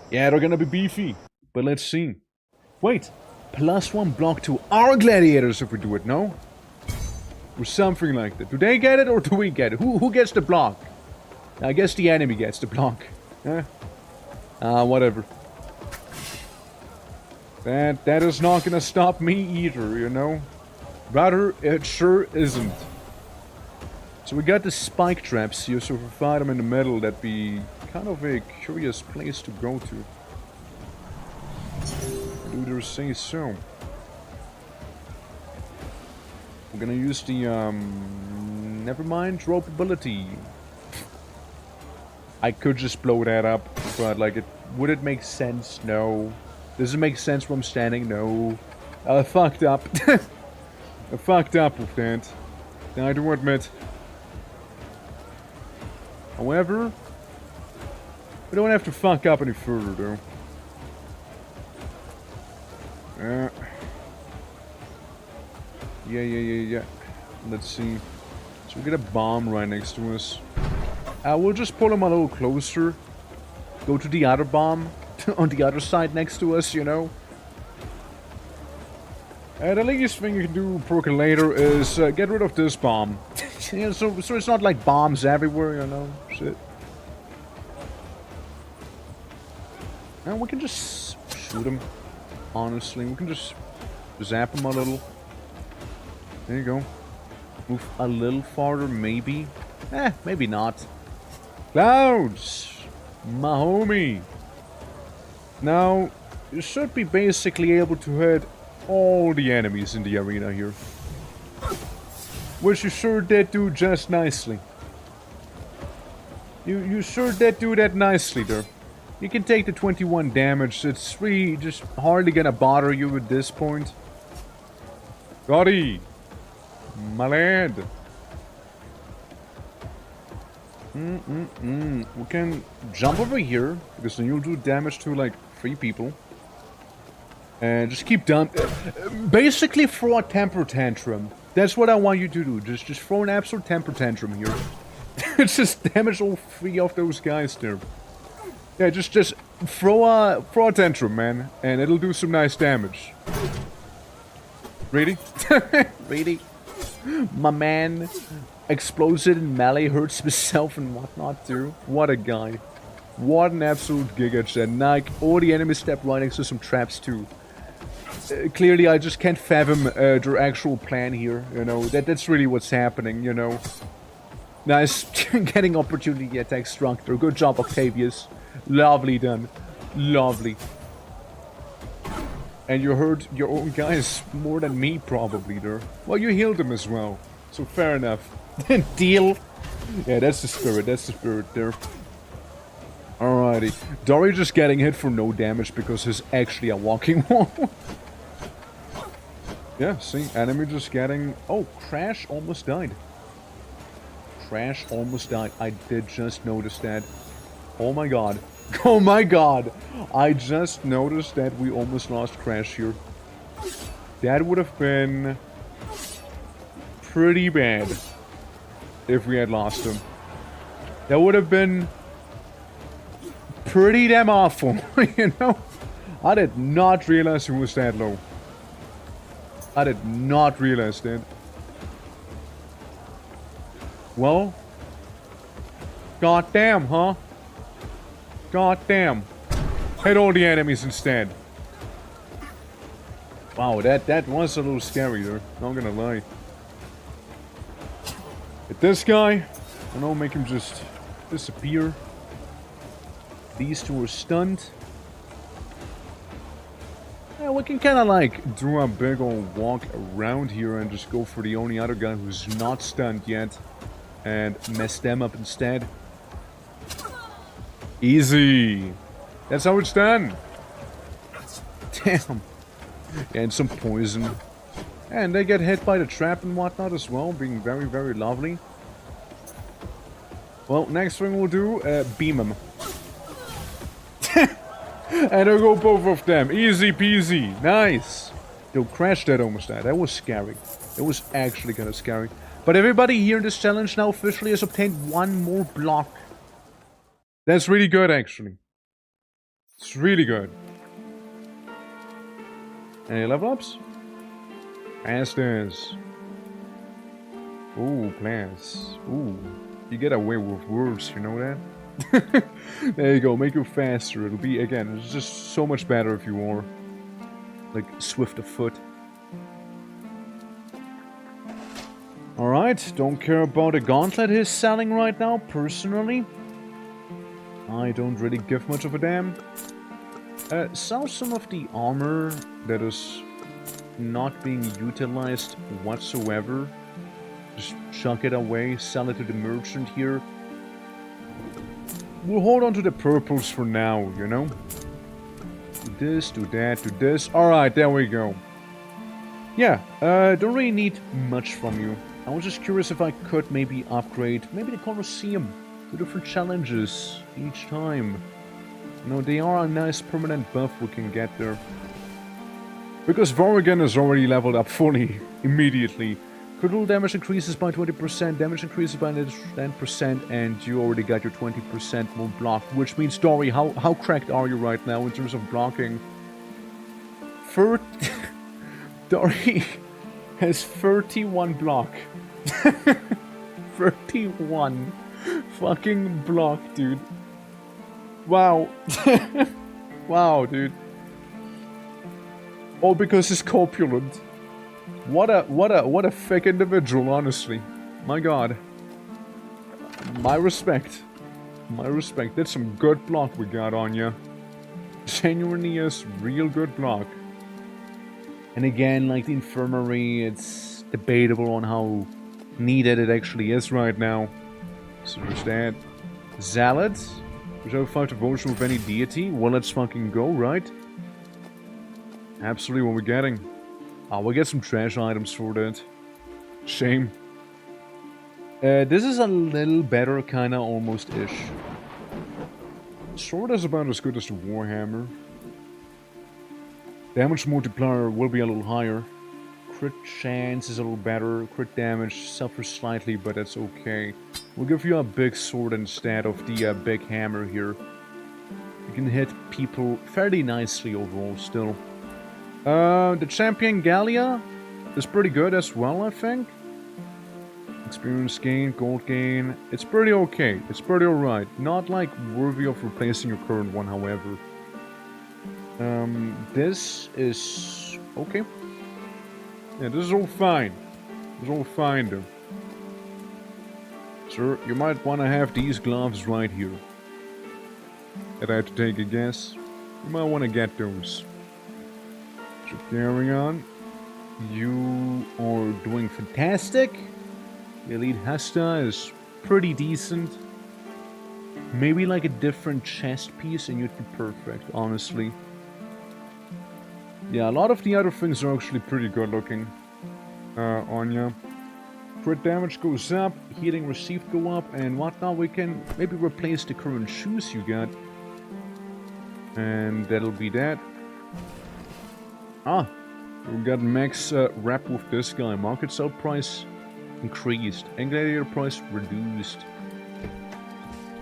Yeah, they're gonna be beefy. But let's see. Wait, +1 block to our gladiators if we do it, no? Or something like that. Do they get it or do we get it? Who gets the block? I guess the enemy gets the block. Whatever. That is not gonna stop me either, you know? Rather, it sure isn't. So we got the spike traps here, so if we find them in the middle, that'd be kind of a curious place to go to. Do they say so? We're gonna use the, never mind, drop ability. I could just blow that up, but, like, would it make sense? No. Does it make sense where I'm standing? No. I fucked up. I fucked up with that. I do admit. However, we don't have to fuck up any further, though. Yeah. Let's see. So we get a bomb right next to us. We'll just pull him a little closer. Go to the other bomb on the other side next to us, you know. The least thing you can do, Percolator, is get rid of this bomb. Yeah, so it's not like bombs everywhere, you know. Shit. And we can just shoot him. Honestly, we can just zap him a little. There you go. Move a little farther, maybe. Maybe not. Clouds! My homie! Now, you should be basically able to hit all the enemies in the arena here. Which you sure did do just nicely. You sure did do that nicely there. You can take the 21 damage, it's really just hardly gonna bother you at this point. Gotti! My lad! We can jump over here, because then you'll do damage to like 3 people. And just keep down. Basically throw a temper tantrum. That's what I want you to do. Just throw an absolute temper tantrum here. Just damage all 3 of those guys there. Yeah, just throw a tantrum, man, and it'll do some nice damage. Really? Really? My man exploded in melee, hurts himself and whatnot too. What a guy. What an absolute giga-chat. Like, all the enemies step right next to some traps too. Clearly, I just can't fathom their actual plan here, you know. That's really what's happening, you know. Nice. Getting opportunity attack structure. Good job, Octavius. Lovely done. Lovely. And you hurt your own guys more than me, probably, there. Well, you healed them as well. So, fair enough. Deal. Yeah, that's the spirit. That's the spirit there. Alrighty. Dory just getting hit for no damage because he's actually a walking wall. Yeah, see, enemy just getting... Oh, Crash almost died. Crash almost died. I did just notice that. Oh my god. Oh my god. I just noticed that we almost lost Crash here. That would have been... pretty bad. If we had lost him. That would have been... pretty damn awful, you know? I did not realize he was that low. I did not realize that. Well, goddamn, huh? Goddamn. Hit all the enemies instead. Wow, that was a little scary there. Not gonna lie. Hit this guy. I know, make him just disappear. These 2 are stunned. Yeah, we can kind of like do a big old walk around here and just go for the only other guy who's not stunned yet and mess them up instead. Easy. That's how it's done. Damn. And some poison. And they get hit by the trap and whatnot as well, being very, very lovely. Well, next thing we'll do, beam them. And I'll go both of them. Easy peasy. Nice. They'll crash that almost there. That was scary. It was actually kind of scary. But everybody here in this challenge now officially has obtained one more block. That's really good, actually. It's really good. Any level ups? Masters. Ooh, plants. Ooh. You get away with words, you know that? There you go, make you faster. It'll be, again, it's just so much better if you are, like, swift of foot. Alright, don't care about the gauntlet he's selling right now, personally. I don't really give much of a damn. Sell some of the armor that is not being utilized whatsoever. Just chuck it away, sell it to the merchant here. We'll hold on to the purples for now, you know? Do this, do that, do this. Alright, there we go. Yeah, don't really need much from you. I was just curious if I could maybe upgrade, maybe the Colosseum to different challenges each time. You know, they are a nice permanent buff we can get there. Because Vorrigan is already leveled up fully, immediately. Critical damage increases by 20%, damage increases by 10%, and you already got your 20% more block. Which means, Dory, how cracked are you right now in terms of blocking? Dory has 31 block. 31 fucking block, dude. Wow. Wow, dude. All because he's corpulent. What a fake individual, honestly. My god. My respect. My respect. That's some good block we got on ya. Genuinely is real good block. And again, like the infirmary, it's debatable on how needed it actually is right now. So there's that. Zealot. Which I have 5 devotion with any deity. Well, let's fucking go, right? Absolutely what we're getting. Oh, we'll get some trash items for that. Shame. This is a little better, kinda, almost-ish. Sword is about as good as the Warhammer. Damage multiplier will be a little higher. Crit chance is a little better. Crit damage suffers slightly, but that's okay. We'll give you a big sword instead of the big hammer here. You can hit people fairly nicely overall still. The Champion Gallia is pretty good as well, I think. Experience gain, gold gain. It's pretty okay. It's pretty alright. Not like worthy of replacing your current one, however. This is okay. Yeah, this is all fine. This is all fine, though. Sir, you might want to have these gloves right here. If I had to take a guess, you might want to get those. So carry on. You are doing fantastic. The Elite Hesta is pretty decent. Maybe like a different chest piece and you'd be perfect, honestly. Yeah, a lot of the other things are actually pretty good looking on ya. Crit damage goes up, healing received go up, and whatnot. We can maybe replace the current shoes you got. And that'll be that. Ah, we got max wrap with this guy. Market sell price increased and gladiator price reduced.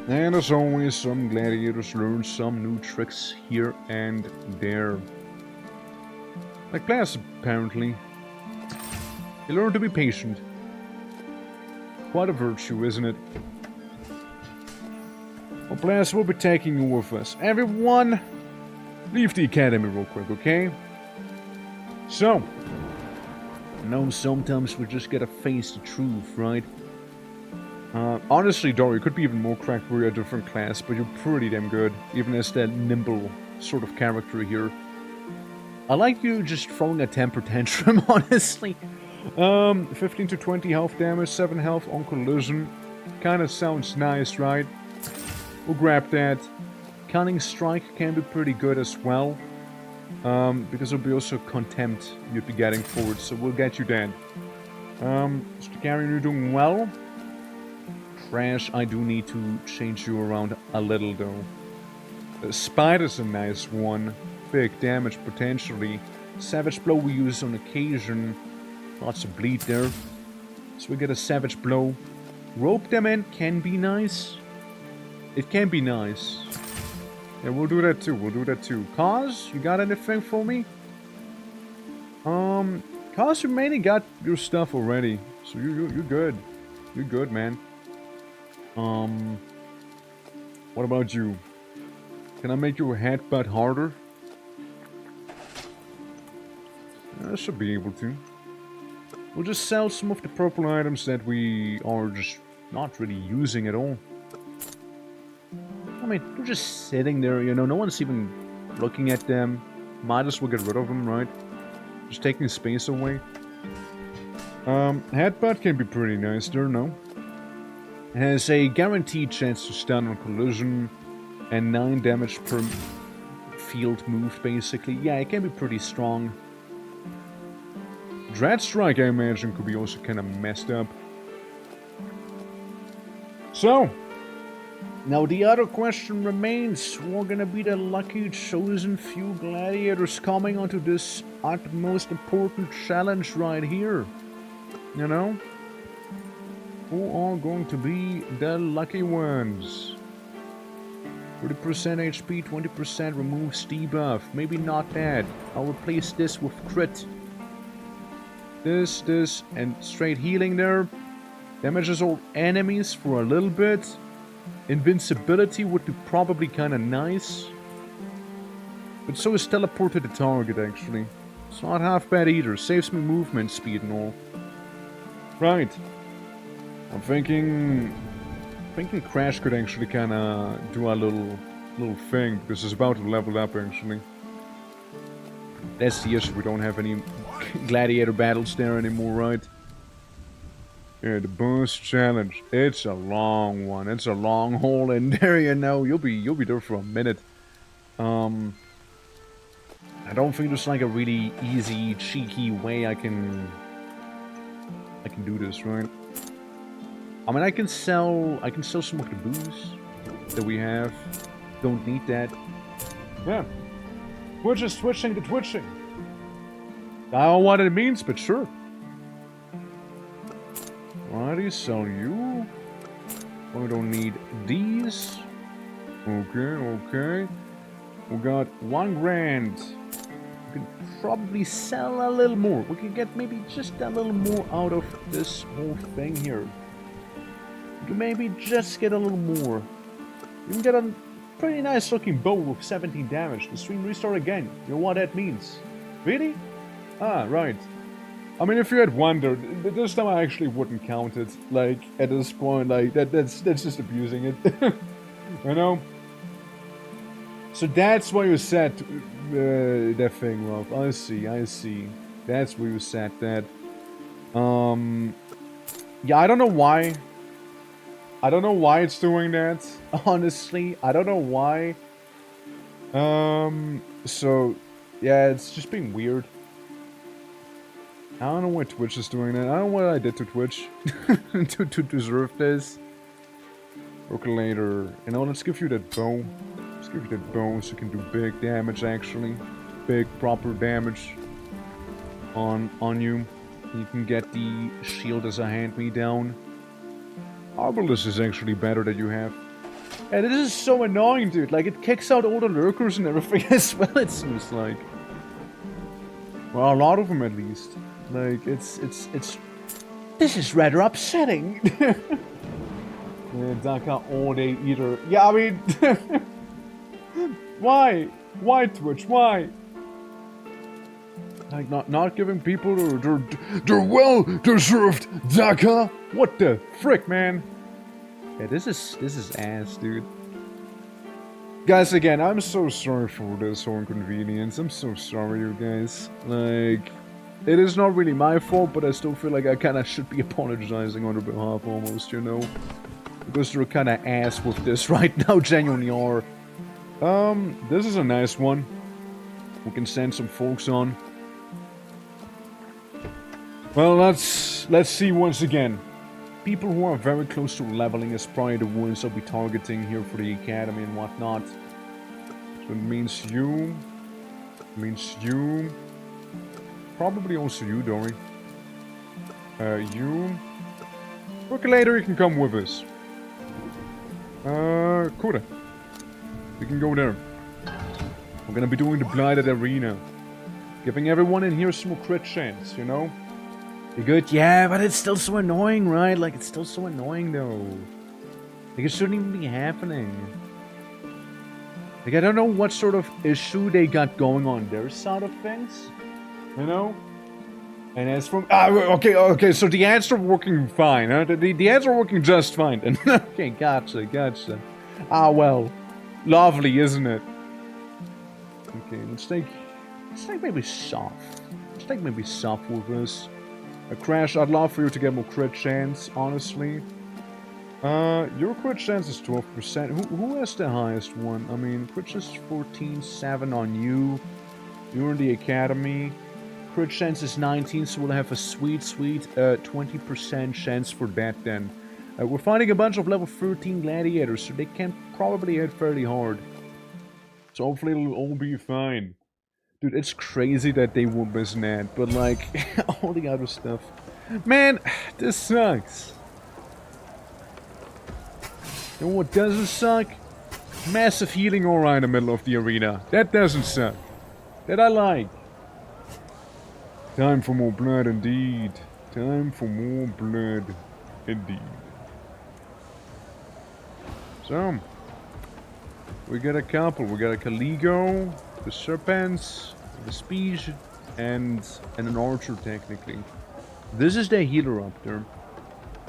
And as always, some gladiators learn some new tricks here and there. Like players, apparently. You learn to be patient. Quite a virtue, isn't it? Well, players, will be taking you with us. Everyone, leave the academy real quick, okay? So, I know sometimes we just gotta face the truth, right? Honestly, Dory, you could be even more cracked for a different class, but you're pretty damn good, even as that nimble sort of character here. I like you just throwing a temper tantrum, honestly. 15 to 20 health damage, 7 health on collision. Kinda sounds nice, right? We'll grab that. Cunning Strike can be pretty good as well. Because it'll be also Contempt you'd be getting for it, so we'll get you that. Mr. Gary, you're doing well. Crash, I do need to change you around a little though. Spider's a nice one. Big damage potentially. Savage Blow we use on occasion. Lots of bleed there. So we get a Savage Blow. Rope them in can be nice. It can be nice. Yeah, we'll do that too. We'll do that too. Cause, you got anything for me? Cause, you mainly got your stuff already. So you're good. You're good, man. What about you? Can I make your headbutt harder? I should be able to. We'll just sell some of the purple items that we are just not really using at all. I mean, they're just sitting there, you know, no one's even looking at them. Might as well get rid of them, right? Just taking space away. Headbutt can be pretty nice there, no? It has a guaranteed chance to stun on collision and 9 damage per field moved, basically. Yeah, it can be pretty strong. Dread Strike, I imagine, could be also kind of messed up. So, now the other question remains. We're gonna be the lucky chosen few gladiators coming onto this utmost important challenge right here. You know? Who are going to be the lucky ones? 30% HP, 20% removes debuff. Maybe not bad. I'll replace this with crit. This, and straight healing there. Damages all enemies for a little bit. Invincibility would be probably kinda nice. But so is teleport to the target, actually. It's not half bad either. Saves me movement speed and all. Right. I'm thinking Crash could actually kinda do a little thing, because it's about to level up, actually. That's the issue, we don't have any gladiator battles there anymore, right? Yeah, the boss challenge. It's a long one. It's a long haul in there, you know. You'll be there for a minute. I don't think there's like a really easy, cheeky way I can do this, right? I mean, I can sell some of the booze that we have. Don't need that. Yeah. We're just switching to twitching. I don't know what it means, but sure. Alrighty, sell you. We don't need these. Okay. We got 1 grand. We can probably sell a little more. We can get maybe just a little more out of this whole thing here. We can maybe just get a little more. You can get a pretty nice looking bow with 17 damage. The stream restart again. You know what that means? Really? Ah, right. I mean, if you had wondered, this time I actually wouldn't count it. Like, at this point, like, that's just abusing it. You know? So that's why you set that thing, Rob. I see. That's where you set that. Yeah, I don't know why. I don't know why it's doing that, honestly. I don't know why. So, yeah, it's just being weird. I don't know why Twitch is doing that. I don't know what I did to Twitch to deserve this. Percolator. You know, let's give you that bow. Let's give you that bow so you can do big damage, actually. Big, proper damage on you. You can get the shield as a hand-me-down. Arbalest is actually better that you have. And this is so annoying, dude. Like, it kicks out all the lurkers and everything as well, it seems like. Well, a lot of them at least. Like, it's... This is rather upsetting. Yeah, Daka all day eater. Yeah, I mean... Why? Why, Twitch? Why? Like, not giving people their well-deserved Daka? What the frick, man? Yeah, this is ass, dude. Guys, again, I'm so sorry for this whole inconvenience. I'm so sorry, you guys. Like, it is not really my fault, but I still feel like I kind of should be apologizing on their behalf almost, you know? Because they're kind of ass with this right now, genuinely are. This is a nice one. We can send some folks on. Well, let's see once again. People who are very close to leveling is probably the ones I'll be targeting here for the academy and whatnot. So it means you. Probably also you, Dory. You. Okay, later you can come with us. Cool. We can go there. We're gonna be doing the Blighted Arena. Giving everyone in here some crit chance, you know? You good? Yeah, but it's still so annoying, right? Like, it's still so annoying, though. Like, it shouldn't even be happening. Like, I don't know what sort of issue they got going on their side of things. You know? And as from... okay, so the ads are working fine, huh? The ads are working just fine. And okay, gotcha. Ah, well. Lovely, isn't it? Okay, let's take maybe soft. Let's take maybe soft with us. Crash, I'd love for you to get more crit chance, honestly. Your crit chance is 12%. Who has the highest one? I mean, crit chance is 14.7 on you. You're in the academy. Crit chance is 19, so we'll have a sweet 20% chance for that then. We're fighting a bunch of level 13 gladiators, so they can probably hit fairly hard. So hopefully it'll all be fine. Dude, it's crazy that they won't miss that, but like, all the other stuff. Man, this sucks. You know what doesn't suck? Massive healing aura in the middle of the arena. That doesn't suck. That I like. Time for more blood indeed. Time for more blood indeed. So, we got a couple. We got a Caligo, the Serpents, the Speech, and an Archer technically. This is the healer up there.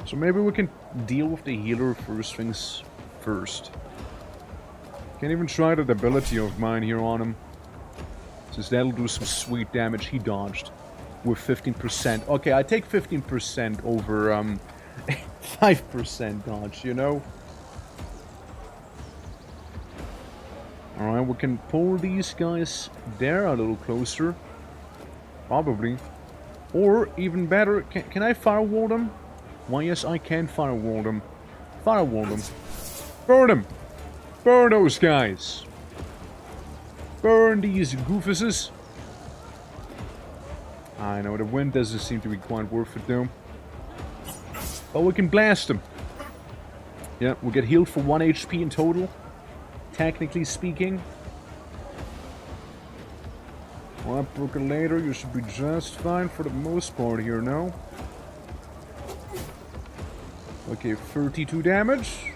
So maybe we can deal with the healer first things first. Can't even try that ability of mine here on him. Since that'll do some sweet damage. He dodged with 15%. Okay, I take 15% over 5% dodge, you know? Alright, we can pull these guys there a little closer. Probably. Or, even better, can I firewall them? Why, yes, I can firewall them. Firewall them. Burn them! Burn those guys! Burn these goofuses! I know, the wind doesn't seem to be quite worth it though. But we can blast them. Yeah, we'll get healed for 1 HP in total. Technically speaking. Well, Percolator, you should be just fine for the most part here, no? Okay, 32 damage.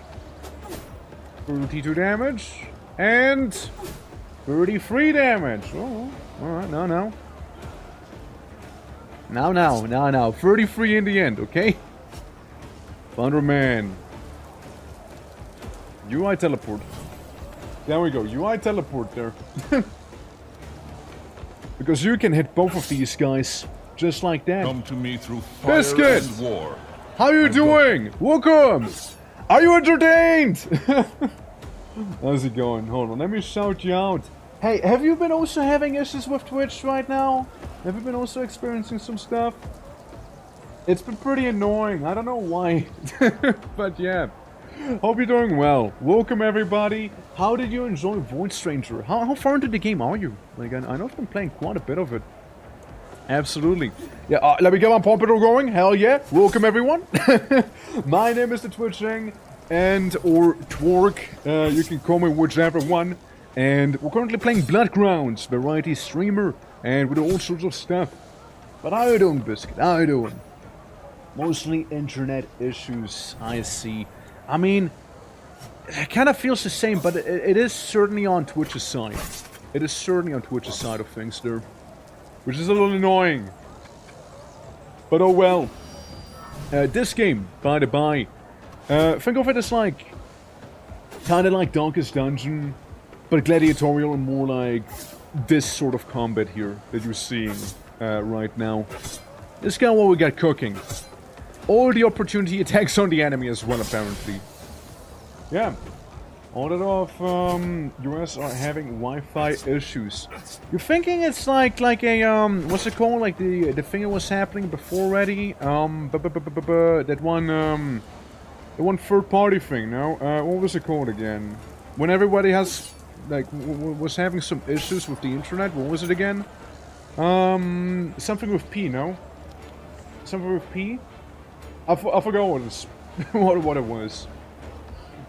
32 damage. And 33 damage. Oh, alright, no. Now. 33 in the end, okay? Thunderman. UI teleport. There we go, UI teleport there. Because you can hit both of these guys, just like that. Come to me through fire Biscuit! and war. How you doing? Welcome! Are you entertained? How's it going? Hold on, let me shout you out. Hey, have you been also having issues with Twitch right now? Have you been also experiencing some stuff? It's been pretty annoying, I don't know why. But yeah. Hope you're doing well. Welcome everybody. How did you enjoy Void Stranger? How far into the game are you? Like, I know I've been playing quite a bit of it. Absolutely. Yeah, let me get my Pompadour going. Hell yeah. Welcome everyone. My name is the Twitching and or Twerk. You can call me whichever one. And we're currently playing BLOODGROUNDS, variety streamer, and with all sorts of stuff. But how you doing, Biscuit? How you doing? Mostly internet issues, I see. I mean, it kind of feels the same, but it is certainly on Twitch's side. It is certainly on Twitch's side of things there. Which is a little annoying. But oh well. This game, by the by, think of it as like, kind of like Darkest Dungeon, But gladiatorial and more like this sort of combat here that you're seeing right now. This is kind of what we got cooking. All the opportunity attacks on the enemy as well, apparently. Yeah. All that of US are having Wi-Fi issues. You're thinking it's like a what's it called? Like the thing that was happening before already? That one third-party thing. No, what was it called again? When everybody has like was having some issues with the internet. What was it again? Something with P. No, something with P. I forgot what it what it was.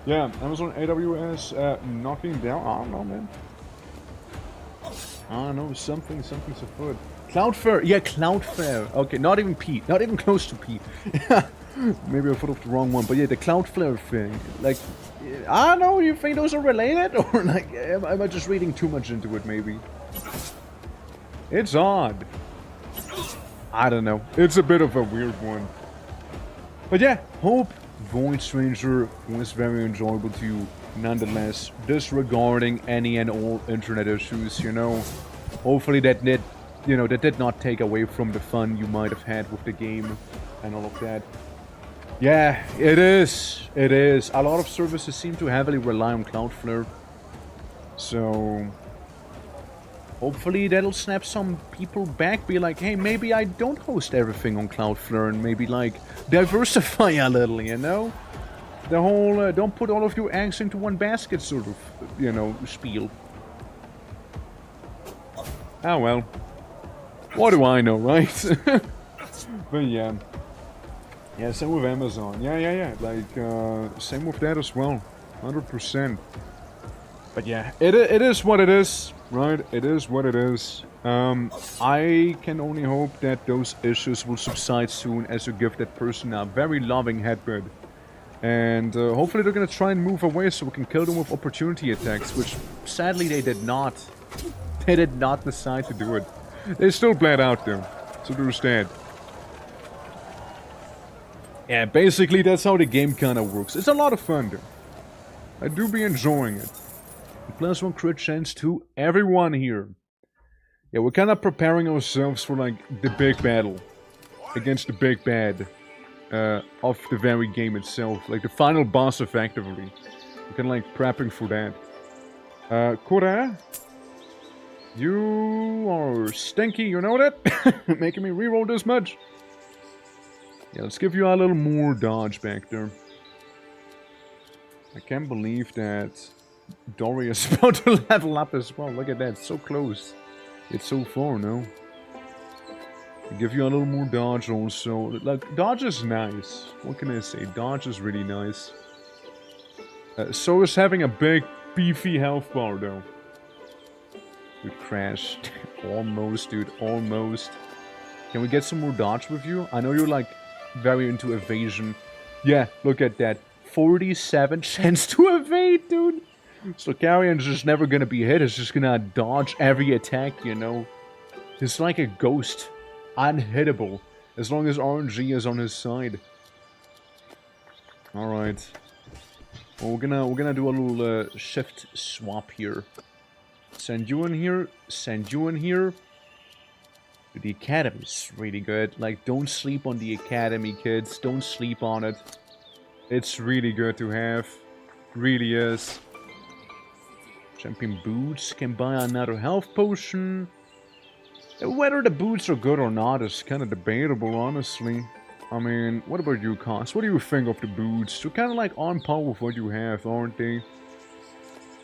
Yeah, Amazon AWS knocking down. I don't know, man. I don't know, something's afoot. Cloudflare, yeah, Cloudflare. Okay, not even P, not even close to P. Maybe I put off the wrong one, but yeah, the Cloudflare thing. Like, I don't know. You think those are related, or like, am I just reading too much into it? Maybe. It's odd. I don't know. It's a bit of a weird one. But yeah, hope Void Stranger was very enjoyable to you, nonetheless, disregarding any and all internet issues, you know. Hopefully that did not take away from the fun you might have had with the game and all of that. Yeah, it is. It is. A lot of services seem to heavily rely on Cloudflare. So hopefully that'll snap some people back, be like, hey, maybe I don't host everything on Cloudflare, and maybe, like, diversify a little, you know? The whole, don't put all of your eggs into one basket sort of, you know, spiel. Ah, well. What do I know, right? But yeah. Yeah, same with Amazon. Yeah. Like, same with that as well. 100%. But yeah, it is what it is. Right, it is what it is. I can only hope that those issues will subside soon as you give that person a very loving headbutt. And hopefully they're gonna try and move away so we can kill them with opportunity attacks, which sadly they did not. They did not decide to do it. They still bled out though, so there's that. Yeah, basically that's how the game kinda works. It's a lot of fun though. I do be enjoying it. +1 crit chance to everyone here. Yeah, we're kind of preparing ourselves for, like, the big battle. Against the big bad. Of the very game itself. Like, the final boss, effectively. We're kind of, like, prepping for that. Kura? You are stinky, you know that? Making me reroll this much. Yeah, let's give you a little more dodge back there. I can't believe that Dory is about to level up as well. Look at that, so close. It's so far, no? I give you a little more dodge also. Like, dodge is nice. What can I say? Dodge is really nice. So is having a big, beefy health bar, though. Dude, crashed. Almost, dude, almost. Can we get some more dodge with you? I know you're, like, very into evasion. Yeah, look at that. 47 chance to evade, dude. So Carrion's just never gonna be hit, it's just gonna dodge every attack, you know. He's like a ghost. Unhittable. As long as RNG is on his side. Alright. Well, we're gonna do a little shift swap here. Send you in here, send you in here. The Academy's really good. Like, don't sleep on the Academy, kids. Don't sleep on it. It's really good to have. Really is. Champion boots can buy another health potion. Whether the boots are good or not is kind of debatable, honestly. I mean, what about you, Cos? What do you think of the boots? They're kind of like on par with what you have, aren't they?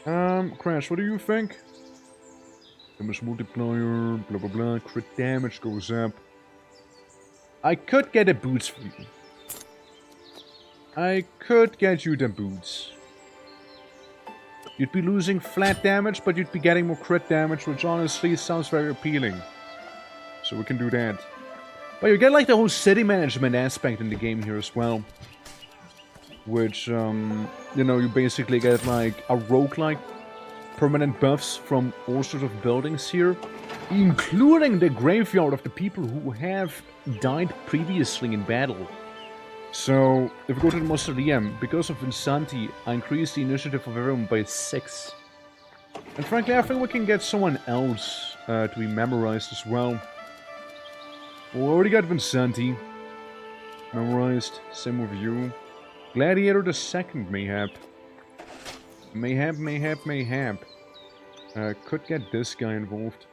Crash, what do you think? Damage multiplier, blah blah blah, crit damage goes up. I could get the boots for you. I could get you the boots. You'd be losing flat damage, but you'd be getting more crit damage, which honestly sounds very appealing. So we can do that. But you get like the whole city management aspect in the game here as well. Which, you know, you basically get like a roguelike permanent buffs from all sorts of buildings here. Including the graveyard of the people who have died previously in battle. So, if we go to the mausoleum, because of Insanity, I increased the initiative of everyone by 6. And frankly, I think we can get someone else to be memorized as well. We already got Vincenti memorized. Same with you. Gladiator the second, mayhap. Mayhap. Could get this guy involved.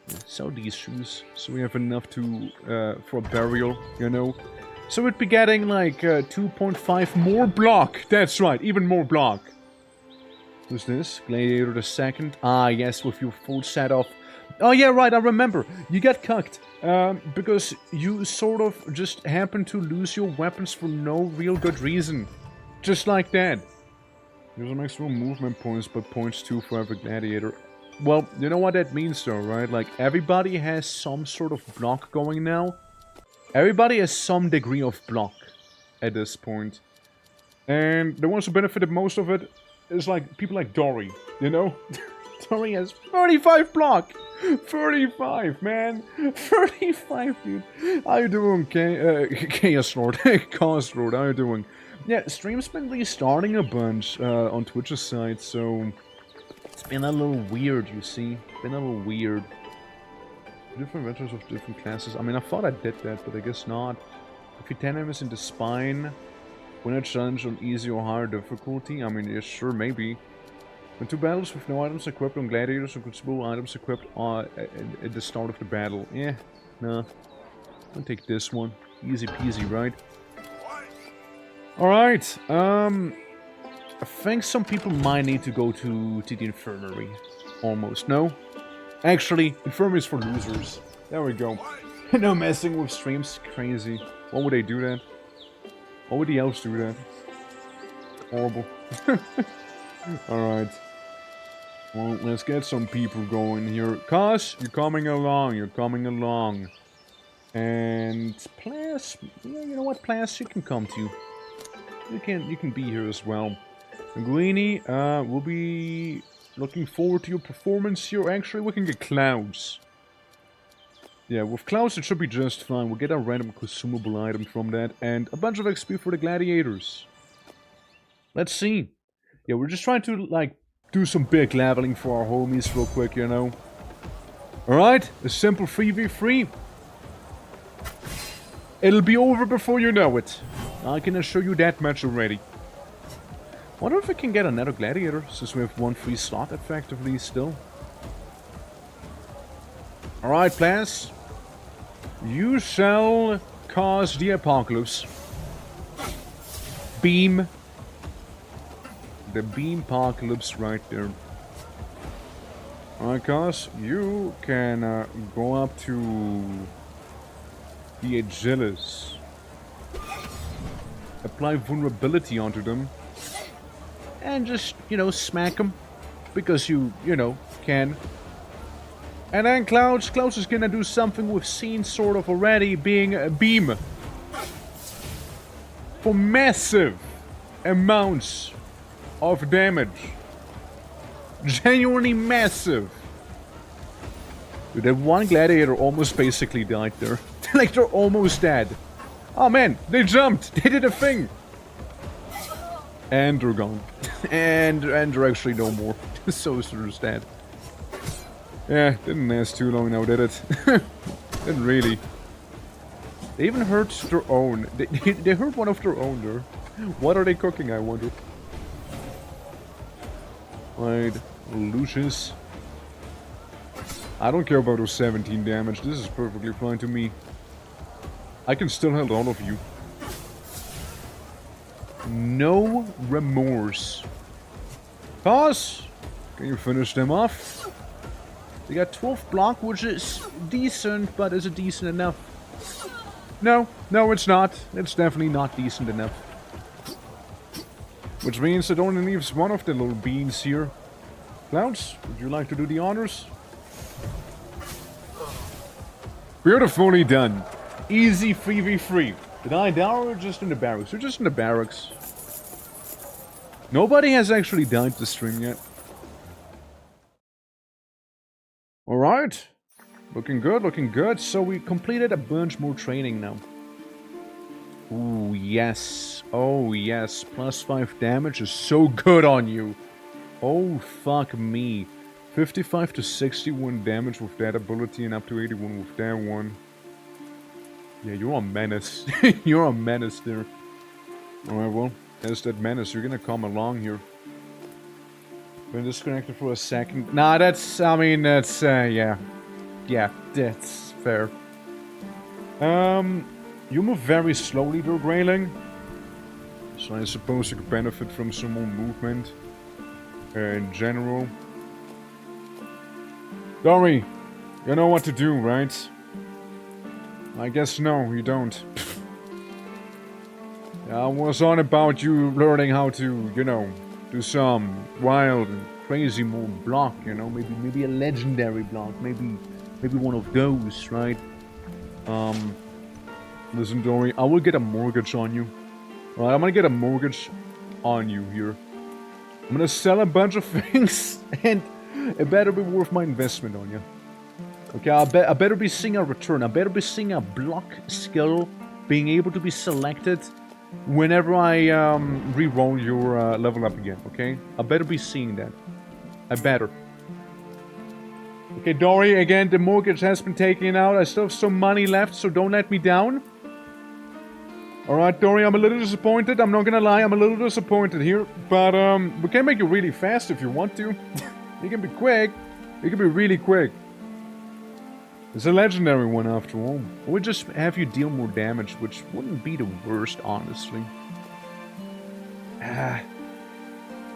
Yeah, sell these shoes, so we have enough to for a burial, you know. So we'd be getting like 2.5 more block. That's right, even more block. Who's this? Gladiator the second. Ah, yes, with your full set of. Oh yeah, right. I remember. You got cucked because you sort of just happened to lose your weapons for no real good reason, just like that. There's some extra movement points, but points 2 for every gladiator. Well, you know what that means though, right? Like, everybody has some sort of block going now. Everybody has some degree of block at this point. And the ones who benefited most of it is like people like Dory, you know? Dory has 35 block! 35, man! 35, dude! How you doing, Chaos Lord? Chaos Lord, how you doing? Yeah, stream's been restarting a bunch on Twitch's side, so it's been a little weird, you see? Been a little weird. Different veterans of different classes. I mean, I thought I did that, but I guess not. If you 10 enemies in the spine, win a challenge on easy or higher difficulty. I mean, yeah, sure, maybe. When 2 battles with no items equipped on gladiators or consumable items equipped at the start of the battle. Yeah, nah. I'll take this one. Easy peasy, right? Alright, I think some people might need to go to the infirmary. Almost, no? Actually, infirmary is for losers. There we go. No messing with streams, crazy. Why would they do that? Why would the elves do that? Horrible. Alright. Well, let's get some people going here. Cuz, you're coming along, And Plas, yeah, you know what, Plas, you can come too. You can be here as well. Linguini, we'll be looking forward to your performance here. Actually, we can get Clouds. Yeah, with Clouds it should be just fine. We'll get a random consumable item from that, and a bunch of XP for the gladiators. Let's see. Yeah, we're just trying to, like, do some big leveling for our homies real quick, you know. Alright, a simple 3v3. It'll be over before you know it. I can assure you that much already. Wonder if we can get another gladiator, since we have one free slot effectively still. Alright, Plas. You shall cause the apocalypse. Beam. The beam apocalypse right there. Alright, cause you can go up to the Agilis. Apply vulnerability onto them. And just, you know, smack them. Because you know, can. And then Clouds is gonna do something we've seen sort of already, being a beam. For massive amounts of damage. Genuinely massive. Dude, that one gladiator almost basically died there. Like, they're almost dead. Oh man, they jumped! They did a thing! And they're gone. and they're actually no more. So Soster's dead. Yeah, didn't last too long now, did it? Didn't really. They even hurt their own. They hurt one of their own there. What are they cooking, I wonder? Right, Lucius. I don't care about those 17 damage. This is perfectly fine to me. I can still hold all of you. No remorse. Pause! Can you finish them off? They got 12 block, which is decent, but is it decent enough? No, it's not. It's definitely not decent enough. Which means it only leaves one of the little beans here. Clouds, would you like to do the honors? Beautifully done. Easy 3v3. Did I die or just in the barracks? You're just in the barracks. Nobody has actually died this stream yet. Alright. Looking good, looking good. So we completed a bunch more training now. Ooh, yes. Oh, yes. +5 damage is so good on you. Oh, fuck me. 55 to 61 damage with that ability and up to 81 with that one. Yeah, you're a menace. You're a menace there. Alright, well, as that menace, you're gonna come along here. Been disconnected for a second. Nah, that's, I mean, that's, yeah. Yeah, that's fair. You move very slowly there, Grayling. So I suppose you could benefit from some more movement. In general. Dory, you know what to do, right? I guess no, you don't. I was on about you learning how to, you know, do some wild and crazy move block, you know, maybe a legendary block, maybe one of those, right? Listen, Dory, I will get a mortgage on you. Alright, I'm gonna get a mortgage on you here. I'm gonna sell a bunch of things, and it better be worth my investment on you. Okay, I better be seeing a return. I better be seeing a block skill being able to be selected whenever I re-roll your level up again, okay? I better be seeing that. I better. Okay, Dory, again, the mortgage has been taken out. I still have some money left, so don't let me down. Alright, Dory, I'm a little disappointed. I'm not gonna lie, I'm a little disappointed here. But, we can make it really fast if you want to. You can be quick. You can be really quick. It's a legendary one after all. Or just have you deal more damage, which wouldn't be the worst, honestly.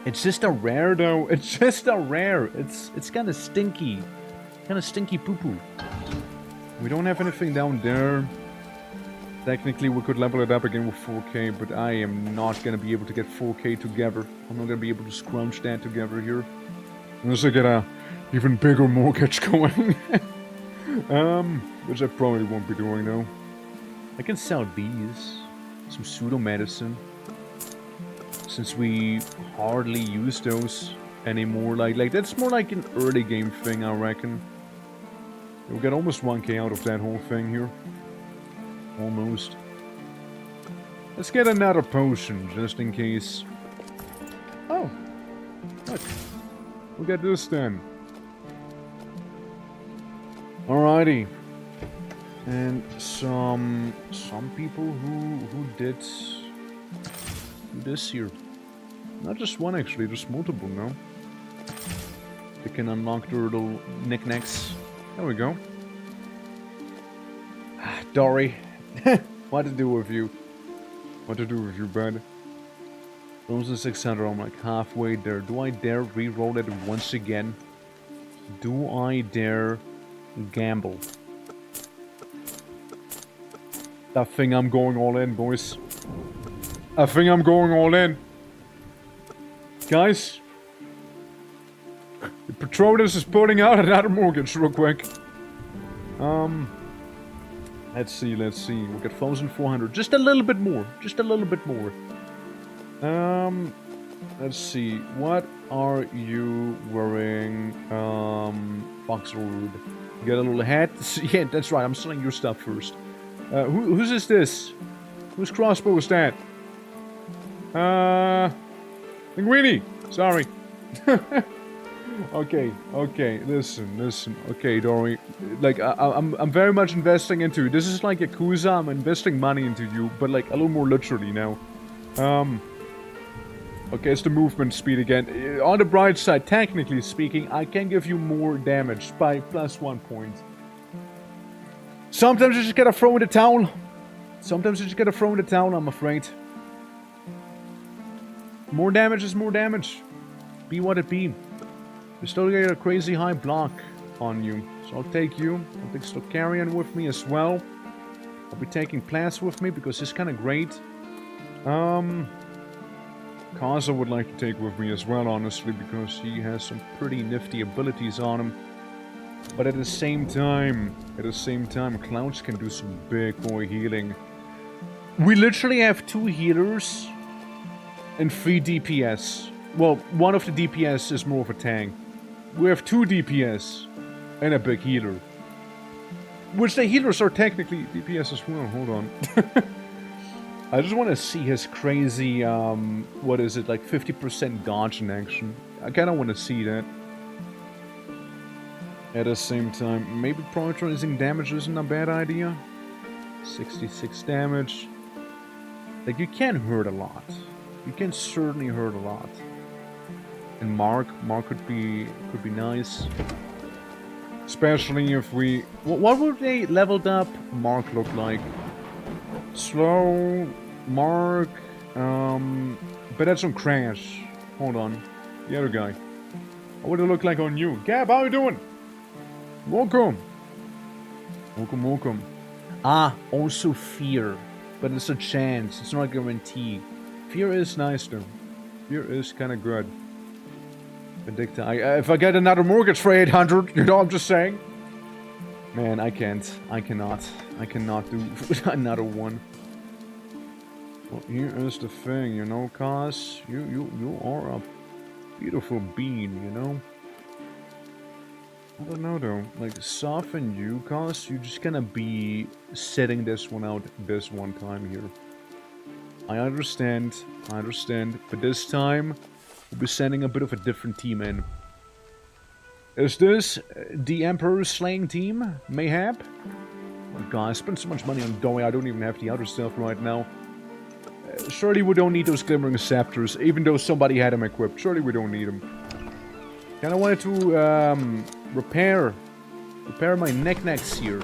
It's just a rare, though. It's just a rare. It's kind of stinky. Kind of stinky poo-poo. We don't have anything down there. Technically, we could level it up again with 4K, but I am not going to be able to get 4K together. I'm not going to be able to scrunch that together here. Unless I get a even bigger mortgage going. Which I probably won't be doing, though. I can sell these. Some pseudo-medicine. Since we hardly use those anymore. Like that's more like an early game thing, I reckon. We'll get almost 1K out of that whole thing here. Almost. Let's get another potion, just in case. Oh. Look. We'll get this then. Alrighty. And some people who did this here. Not just one actually, just multiple now. They can unlock their little knickknacks. There we go. Dory. What to do with you? What to do with you, bud? Those are 600, I'm like halfway there. Do I dare re-roll it once again? Do I dare gamble? I think I'm going all in, boys. I think I'm going all in. Guys. The Patronus is putting out another mortgage real quick. Let's see. We'll get 1,400. Just a little bit more. Just a little bit more. Let's see. What are you wearing? Foxwood. Get a little hat. Yeah, that's right. I'm selling your stuff first. Whose is this? Whose crossbow is that? Linguini. Sorry. Okay, listen. Okay, Dory. Like, I'm very much investing into you. This is like Yakuza. I'm investing money into you, but like a little more literally now. Okay, it's the movement speed again. On the bright side, technically speaking, I can give you more damage by +1 point. Sometimes you just gotta throw in the towel. I'm afraid. More damage is more damage. Be what it be. You still get a crazy high block on you. So I'll take you. I'll take Stokarian with me as well. I'll be taking Plants with me because he's kind of great. Kaza would like to take with me as well, honestly, because he has some pretty nifty abilities on him. But at the same time, Clouds can do some big boy healing. We literally have 2 healers and 3 DPS. Well, one of the DPS is more of a tank. We have 2 DPS and a big healer. Which the healers are technically DPS as well. Hold on. I just want to see his crazy, what is it, like 50% dodge in action. I kind of want to see that. At the same time, maybe prioritizing damage isn't a bad idea. 66 damage. Like, you can hurt a lot. You can certainly hurt a lot. And Mark could be nice. Especially if we... What would a leveled up Mark look like? Slow, Mark, but that's on Crash. Hold on. The other guy. What would it look like on you? Gab, how you doing? Welcome. Welcome. Ah, also Fear. But it's a chance. It's not a guarantee. Fear is nice though. Fear is kind of good. If I get another mortgage for 800, you know what I'm just saying? Man, I can't. I cannot do another one. Well, here is the thing, you know, cause you are a beautiful bean, you know? I don't know though, like, soften you, cause you're just gonna be sitting this one out this one time here. I understand, but this time, we'll be sending a bit of a different team in. Is this the Emperor's slaying team, mayhap? Oh god, I spent so much money on Doe, I don't even have the other stuff right now. Surely we don't need those glimmering scepters, even though somebody had them equipped. Surely we don't need them. Kinda wanted to, repair my knickknacks here.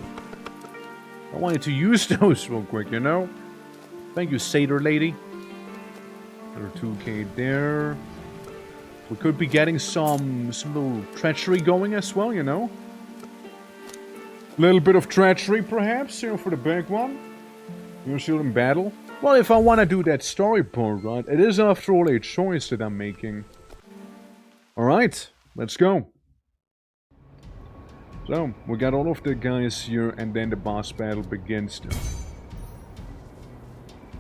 I wanted to use those real quick, you know? Thank you, Satyr Lady. Another 2k there. We could be getting some little treachery going as well, you know? Little bit of treachery, perhaps, you know, for the big one. You're still in battle. Well, if I want to do that story part, right? It is, after all, a choice that I'm making. Alright, let's go. So, we got all of the guys here, and then the boss battle begins.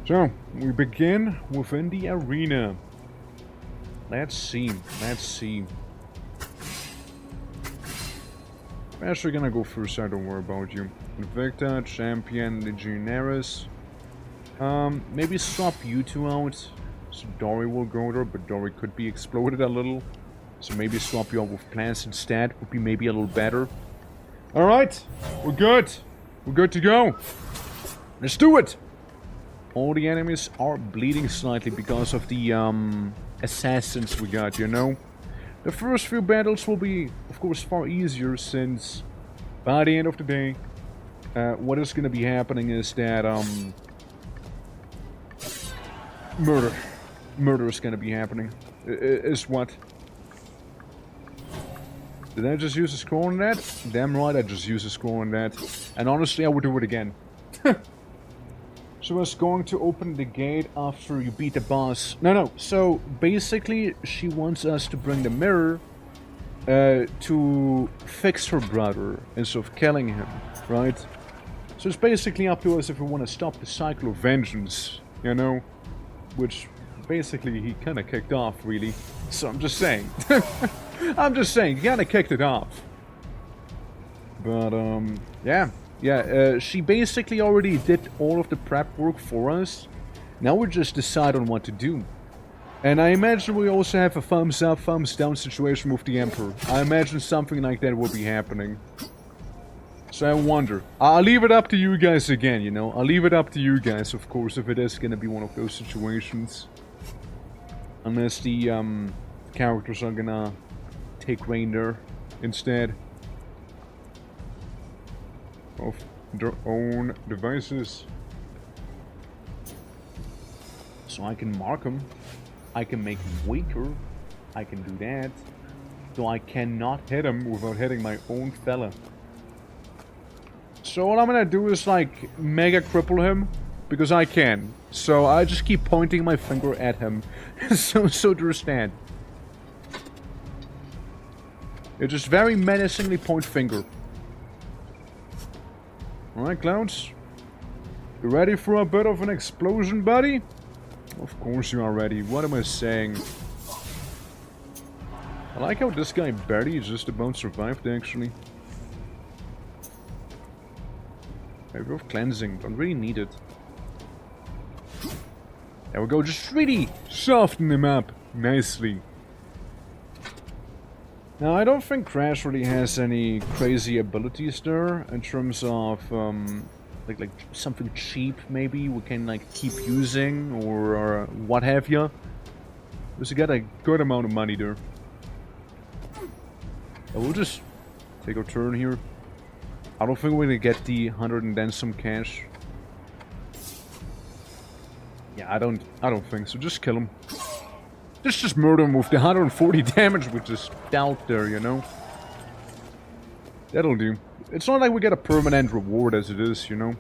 So, we begin within the arena. Let's see. I'm actually gonna go first, I don't worry about you. Invicta, Champion, Legionaris. Maybe swap you two out. So Dory will go there, but Dory could be exploded a little. So maybe swap you out with plants instead. Would be maybe a little better. Alright, we're good. We're good to go. Let's do it! All the enemies are bleeding slightly because of the assassins we got, you know? The first few battles will be, of course, far easier since by the end of the day, what is going to be happening is that murder is going to be happening. Is what? Did I just use a scroll on that? Damn right I just used a scroll on that. And honestly, I would do it again. So I was going to open the gate after you beat the boss. No. So basically, she wants us to bring the mirror to fix her brother instead of killing him, right? So it's basically up to us if we want to stop the cycle of vengeance, you know? Which basically he kind of kicked off, really. So I'm just saying. I'm just saying, he kind of kicked it off. But, yeah, she basically already did all of the prep work for us. Now we just decide on what to do. And I imagine we also have a thumbs up, thumbs down situation with the Emperor. I imagine something like that will be happening. So I wonder. I'll leave it up to you guys again, you know. I'll leave it up to you guys, of course, if it is gonna be one of those situations. Unless the characters are gonna take reign there instead of their own devices. So I can mark them. I can make him weaker. I can do that. So I cannot hit him without hitting my own fella. So all I'm gonna do is like mega cripple him because I can. So I just keep pointing my finger at him. so to understand. It just very menacingly point finger. Alright, Clouds. You ready for a bit of an explosion, buddy? Of course you are ready. What am I saying? I like how this guy barely just about survived, actually. Maybe of cleansing. Don't really need it. There we go. Just really soften him up nicely. Now, I don't think Crash really has any crazy abilities there in terms of, like something cheap, maybe, we can, like, keep using, or what have you. Because you got a good amount of money there. We'll just take our turn here. I don't think we're gonna get the 100 and then some cash. Yeah, I don't think so. Just kill him. Just murder him with the 140 damage we just dealt there, you know? That'll do. It's not like we get a permanent reward as it is, you know?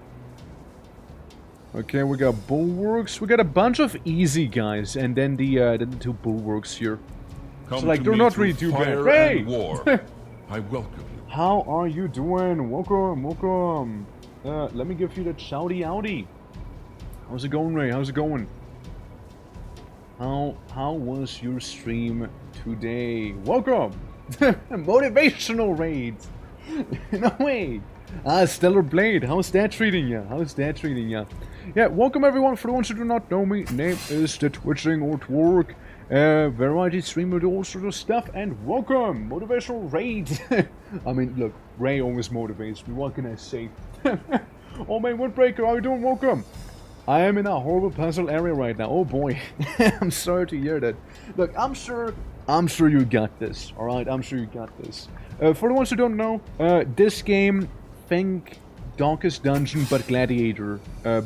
Okay, we got bulwarks. We got a bunch of easy guys, and then the 2 bulwarks here. Come so, like, they're not really too bad. Hey! War. I welcome you. How are you doing? Welcome, welcome. Let me give you the shouty outy. How's it going, Ray? How's it going? How was your stream today? Welcome! Motivational raids! No way! Stellar Blade, how's that treating ya? How's that treating ya? Yeah, welcome everyone. For the ones who do not know me, name is the Twitching or Twerk. Variety streamer, do all sorts of stuff, and welcome! Motivational raid! I mean, look, Ray always motivates me, what can I say? Oh man, Windbreaker, how you doing? Welcome! I am in a horrible puzzle area right now. Oh boy, I'm sorry to hear that. Look, I'm sure you got this. All right, I'm sure you got this. For the ones who don't know, this game, think Darkest Dungeon but Gladiator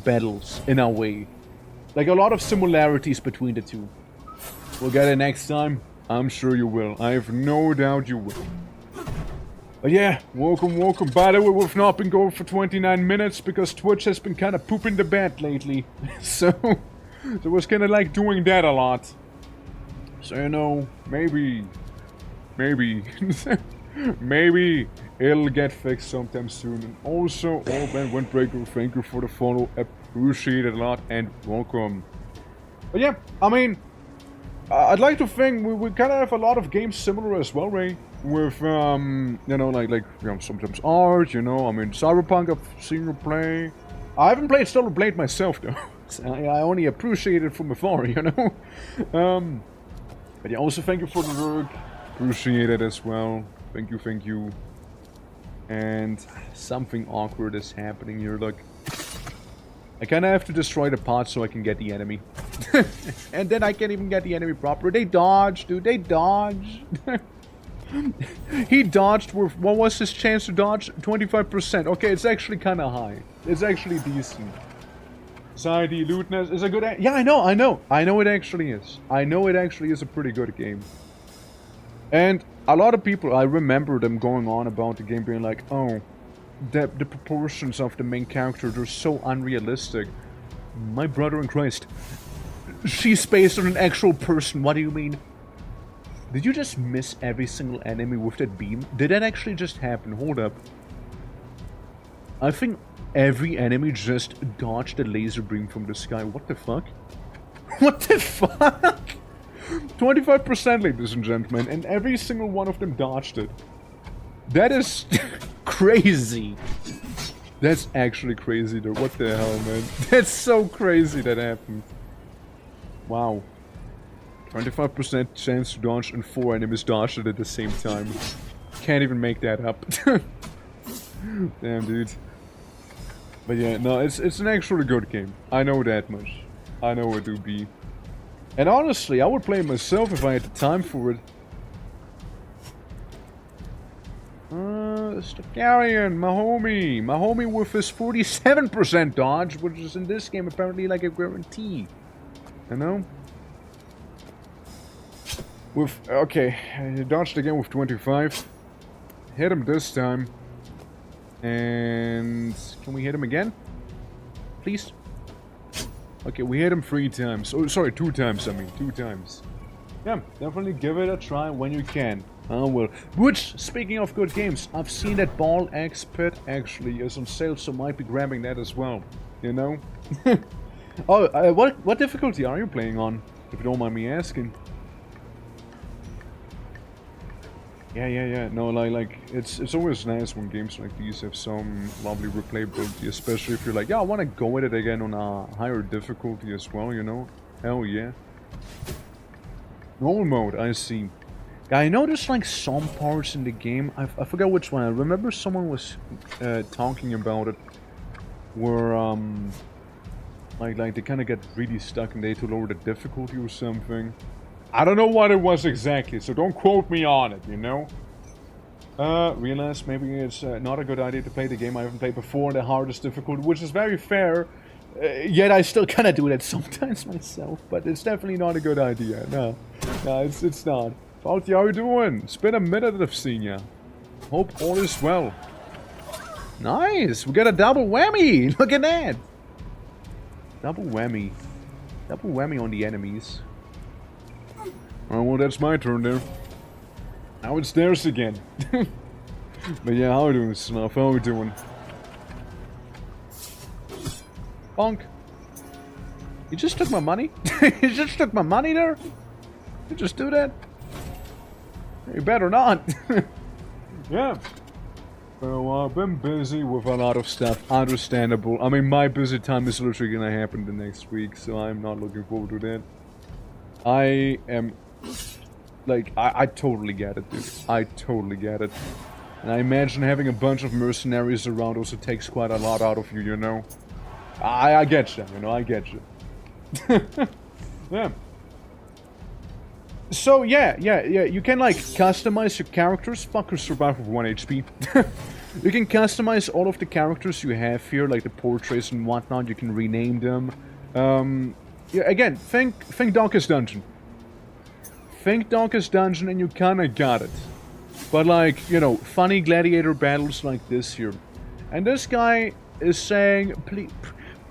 battles in a way. Like a lot of similarities between the two. We'll get it next time. I'm sure you will. I have no doubt you will. But yeah, welcome, welcome. By the way, we've not been going for 29 minutes because Twitch has been kind of pooping the bed lately. So it was kind of like doing that a lot. So, you know, maybe, maybe it'll get fixed sometime soon. And also, oh man, Windbreaker, thank you for the follow. Appreciate it a lot and welcome. But yeah, I mean, I'd like to think we kind of have a lot of games similar as well, Ray. With, you know, like, you know, sometimes art, you know, I mean, Cyberpunk I've seen you play. I haven't played Stellar Blade myself, though. I only appreciate it from afar, you know? But yeah, also thank you for the work. Appreciate it as well. Thank you. And something awkward is happening here, look. I kinda have to destroy the pot so I can get the enemy. And then I can't even get the enemy proper. They dodge, dude, they dodge. He dodged with, what was his chance to dodge? 25%. Okay, it's actually kind of high. It's actually decent. Society, Lootness is a good... Yeah, I know it actually is. I know it actually is a pretty good game. And a lot of people, I remember them going on about the game being like, oh, the proportions of the main character, they're so unrealistic. My brother in Christ. She's based on an actual person, what do you mean? Did you just miss every single enemy with that beam? Did that actually just happen? Hold up. I think every enemy just dodged a laser beam from the sky. What the fuck? What the fuck? 25%, ladies and gentlemen, and every single one of them dodged it. That is crazy. That's actually crazy though. What the hell, man? That's so crazy that happened. Wow. 25% chance to dodge and 4 enemies dodged it at the same time. Can't even make that up. Damn, dude. But yeah, no, it's an actually good game. I know that much. I know it do be. And honestly, I would play it myself if I had the time for it. Stacarian, my homie with his 47% dodge, which is in this game apparently like a guarantee. You know? With, okay, he dodged again with 25. Hit him this time. And can we hit him again? Please? Okay, we hit him 3 times. Oh, sorry, 2 times, I mean, 2 times. Yeah, definitely give it a try when you can. Well, which, speaking of good games, I've seen that Ball X Pit actually is on sale, so might be grabbing that as well. You know? Oh, what difficulty are you playing on? If you don't mind me asking. Yeah. No, like it's always nice when games like these have some lovely replayability, especially if you're like, yeah, I want to go at it again on a higher difficulty as well, you know? Hell yeah. Normal mode, I see. I know there's like some parts in the game, I forgot which one. I remember someone was talking about it, where like they kind of get really stuck and they had to lower the difficulty or something. I don't know what it was exactly, so don't quote me on it, you know? Realize maybe it's not a good idea to play the game I haven't played before, the hardest difficulty, which is very fair. Yet I still kind of do that sometimes myself, but it's definitely not a good idea. No, it's not. Faulty, how you doing? It's been a minute that I've seen ya. Hope all is well. Nice, we got a double whammy. Look at that. Double whammy. Double whammy on the enemies. Oh, well, that's my turn there. Now it's theirs again. But yeah, how are we doing, Snuff? How are we doing? Bonk. You just took my money? You just took my money there? You just do that? You better not. Yeah. So I've been busy with a lot of stuff. Understandable. I mean, my busy time is literally gonna happen the next week, so I'm not looking forward to that. I am... Like, I totally get it, dude. I totally get it. And I imagine having a bunch of mercenaries around also takes quite a lot out of you, you know? I get you, you know, I get you. Yeah. So, yeah, you can, like, customize your characters. Fuckers survive with 1 HP. You can customize all of the characters you have here, like the portraits and whatnot. You can rename them. Yeah, again, think Darkest Dungeon. Think Darkest Dungeon and you kinda got it. But like, you know, funny gladiator battles like this here. And this guy is saying,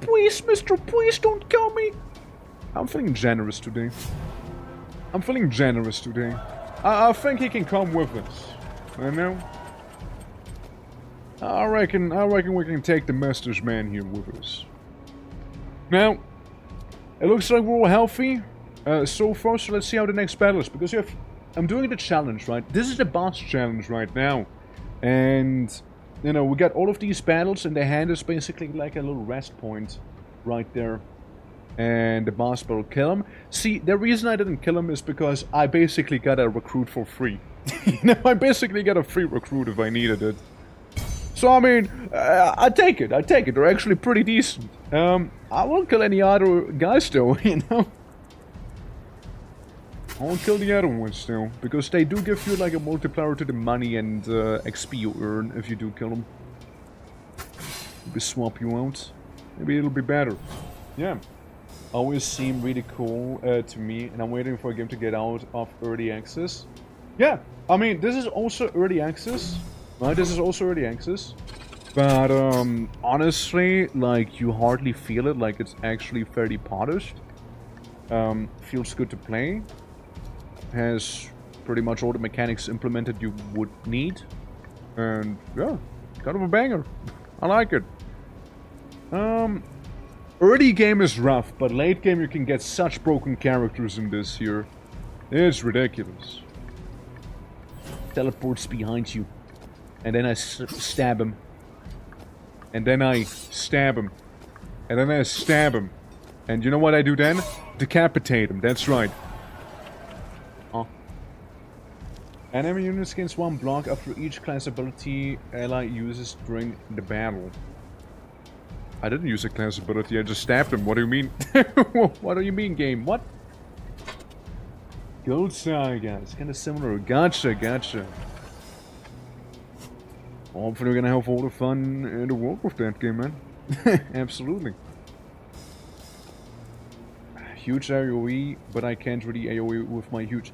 please, mister, please don't kill me. I'm feeling generous today. I'm feeling generous today. I think he can come with us. You know? I reckon we can take the Master's Man here with us. Now, it looks like we're all healthy. So far, so let's see how the next battle is, because you have... I'm doing the challenge, right? This is the boss challenge right now. And, you know, we got all of these battles, and the hand is basically like a little rest point right there. And the boss will kill him. See, the reason I didn't kill him is because I basically got a recruit for free. You know, I basically got a free recruit if I needed it. So, I mean, I take it. They're actually pretty decent. I won't kill any other guys, though, you know? I won't kill the other ones still, because they do give you like a multiplier to the money and XP you earn if you do kill them. Maybe swap you out. Maybe it'll be better. Yeah. Always seem really cool to me, and I'm waiting for a game to get out of early access. Yeah, I mean, this is also early access. Right, this is also early access. But honestly, like, you hardly feel it, like it's actually fairly polished. Feels good to play. Has pretty much all the mechanics implemented you would need. And yeah, kind of a banger. I like it. Early game is rough, but late game you can get such broken characters in this here. It's ridiculous. Teleports behind you. And then I stab him. And then I stab him. And then I stab him. And you know what I do then? Decapitate him, that's right. Enemy units gains 1 block after each class ability ally uses during the battle. I didn't use a class ability, I just stabbed him. What do you mean? What do you mean, game? What? Gold Saga. It's kind of similar. Gotcha. Hopefully we're gonna have all the fun in the world with that game, man. Absolutely. Huge AoE, but I can't really AoE with my huge...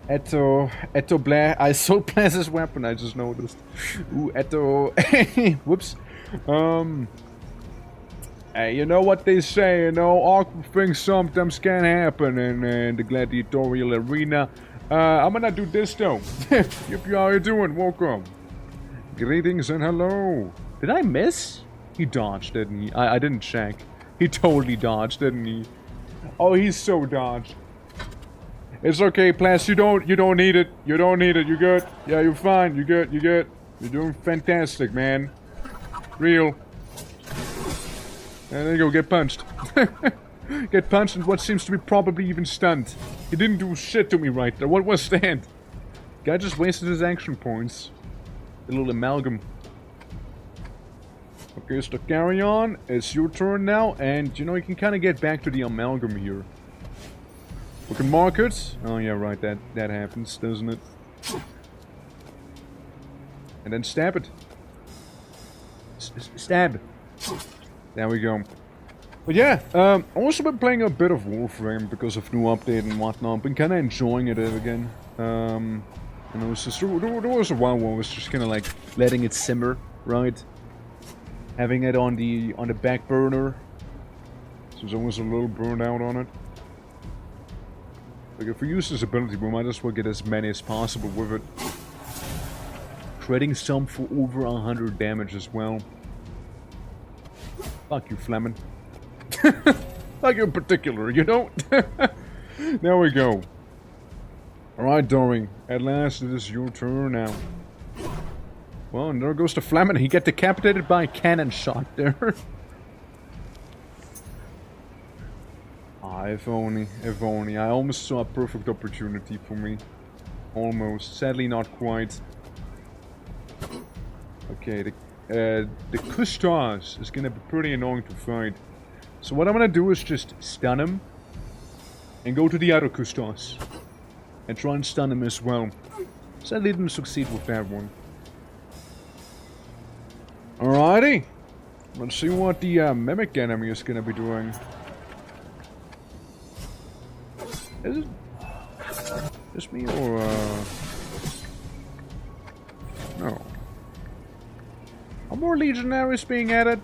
Eto Blair, I sold Blair's weapon, I just noticed. Ooh, Eto... Whoops. Hey, you know what they say, you know, awkward things sometimes can happen in the gladiatorial arena. I'm gonna do this though. Yep, how you doing? Welcome. Greetings and hello. Did I miss? He dodged, didn't he? I didn't check. He totally dodged, didn't he? Oh, he's so dodged. It's okay, Plas, you don't need it. You don't need it, you good? Yeah, you're fine, you good. You're doing fantastic, man. Real. And there you go, get punched. Get punched and what seems to be probably even stunned. He didn't do shit to me right there. What was that? Guy just wasted his action points. A little amalgam. Okay, so carry on. It's your turn now, and you know, you can kind of get back to the amalgam here. We can mark it. Oh yeah, right, that happens, doesn't it? And then stab it. Stab. There we go. But yeah, I've also been playing a bit of Warframe because of new update and whatnot. Been kind of enjoying it again. And it was just, there was a while where I was just kind of like letting it simmer, right? Having it on the back burner. Since I was a little burned out on it. Like if we use this ability, we might as well get as many as possible with it. Creating some for over 100 damage as well. Fuck you, Fleming. Like in particular, you know? There we go. Alright, Dory. At last, it is your turn now. Well, and there goes the Fleming. He got decapitated by a cannon shot there. Ah, if only. If only. I almost saw a perfect opportunity for me. Almost. Sadly, not quite. Okay, the Kustas is gonna be pretty annoying to fight. So what I'm gonna do is just stun him. And go to the other Kustas. And try and stun him as well. Sadly didn't succeed with that one. Alrighty. Let's see what the Mimic enemy is gonna be doing. Is it just me or no? Are more legionaries being added?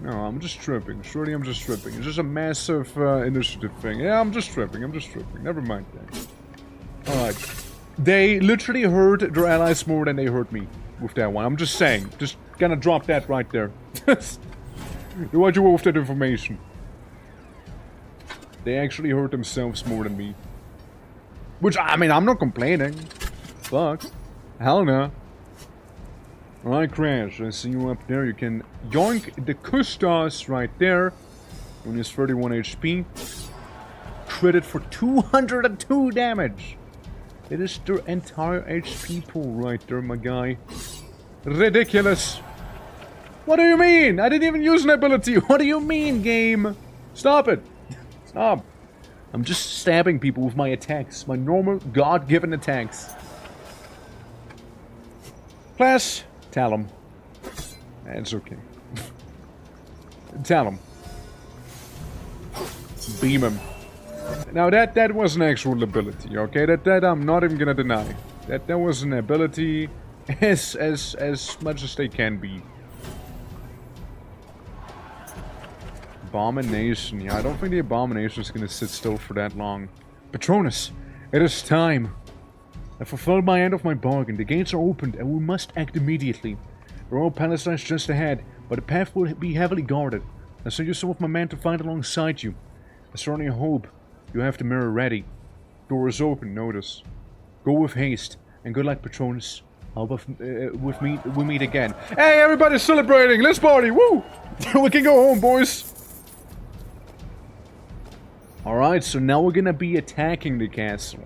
No, I'm just tripping. Surely I'm just tripping. It's just a massive initiative thing. Yeah, I'm just tripping. Never mind that. Alright. They literally hurt their allies more than they hurt me with that one. I'm just saying. Just gonna drop that right there. You want you with that information. They actually hurt themselves more than me. Which, I mean, I'm not complaining. Fuck. Hell no. Alright, Crash, I see you up there. You can yoink the Kustas right there. When he's 31 HP. Critted for 202 damage. It is their entire HP pool right there, my guy. Ridiculous. What do you mean? I didn't even use an ability. What do you mean, game? Stop it. Stop. I'm just stabbing people with my attacks. My normal, God-given attacks. Class. Tell him. It's okay. Tell him. Beam him. Now that was an actual ability, okay? That I'm not even gonna deny. That was an ability as much as they can be. Abomination. Yeah, I don't think the Abomination is gonna sit still for that long. Patronus, it is time. I fulfilled my end of my bargain. The gates are opened, and we must act immediately. The Royal Palace lies just ahead, but the path will be heavily guarded. I send you some of my men to fight alongside you. I certainly hope you have the mirror ready. Door is open, notice. Go with haste, and good luck, Patronus. We meet again. Hey, everybody's celebrating! Let's party! Woo! We can go home, boys! Alright, so now we're gonna be attacking the castle.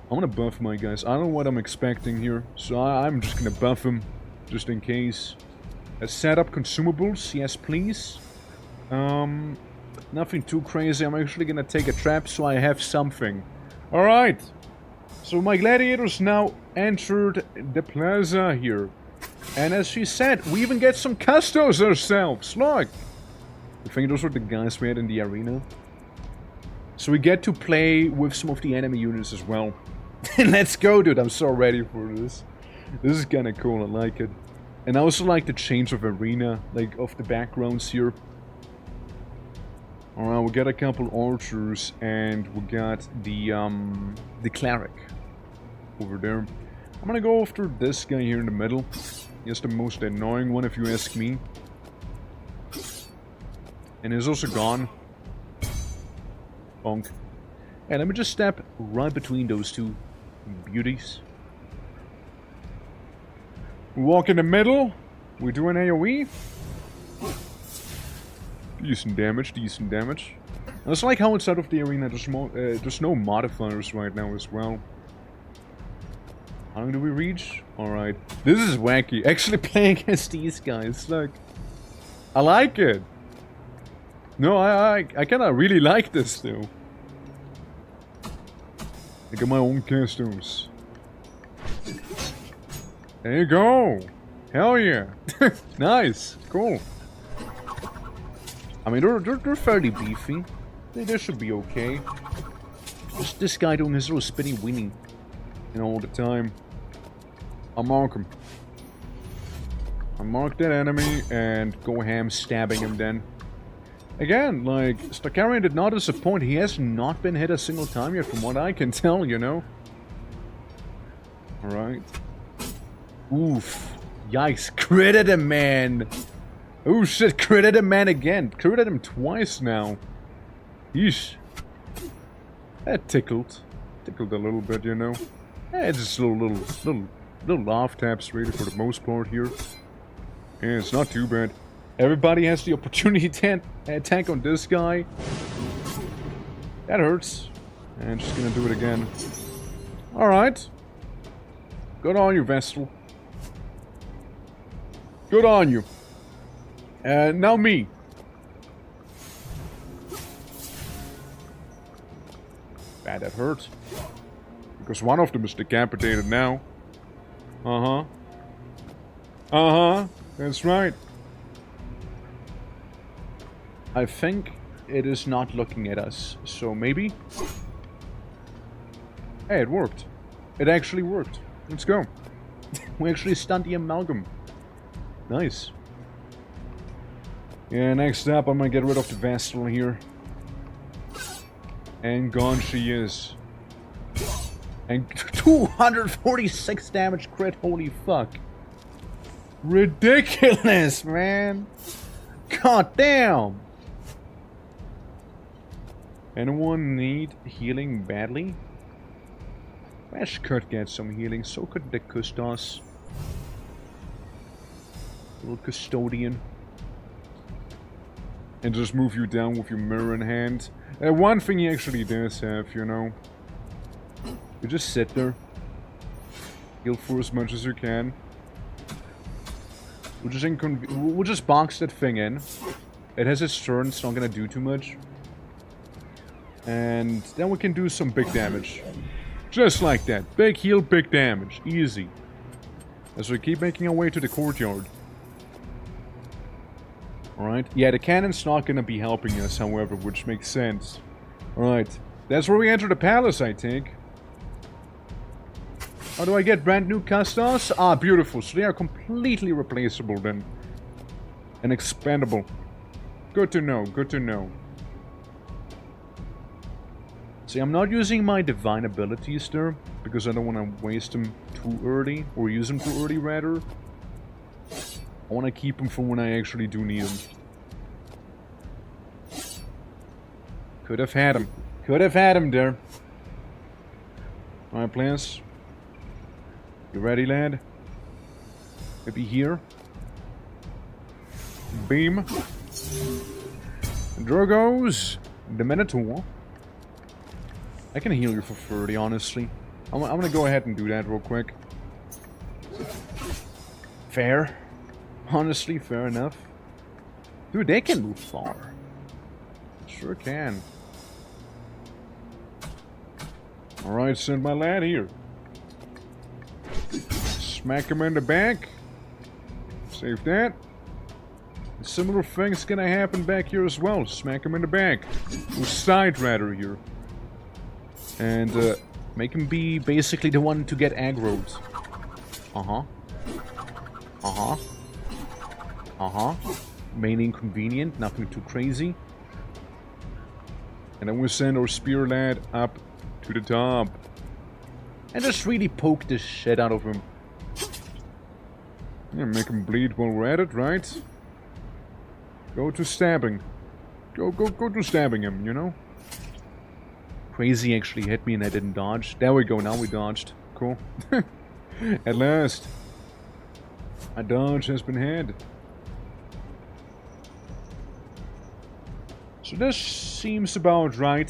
I'm gonna buff my guys. I don't know what I'm expecting here, so I'm just gonna buff them, just in case. Let's set up consumables, yes please. Nothing too crazy. I'm actually gonna take a trap so I have something. Alright. So my gladiators now entered the plaza here. And as she said, we even get some custos ourselves. Look! I think those were the guys we had in the arena. So we get to play with some of the enemy units as well. Let's go, dude. I'm so ready for this. This is kind of cool. I like it. And I also like the change of arena, like of the backgrounds here. Alright, we got a couple archers and we got the cleric over there. I'm gonna go after this guy here in the middle. He's the most annoying one if you ask me. And he's also gone. Bonk. And let me just step right between those two beauties. We walk in the middle. We do an AoE. Decent damage, decent damage. I just like how inside of the arena there's no modifiers right now as well. How long do we reach? Alright. This is wacky. Actually playing against these guys, like... I like it. No, I kinda really like this though. I got my own costumes. There you go! Hell yeah! Nice! Cool. I mean, they're fairly beefy. They should be okay. Just this guy doing his little spinny weenie, you know, all the time. I'll mark him. I'll mark that enemy and go ham stabbing him then. Again, like, Starkarian did not disappoint. He has not been hit a single time yet from what I can tell, you know. Alright. Oof. Yikes. Critted him, man. Oh shit, critted him, man, again. Critted him twice now. Yeesh. That tickled. Tickled a little bit, you know. Eh, just little laugh taps really for the most part here. Yeah, it's not too bad. Everybody has the opportunity to attack on this guy. That hurts. And just gonna do it again. Alright. Good on you, Vestal. Good on you. Now me. Bad, that hurt. Because one of them is decapitated now. Uh-huh. Uh-huh. That's right. I think it is not looking at us, so maybe? Hey, it worked. It actually worked. Let's go. We actually stunned the amalgam. Nice. Yeah, next up I'm gonna get rid of the Vestal here. And gone she is. And 246 damage crit, holy fuck. Ridiculous, man. God damn. Anyone need healing badly? Ash could get some healing, so could the Custos. Little custodian. And just move you down with your mirror in hand. One thing he actually does have, you know. You just sit there. Heal for as much as you can. We'll just box that thing in. It has its turn, it's not gonna do too much. And then we can do some big damage. Just like that. Big heal, big damage. Easy. As we keep making our way to the courtyard. Alright. Yeah, the cannon's not gonna be helping us, however, which makes sense. Alright. That's where we enter the palace, I think. How do I get brand new Custos? Ah, beautiful. So they are completely replaceable then. And expandable. Good to know, good to know. See, I'm not using my divine abilities there, because I don't want to waste them too early, or use them too early rather. I want to keep them for when I actually do need them. Could have had him. Could have had him there. Alright, please. You ready, lad? Maybe here. Beam. And there goes the Minotaur. I can heal you for 30, honestly. I'm gonna go ahead and do that real quick. Fair. Honestly, fair enough. Dude, they can move far. Sure can. Alright, send my lad here. Smack him in the back. Save that. A similar thing's gonna happen back here as well. Smack him in the back. Or side rather here. And make him be basically the one to get aggroed. Uh-huh. Uh-huh. Uh-huh. Main inconvenient, nothing too crazy. And then we'll send our spear lad up to the top. And just really poke the shit out of him. Yeah, make him bleed while we're at it, right? Go to stabbing. Go to stabbing him, you know? Crazy actually hit me and I didn't dodge. There we go, now we dodged. Cool. At last. A dodge has been had. So this seems about right.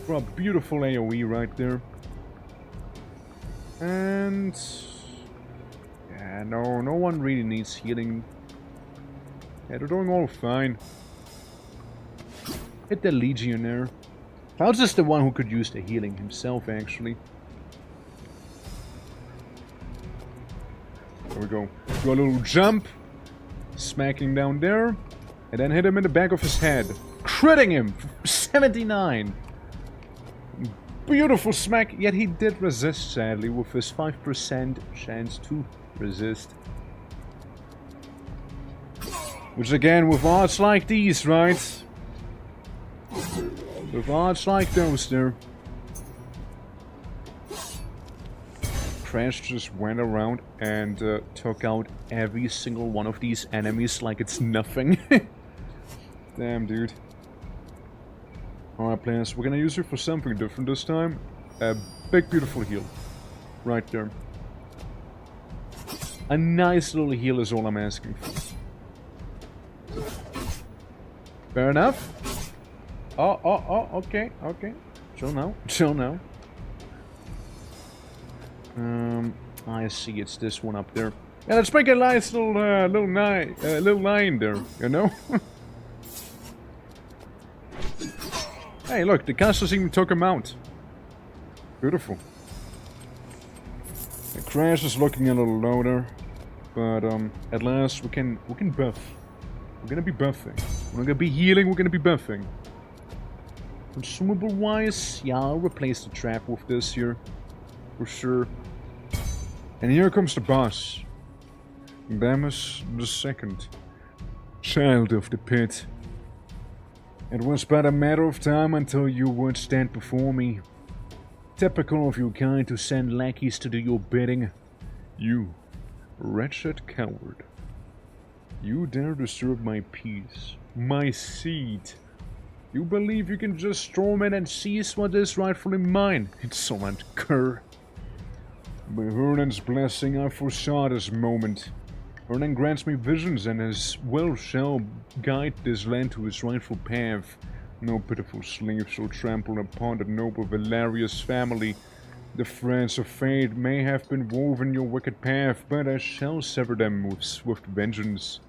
For a beautiful AoE right there. And... yeah, no one really needs healing. Yeah, they're doing all fine. Hit the Legionnaire. Clouds is the one who could use the healing himself, actually. There we go. Do a little jump. Smacking down there. And then hit him in the back of his head. Critting him! 79! Beautiful smack, yet he did resist, sadly, with his 5% chance to resist. Which again, with odds like these, right? With odds like those there. Crash just went around and took out every single one of these enemies like it's nothing. Damn, dude. Alright, players, we're gonna use it for something different this time. A big, beautiful heal. Right there. A nice little heal is all I'm asking for. Fair enough. Oh, okay. Chill now. I see, it's this one up there. Yeah, let's make a nice little line there, you know? Hey, look, the castles even took him out. Beautiful. The crash is looking a little lower, but at last we can buff. We're gonna be buffing. We're not gonna be healing. We're gonna be buffing. Consumable wise, yeah, I'll replace the trap with this here, for sure. And here comes the boss. Damus the second, child of the pit. It was but a matter of time until you would stand before me. Typical of your kind to send lackeys to do your bidding. You, wretched coward. You dare disturb my peace, my seat. You believe you can just storm in and seize what is rightfully mine, insolent cur. By Hernan's blessing I foresaw this moment. Hernan grants me visions and his will shall guide this land to its rightful path. No pitiful slave shall trample upon the noble Valerius family. The threads of fate may have been woven your wicked path, but I shall sever them with swift vengeance.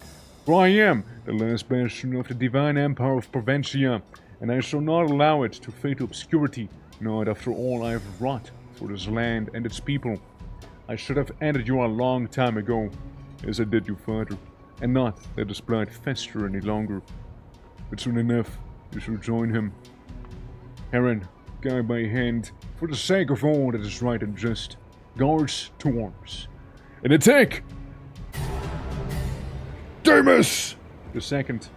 For I am the last bastion of the divine empire of Proventia, and I shall not allow it to fade to obscurity, not after all I have wrought for this land and its people. I should have ended you a long time ago, as I did your father, and not let this blood fester any longer. But soon enough, you shall join him. Heron, guide my hand, for the sake of all that is right and just. Guards to arms. And attack! Damus! The second.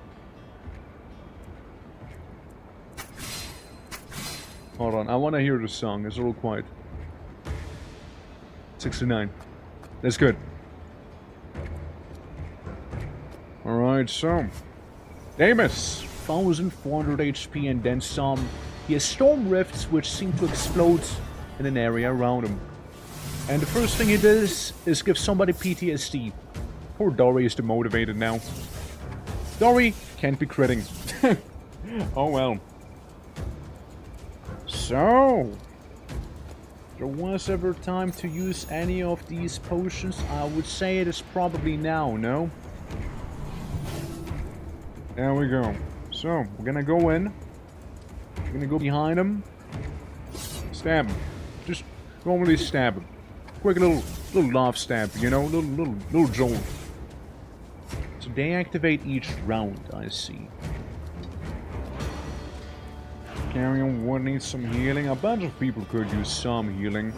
Hold on, I want to hear the song. It's a little quiet. 69. That's good. Alright, so. Damus! 1400 HP and then some. He has storm rifts which seem to explode in an area around him. And the first thing he does is give somebody PTSD. Poor Dory is demotivated now. Dory can't be critting. Oh well. So, there was ever time to use any of these potions? I would say it is probably now, no? There we go. So, we're gonna go in. We're gonna go behind him. Stab him. Just normally stab him. Quick little love stab, you know? Little jolt. So they activate each round, I see. Carrion would need some healing. A bunch of people could use some healing.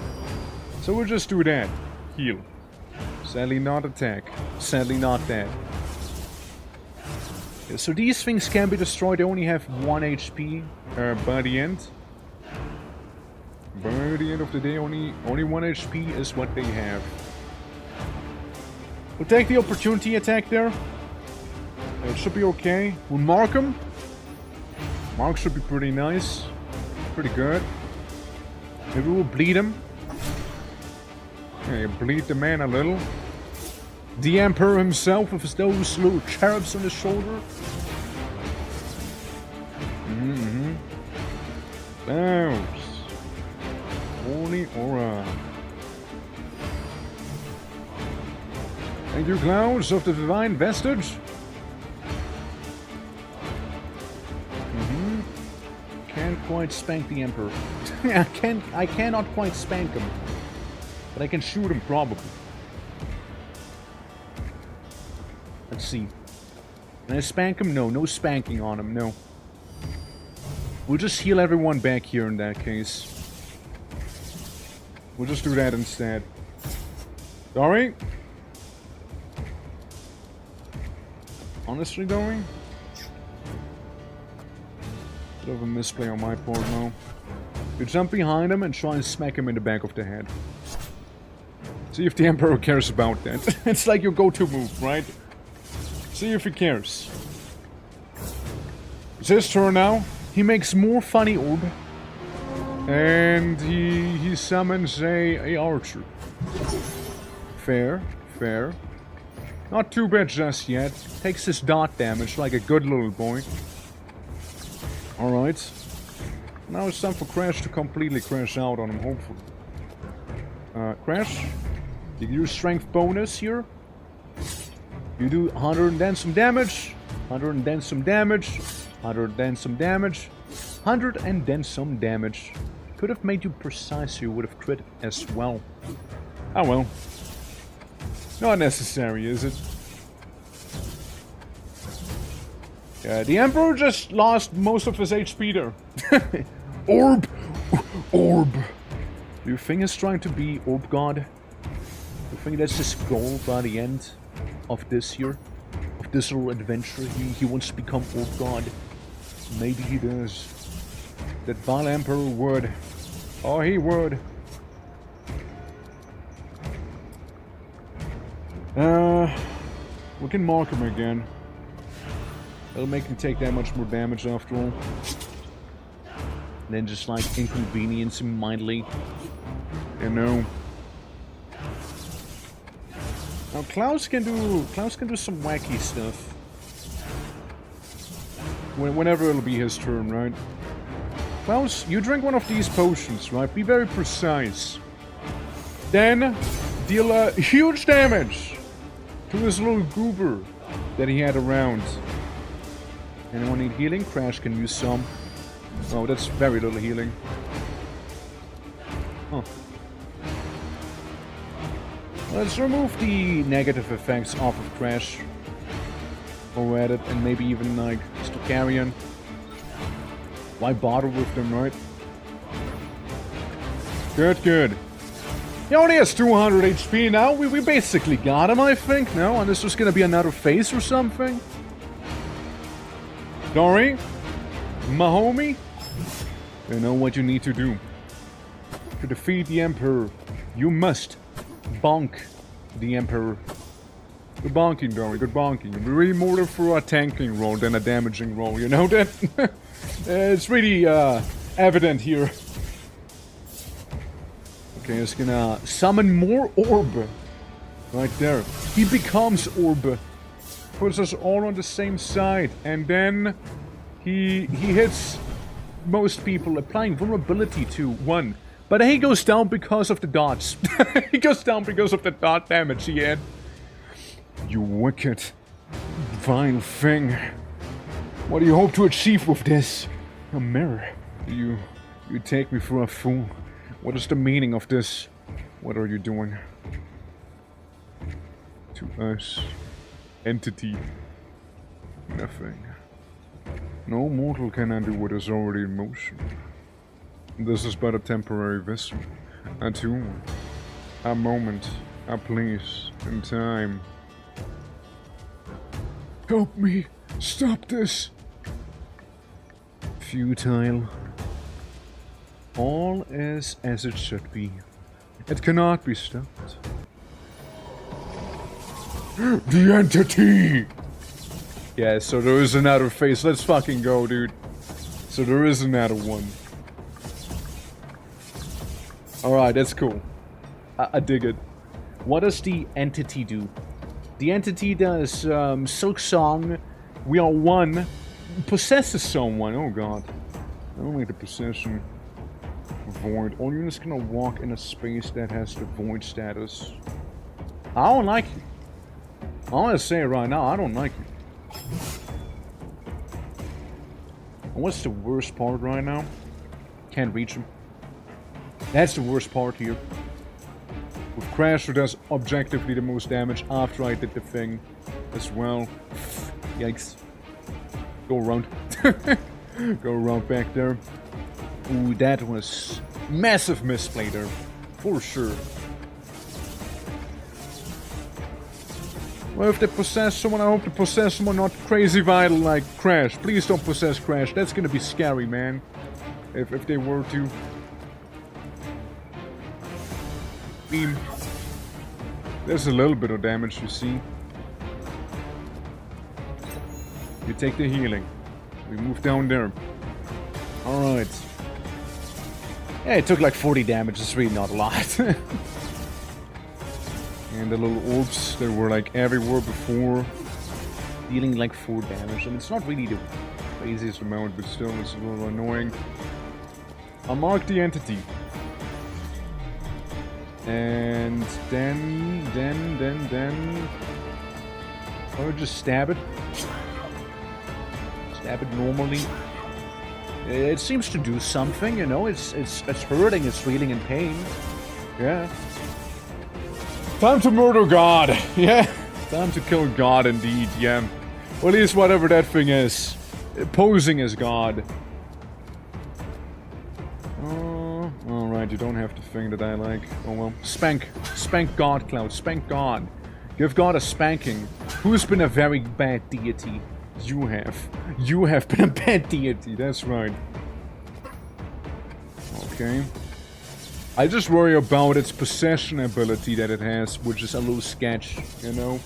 So we'll just do that. Heal. Sadly not attack. Sadly not that. Yeah, so these things can be destroyed. They only have 1 HP by the end. By the end of the day, only 1 HP is what they have. We'll take the opportunity attack there. It should be okay. We'll mark him. Mark should be pretty nice. Pretty good. Maybe we'll bleed him. Yeah, bleed the man a little. The Emperor himself with those little cherubs on his shoulder. Clouds. Holy aura. Thank you, Clouds of the Divine Vestige. Can't quite spank the Emperor. I cannot quite spank him. But I can shoot him, probably. Let's see. Can I spank him? No, no spanking on him, no. We'll just heal everyone back here in that case. We'll just do that instead. Sorry? Honestly, Dory? Bit of a misplay on my part now. You jump behind him and try and smack him in the back of the head. See if the Emperor cares about that. It's like your go-to move, right? See if he cares. It's his turn now. He makes more funny orb. And he summons a archer. Fair, fair. Not too bad just yet. Takes his dot damage like a good little boy. Alright. Now it's time for Crash to completely crash out on him, hopefully. Crash? You use strength bonus here. You do 100 and then some damage. 100 and then some damage. 100 then some damage. 100 and then some damage. Could have made you precise, you would have crit as well. Oh well. Not necessary, is it? Yeah, the Emperor just lost most of his HP there. Orb! Orb! Do you think he's trying to be Orb God? Do you think that's his goal by the end of this year? Of this little adventure? He wants to become Orb God. Maybe he does. That Val Emperor would. Oh, he would. We can mark him again. That'll make him take that much more damage after all. And then just like inconvenience him mildly. You know. Now Klaus can do some wacky stuff. Whenever it'll be his turn, right? Klaus, you drink one of these potions, right? Be very precise. Then deal huge damage to this little goober that he had around. Anyone need healing? Crash can use some. Oh, that's very little healing. Huh. Let's remove the negative effects off of Crash. Or at it, and maybe even like Stokarian. Why bother with them, right? Good, good. He only has 200 HP now. We basically got him, I think. No? And this was gonna be another phase or something? Dory? My homie? You know what you need to do. To defeat the Emperor, you must bonk the Emperor. Good bonking, Dory, good bonking. It'll be really more for a tanking role than a damaging role, you know that? It's really evident here. Okay, it's gonna summon more orb. Right there. He becomes orb. Puts us all on the same side. And then he hits most people, applying vulnerability to one. But he goes down because of the dots. He goes down because of the dot damage he had. You wicked, vile thing. What do you hope to achieve with this? A mirror. You take me for a fool. What is the meaning of this? What are you doing? To us. Entity. Nothing. No mortal can undo what is already in motion. This is but a temporary vessel. A tool. A moment. A place. In time. Help me! Stop this! Futile. All is as it should be. It cannot be stopped. The entity! Yeah, so there is another phase. Let's fucking go, dude. So there is another one. Alright, that's cool. I dig it. What does the entity do? The entity does Silk Song, We Are One, possesses someone. Oh god. I don't like the possession. void. All units cannot walk in a space that has the void status. I don't like you. I want to say it right now, I don't like you. And what's the worst part right now? Can't reach him. That's the worst part here. With Crash, who does objectively the most damage after I did the thing as well. Yikes. Go around. Go around back there. Ooh, that was massive misplay there. For sure. Well, if they possess someone, I hope they possess someone not crazy vital like Crash. Please don't possess Crash. That's gonna be scary, man. If they were to. Beam. There's a little bit of damage, you see. You take the healing. We move down there. Alright. Yeah, it took like 40 damage. It's really not a lot. And the little orbs, they were like everywhere before. Dealing like 4 damage. And it's not really the craziest amount, but still it's a little annoying. I'll mark the entity. And then... I would just stab it. Stab it normally. It seems to do something, you know. It's hurting, it's feeling in pain. Yeah. Time to murder God. Yeah. Time to kill God indeed, yeah. Or at least whatever that thing is. Posing as God. Alright, you don't have the thing that I like. Oh well. Spank. Spank God, Cloud. Spank God. Give God a spanking. Who's been a very bad deity? You have. You have been a bad deity, that's right. Okay. I just worry about its possession ability that it has, which is a little sketch, you know?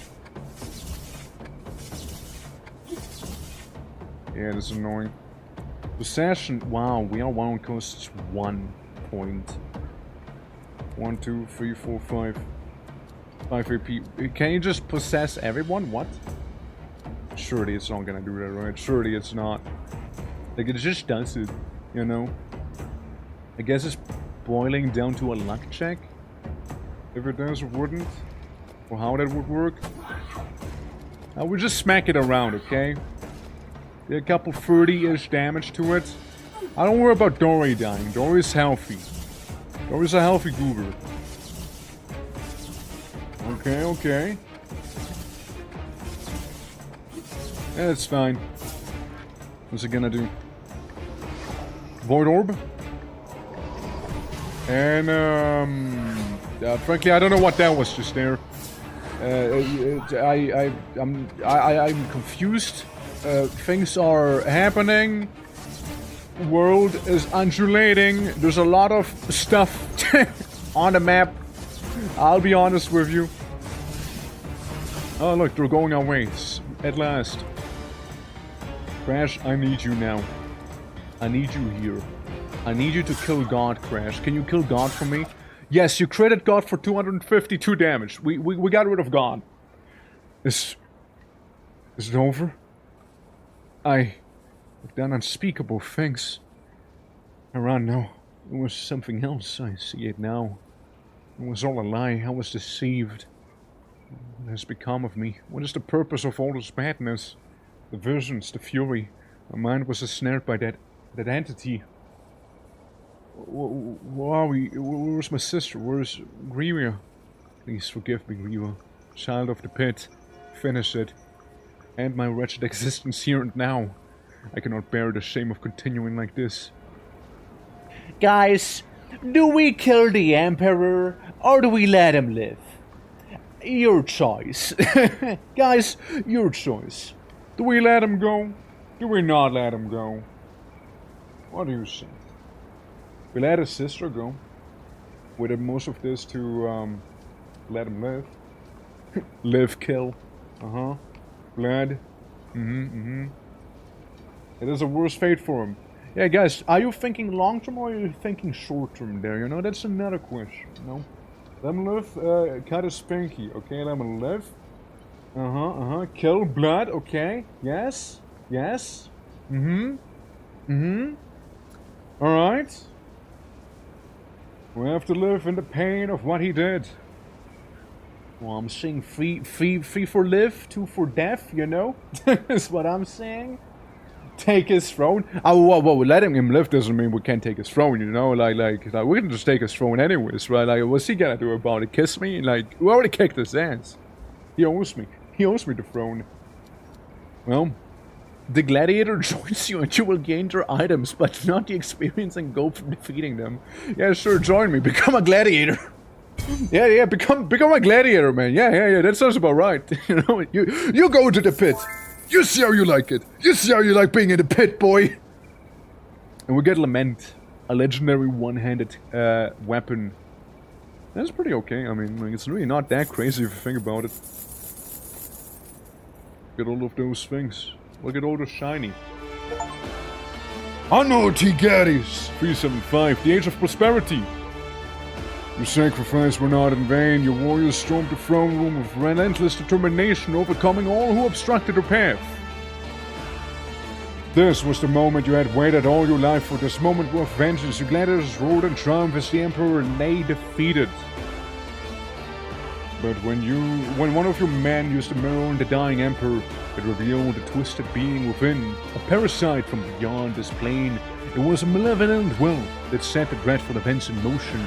Yeah, that's annoying. Possession, wow, we are one costs 1 point. 1, 2, 3, 4, 5. 5 AP. Can you just possess everyone? What? Surely it's not gonna do that, right? Surely it's not. Like, it just does it, you know? I guess it's boiling down to a luck check. If it does or wouldn't. Or how that would work. I would just smack it around, okay? Get a couple 30-ish damage to it. I don't worry about Dory dying. Dory's healthy. Dory's a healthy goober. Okay, okay. Yeah, it's fine. What's it gonna do? Void Orb? And, frankly, I don't know what that was just there. I'm confused. Things are happening. World is undulating. There's a lot of stuff on the map. I'll be honest with you. Oh, look, they're going our ways. At last. Crash, I need you now. I need you here. I need you to kill God, Crash. Can you kill God for me? Yes, you credit God for 252 damage. We got rid of God. Is it over? I've done unspeakable things. I ran now. It was something else. I see it now. It was all a lie. I was deceived. What has become of me? What is the purpose of all this madness? The visions, the fury. My mind was ensnared by that entity. Where are we? Where's my sister? Where's Grievia? Please forgive me, Grievia. Child of the pit. Finish it. End my wretched existence here and now. I cannot bear the shame of continuing like this. Guys, do we kill the Emperor or do we let him live? Your choice. Guys, your choice. Do we let him go? Do we not let him go? What do you think? We let his sister go. We did most of this to let him live. Live, kill. Uh-huh. Blood. It is a worse fate for him. Yeah, guys, are you thinking long-term or are you thinking short-term there? You know, that's another question, you know? Let him live, cut his pinky, okay? Let him live. Kill, blood, okay? Yes? Yes? Alright. We have to live in the pain of what he did. Well, I'm saying free for live, two for death, you know? That's what I'm saying. Take his throne. Oh, whoa, letting him live doesn't mean we can't take his throne, you know? Like we can just take his throne anyways, right? Like, what's he gonna do about it? Kiss me? Like, we already kicked his ass. He owes me. He owes me the throne. Well, the gladiator joins you and you will gain their items, but not the experience and gold from defeating them. Yeah, sure, join me. Become a gladiator. Yeah, become a gladiator, man. Yeah, that sounds about right. You know, you go to the pit. You see how you like it. You see how you like being in the pit, boy. And we get Lament, a legendary one-handed weapon. That's pretty okay. I mean, like, it's really not that crazy if you think about it. Look at all of those things. Look at all the shiny. Anno Tigaris 375, the Age of Prosperity. Your sacrifice were not in vain. Your warriors stormed the throne room with relentless determination, overcoming all who obstructed their path. This was the moment you had waited all your life for. This moment of vengeance. Your gladiators roared in triumph as the Emperor lay defeated. But when one of your men used the mirror on the dying Emperor, it revealed a twisted being within, a parasite from beyond this plane. It was a malevolent will that set the dreadful events in motion.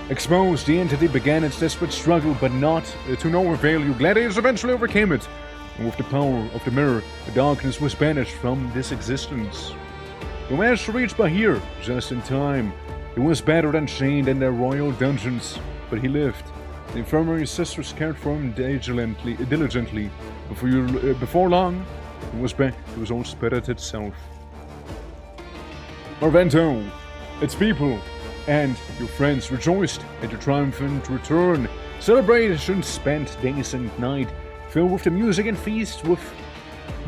Exposed, the entity began its desperate struggle, but not to no avail. You gladiators eventually overcame it, and with the power of the mirror, the darkness was banished from this existence. You managed to reach Bahir just in time. He was battered and chained in their royal dungeons, but he lived. The infirmary sisters cared for him diligently. Before long, he was back to his old spirit itself. Marvento, its people, and your friends rejoiced at your triumphant return. Celebrations spent days and night, filled with the music and feast. With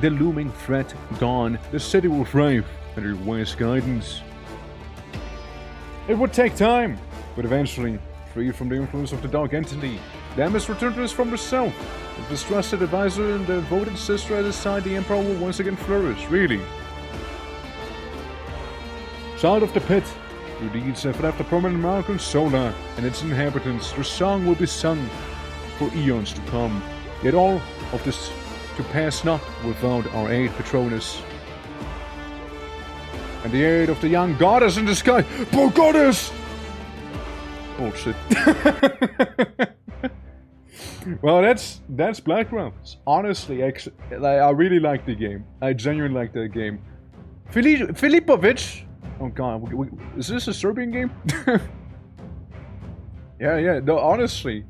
the looming threat gone, the city will thrive under your wise guidance. It would take time, but eventually, free from the influence of the dark entity, Damas returned to his former self. With his trusted advisor and the devoted sister at his side, the Emperor will once again flourish, really. Child of the pit, your deeds have left a permanent mark on Sola and its inhabitants. Their song will be sung for eons to come. Yet all of this to pass not without our aid, Patronus. And the aid of the young goddess in the sky. Poor goddess! Oh shit. Well, that's BLOODGROUNDS. Honestly, I really like the game. I genuinely like the game. Filipovic. Oh god, is this a Serbian game? yeah. No, honestly,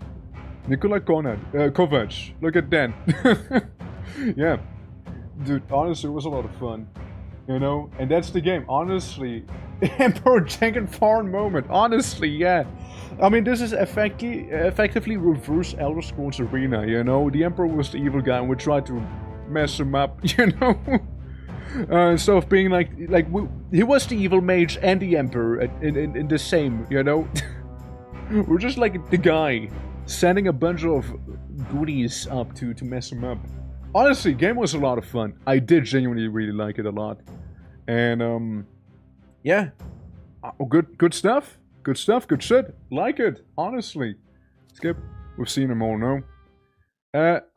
Nikola Kovac. Look at Dan. Yeah, dude. Honestly, it was a lot of fun. You know, and that's the game. Honestly, Emperor Jenkin foreign moment. Honestly, yeah. I mean, this is effectively reverse Elder Scrolls Arena. You know, the Emperor was the evil guy, and we tried to mess him up. You know. Instead of being he was the evil mage and the Emperor in the same, you know? We're just like the guy sending a bunch of goodies up to mess him up. Honestly, game was a lot of fun. I did genuinely really like it a lot. And, yeah. Good stuff. Good stuff, good shit. Like it, honestly. Skip. We've seen them all now.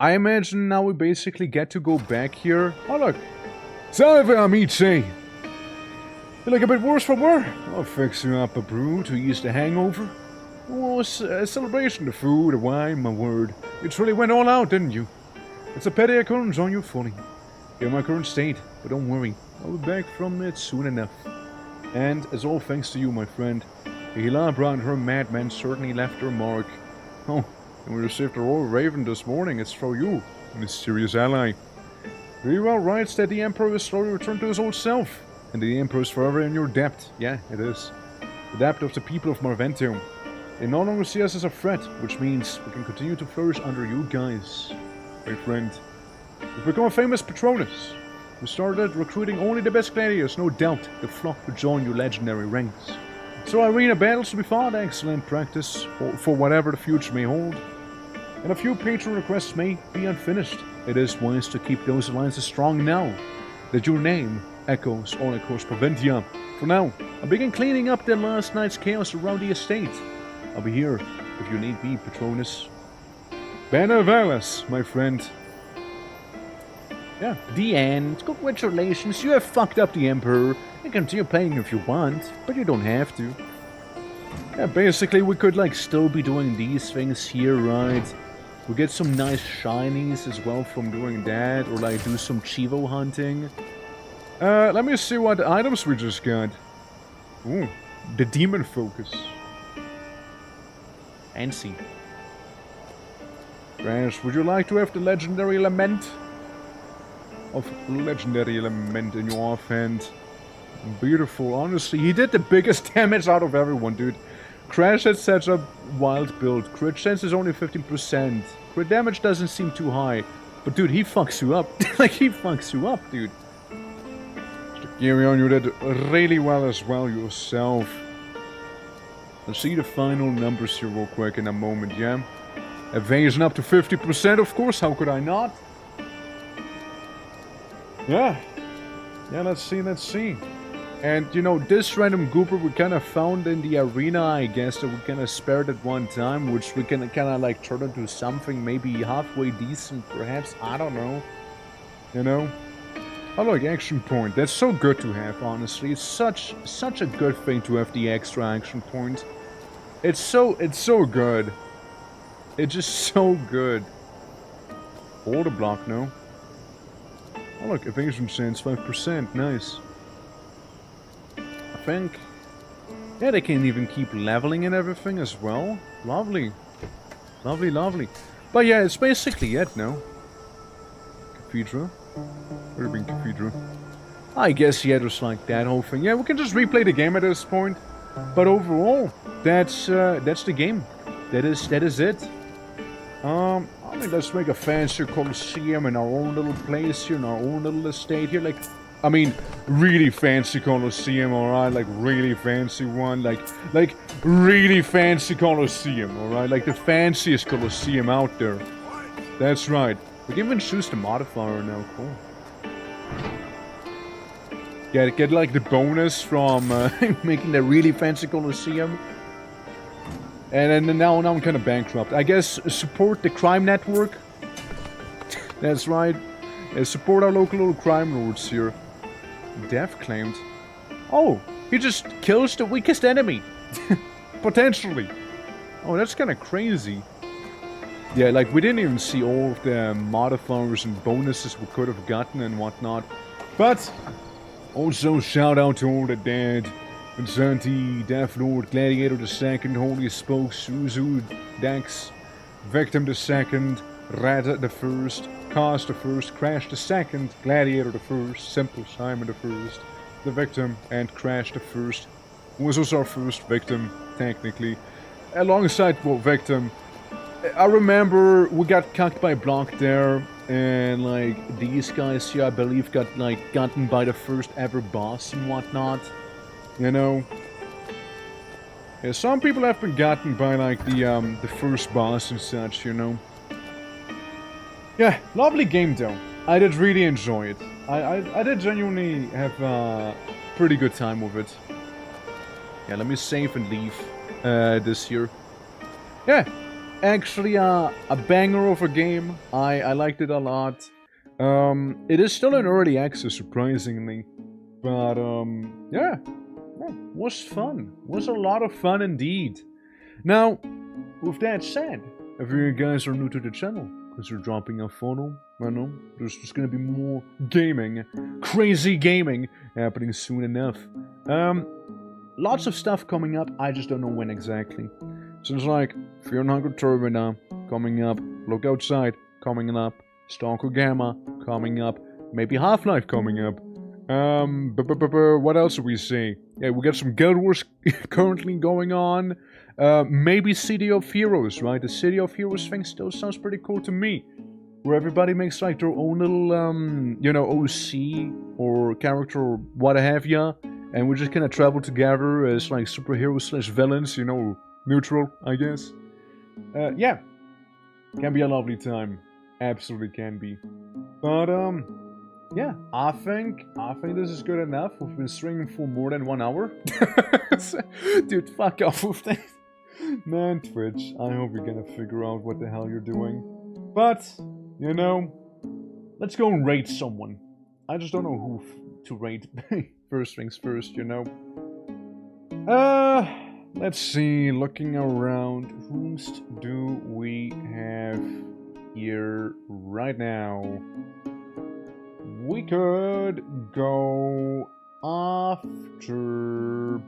I imagine now we basically get to go back here. Oh, look. Salve, amici! You look a bit worse for wear. I'll fix you up a brew to ease the hangover. Oh, a celebration, the food, the wine, my word. You truly went all out, didn't you? It's a pity I couldn't join you fully. In my current state, but don't worry. I'll be back from it soon enough. And, as all thanks to you, my friend, the Hilabra and her madman certainly left their mark. Oh, and we received a royal raven this morning. It's for you, mysterious ally. Very well writes that the Emperor is slowly returned to his old self, and the Emperor is forever in your debt. Yeah, it is. The debt of the people of Marventium. They no longer see us as a threat, which means we can continue to flourish under you guys. My friend, we've become a famous Patronus. We started recruiting only the best gladiators, no doubt the flock to join your legendary ranks. So arena battles to be fought, excellent practice for whatever the future may hold. And a few patron requests may be unfinished. It is wise to keep those alliances strong now that your name Echoes, all echoes prevent ya. For now, I'll begin cleaning up the last night's chaos around the estate. I'll be here if you need me, Patronus. Benevalis, my friend. Yeah, the end. Congratulations, you have fucked up the Emperor. You can continue playing if you want, but you don't have to. Yeah, basically we could like still be doing these things here, right? We get some nice shinies as well from doing that, or like do some Chivo hunting. Let me see what items we just got. Ooh, the Demon Focus. Fancy. Crash, would you like to have the Legendary Lament? Of Legendary Lament in your offhand. Beautiful, honestly. He did the biggest damage out of everyone, dude. Crash had such a wild build. Crit chance is only 15%. Crit damage doesn't seem too high. But dude, he fucks you up. Like, he fucks you up, dude. Gerion, you did really well as well yourself. Let's see the final numbers here real quick in a moment, yeah? Evasion up to 50%, of course, how could I not? Yeah. Yeah, let's see. And, you know, this random gooper we kind of found in the arena, I guess, that we kind of spared at one time, which we can kind of, like, turn into something maybe halfway decent, perhaps, I don't know. You know? Oh, look, action point. That's so good to have, honestly. It's such a good thing to have the extra action point. It's so good. It's just so good. Hold a block, no? Oh, look, evasion chance 5%. Nice. I think. Yeah, they can even keep leveling and everything as well. Lovely. Lovely, lovely. But yeah, it's basically it, no? Cathedral. Urban Cathedral. I guess, yeah, just like that whole thing. Yeah, we can just replay the game at this point. But overall, that's the game. That is it. I mean, let's make a fancier Colosseum in our own little place here, in our own little estate here. Like, I mean, really fancy Colosseum, alright? Like, really fancy one. Like, really fancy Colosseum, alright? Like, the fanciest Colosseum out there. That's right. We can even choose the modifier now, cool. Get like the bonus from making the really fancy Colosseum. And then now I'm kind of bankrupt. I guess support the crime network. That's right. Support our local little crime lords here. Death claimed. Oh, he just kills the weakest enemy. Potentially. Oh, that's kind of crazy. Yeah, like we didn't even see all of the modifiers and bonuses we could have gotten and whatnot. But also shout out to all the dead. Vincenti, Death Lord, Gladiator II, Holy Spoke, Suzu, Dax, Victim II, Rata the First, Cast the First, Crash the Second, Gladiator the First, Simple Simon the First, the Victim, and Crash the First, who was also our first victim, technically. Alongside, well, Victim, I remember we got cucked by Block there, and like these guys here, I believe, got like gotten by the first ever boss and whatnot. You know, yeah, some people have been gotten by like the first boss and such. You know. Yeah, lovely game though. I did really enjoy it. I did genuinely have a pretty good time with it. Yeah, let me save and leave this year. Yeah, actually a banger of a game. I liked it a lot. It is still in early access, surprisingly, but yeah. Was fun. Was a lot of fun indeed. Now, with that said, if you guys are new to the channel, because you're dropping a photo, I know, there's just gonna be more gaming, crazy gaming, happening soon enough. Lots of stuff coming up, I just don't know when exactly. So it's like, Fear and Hunger Turbina, coming up, Look Outside, coming up, Stalker Gamma, coming up, maybe Half-Life coming up. What else do we see? Yeah, we got some Guild Wars currently going on. Maybe City of Heroes, right? The City of Heroes thing still sounds pretty cool to me. Where everybody makes like their own little, you know, OC or character or what have ya. And we just kind of travel together as like superheroes / villains, you know, neutral, I guess. Yeah. Can be a lovely time. Absolutely can be. But, yeah, I think this is good enough. We've been streaming for more than 1 hour. Dude, fuck off with that. Man, Twitch, I hope you're gonna figure out what the hell you're doing. But, you know, let's go and raid someone. I just don't know who to raid. First things first, you know. Let's see, looking around, whomst do we have here right now? We could go after...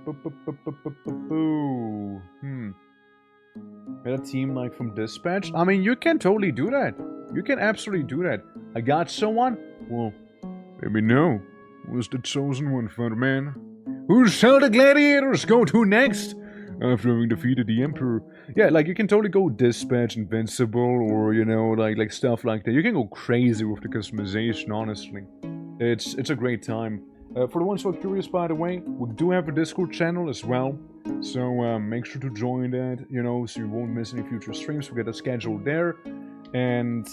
Get a team like from Dispatch? I mean, you can totally do that. You can absolutely do that. I got someone? Well, maybe no. Who's the chosen one, man? Who shall the gladiators go to next? After having defeated the Emperor. Yeah, like, you can totally go Dispatch, Invincible, or, you know, like stuff like that. You can go crazy with the customization, honestly. It's a great time. For the ones who are curious, by the way, we do have a Discord channel as well. So, make sure to join that, you know, so you won't miss any future streams. We get a schedule there. And,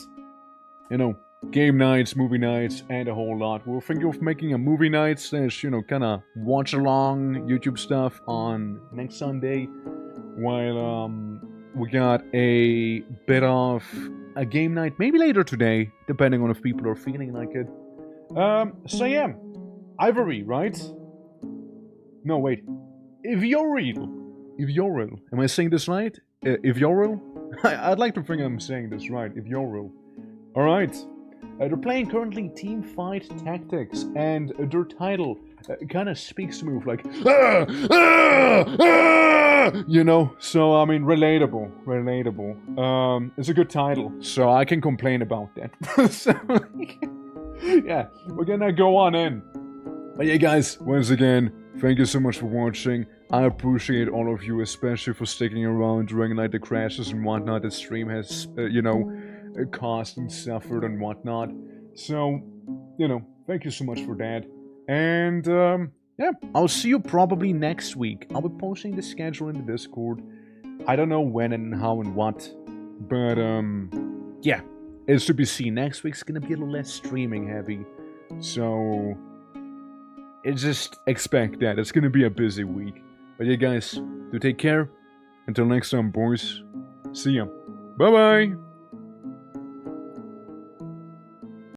you know, game nights, movie nights, and a whole lot. We're thinking of making a movie night slash, you know, kind of watch along YouTube stuff on next Sunday, while we got a bit of a game night maybe later today, depending on if people are feeling like it. So yeah, Ivory, right? No, wait, Ivyoril. Am I saying this right? Ivyoril? I'd like to think I'm saying this right. Ivyoril. All right. They're playing currently Teamfight Tactics, and their title kind of speaks to me with like, you know, so I mean, relatable. It's a good title, so I can complain about that. So, yeah, we're gonna go on in. But yeah, guys, once again, thank you so much for watching. I appreciate all of you, especially for sticking around during like the crashes and whatnot. The stream has, you know, caused and suffered and whatnot. So, you know, thank you so much for that. And, yeah, I'll see you probably next week. I'll be posting the schedule in the Discord. I don't know when and how and what. But, yeah, it's to be seen. Next week's gonna be a little less streaming heavy. So, just expect that. It's gonna be a busy week. But yeah, guys, do take care. Until next time, boys. See ya. Bye-bye.